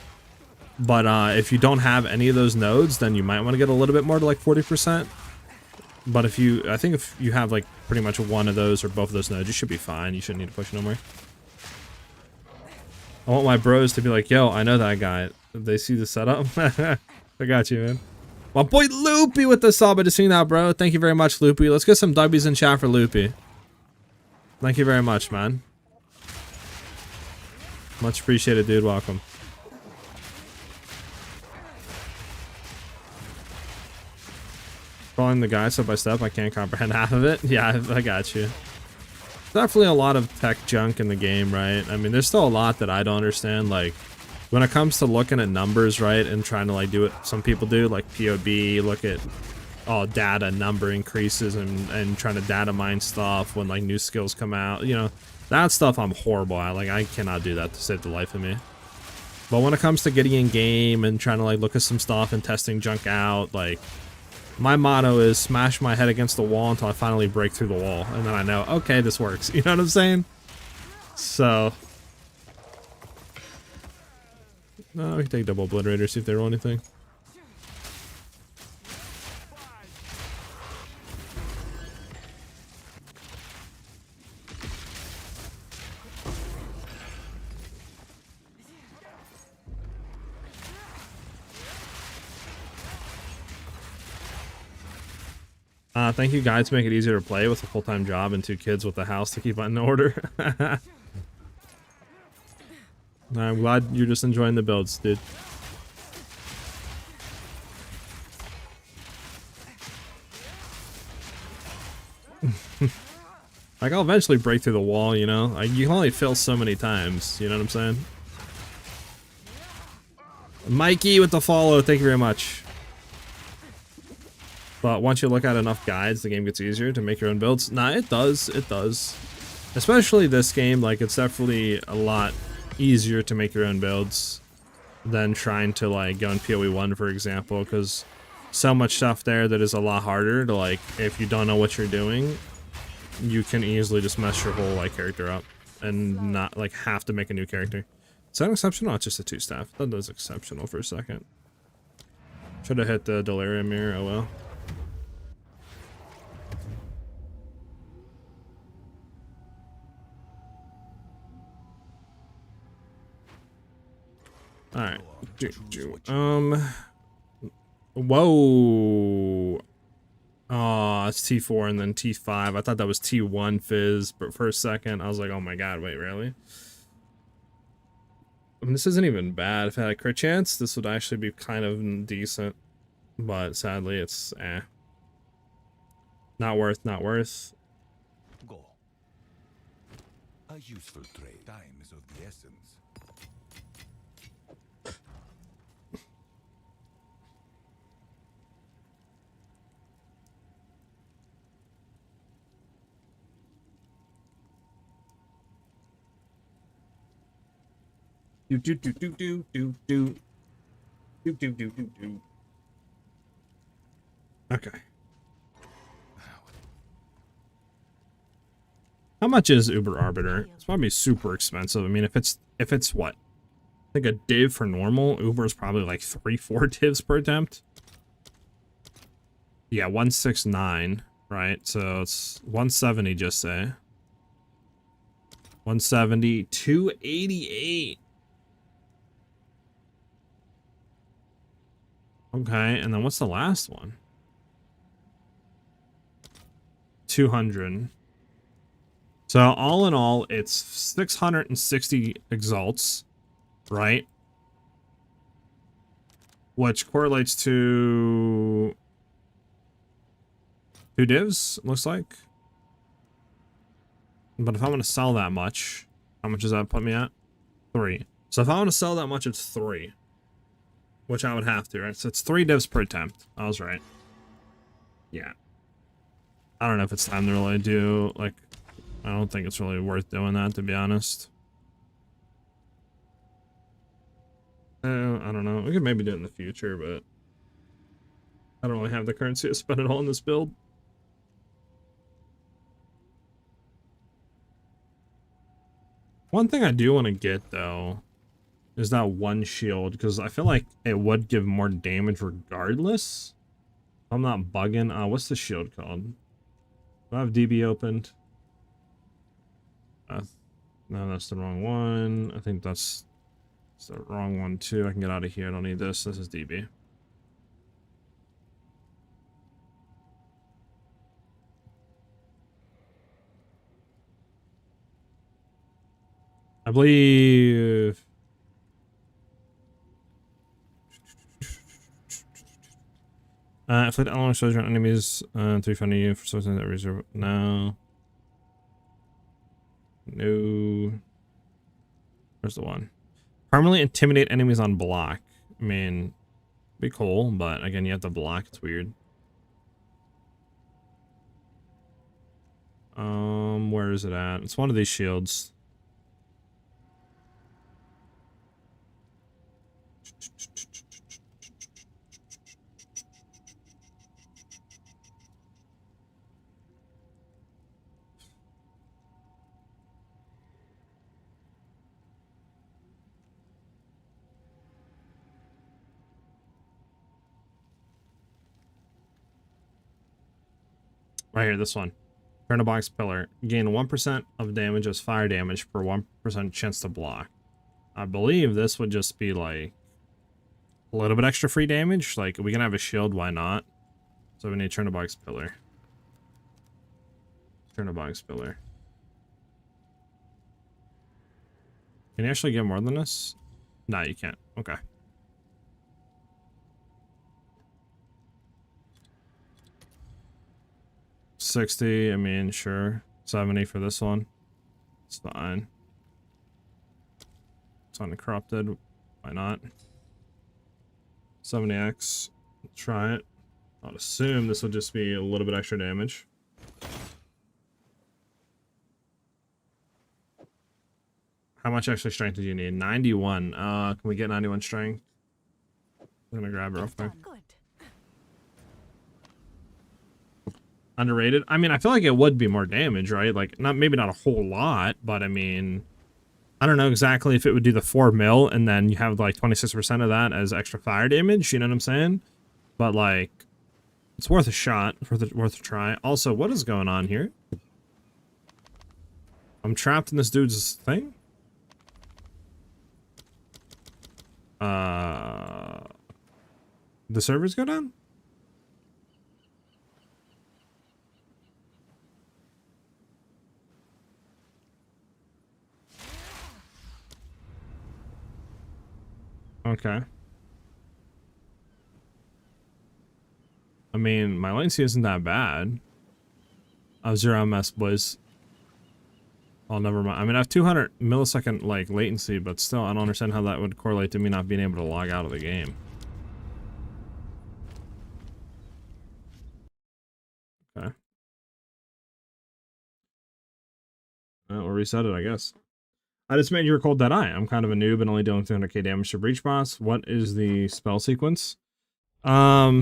But if you don't have any of those nodes, then you might want to get a little bit more to like 40%. But if you, I think if you have like pretty much one of those or both of those nodes, you should be fine. You shouldn't need to push no more. I want my bros to be like, yo, I know that guy. They see the setup. I got you, man. My boy Loopy with the sub. I just seen that, bro. Thank you very much, Loopy. Let's get some W's in chat for Loopy. Thank you very much, man. Much appreciated, dude. Welcome. Following the guide step by step, I can't comprehend half of it. Yeah, I got you. Definitely a lot of tech junk in the game, right? I mean, there's still a lot that I don't understand. Like, when it comes to looking at numbers, right, and trying to like do what some people do, like POB, look at all data number increases and trying to data mine stuff when like new skills come out, you know, that stuff I'm horrible at. Like, I cannot do that to save the life of me. But when it comes to getting in game and trying to like look at some stuff and testing junk out, like, my motto is smash my head against the wall until I finally break through the wall, and then I know, okay, this works. You know what I'm saying? So, no, we can take double obliterator, see if they roll anything. Thank you guys to make it easier to play with a full-time job and 2 kids with a house to keep in order. I'm glad you're just enjoying the builds, dude. Like, I'll eventually break through the wall, you know? Like, you can only fail so many times, you know what I'm saying? Mikey with the follow, thank you very much. But once you look at enough guides, the game gets easier to make your own builds. Nah, it does. It does. Especially this game, like, it's definitely a lot easier to make your own builds than trying to, like, go in PoE 1, for example, because so much stuff there that is a lot harder to, like, if you don't know what you're doing, you can easily just mess your whole, like, character up and not, like, have to make a new character. Is that exceptional? Oh, it's just a 2-staff. That was exceptional for a second. Should have hit the Delirium mirror, oh well. Alright. Whoa. Oh, it's T4 and then T5. I thought that was T1 fizz, but for a second I was like, oh my god, wait, really? I mean, this isn't even bad. If I had a crit chance, this would actually be kind of decent. But sadly, it's not worth, not worth. Go. A useful trade. Time is of the essence. Do do do do do do do do do do do do. Okay. How much is Uber Arbiter? It's probably super expensive. I mean, if it's what? I think a div for normal, Uber is probably like 3-4 divs per attempt. Yeah, 169, right? So it's 170, just say. 170, 288. Okay, and then what's the last one? 200. So all in all, it's 660 exalts, right? Which correlates to 2 divs, looks like. But if I want to sell that much, how much does that put me at? 3. So if I want to sell that much, it's 3. Which I would have to, right? So it's 3 divs per attempt. I was right. Yeah. I don't know if it's time to really do, like, I don't think it's really worth doing that, to be honest. I don't know. We could maybe do it in the future, but I don't really have the currency to spend it all in this build. One thing I do want to get, though, is that one shield, because I feel like it would give more damage regardless. I'm not bugging. What's the shield called? Do I have DB opened? No, that's the wrong one. I think that's the wrong one too. I can get out of here. I don't need this. This is DB. I believe... inflict element shows your enemies 350 you for something that reserve. No. No. Where's the one? Permanently intimidate enemies on block. I mean, be cool, but again, you have to block. It's weird. Where is it at? It's one of these shields. Right here, this one. Turn a box pillar. Gain 1% of damage as fire damage for 1% chance to block. I believe this would just be like a little bit extra free damage. Like, we can have a shield, why not? So we need to turn a box pillar. Turn a box pillar. Can you actually get more than this? No, you can't. Okay. $60, I mean, sure. $70 for this one. It's fine. It's uncorrupted. Why not? 70x. Let's try it. I'd assume this will just be a little bit extra damage. How much extra strength do you need? 91. Can we get 91 strength? I'm gonna grab it real quick. Underrated. I mean, I feel like it would be more damage, right? Like, maybe not a whole lot, but I mean, I don't know exactly if it would do the 4 mil and then you have like 26% of that as extra fire damage. You know what I'm saying? But like, it's worth a shot, worth a try. Also, what is going on here? I'm trapped in this dude's thing. The servers go down? Okay. I mean, my latency isn't that bad. I have 0 MS, boys. Oh, never mind. I mean, I have 200 millisecond, like, latency, but still, I don't understand how that would correlate to me not being able to log out of the game. Okay. We'll reset it, I guess. I just made your cold dead eye. I'm kind of a noob and only dealing 200k damage to breach boss. What is the spell sequence? Are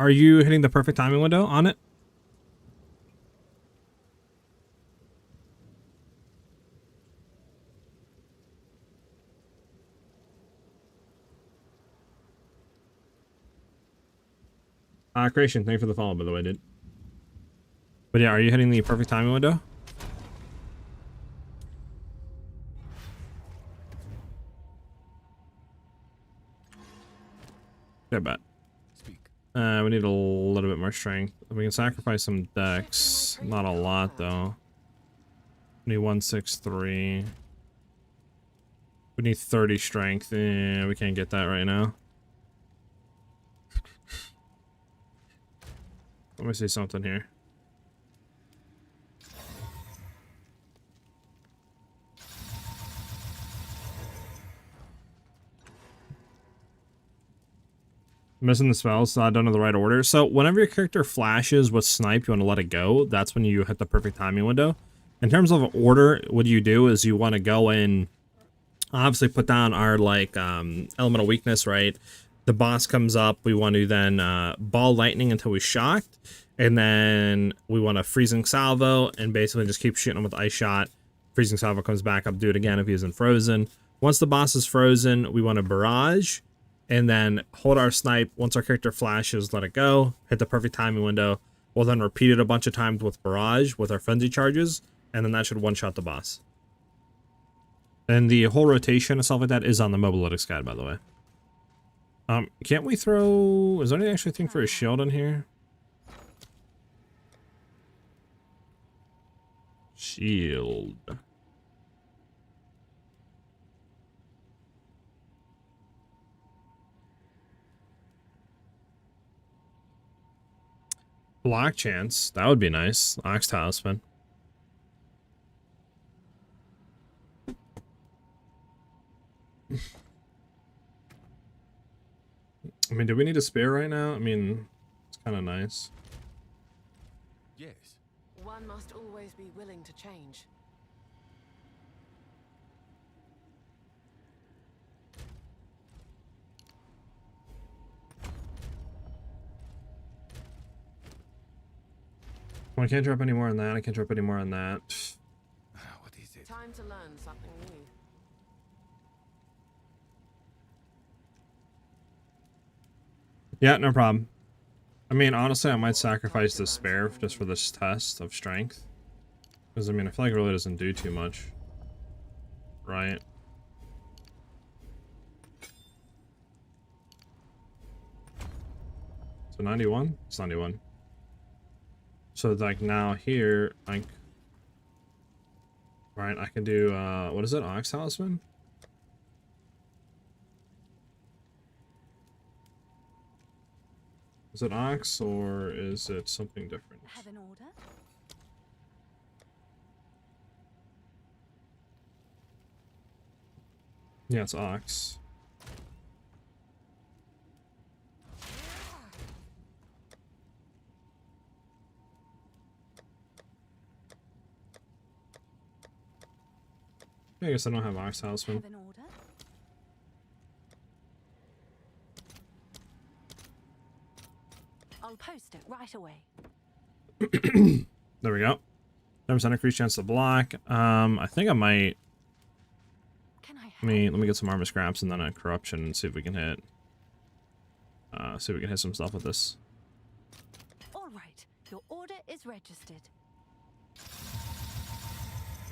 you hitting the perfect timing window on it? Creation, thank you for the follow, by the way, dude. But yeah, are you hitting the perfect timing window? Okay, bet. We need a little bit more strength. We can sacrifice some dex. Not a lot, though. We need 163. We need 30 strength. Yeah, we can't get that right now. Let me see something here. Missing the spells, so I don't know the right order. So whenever your character flashes with snipe, you want to let it go. That's when you hit the perfect timing window. In terms of order, what you do is you want to go in, obviously put down our like elemental weakness, right? The boss comes up, we want to then ball lightning until we shocked, and then we want to freezing salvo and basically just keep shooting him with ice shot. Freezing salvo comes back up, do it again if he isn't frozen. Once the boss is frozen, we want to barrage and then hold our snipe. Once our character flashes, let it go, hit the perfect timing window. We'll then repeat it a bunch of times with barrage with our frenzy charges, and then that should one-shot the boss. And the whole rotation and stuff like that is on the mobalytics guide, by the way. Can't we throw... Is there any actual thing for a shield in here? Shield. Block chance. That would be nice. Ox Talisman. I mean, do we need a spear right now? I mean, it's kind of nice. Yes. One must always be willing to change. Well, I can't drop any more on that. I can't drop any more on that. What is it? Time to learn something new. Yeah, no problem. I mean, honestly, I might sacrifice the spare just for this test of strength. Because, I mean, I feel like it really doesn't do too much. Right? So 91? It's 91. So, like, now here, like... Right, I can do, what is it? Ox Talisman? Is it Ox, or is it something different? Have an order? Yeah, it's Ox. I guess I don't have Ox Talisman. Have an order? I'll post it right away. There we go. 10% increased chance to block. I think I might... Let me get some armor scraps and then a corruption and see if we can hit... see if we can hit some stuff with this. All right, your order is registered.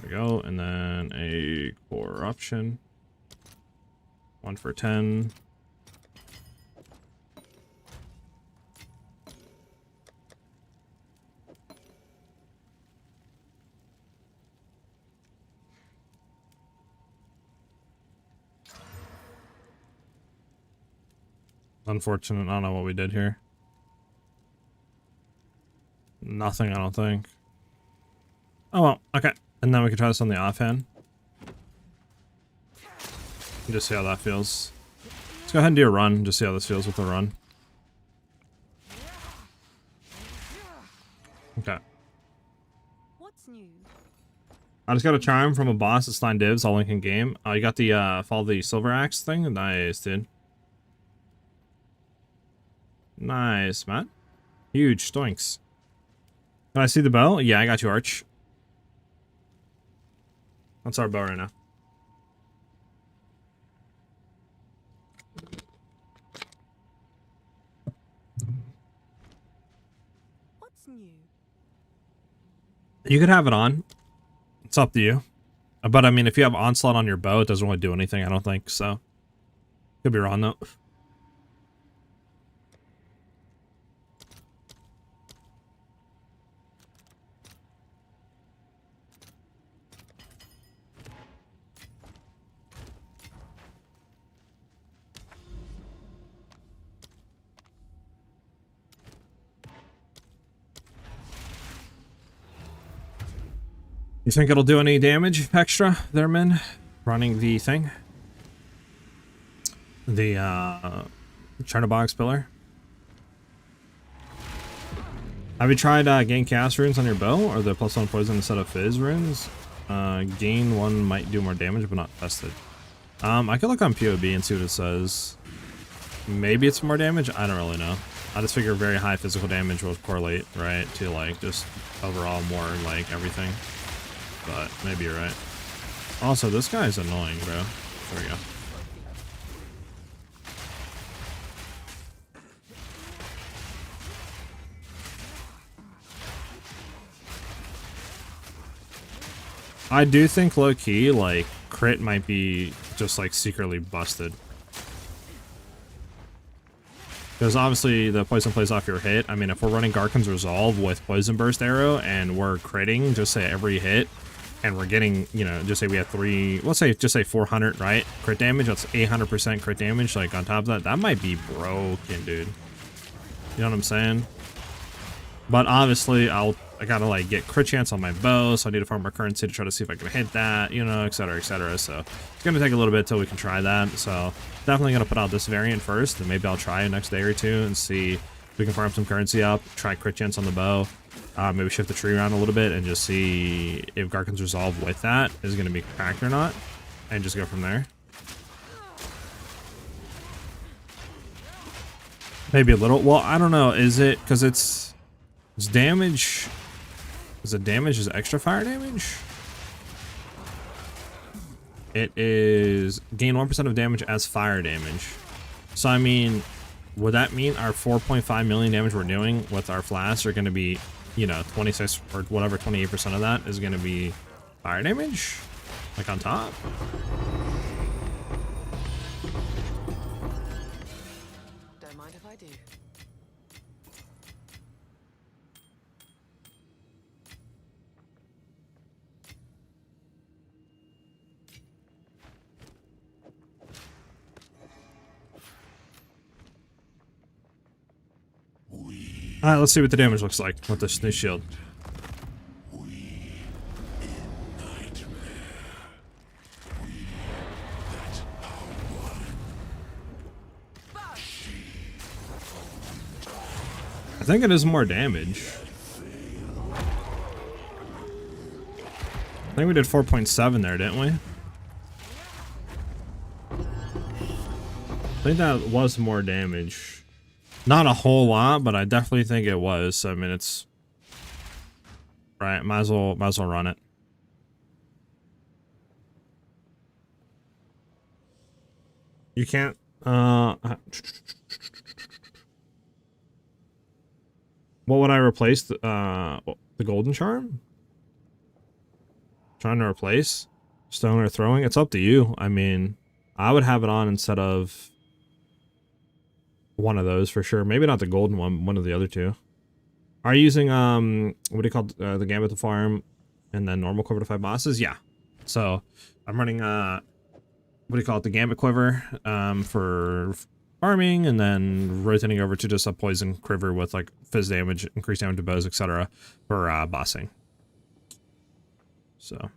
There we go, and then a corruption. 1 for 10. Unfortunate. I don't know what we did here. Nothing, I don't think. Oh well, okay. And then we can try this on the offhand. Just see how that feels. Let's go ahead and do a run, just see how this feels with the run. Okay. What's new? I just got a charm from a boss that's 9 divs, all link in game. Oh, you got the follow the silver axe thing? Nice, dude. Nice, man. Huge stoinks. Can I see the bow? Yeah, I got you, Arch. That's our bow right now. What's new? You could have it on. It's up to you. But I mean, if you have onslaught on your bow, it doesn't really do anything, I don't think, so. Could be wrong, though. You think it'll do any damage extra there, Min? Running the thing? The, Strongbox pillar? Have you tried, gain cast runes on your bow? Or the +1 poison instead of fizz runes? Gain 1 might do more damage, but not tested. I could look on PoE and see what it says. Maybe it's more damage? I don't really know. I just figure very high physical damage will correlate, right, to, like, just overall more, like, everything. But maybe you're right. Also, this guy's annoying, bro. There we go. I do think low-key, like, crit might be just, like, secretly busted. Because obviously the poison plays off your hit. I mean, if we're running Garkin's Resolve with Poison Burst Arrow and we're critting, just say every hit, and we're getting, you know, just say we have 3, let's say, just say 400, right? Crit damage, that's 800% crit damage, like, on top of that. That might be broken, dude. You know what I'm saying? But obviously, I gotta, like, get crit chance on my bow, so I need to farm more currency to try to see if I can hit that, you know, etc., etc. So it's gonna take a little bit till we can try that. So definitely gonna put out this variant first, and maybe I'll try it next day or two and see if we can farm some currency up, try crit chance on the bow, maybe shift the tree around a little bit and just see if Garkin's Resolve with that is gonna be cracked or not, and just go from there. Maybe a little. Well, I don't know. Is it because it's damage? Is it damage is extra fire damage? It is gain 1% of damage as fire damage. So I mean, would that mean our 4.5 million damage we're doing with our Flask are going to be, you know, 26 or whatever, 28% of that is going to be fire damage, like on top? Don't mind if I do. Alright, let's see what the damage looks like with this new shield. I think it is more damage. I think we did 4.7 there, didn't we? I think that was more damage. Not a whole lot, but I definitely think it was. I mean, it's right. Might as well run it. You can't. What would I replace? The golden charm? Trying to replace stone or throwing? It's up to you. I mean, I would have it on instead of one of those for sure. Maybe not the golden one of the other two. Are you using what do you call the Gambit to farm and then normal quiver to fight bosses? Yeah. So I'm running what do you call it, the Gambit quiver for farming, and then rotating over to just a poison quiver with like fizz damage, increased damage to bows, etc. for bossing. So.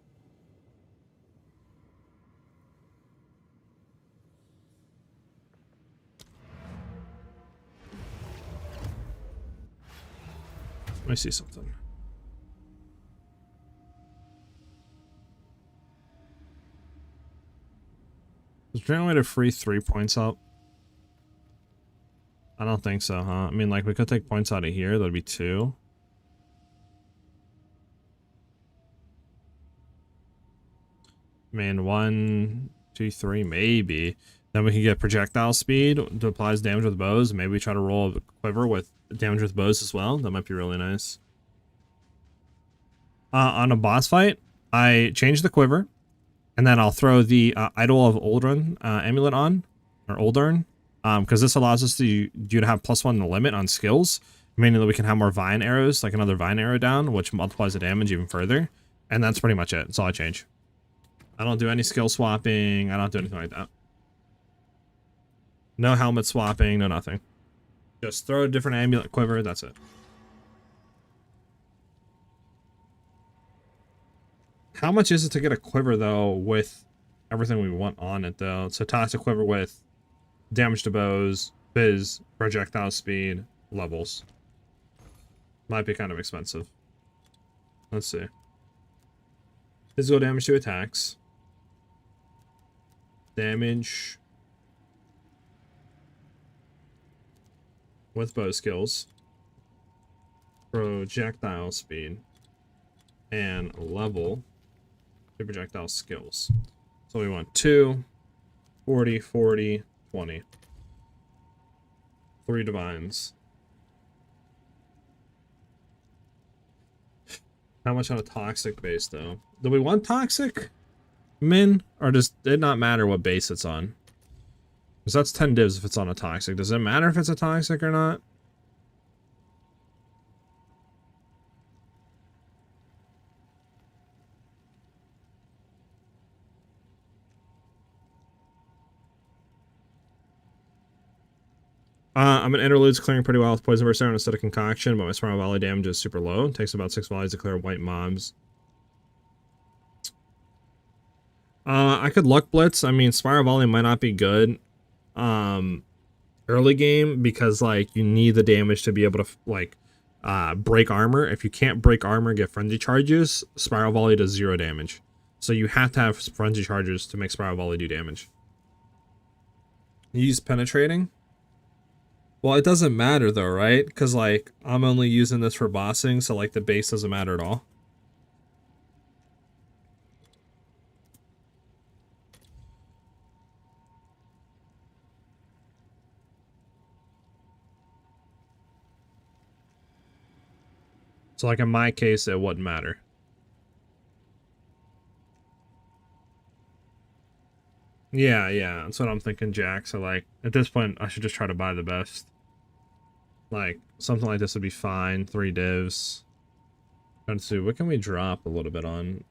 Let me see something. Is there any way to free 3 points up? I don't think so, huh? I mean, like, we could take points out of here. That'd be 2. I mean, 1, 2, 3, maybe. Then we can get projectile speed to applies damage with bows. Maybe we try to roll a quiver with damage with bows as well. That might be really nice. On a boss fight, I change the quiver. And then I'll throw the Idol of Uldren amulet on, or Uldren, because this allows us you to have +1 the limit on skills, meaning that we can have more vine arrows, like another vine arrow down, which multiplies the damage even further. And that's pretty much it. That's all I change. I don't do any skill swapping. I don't do anything like that. No helmet swapping, no nothing. Just throw a different amulet quiver, that's it. How much is it to get a quiver, though, with everything we want on it, though? It's a toxic quiver with damage to bows, fizz, projectile speed, levels. Might be kind of expensive. Let's see. Physical damage to attacks. Damage with bow skills. Projectile speed. And level. Projectile skills. So we want 2, 40, 40, 20. 3 divines. How much on a toxic base, though? Do we want toxic? Min? Or does it not matter what base it's on? Because that's 10 divs if it's on a toxic. Does it matter if it's a toxic or not? I'm an interludes clearing pretty well with poison burst arrow instead of concoction, but my spiral volley damage is super low. It takes about 6 volleys to clear white mobs. I could luck blitz. I mean, spiral volley might not be good early game because like you need the damage to be able to like break armor. If you can't break armor, get frenzy charges, spiral volley does 0 damage. So you have to have frenzy charges to make spiral volley do damage. Use penetrating. Well, it doesn't matter though, right? Because like I'm only using this for bossing, so like the base doesn't matter at all. So like in my case, it wouldn't matter. Yeah, that's what I'm thinking, Jack. So like at this point, I should just try to buy the best. Like something like this would be fine. 3 divs. Let's see, what can we drop a little bit on?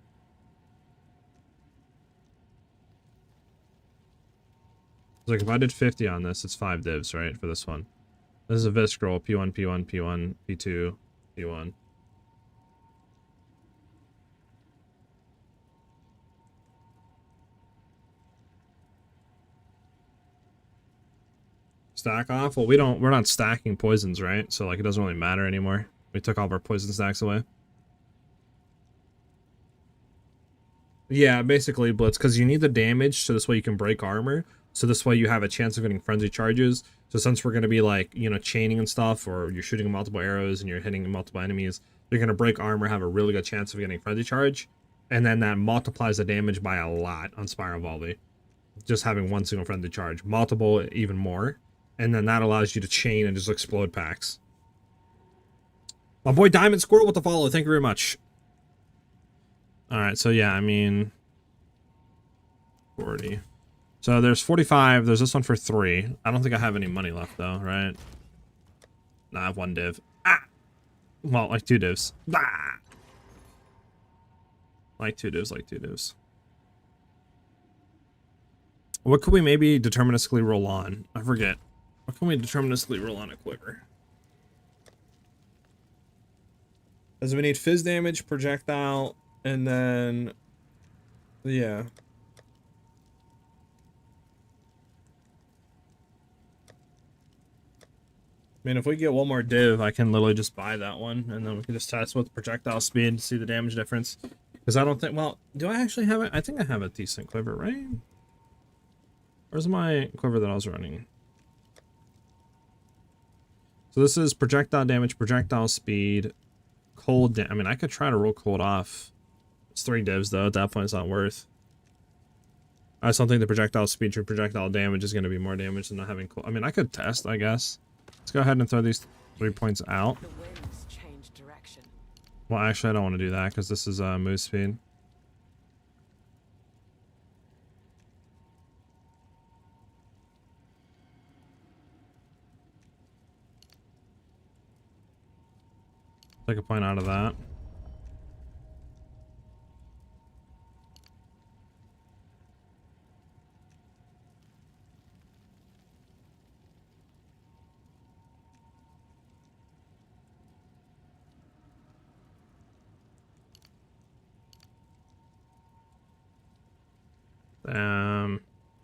Like if I did 50 on this, it's 5 divs, right? For this one. This is a vis scroll. P1, P1, P1, P2, P1. Stack off? Well, we're not stacking poisons, right? So like it doesn't really matter anymore. We took all of our poison stacks away. Yeah, basically blitz, because you need the damage so this way you can break armor. So this way you have a chance of getting frenzy charges. So since we're going to be like, you know, chaining and stuff, or you're shooting multiple arrows and you're hitting multiple enemies, you're going to break armor, have a really good chance of getting frenzy charge. And then that multiplies the damage by a lot on Spiral Volley. Just having one single frenzy charge. Multiple, even more. And then that allows you to chain and just explode packs. My boy Diamond Squirrel with the follow. Thank you very much. Alright, so yeah, I mean... 40. So there's 45. There's this one for 3. I don't think I have any money left, though, right? Nah, I have 1 div. Ah! Well, like 2 divs. Ah! Like 2 divs, like 2 divs. What could we maybe deterministically roll on? I forget. What can we deterministically roll on a Quiver? Because we need fizz damage, projectile, and then... yeah. I mean, if we get one more div, I can literally just buy that one, and then we can just test with projectile speed to see the damage difference. Because I don't think... well, do I actually have it? I think I have a decent Quiver, right? Where's my Quiver that I was running? So this is projectile damage, projectile speed, cold I mean, I could try to roll cold off. It's 3 divs, though. At that point, it's not worth. I just don't think the projectile speed or projectile damage is going to be more damage than not having cold. I mean, I could test, I guess. Let's go ahead and throw these 3 points out. The winds change direction. Well, actually, I don't want to do that because this is Movespeed. Take a point out of that.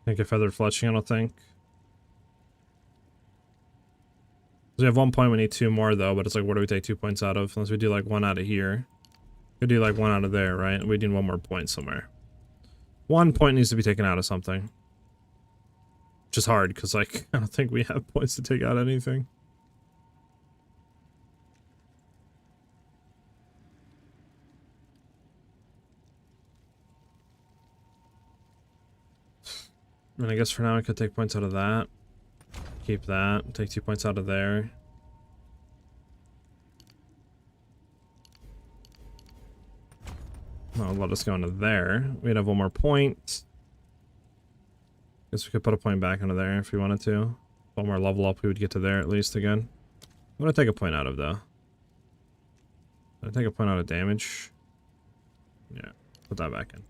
Think a feathered fletching, I don't think. We have 1 point, we need 2 more though, but it's like, what do we take 2 points out of? Unless we do like 1 out of here. We do like 1 out of there, right? We need 1 more point somewhere. 1 point needs to be taken out of something. Which is hard, because like, I don't think we have points to take out anything. And I guess for now I could take points out of that. Keep that. Take 2 points out of there. Well, let us go into there. We'd have 1 more point. Guess we could put a point back into there if we wanted to. 1 more level up, we would get to there at least again. I'm gonna take a point out of though. I'm gonna take a point out of damage. Yeah, put that back in.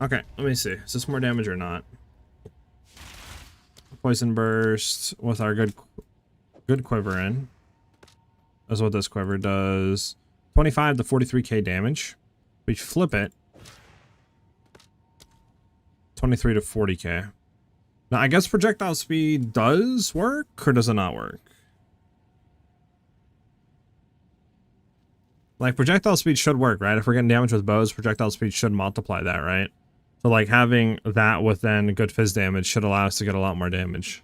Okay, let me see. Is this more damage or not? Poison burst with our good Quiver in. That's what this Quiver does. 25 to 43k damage. We flip it. 23 to 40k. Now, I guess projectile speed does work, or does it not work? Like, projectile speed should work, right? If we're getting damage with bows, projectile speed should multiply that, right? So, like, having that with then good fizz damage should allow us to get a lot more damage.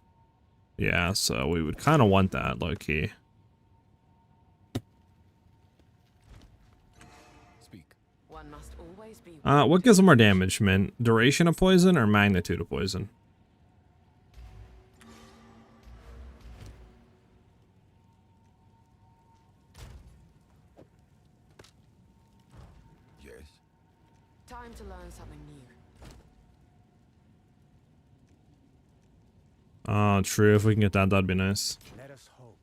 Yeah, so we would kind of want that, low-key. Speak. One must always be. What gives them more damage, Mint? Duration of poison or magnitude of poison? Yes. Time to learn something new. Oh, true. If we can get that, that'd be nice. Let us hope.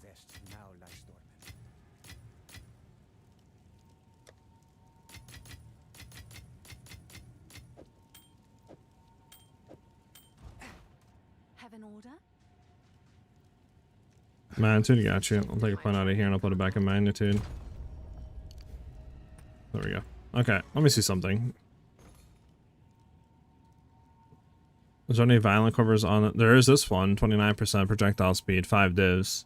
Zesh now lies dormant. Have an order? Magnitude, got you. I'll take a point out of here and I'll put it back in magnitude. There we go. Okay, let me see something. Is there any violent covers on it? There is this one, 29% projectile speed, 5 divs.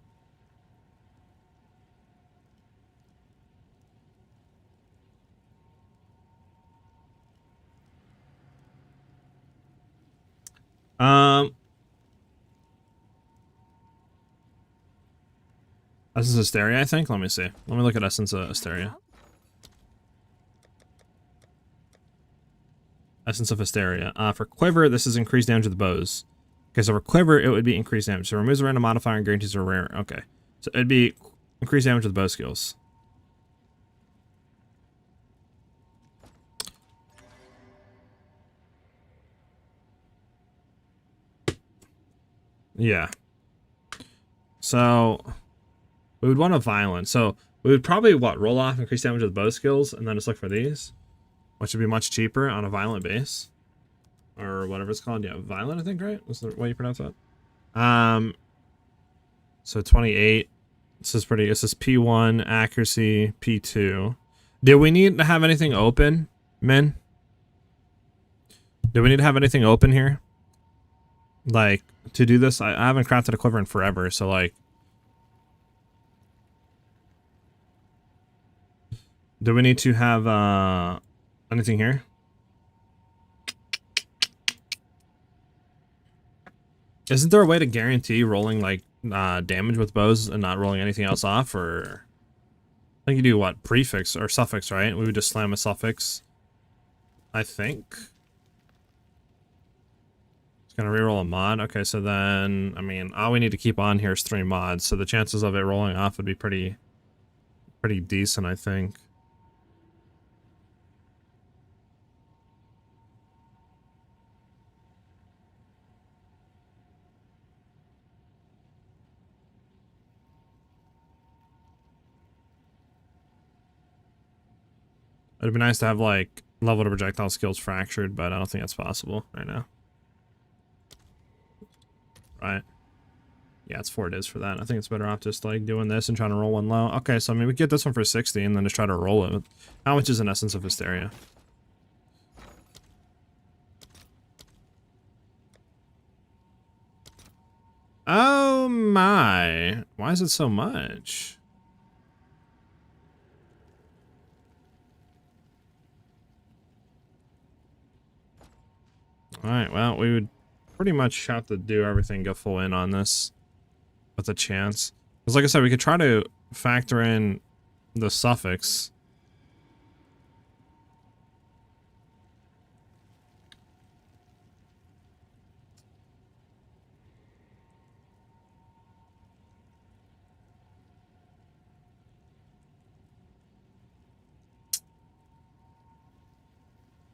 Essence of Hysteria, I think. Let me see. Let me look at Essence of Hysteria. Essence of Hysteria. For Quiver, this is increased damage with the bows. Okay, so for Quiver, it would be increased damage. So removes a random modifier and guarantees a rare. Okay. So it'd be increased damage with bow skills. Yeah. So we would want a violent. So we would probably, what, roll off increased damage with bow skills and then just look for these, which would be much cheaper on a violent base. Or whatever it's called. Yeah, violent, I think, right? Is the way you pronounce that? So 28. This is pretty. This is P1 accuracy, P2. Do we need to have anything open, men? Do we need to have anything open here? Like, to do this? I haven't crafted a quiver in forever, so like... Do we need to have, anything here? Isn't there a way to guarantee rolling, like, damage with bows and not rolling anything else off, or... I think you do, what, prefix or suffix, right? We would just slam a suffix, I think. It's gonna reroll a mod. Okay, so then, I mean, all we need to keep on here is 3 mods, so the chances of it rolling off would be pretty decent, I think. It'd be nice to have, like, level to projectile skills fractured, but I don't think that's possible right now. Right. Yeah, it's 4 days for that. I think it's better off just, like, doing this and trying to roll one low. Okay, so I mean, we get this one for 60 and then just try to roll it. How much is an Essence of Hysteria? Oh my. Why is it so much? Alright, well, we would pretty much have to do everything, go full in on this with a chance. Because like I said, we could try to factor in the suffix.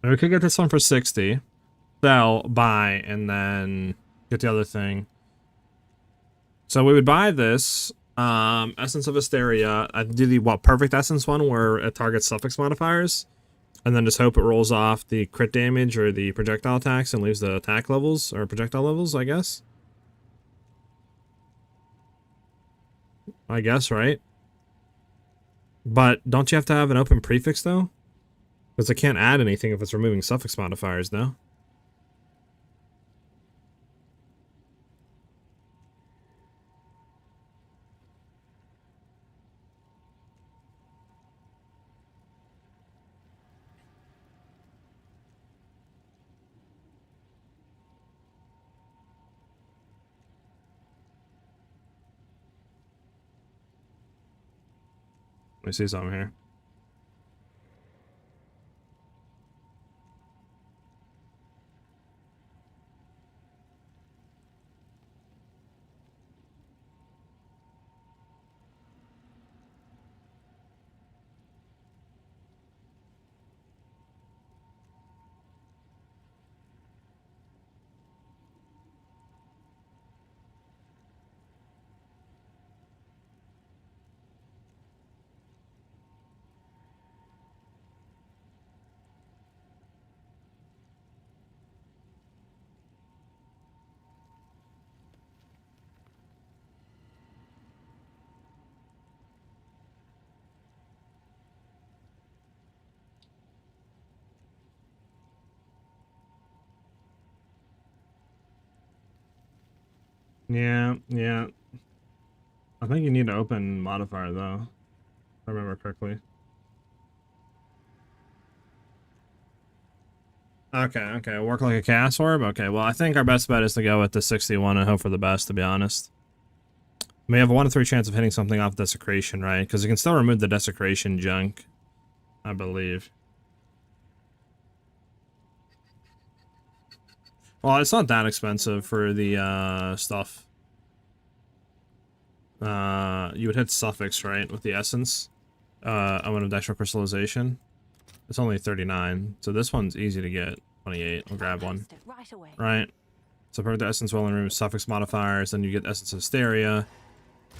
We could get this one for 60. Sell, buy, and then get the other thing. So we would buy this Essence of Hysteria. I'd do the perfect essence one where it targets suffix modifiers, and then just hope it rolls off the crit damage or the projectile attacks and leaves the attack levels or projectile levels, I guess. Right? But don't you have to have an open prefix though? Because I can't add anything if it's removing suffix modifiers, no? Let me see something here. Yeah. I think you need to open modifier though, if I remember correctly. Okay, work like a chaos orb? Okay, well I think our best bet is to go with the 61 and hope for the best, to be honest. We have a 1 in 3 chance of hitting something off Desecration, right? Because you can still remove the Desecration junk, I believe. Well, it's not that expensive for the stuff. You would hit suffix, right, with the essence. Omen of Dextral Crystallization. It's only 39, so this one's easy to get. 28, we'll grab one. Right. So for the essence, will remove suffix modifiers, then you get Essence of Hysteria,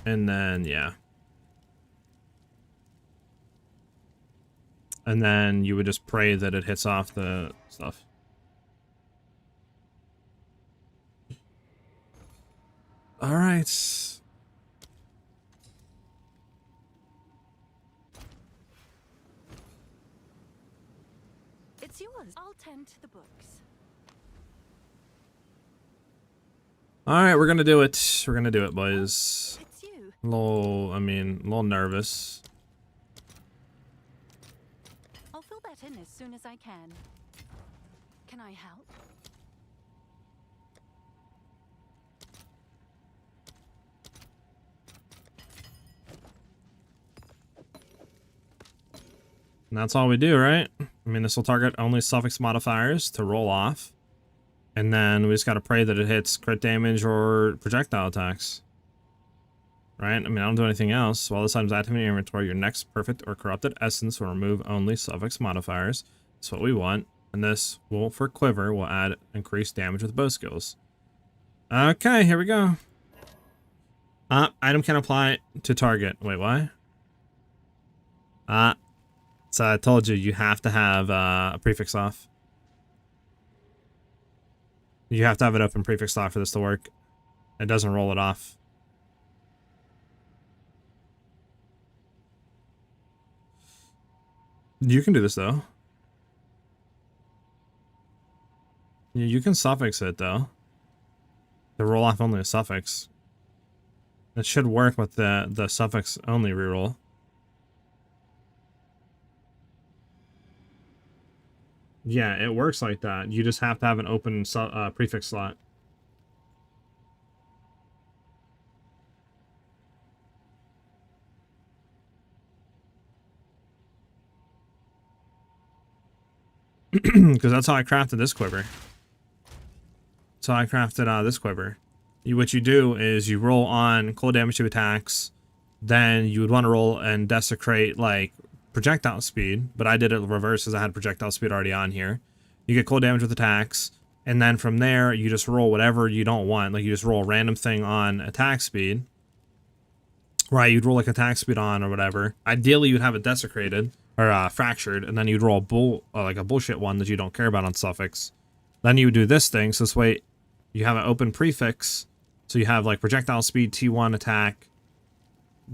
and then, yeah. And then you would just pray that it hits off the stuff. All right. It's yours. I'll tend to the books. All right, we're gonna do it. We're gonna do it, boys. It's you. A little nervous. I'll fill that in as soon as I can. Can I help? And that's all we do, right? I mean, this will target only suffix modifiers to roll off. And then we just gotta pray that it hits crit damage or projectile attacks. Right? I mean, I don't do anything else. While this item's active in your inventory, your next perfect or corrupted essence will remove only suffix modifiers. That's what we want. And this will, for Quiver, will add increased damage with bow skills. Okay, here we go. Item can apply to target. Wait, what? So I told you, you have to have a prefix off. You have to have it open prefix off for this to work. It doesn't roll it off. You can do this, though. Yeah, you can suffix it, though. To roll off only a suffix. It should work with the suffix only reroll. Yeah, it works like that. You just have to have an open prefix slot. Because that's how I crafted this quiver. That's how I crafted this quiver. What you do is you roll on cold damage to attacks, then you would want to roll and desecrate like projectile speed, but I did it reverse because I had projectile speed already on here. You get cold damage with attacks, and then from there you just roll whatever you don't want. Like you just roll a random thing on attack speed. Right, you'd roll like attack speed on or whatever. Ideally you'd have it desecrated or fractured, and then you'd roll like a bullshit one that you don't care about on suffix. Then you would do this thing, so this way you have an open prefix, so you have like projectile speed, T1 attack,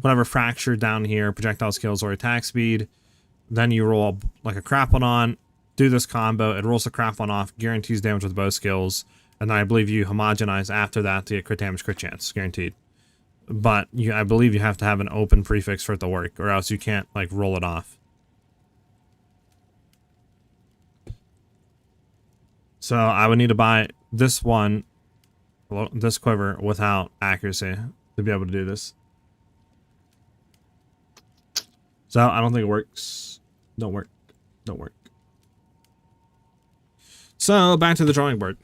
whatever fractured down here, projectile skills or attack speed. Then you roll like a crap one on, do this combo, it rolls the crap one off, guarantees damage with bow skills, and then I believe you homogenize after that to get crit damage, crit chance, guaranteed. But I believe you have to have an open prefix for it to work, or else you can't like roll it off. So I would need to buy this one, this quiver, without accuracy to be able to do this. So I don't think it works. Don't work. Don't work. So back to the drawing board.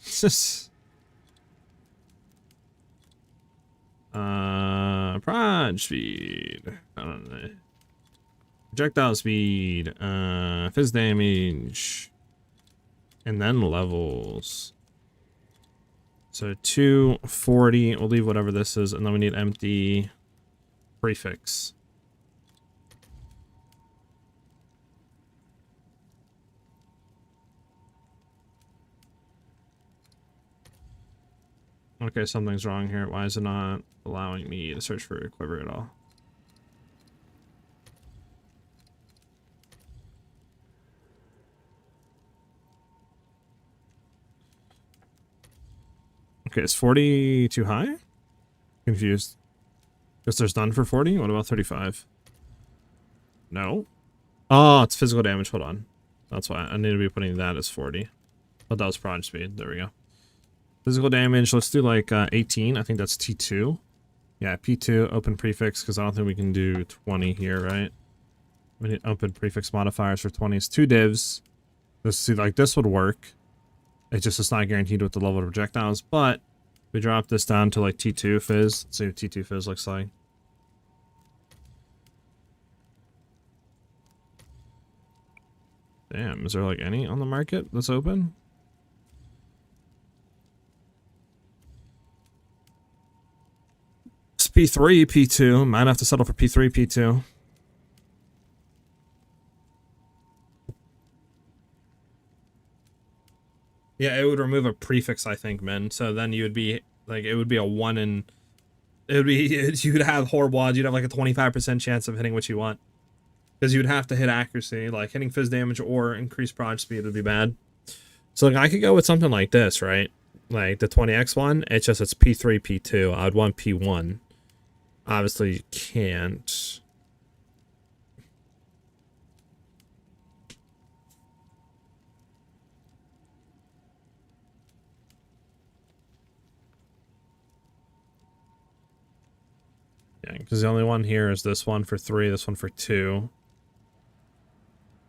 Prod speed. I don't know. Projectile speed. Fizz damage. And then levels. So 240. We'll leave whatever this is, and then we need empty prefix. Okay, something's wrong here. Why is it not allowing me to search for a quiver at all? Okay, is 40 too high? Confused. Guess there's none for 40? What about 35? No. Oh, it's physical damage. Hold on. That's why I need to be putting that as 40. Oh, that was prod speed. There we go. Physical damage, let's do like 18. I think that's T2. Yeah, P2, open prefix, because I don't think we can do 20 here, right? We need open prefix modifiers for 20. It's 2 divs. Let's see, like this would work. It's not guaranteed with the level of projectiles, but we drop this down to like T2 fizz. Let's see what T2 fizz looks like. Damn, is there like any on the market that's open? It's P3, P2. Might have to settle for P3, P2. Yeah, it would remove a prefix, I think, man. So then you would be like, it would be a 1 in It would be, you'd have horrible odds. You'd have like a 25% chance of hitting what you want. Because you'd have to hit accuracy. Like hitting fizz damage or increased prod speed would be bad. So like I could go with something like this, right? Like the 20x one. It's just it's P3, P2. I would want P1. Obviously you can't. Yeah, because the only one here is this one for 3, this one for 2.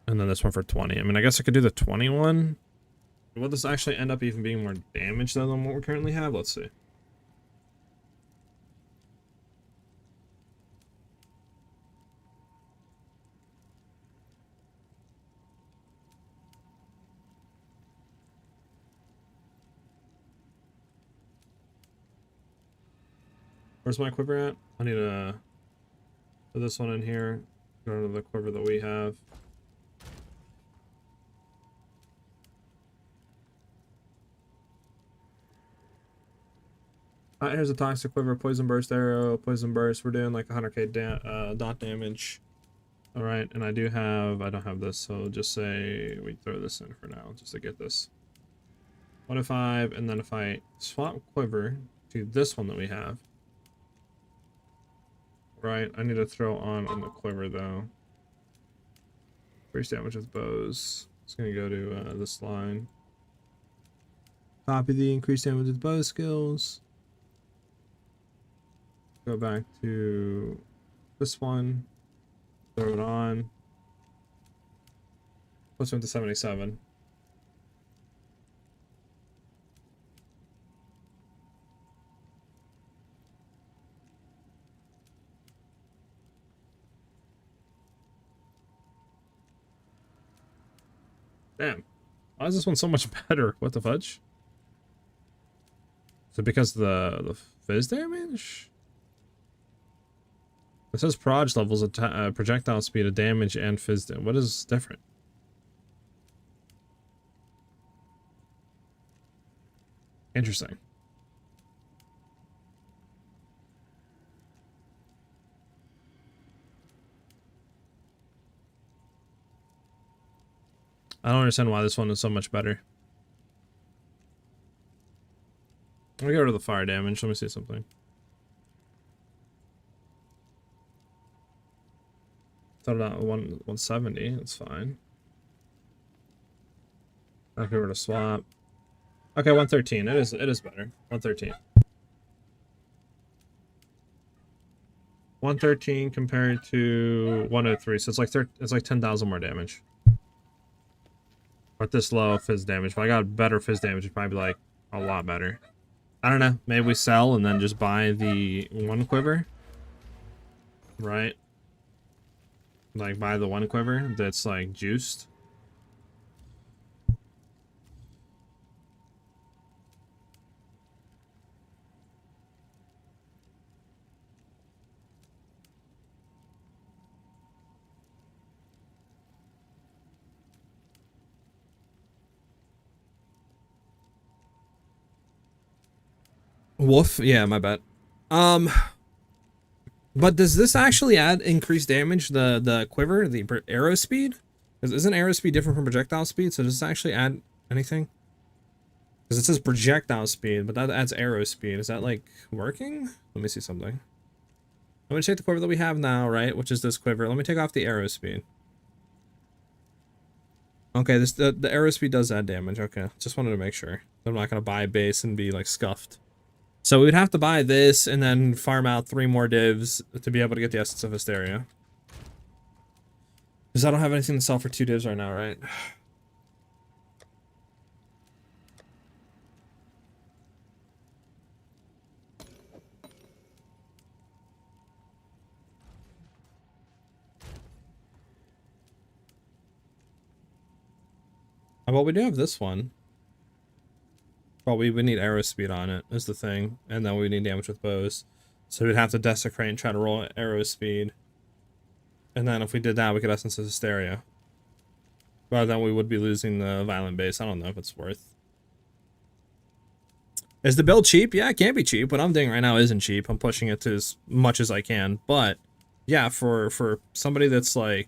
And then this one for 20. I mean, I guess I could do the 21. Will this actually end up even being more damage though than what we currently have? Let's see. Where's my quiver at? I need to put this one in here. Go to the quiver that we have. Here's a toxic quiver, poison burst arrow, poison burst. We're doing like 100k dot damage. All right, and I don't have this, so just say we throw this in for now, just to get this. What if and then if I swap quiver to this one that we have. Right, I need to throw on the quiver though. Increase damage with bows. It's gonna go to this line. Copy the increased damage with bow skills. Go back to this one. Throw it on. Puts him to 77. Damn. Why is this one so much better? What the fudge? Is it because the fizz damage? It says proj levels, projectile speed of damage, and fizz damage. What is different? Interesting. I don't understand why this one is so much better. Let me go to the fire damage. Let me see something. Thought about 170. That's fine. I could to swap. Okay, 113. It is better. 113. 113 compared to 103. So it's like 10,000 more damage. At this low fizz damage. If I got better fizz damage, it'd probably be like a lot better. I don't know. Maybe we sell and then just buy the one quiver. Right? Like buy the one quiver that's like juiced. Wolf, yeah, my bad. But does this actually add increased damage? The quiver, the arrow speed? Isn't arrow speed different from projectile speed? So does this actually add anything? Because it says projectile speed, but that adds arrow speed. Is that like working? Let me see something. I'm gonna take the quiver that we have now, right? Which is this quiver. Let me take off the arrow speed. Okay, the arrow speed does add damage. Okay, just wanted to make sure. I'm not gonna buy a base and be like scuffed. So we'd have to buy this and then farm out 3 more divs to be able to get the Essence of Hysteria. Because I don't have anything to sell for 2 divs right now, right? Well, we do have this one. Well, we would need arrow speed on it, is the thing. And then we need damage with bows. So we'd have to desecrate and try to roll arrow speed. And then if we did that, we could Essence of Hysteria. But then we would be losing the violent base. I don't know if it's worth. Is the build cheap? Yeah, it can be cheap. What I'm doing right now isn't cheap. I'm pushing it to as much as I can. But yeah, for somebody that's like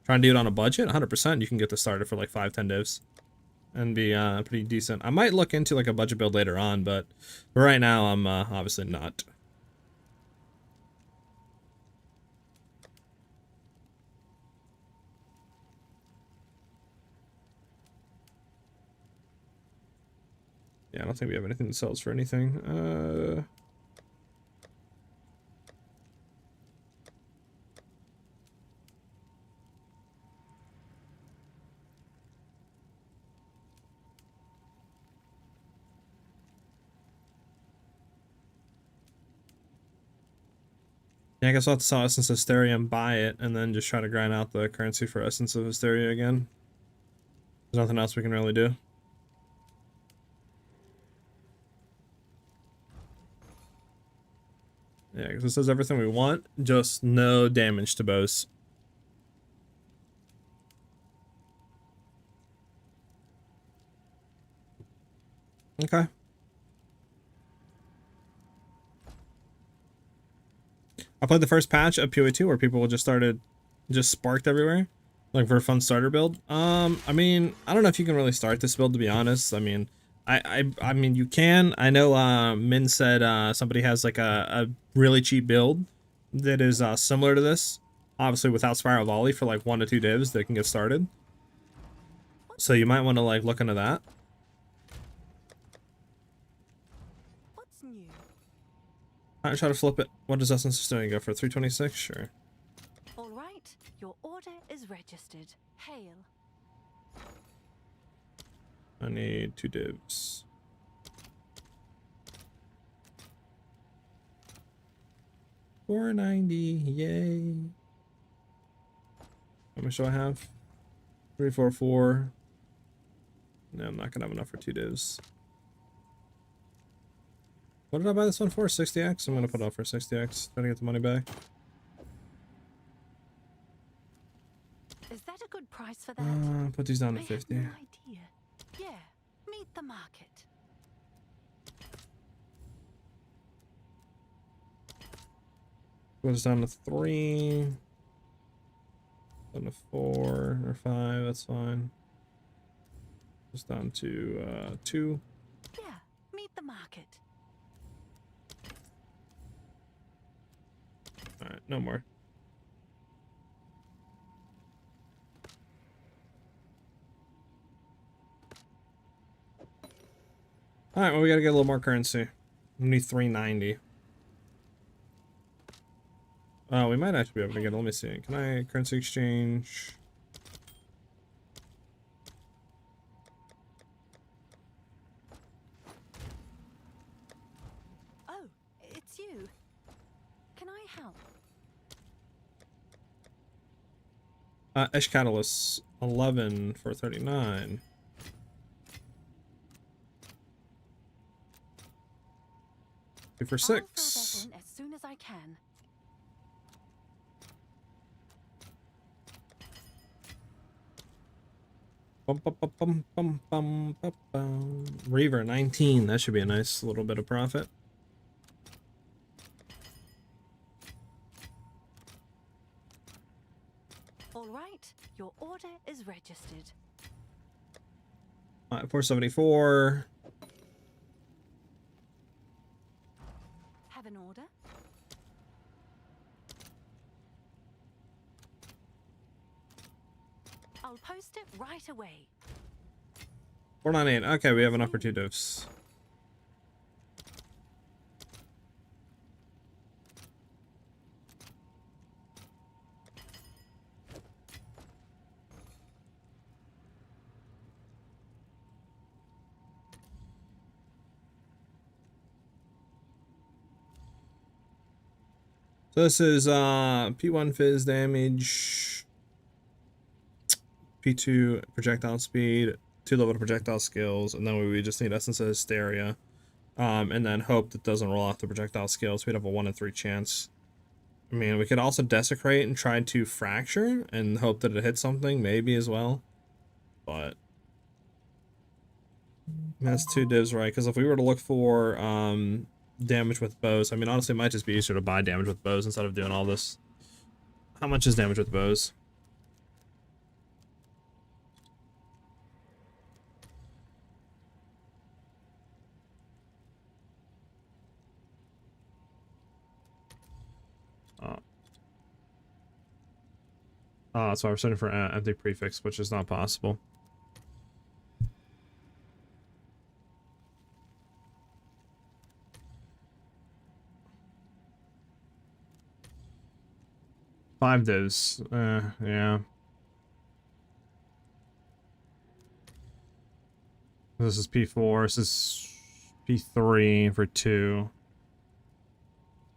trying to do it on a budget, 100%, you can get this started for like 5-10 divs and be pretty decent. I might look into like a budget build later on, but right now I'm obviously not. Yeah, I don't think we have anything that sells for anything. Yeah, I guess I'll have to sell Essence of Hysteria and buy it, and then just try to grind out the currency for Essence of Hysteria again. There's nothing else we can really do. Yeah, because it says everything we want, just no damage to bows. Okay. I played the first patch of PoE 2 where people just sparked everywhere, like for a fun starter build. I mean, I don't know if you can really start this build, to be honest. I mean, I mean, you can. I know Min said somebody has like a really cheap build that is similar to this, obviously without Spiral Volley, for like 1 to 2 divs that can get started. So you might want to like look into that. What's new? I try to flip it. What does Essence Hysteria go for? 326? Sure. All right, your order is registered. Hail. I need 2 divs. $4.90, yay. How much do I have? 344. No, I'm not gonna have enough for 2 divs. What did I buy this one for? 60x? I'm gonna put it up for 60x. Try to get the money back. Is that a good price for that? Put these down to I 50. have no idea. Yeah, meet the market. Put this down to 3. Down to 4 or 5, that's fine. Just down to 2. Yeah, meet the market. Alright, no more. Alright, well, we gotta get a little more currency. We need 390. Oh, we might actually be able to get it. Let me see. Can I currency exchange? Oh, it's you. Can I help? Esh Catalyst 11 for 39. Two for I'll fill 6. that in as soon as I can. Bum, bum, bum, bum, bum, bum, bum, bum. Reaver 19. That should be a nice little bit of profit. All right, your order is registered. 474. Have an order? I'll post it right away. 498. Okay, we have enough for 2 divs. So this is P1 fizz damage, P2 projectile speed, 2 level projectile skills, and then we just need Essence of Hysteria, and then hope that doesn't roll off the projectile skills. We'd have a 1 in 3 chance. I mean, we could also desecrate and try to fracture and hope that it hits something, maybe as well, but That's 2 divs, right? Because if we were to look for damage with bows, I mean, honestly, it might just be easier to buy damage with bows instead of doing all this. How much is damage with bows? Oh, that's why we're setting for empty prefix, which is not possible. Five divs. Yeah. This is P4. This is P3 for 2.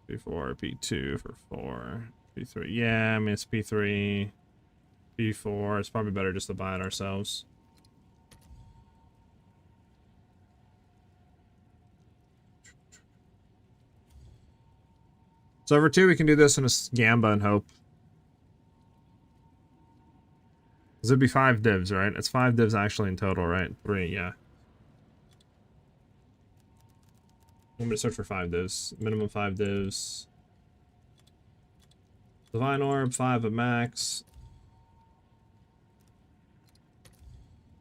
P4, P2 for 4. P3. Yeah, I mean, it's P3. P4. It's probably better just to buy it ourselves. So over 2, we can do this in a Gamba and hope. This would be 5 divs, right? It's 5 divs actually in total, right? 3, yeah. I'm gonna search for 5 divs. Minimum 5 divs. Divine Orb, 5 at max.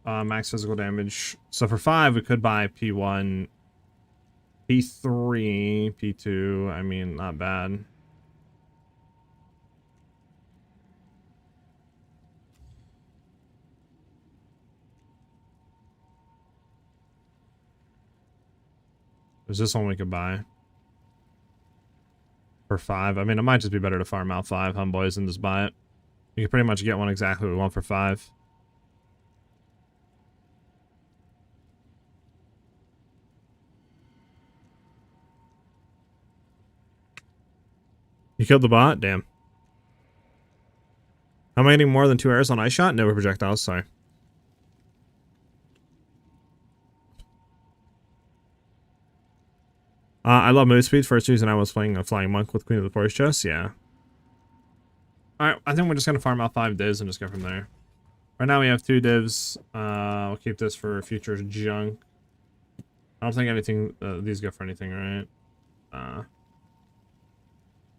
Max physical damage. So for 5, we could buy P1, P3, P2. I mean, not bad. There's this one we could buy for 5. I mean, it might just be better to farm out 5 homeboys and just buy it. You can pretty much get one exactly what we want for 5. You killed the bot? Damn. Am I getting more than 2 arrows on ice shot? No projectiles, sorry. I love Movespeed. First reason I was playing a Flying Monk with Queen of the Forest Chest, yeah. Alright, I think we're just gonna farm out 5 divs and just go from there. Right now we have 2 divs. We'll keep this for future junk. I don't think anything, these go for anything, right?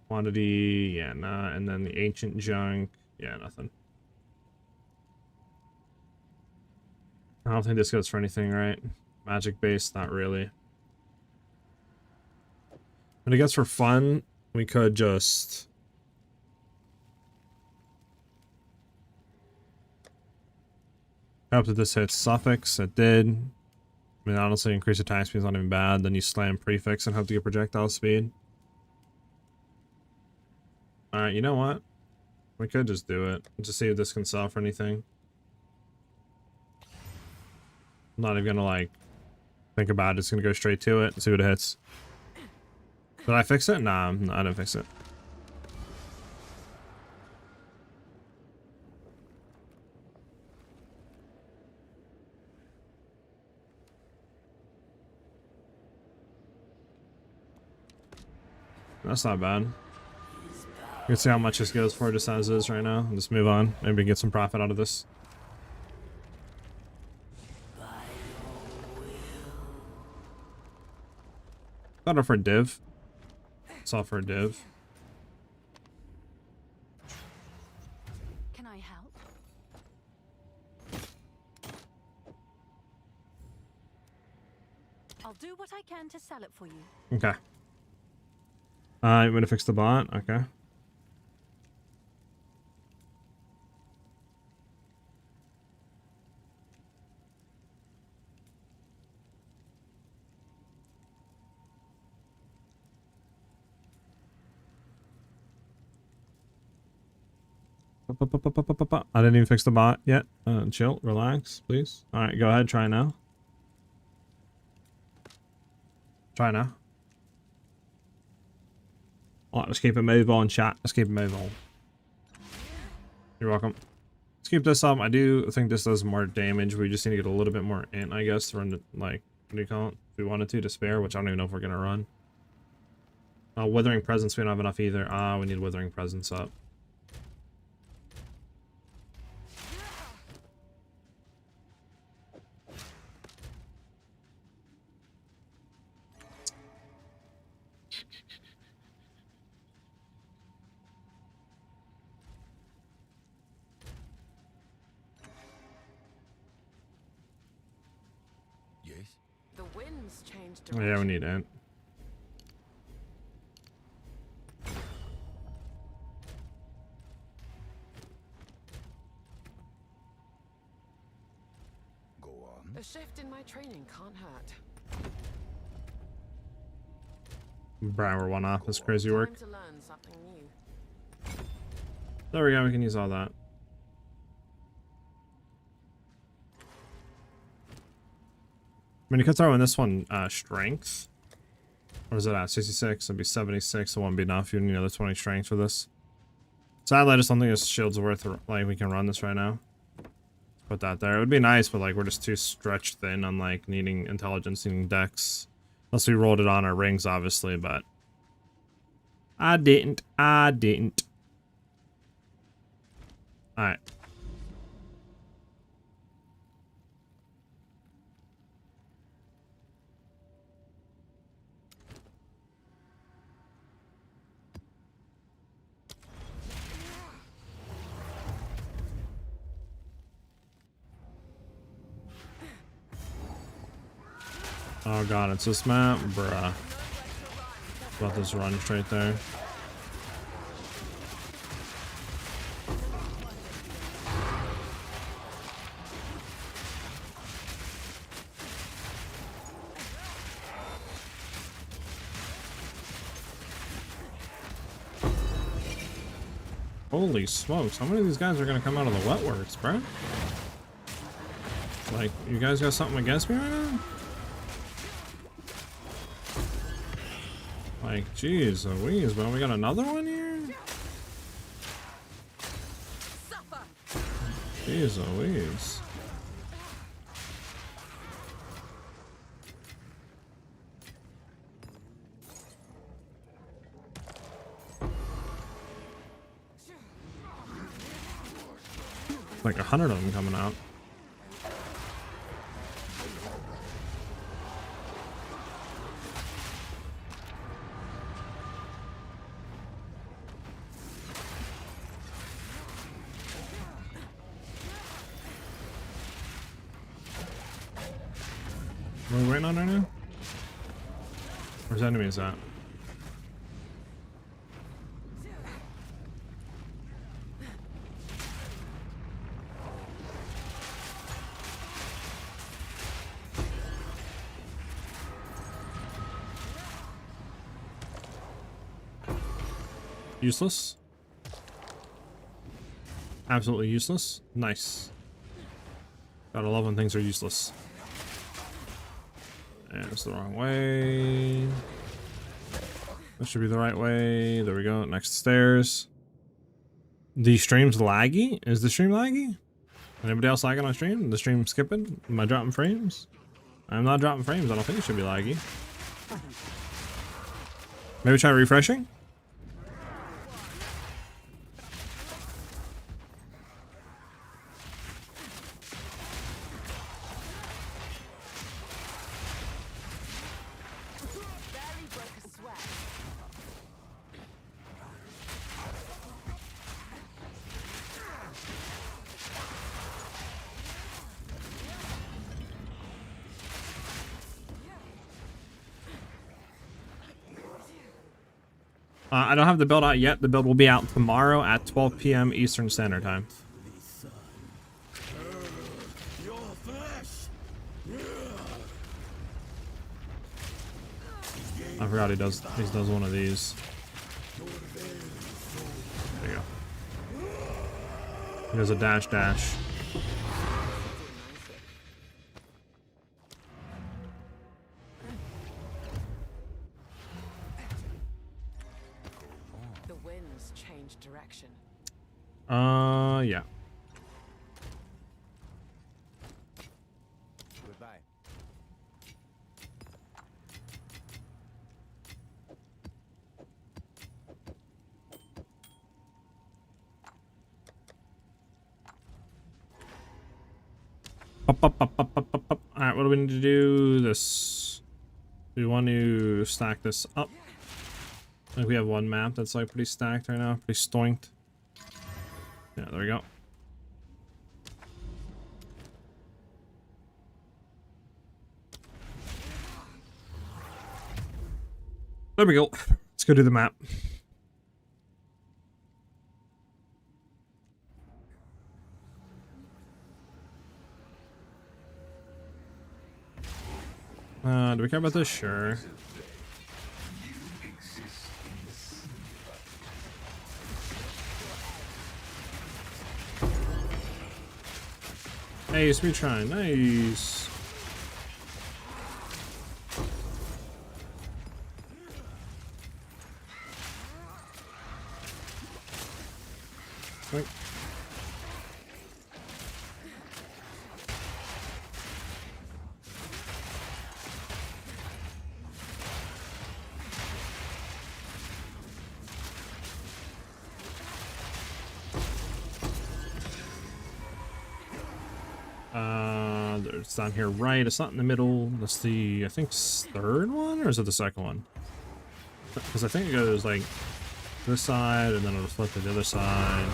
Quantity, yeah, nah. And then the ancient junk, yeah, nothing. I don't think this goes for anything, right? Magic based, not really. But I guess for fun, we could just... I hope that this hits suffix. It did. I mean, honestly, increase attack speed is not even bad. Then you slam prefix and hope to get projectile speed. Alright, you know what? We could just do it. Just see if this can sell for anything. I'm not even gonna, like, think about it. It's gonna go straight to it and see what it hits. Did I fix it? Nah, no, I didn't fix it. That's not bad. You can see how much this goes for just as is right now. Just move on. Maybe get some profit out of this. Got it for a div. Saw for a div. Can I help? I'll do what I can to sell it for you. Okay. I'm gonna fix the bot. Okay. I didn't even fix the bot yet. Chill, relax, please. All right, go ahead. Try now. Try now. Alright, let's keep it move on, chat. Let's keep it move on. You're welcome. Let's keep this up. I do think this does more damage. We just need to get a little bit more int, I guess, to run, like, what do you call it? If we wanted to spare, which I don't even know if we're gonna run. Withering Presence, we don't have enough either. We need Withering Presence up. winds change Oh, direction. yeah, we need ant. Go on. A shift in my training can't hurt. Bruh, we're one off. That's crazy work. Time to learn something new. There we go. We can use all that. I mean, you could throw in this one strength. What is it at? 66. It'd be 76. It won't be enough. You need another 20 strength for this. Sadly, I just don't think this shield's worth it. Like, we can run this right now. Put that there. It would be nice, but like, we're just too stretched thin on like needing intelligence, needing dex. Unless we rolled it on our rings, obviously, but I didn't. Alright. Oh god, it's this map? Bruh. About this run straight there. Holy smokes, how many of these guys are gonna come out of the wetworks, bruh? Like, you guys got something against me right now? Like, jeez Louise, but we got another one here? Jeez Louise. Like 100 of them coming out. What are we waiting on right now? Where's enemies at? Useless. Absolutely useless. Nice. Gotta love when things are useless. And it's the wrong way. That should be the right way. There we go. Next stairs. The stream's laggy? Is the stream laggy? Anybody else lagging on stream? The stream skipping? Am I dropping frames? I'm not dropping frames. I don't think it should be laggy. Maybe try refreshing? I don't have the build out yet. The build will be out tomorrow at 12 p.m. Eastern Standard Time. I forgot he does one of these. There you go. He does a dash dash. The winds change direction. Yeah. Goodbye. Alright, what do we need to do? This. We want to stack this up. I think we have one map that's like pretty stacked right now, pretty stoinked. Yeah, there we go. There we go. Let's go do the map. Do we care about this? Sure. Hey, it's me trying. Nice. Right. It's down here, right? It's not in the middle. That's the, I think, third one, or is it the second one? Because I think it goes like this side, and then it'll flip to the other side.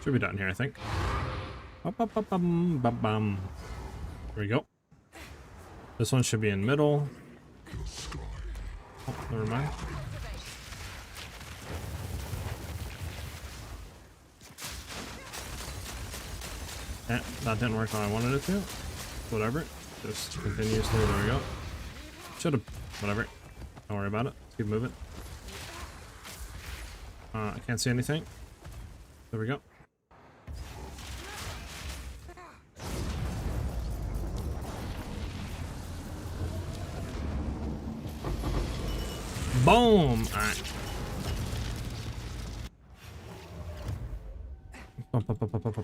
Should be down here, I think. There we go. This one should be in middle. Oh, never mind. That didn't work how I wanted it to. Whatever. Just continuously. There we go. Should have. Whatever. Don't worry about it. Let's keep moving. I can't see anything. There we go. Boom! Alright.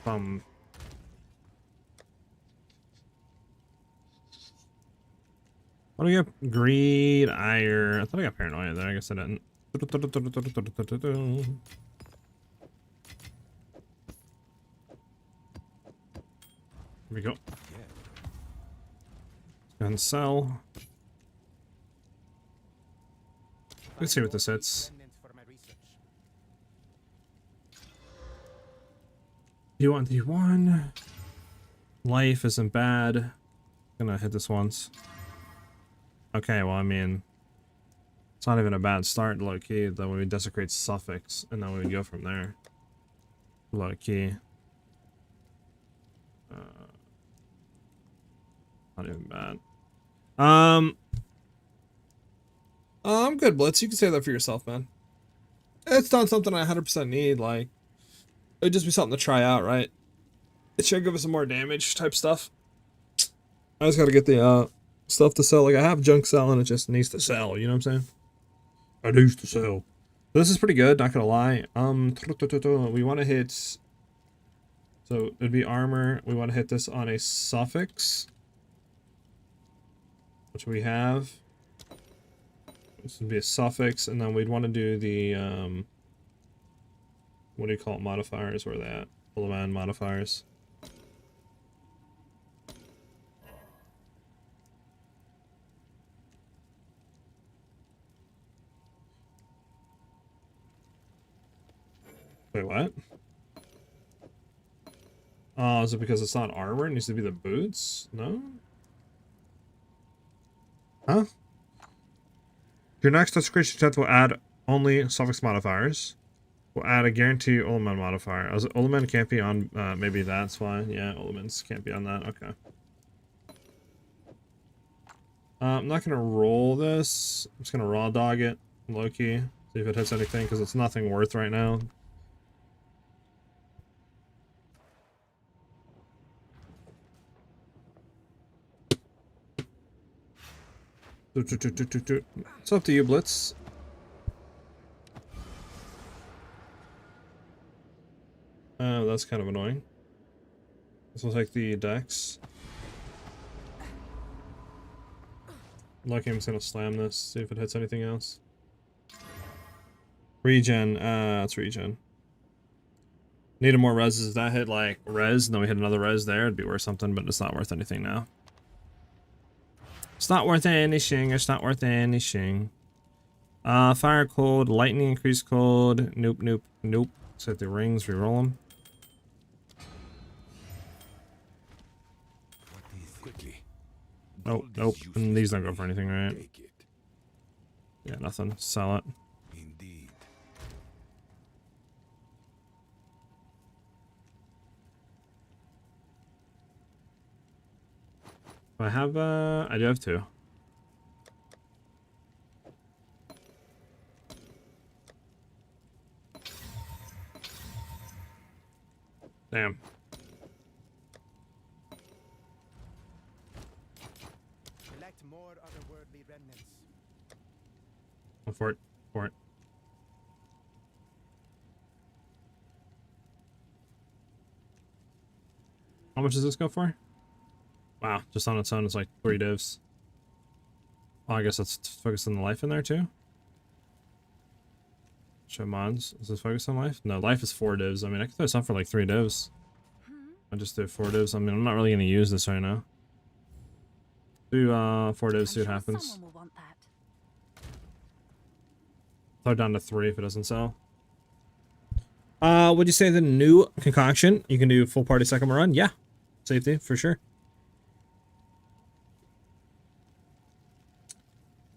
Bum. What do we get? Greed, ire. I thought I got paranoia there. I guess I didn't. Here we go. And sell. Let's see what this hits. D1, D1. Life isn't bad. Gonna hit this once. Okay, well, I mean, it's not even a bad start, low key. Then we desecrate suffix, and then we would go from there. Low key. Not even bad. I'm good, Blitz. You can say that for yourself, man. It's not something I 100% need. Like, it would just be something to try out, right? It should give us some more damage type stuff. I just gotta get the stuff to sell. Like, I have junk selling, it just needs to sell. You know what I'm saying? It needs to sell. This is pretty good, not gonna lie. We want to hit. So it'd be armor. We want to hit this on a suffix, which we have. This would be a suffix, and then we'd want to do the what do you call it? Modifiers? Where are they at? Omen modifiers. Wait, what? Oh, is it because it's not armor? It needs to be the boots? No? Huh? Your next desecration attempt will add only suffix modifiers. We'll add a guarantee omen modifier. Omen can't be on, maybe that's why. Yeah, omens can't be on that. Okay. I'm not going to roll this. I'm just going to raw dog it, low-key. See if it hits anything, because it's nothing worth right now. It's up to you, Blitz. Oh, that's kind of annoying. This will take the dex. Lucky I'm just gonna slam this, see if it hits anything else. Regen, it's regen. Needed more reses. If that hit like res, and then we hit another res there, it'd be worth something, but it's not worth anything now. It's not worth anything. It's not worth anything. Fire cold, lightning increase cold. Nope, nope, nope. Set the rings, reroll them. Quickly. Nope, Gold is nope. useless And these don't go to for me. anything, right? Take it. Yeah, nothing. Sell it. Indeed. I have, I do have 2. Damn. Collect more otherworldly remnants. Go for it. For it. How much does this go for? Wow, just on its own, it's like 3 divs. Oh, I guess that's focused on the life in there too. Show mods. Is this focused on life? No, life is 4 divs. I mean, I could throw some for like 3 divs. I just did 4 divs. I mean, I'm not really going to use this right now. Do 4 divs, see what happens. Someone will want that. Throw it down to 3 if it doesn't sell. Would you say the new concoction, you can do full party second run? Yeah. Safety, for sure.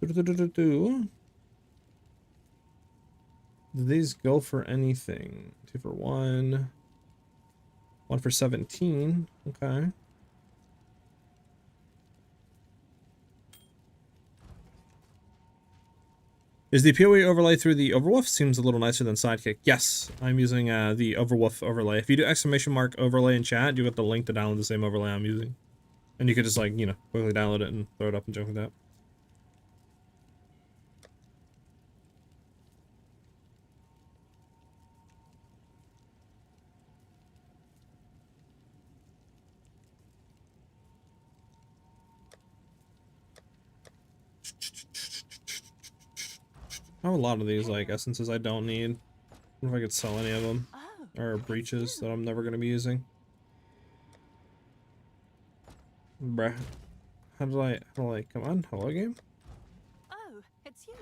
Do these go for anything? 2 for 1. 1 for 17. Okay. Is the PoE overlay through the Overwolf? Seems a little nicer than Sidekick. Yes, I'm using the Overwolf overlay. If you do !mark overlay in chat, you get the link to download the same overlay I'm using. And you could just, like, you know, quickly download it and throw it up and junk like that. I have a lot of these, like, essences I don't need. I wonder if I could sell any of them. Or breaches that I'm never going to be using. Bruh. How do I, come on, hello game? Oh, it's you.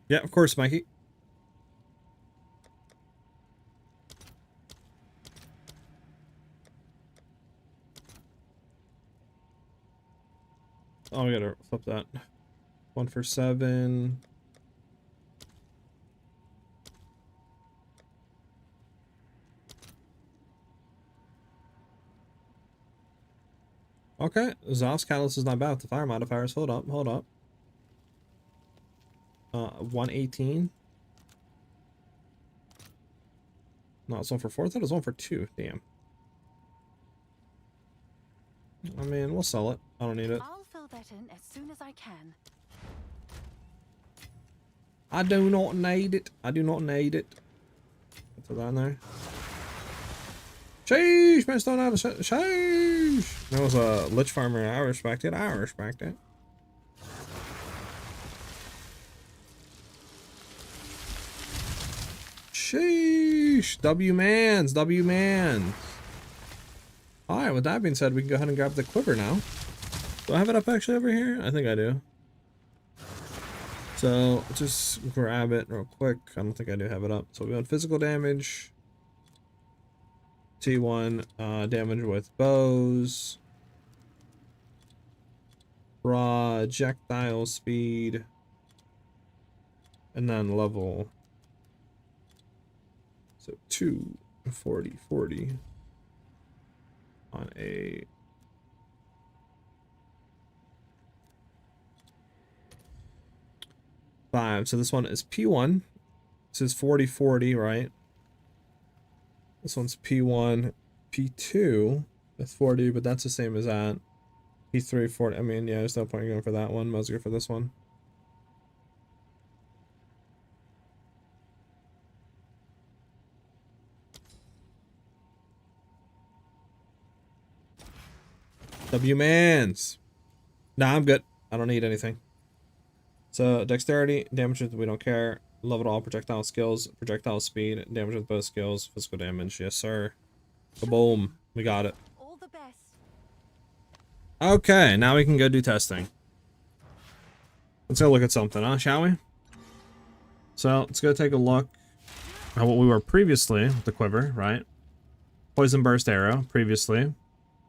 Yeah, of course, Mikey. Oh, we gotta flip that. 1 for 7. Okay, Zos Catalyst is not bad with the fire modifiers. Hold up, hold up. 118. No, it's 1 for 4. I thought it was 1 for 2. Damn. I mean, we'll sell it. I don't need it. I'll fill that in as soon as I can. I do not need it. I do not need it. Put that in there. Sheesh, man, still not a sheesh. That was a lich farmer. I respect it. I respect it. Sheesh. W-mans. W-mans. Alright, with that being said, we can go ahead and grab the quiver now. Do I have it up actually over here? I think I do. So, just grab it real quick. I don't think I do have it up. So we want physical damage. T1, damage with bows. Projectile speed. And then level. So 2, 40, 40. On a... Five. So this one is P1. This is 40, 40, right? This one's P1, P2. That's 40, but that's the same as that. P3, 40. I mean, yeah, there's no point in going for that one. Might as well go for this one. W-mans. Nah, I'm good. I don't need anything. So, dexterity, damage with we don't care. Level all projectile skills, projectile speed, damage with both skills, physical damage. Yes, sir. Boom. We got it. All the best. Okay, now we can go do testing. Let's go look at something, huh, shall we? So, let's go take a look at what we were previously with the Quiver, right? Poison Burst Arrow, previously.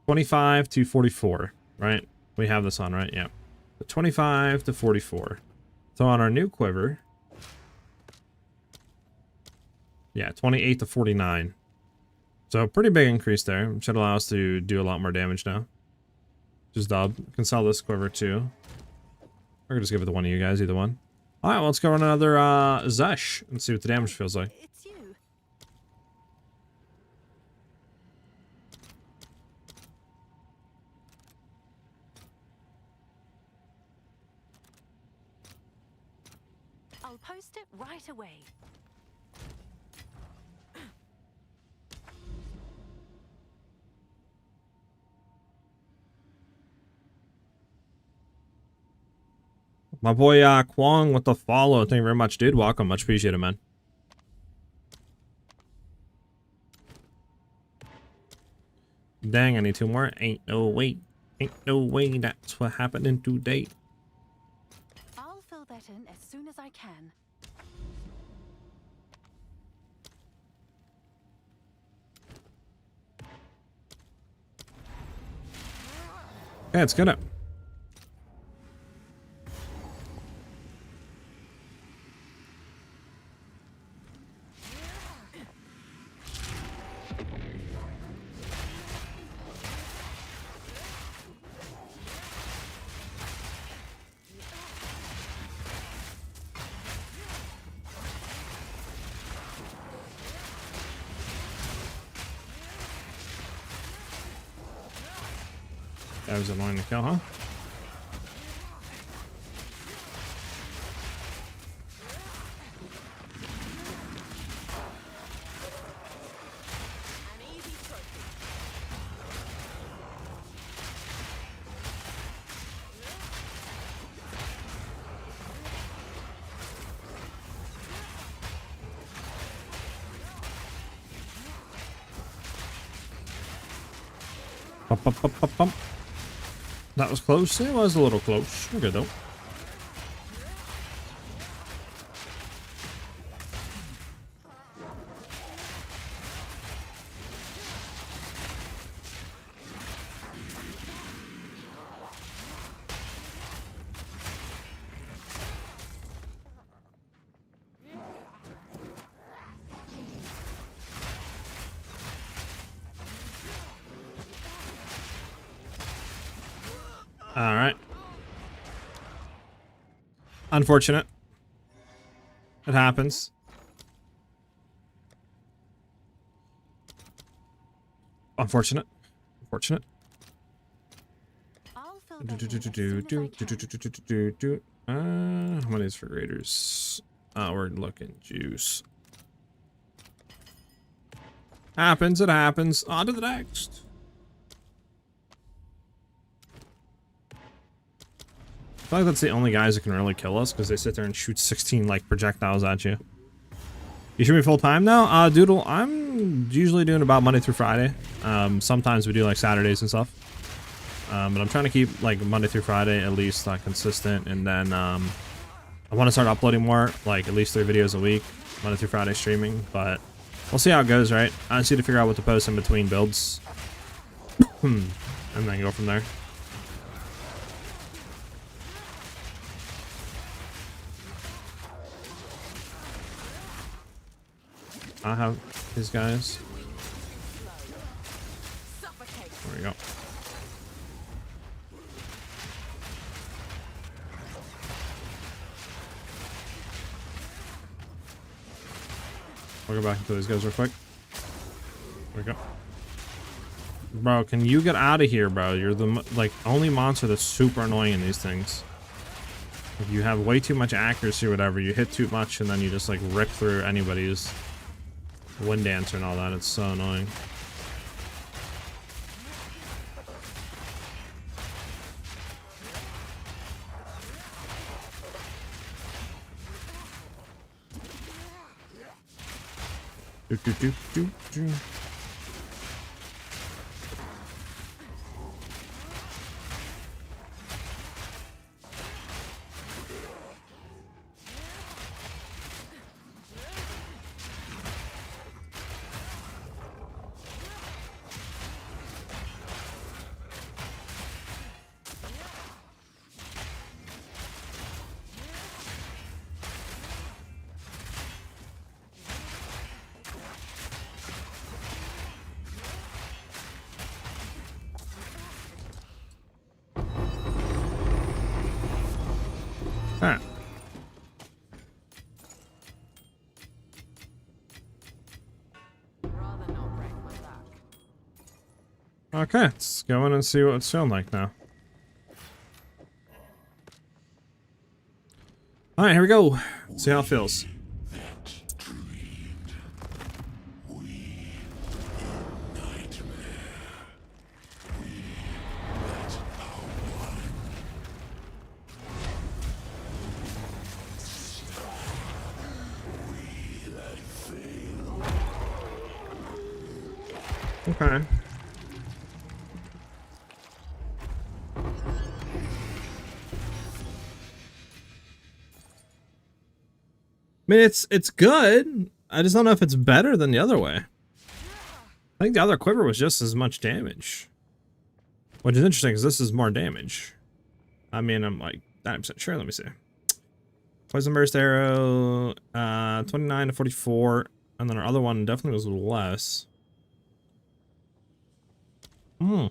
25 to 44, right? We have this on, right? Yeah. 25 to 44. So on our new Quiver, yeah, 28 to 49. So pretty big increase there. Should allow us to do a lot more damage now. Just dub. Can sell this Quiver too. Or just give it to one of you guys, either one. Alright, well, let's go run another Zesh and see what the damage feels like. It's you. I'll post it right away. My boy Kwong with the follow. Thank you very much, dude. Welcome. Much appreciated, man. Dang, I need 2 more. Ain't no way. Ain't no way that's what happening today. I'll fill that in as soon as I can. Yeah, let's get it. That was annoying to kill, huh? An easy trophy. Bump, bump, bump, bump, bump. That was close. It was a little close. We're good though. All right. Unfortunate. It happens. Unfortunate. Unfortunate. I'll fill that in as soon as I can. How many is for graders? We're looking juice. Happens, it happens. On to the next. I feel like that's the only guys that can really kill us because they sit there and shoot 16 like projectiles at you. You should be full time now? Doodle, I'm usually doing about Monday through Friday. Sometimes we do like Saturdays and stuff. But I'm trying to keep like Monday through Friday at least consistent, and then I want to start uploading more, like at least 3 videos a week, Monday through Friday streaming, but we'll see how it goes, right? I just need to figure out what to post in between builds. And then go from there. I have his guys. Suffocate. There we go. We'll go back into these guys real quick. There we go. Bro, can you get out of here, bro? You're the like only monster that's super annoying in these things. Like, you have way too much accuracy or whatever. You hit too much and then you just like rip through anybody's wind dancer and all that. It's so annoying. Ah. Rather not break my back. Okay, let's go in and see what it's feeling like now. Alright, here we go. See how it feels. Okay. I mean, it's good. I just don't know if it's better than the other way. I think the other quiver was just as much damage. Which is interesting, because this is more damage. I mean, I'm like 90% sure. Let me see. Poison Burst Arrow, 29 to 44. And then our other one definitely was less. Hmm.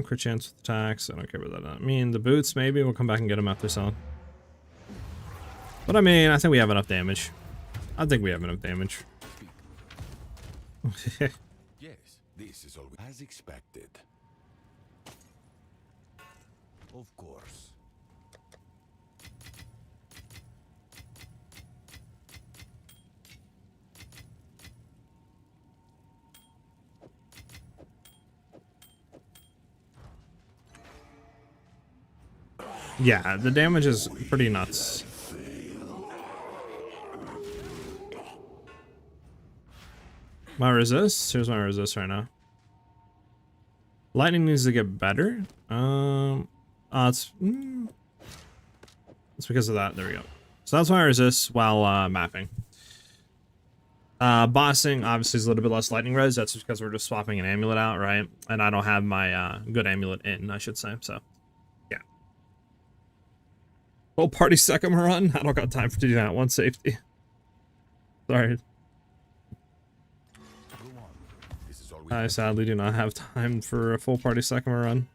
Crit chance with attacks. I don't care about that. I mean, the boots, maybe we'll come back and get them after selling. But I mean, I think we have enough damage. I think we have enough damage. Yes, this is all as expected. Of course. Yeah, the damage is pretty nuts. My resist? Here's my resist right now. Lightning needs to get better. It's because of that. There we go. So that's why I resist while mapping. Bossing obviously is a little bit less lightning res. That's because we're just swapping an amulet out, right? And I don't have my good amulet in, I should say. So, yeah. Whole party second run? I don't got time to do that. One safety. Sorry. I sadly do not have time for a full party second run.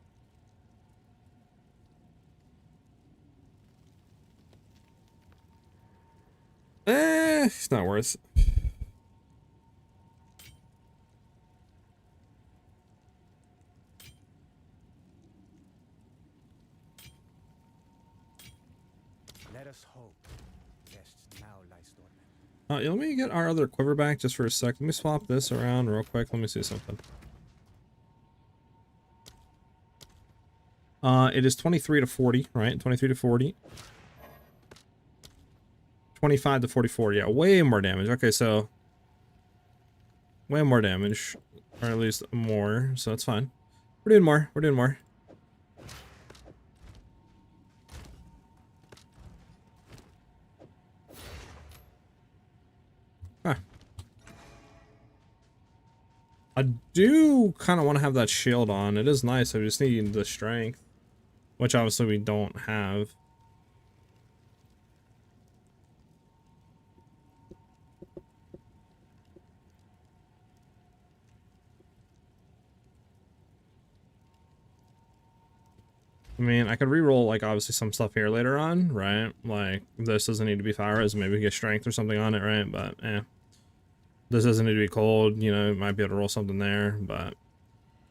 It's not worth it. Let us hope. Guests now lies dormant. Let me get our other quiver back just for a sec. Let me swap this around real quick. Let me see something. It is 23 to 40, right? 23 to 40. 25 to 44. Yeah, way more damage. Okay, so way more damage, or at least more. So that's fine. We're doing more. We're doing more. Huh. I do kind of want to have that shield on. It is nice. I just need the strength, which obviously we don't have. I mean, I could reroll, like, obviously some stuff here later on, right? Like, this doesn't need to be fire res, maybe get strength or something on it, right? But, this doesn't need to be cold, you know, might be able to roll something there, but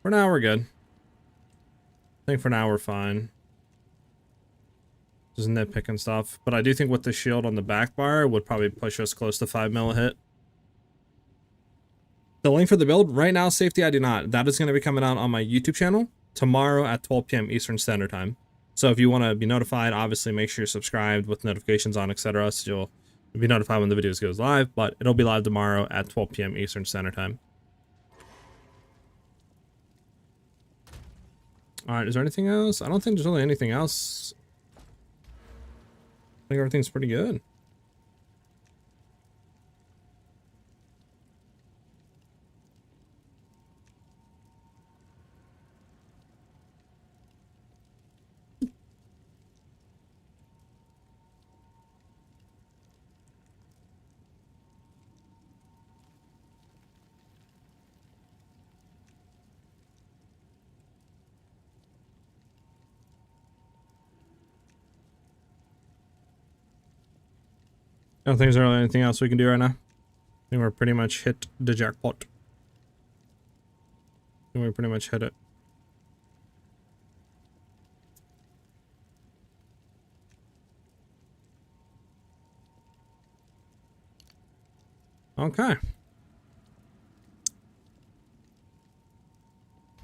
for now, we're good. I think for now, we're fine. Just nitpicking stuff. But I do think with the shield on the back bar would probably push us close to 5 mil a hit. The link for the build, right now, safety, I do not. That is going to be coming out on my YouTube channel tomorrow at 12 p.m. Eastern Standard Time. So if you want to be notified, obviously make sure you're subscribed with notifications on, etc. So you'll be notified when the videos goes live, but it'll be live tomorrow at 12 p.m. Eastern Standard Time. All right, is there anything else? I don't think there's really anything else. I think everything's pretty good. I don't think there's really anything else we can do right now. I think we're pretty much hit the jackpot. I think we pretty much hit it. Okay.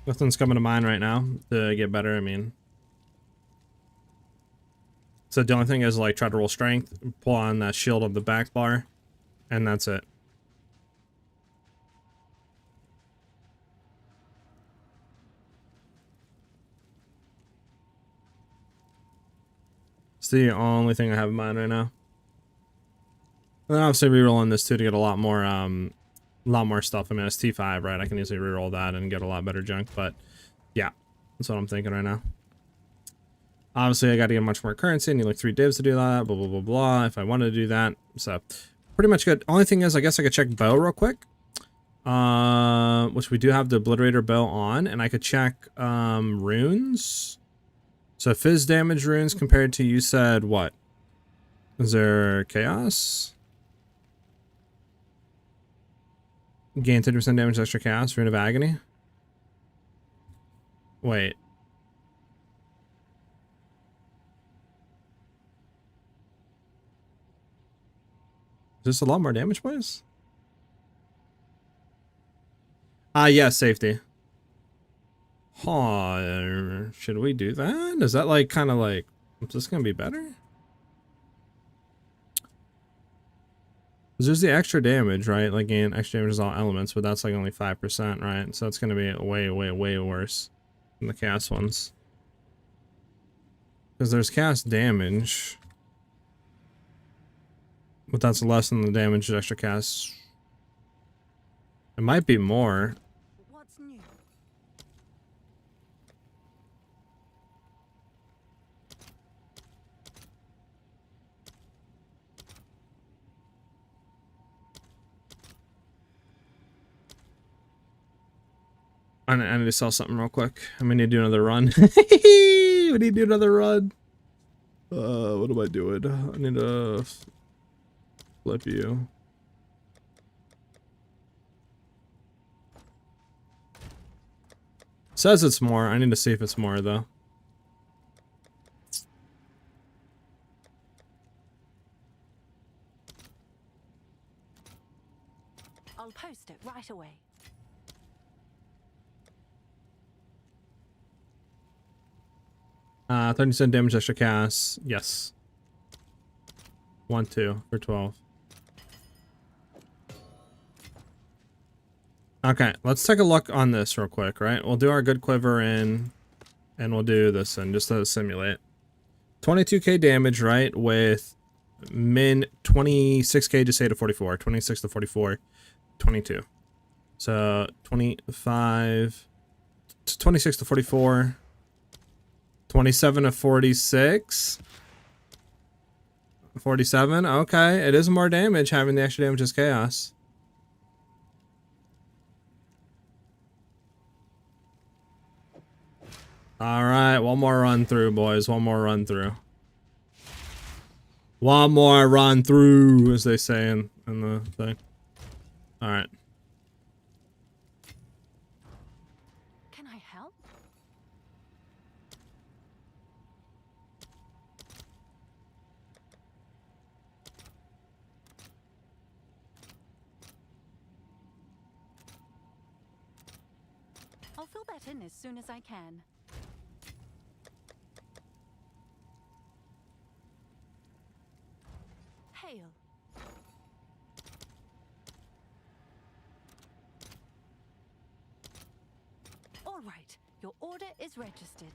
Nothing's coming to mind right now to get better, I mean. So the only thing is, like, try to roll strength, pull on that shield of the back bar, and that's it. It's the only thing I have in mind right now. And then obviously rerolling this too to get a lot more stuff. I mean, it's T5, right? I can easily reroll that and get a lot better junk, but yeah, that's what I'm thinking right now. Obviously, I got to get much more currency. I need like 3 divs to do that, blah, blah, blah, blah, if I wanted to do that. So, pretty much good. Only thing is, I guess I could check bow real quick. Which we do have the Obliterator bow on, and I could check runes. So, fizz damage runes compared to, you said, what? Is there chaos? Gain 30% damage extra chaos, Rune of Agony. Wait. Is this a lot more damage, boys? Yeah, safety. Huh, should we do that? Is that like kind of like, is this gonna be better? There's the extra damage, right? Like gain extra damage is all elements, but that's like only 5%, right? So it's gonna be way, way, way worse than the cast ones. Because there's cast damage, but that's less than the damage extra cast. It might be more. What's new? I need to sell something real quick. I'm gonna need to do another run. We need to do another run. What am I doing? I need to flip you. Says it's more. I need to see if it's more though. I'll post it right away. 30% damage extra cast. Yes. 1, 2 for 12. Okay, let's take a look on this real quick, right? We'll do our good quiver in, and we'll do this in just to simulate. 22k damage, right? With min 26k to say to 44, 26 to 44, 22. So 25 to 26 to 44. 27 to 46. 47. Okay, it is more damage having the extra damage as chaos. Alright, one more run through, boys. One more run through. One more run through, as they say in the thing. Alright. Can I help? I'll fill that in as soon as I can. Hail. All right, your order is registered.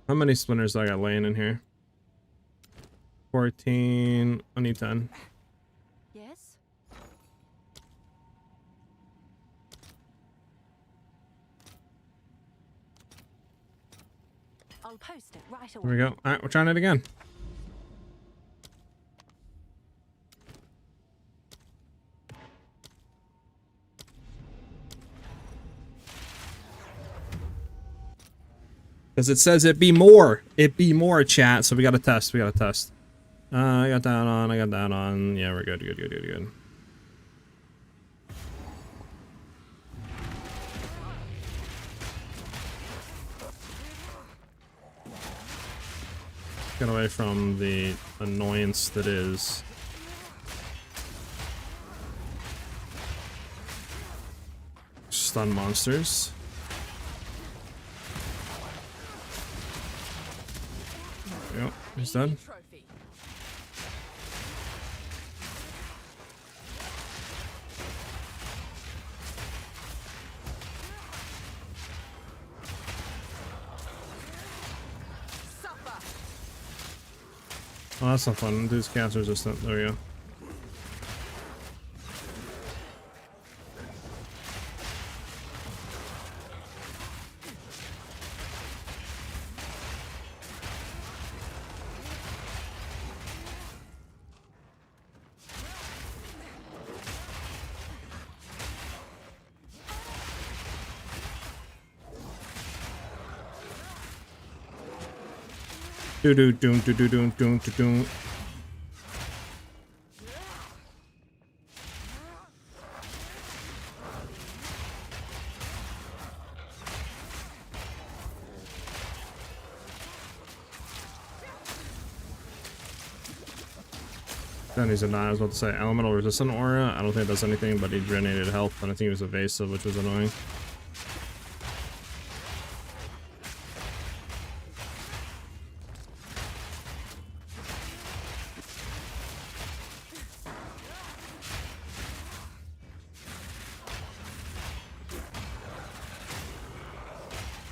How many splinters do I got laying in here? 14. I need 10. Yes? I'll post it right away. Here we go. Alright, we're trying it again. Because it says it be more. It be more, chat. So we gotta test. We gotta test. I got that on. I got that on. Yeah, we're good. Good. Good. Good. Good. Get away from the annoyance that is stun monsters. Yep, he's dead. Trophy. Suffer. Oh, that's not fun. Dude's cast resistant. There we go. Do do do do do do do do do. Then he's a nine. I was about to say elemental resistant aura. I don't think it does anything, but he drenated health, and I think he was evasive, which was annoying.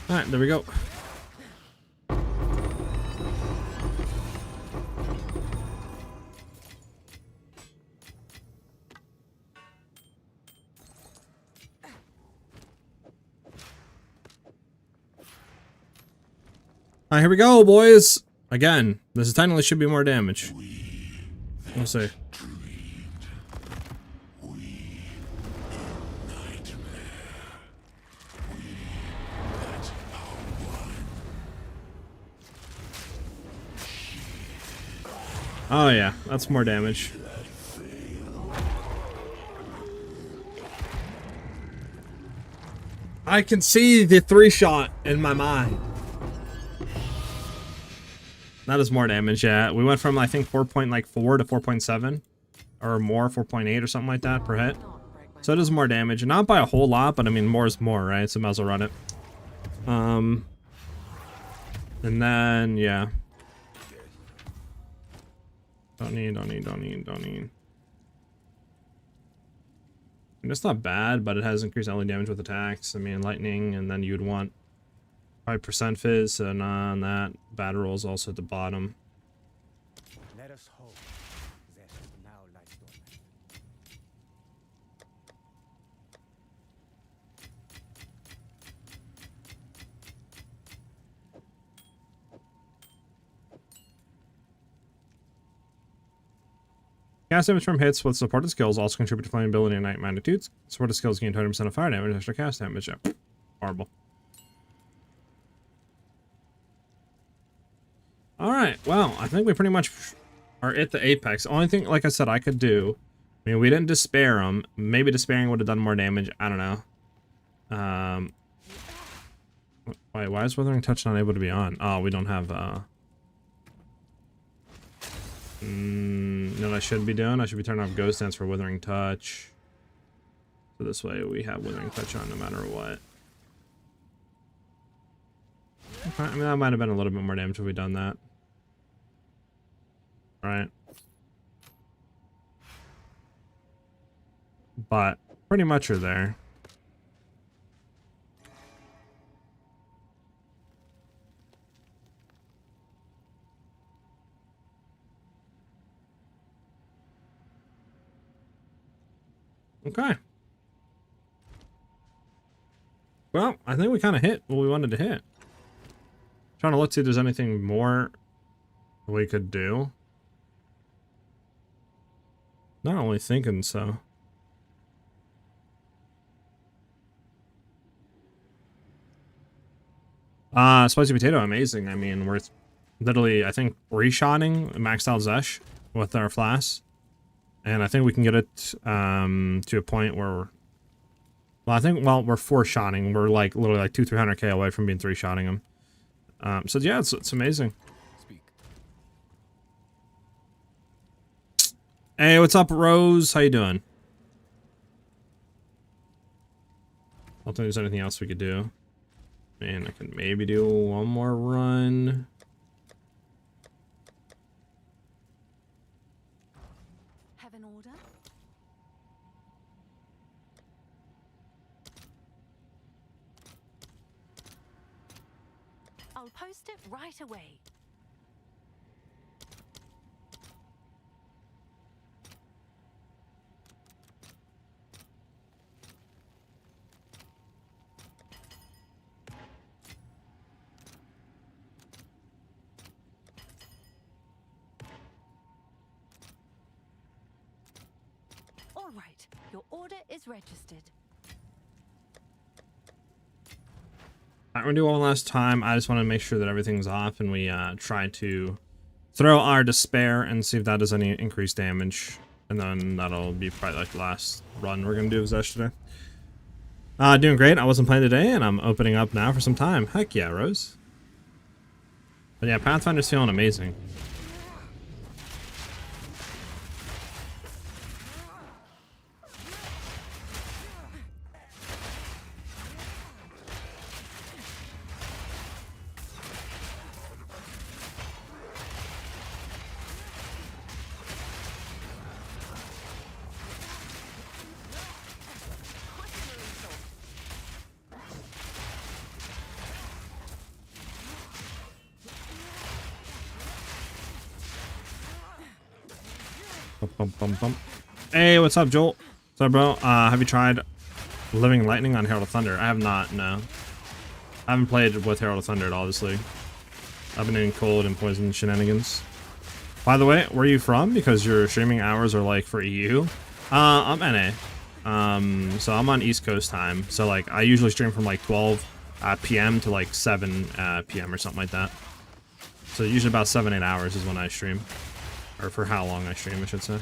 Alright, there we go. Alright, here we go, boys! Again, this is technically should be more damage. We'll see. Oh yeah, that's more damage. I can see the 3-shot in my mind. That is more damage, yeah. We went from, I think, 4.4 to 4.7. Or more, 4.8 or something like that per hit. So it is more damage. Not by a whole lot, but I mean, more is more, right? So might as well run it. And then, yeah. Don't need. And it's not bad, but it has increased ally damage with attacks. I mean, lightning, and then you'd want 5% fizz, and on that, bad roll is also at the bottom. Let us hope Zesh now lies dormant. Cast damage from hits with supported skills also contribute to flammability and night magnitudes. Supported skills gain 20% of fire damage extra cast damage. Yeah. Horrible. Alright, well, I think we pretty much are at the apex. Only thing, like I said, I could do... I mean, we didn't despair him. Maybe despairing would have done more damage. I don't know. Wait, why is Withering Touch not able to be on? Oh, we don't have... you know what I should be doing? I should be turning off Ghost Dance for Withering Touch. So this way we have Withering Touch on no matter what. Okay, I mean, that might have been a little bit more damage if we'd done that. Right. But pretty much are there. Okay. Well, I think we kind of hit what we wanted to hit. Trying to look see if there's anything more we could do. Not only thinking so. Spicy potato, amazing. I mean, worth literally, I think, reshotting maxed out Zesh with our Flask. And I think we can get it to a point where well, I think, well, we're 4-shotting. We're like literally like 200-300k away from being 3-shotting him. So yeah, it's amazing. Speak. Hey, what's up, Rose? How you doing? I don't think there's anything else we could do. Man, I could maybe do one more run. Have an order? I'll post it right away. All right, your order is registered. I'm gonna do one last time. I just want to make sure that everything's off and we try to throw our despair and see if that does any increased damage. And then that'll be probably like the last run we're gonna do with Zesh today. Doing great. I wasn't playing today and I'm opening up now for some time. Heck yeah, Rose. But yeah, Pathfinder's feeling amazing. Hey, what's up, Joel? What's up, bro? Have you tried Living Lightning on Herald of Thunder? I have not, no. I haven't played with Herald of Thunder at all this league. I've been in cold and poison shenanigans. By the way, where are you from? Because your streaming hours are like for EU. I'm NA. So I'm on East Coast time. So like I usually stream from like 12 p.m. to like 7 p.m. or something like that. So usually about 7-8 hours is when I stream. Or for how long I stream, I should say.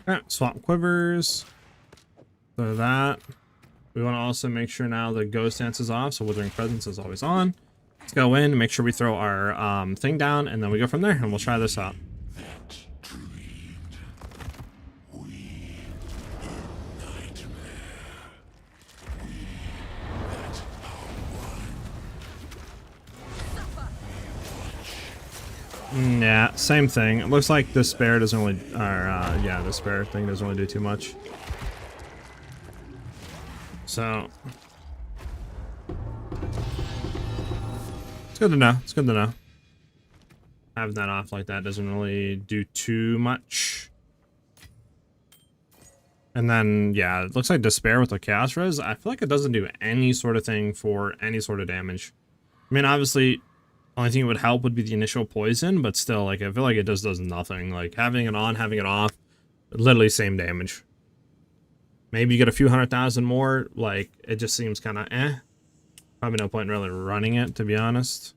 But swap quivers. So that we want to also make sure now the ghost dance is off, so Withering Presence is always on. Let's go in and make sure we throw our thing down, and then we go from there, and we'll try this out. Yeah, same thing. It looks like Despair doesn't really, yeah, Despair thing doesn't really do too much. So, it's good to know. It's good to know. Having that off like that doesn't really do too much. And then, yeah, it looks like Despair with the Chaos Res. I feel like it doesn't do any sort of thing for any sort of damage. I mean, obviously, only thing it would help would be the initial poison, but still, like, I feel like it just does nothing. Like, having it on, having it off, literally same damage. Maybe you get a few 100,000 more, like, it just seems kind of eh. Probably no point in really running it, to be honest.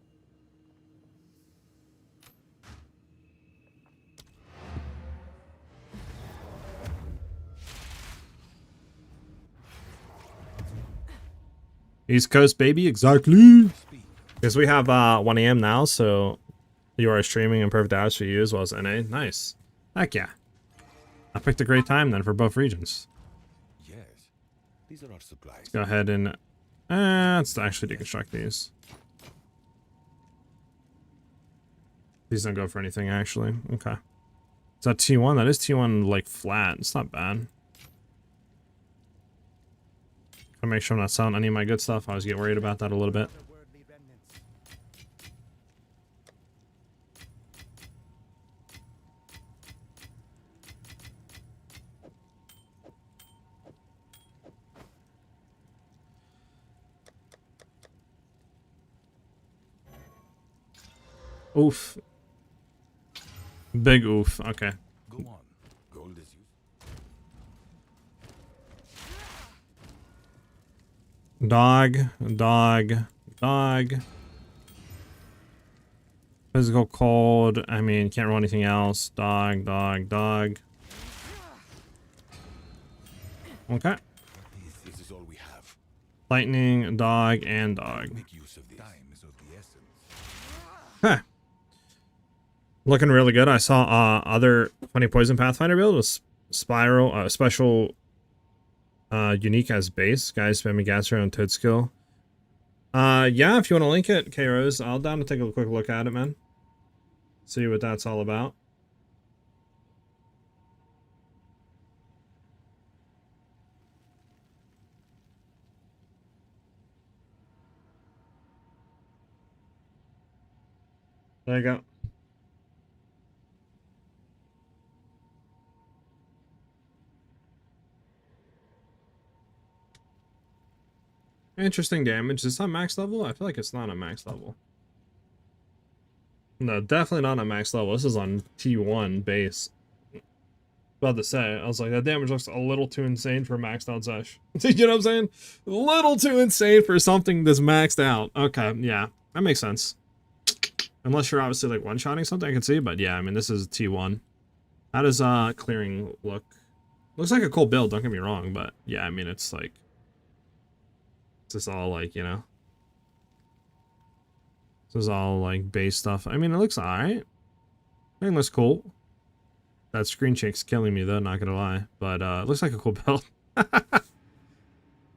East Coast, baby, exactly. Because we have 1 AM now, so You are streaming in perfect hours for you as well as NA. Nice. Heck yeah. I picked a great time then for both regions. Yes. These are our supplies. Let's go ahead and let's actually deconstruct these. These don't go for anything actually. Okay. Is that T1? That is T1 like flat. It's not bad. Gotta make sure I'm not selling any of my good stuff. I always get worried about that a little bit. Otherworldly remnants. Oof. Big oof. Okay. Go on. Gold is used. Dog. Physical cold. I mean, can't roll anything else. Dog. Okay. This is all we have. Lightning, dog, and dog. Make use of this. Time is of the essence. Huh. Looking really good. I saw other funny poison Pathfinder build with spiral special unique as base. Guys spamming gas around Toad skill. Yeah, if you want to link it, K-Rose, I'll down to take a quick look at it, man. See what that's all about. There you go. Interesting damage. Is that max level? I feel like it's not a max level. No, definitely not a max level. This is on T1 base. About to say, I was like, that damage looks a little too insane for maxed out Zesh. You know what I'm saying? A little too insane for something that's maxed out. Okay, yeah, that makes sense. Unless you're obviously like one-shotting something, I can see. But yeah, I mean, this is T1. How does clearing look? Looks like a cool build, don't get me wrong. But yeah, I mean, it's like... It's just all like, you know... This is all like base stuff. I mean, it looks alright. I think it looks cool. That screen shake's killing me though, not gonna lie. But it looks like a cool build. I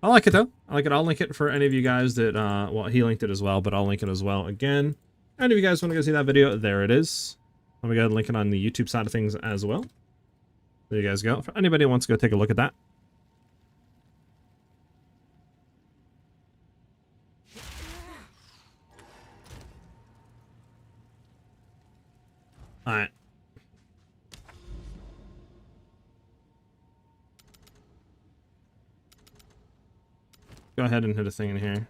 like it though. I like it. I'll link it for any of you guys that, well, he linked it as well, but I'll link it as well again. And if you guys want to go see that video, there it is. Let me go ahead and link it on the YouTube side of things as well. There you guys go. For anybody who wants to go take a look at that. Alright. Go ahead and hit a thing in here.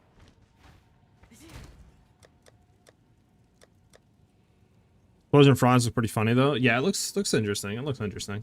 Poison Frogs is pretty funny though. Yeah, it looks interesting. It looks interesting.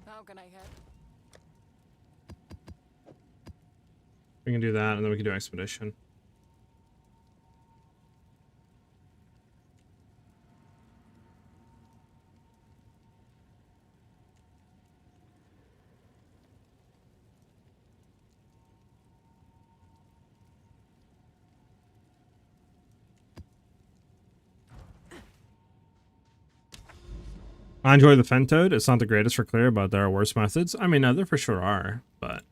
How can I help? We can do that, and then we can do Expedition. I enjoy the Fentoad. It's not the greatest for clear, but there are worse methods. I mean, no, there for sure are, but...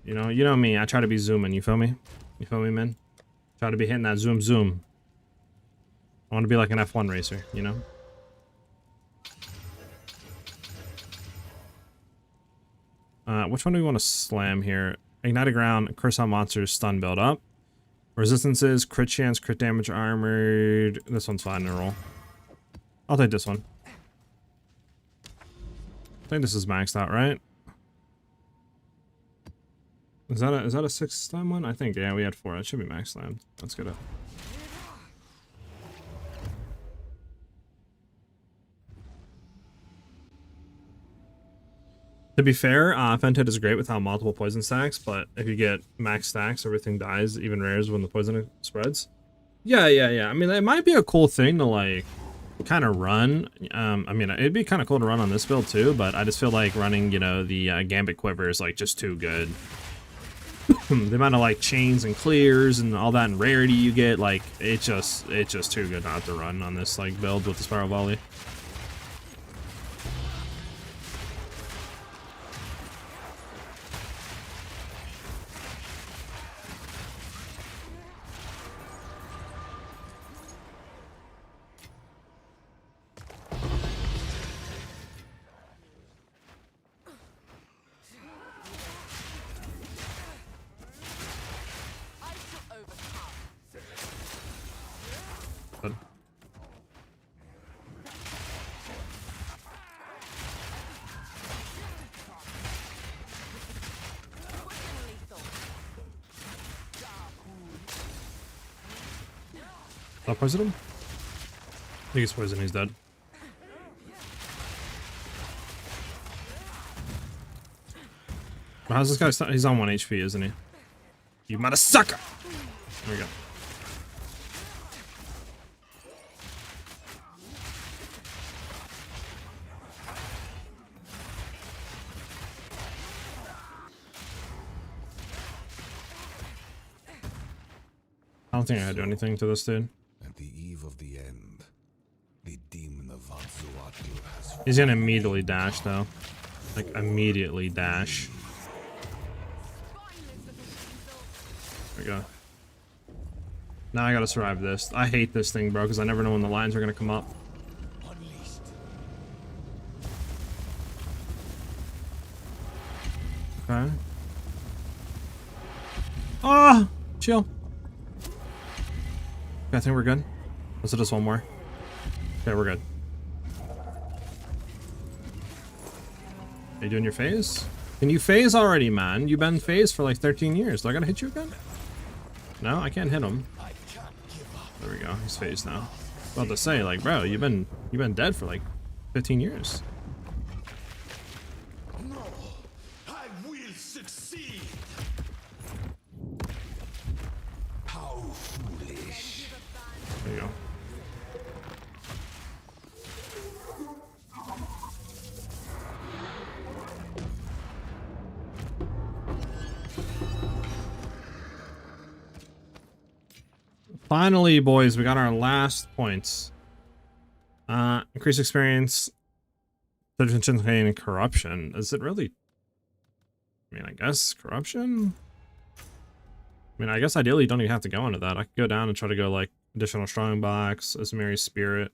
You know me. I try to be zooming, you feel me? You feel me, man? Try to be hitting that zoom. I want to be like an F1 racer, you know? Which one do we want to slam here? Ignite a ground, curse on monsters, stun build up. Resistances, crit chance, crit damage, armored. This one's fine to roll. I'll take this one. I think this is maxed out, right? Is that a 6-time one? I think, yeah, we had 4. That should be max slammed. Let's get it. To be fair, Fented is great without multiple poison stacks, but if you get max stacks, everything dies, even rares when the poison spreads. Yeah. I mean, it might be a cool thing to, like, kind of run. I mean, it'd be kind of cool to run on this build too, but I just feel like running, you know, the Gambit Quiver is, like, just too good. The amount of, like, chains and clears and all that and rarity you get, like, it's just too good not to run on this, like, build with the Spiral Volley. I'll poison him? I think he's poisoned, he's dead. How's this guy? He's on 1 HP, isn't he? You mother sucker! There we go. I don't think I do anything to this dude. At the eve of the end, the demon of Vanzuatu has... He's gonna immediately dash though. Like immediately dash. There we go. Now I gotta survive this. I hate this thing, bro, because I never know when the lines are gonna come up. Okay. Ah! Chill. Okay, I think we're good. Let's do just one more. Okay, we're good. Are you doing your phase? Can you phase already, man? You've been phased for like 13 years. Do I gotta hit you again? No, I can't hit him. There we go. He's phased now. About to say, like, bro, you've been dead for like 15 years. No, I will succeed. How foolish. There you go. Finally, boys, we got our last points. Increased experience, and corruption. Is it really? I mean, I guess corruption. I mean, I guess ideally you don't even have to go into that. I could go down and try to go like additional Strongbox, Azumari's Spirit.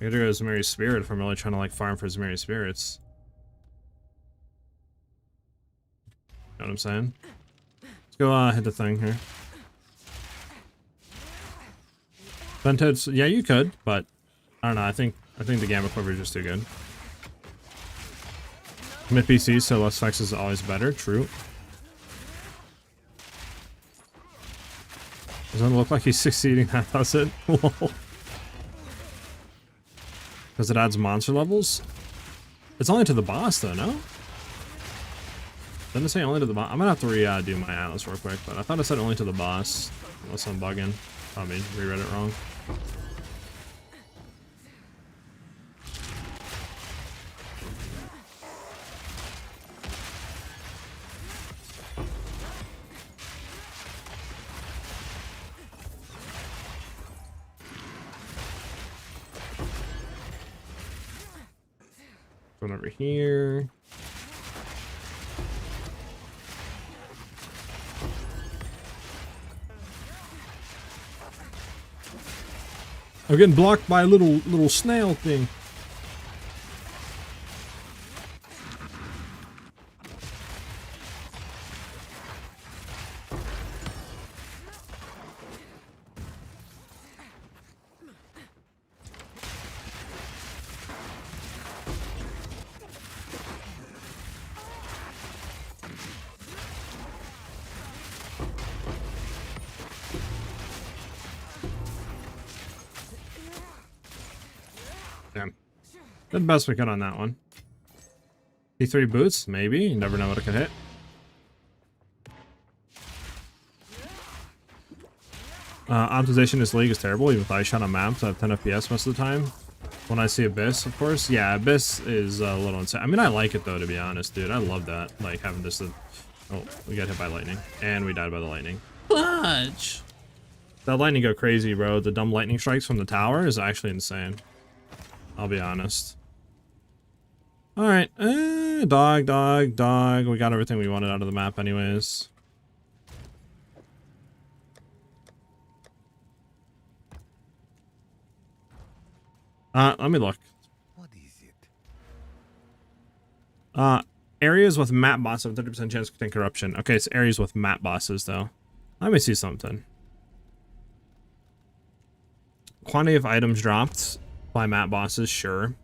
I could do Azumari's Spirit if I'm really trying to like farm for Azumari's Spirits. You know what I'm saying? Let's go hit the thing here. Vented, yeah, you could, but I don't know. I think the Gambit Quiver is just too good. Mid PC, so less flex is always better. True. Doesn't look like he's succeeding that, does it? Because it adds monster levels. It's only to the boss, though, no? Didn't it say only to the boss? I'm gonna have to redo my atlas real quick, but I thought it said only to the boss. Unless I'm bugging. Probably reread it wrong. Going over here. I'm getting blocked by a little snail thing. Did the best we could on that one. P3 boots, maybe. You never know what it could hit. Optimization in this league is terrible, even with eye shot on maps. I have 10 FPS most of the time. When I see Abyss, of course. Yeah, Abyss is a little insane. I mean, I like it though, to be honest, dude. I love that. Like, having this... Oh, we got hit by lightning. And we died by the lightning. Fudge! That lightning go crazy, bro. The dumb lightning strikes from the tower is actually insane. I'll be honest. Alright. Dog, dog, dog. We got everything we wanted out of the map anyways. Let me look. What is it? Areas with map bosses have 30% chance of contain corruption. Okay, it's areas with map bosses though. Let me see something. Quantity of items dropped by map bosses, sure.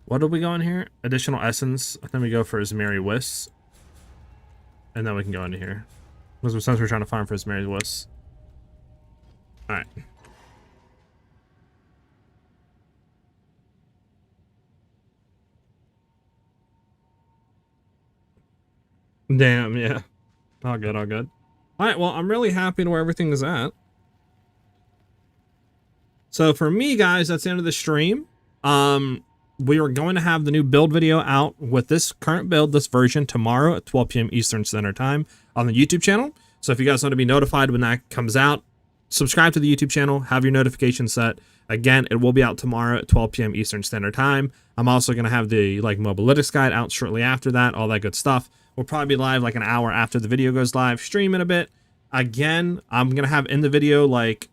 What did we go in here? Additional essence. I think we go for Zemiri Wisps. And then we can go into here. Because since we're trying to farm for Zemiri Wisps. Alright. Damn, yeah. All good, all good. Alright, well, I'm really happy to where everything is at. So for me, guys, that's the end of the stream. We are going to have the new build video out with this current build, this version, tomorrow at 12 p.m. Eastern Standard Time on the YouTube channel. So if you guys want to be notified when that comes out, subscribe to the YouTube channel, have your notifications set. Again, it will be out tomorrow at 12 p.m. Eastern Standard Time. I'm also going to have the Mobalytics guide out shortly after that, all that good stuff. We'll probably be live like an hour after the video goes live, stream in a bit. Again, I'm going to have in the video, like,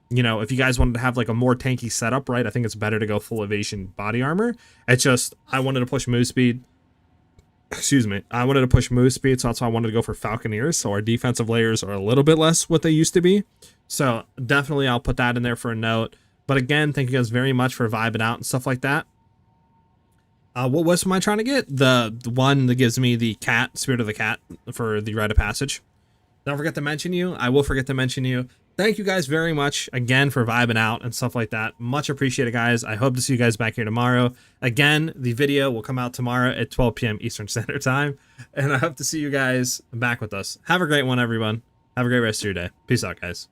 you know, if you guys wanted to have like a more tanky setup, right? I think it's better to go full evasion body armor. It's just, I wanted to push Movespeed. Excuse me. I wanted to push Movespeed, so that's why I wanted to go for Falconeers. So our defensive layers are a little bit less what they used to be. So definitely I'll put that in there for a note. But again, thank you guys very much for vibing out and stuff like that. What wisp am I trying to get? The one that gives me the cat, Spirit of the Cat, for the Rite of Passage. Don't forget to mention you. I will forget to mention you. Thank you guys very much again for vibing out and stuff like that. Much appreciated, guys. I hope to see you guys back here tomorrow. Again, the video will come out tomorrow at 12 p.m. Eastern Standard Time. And I hope to see you guys back with us. Have a great one, everyone. Have a great rest of your day. Peace out, guys.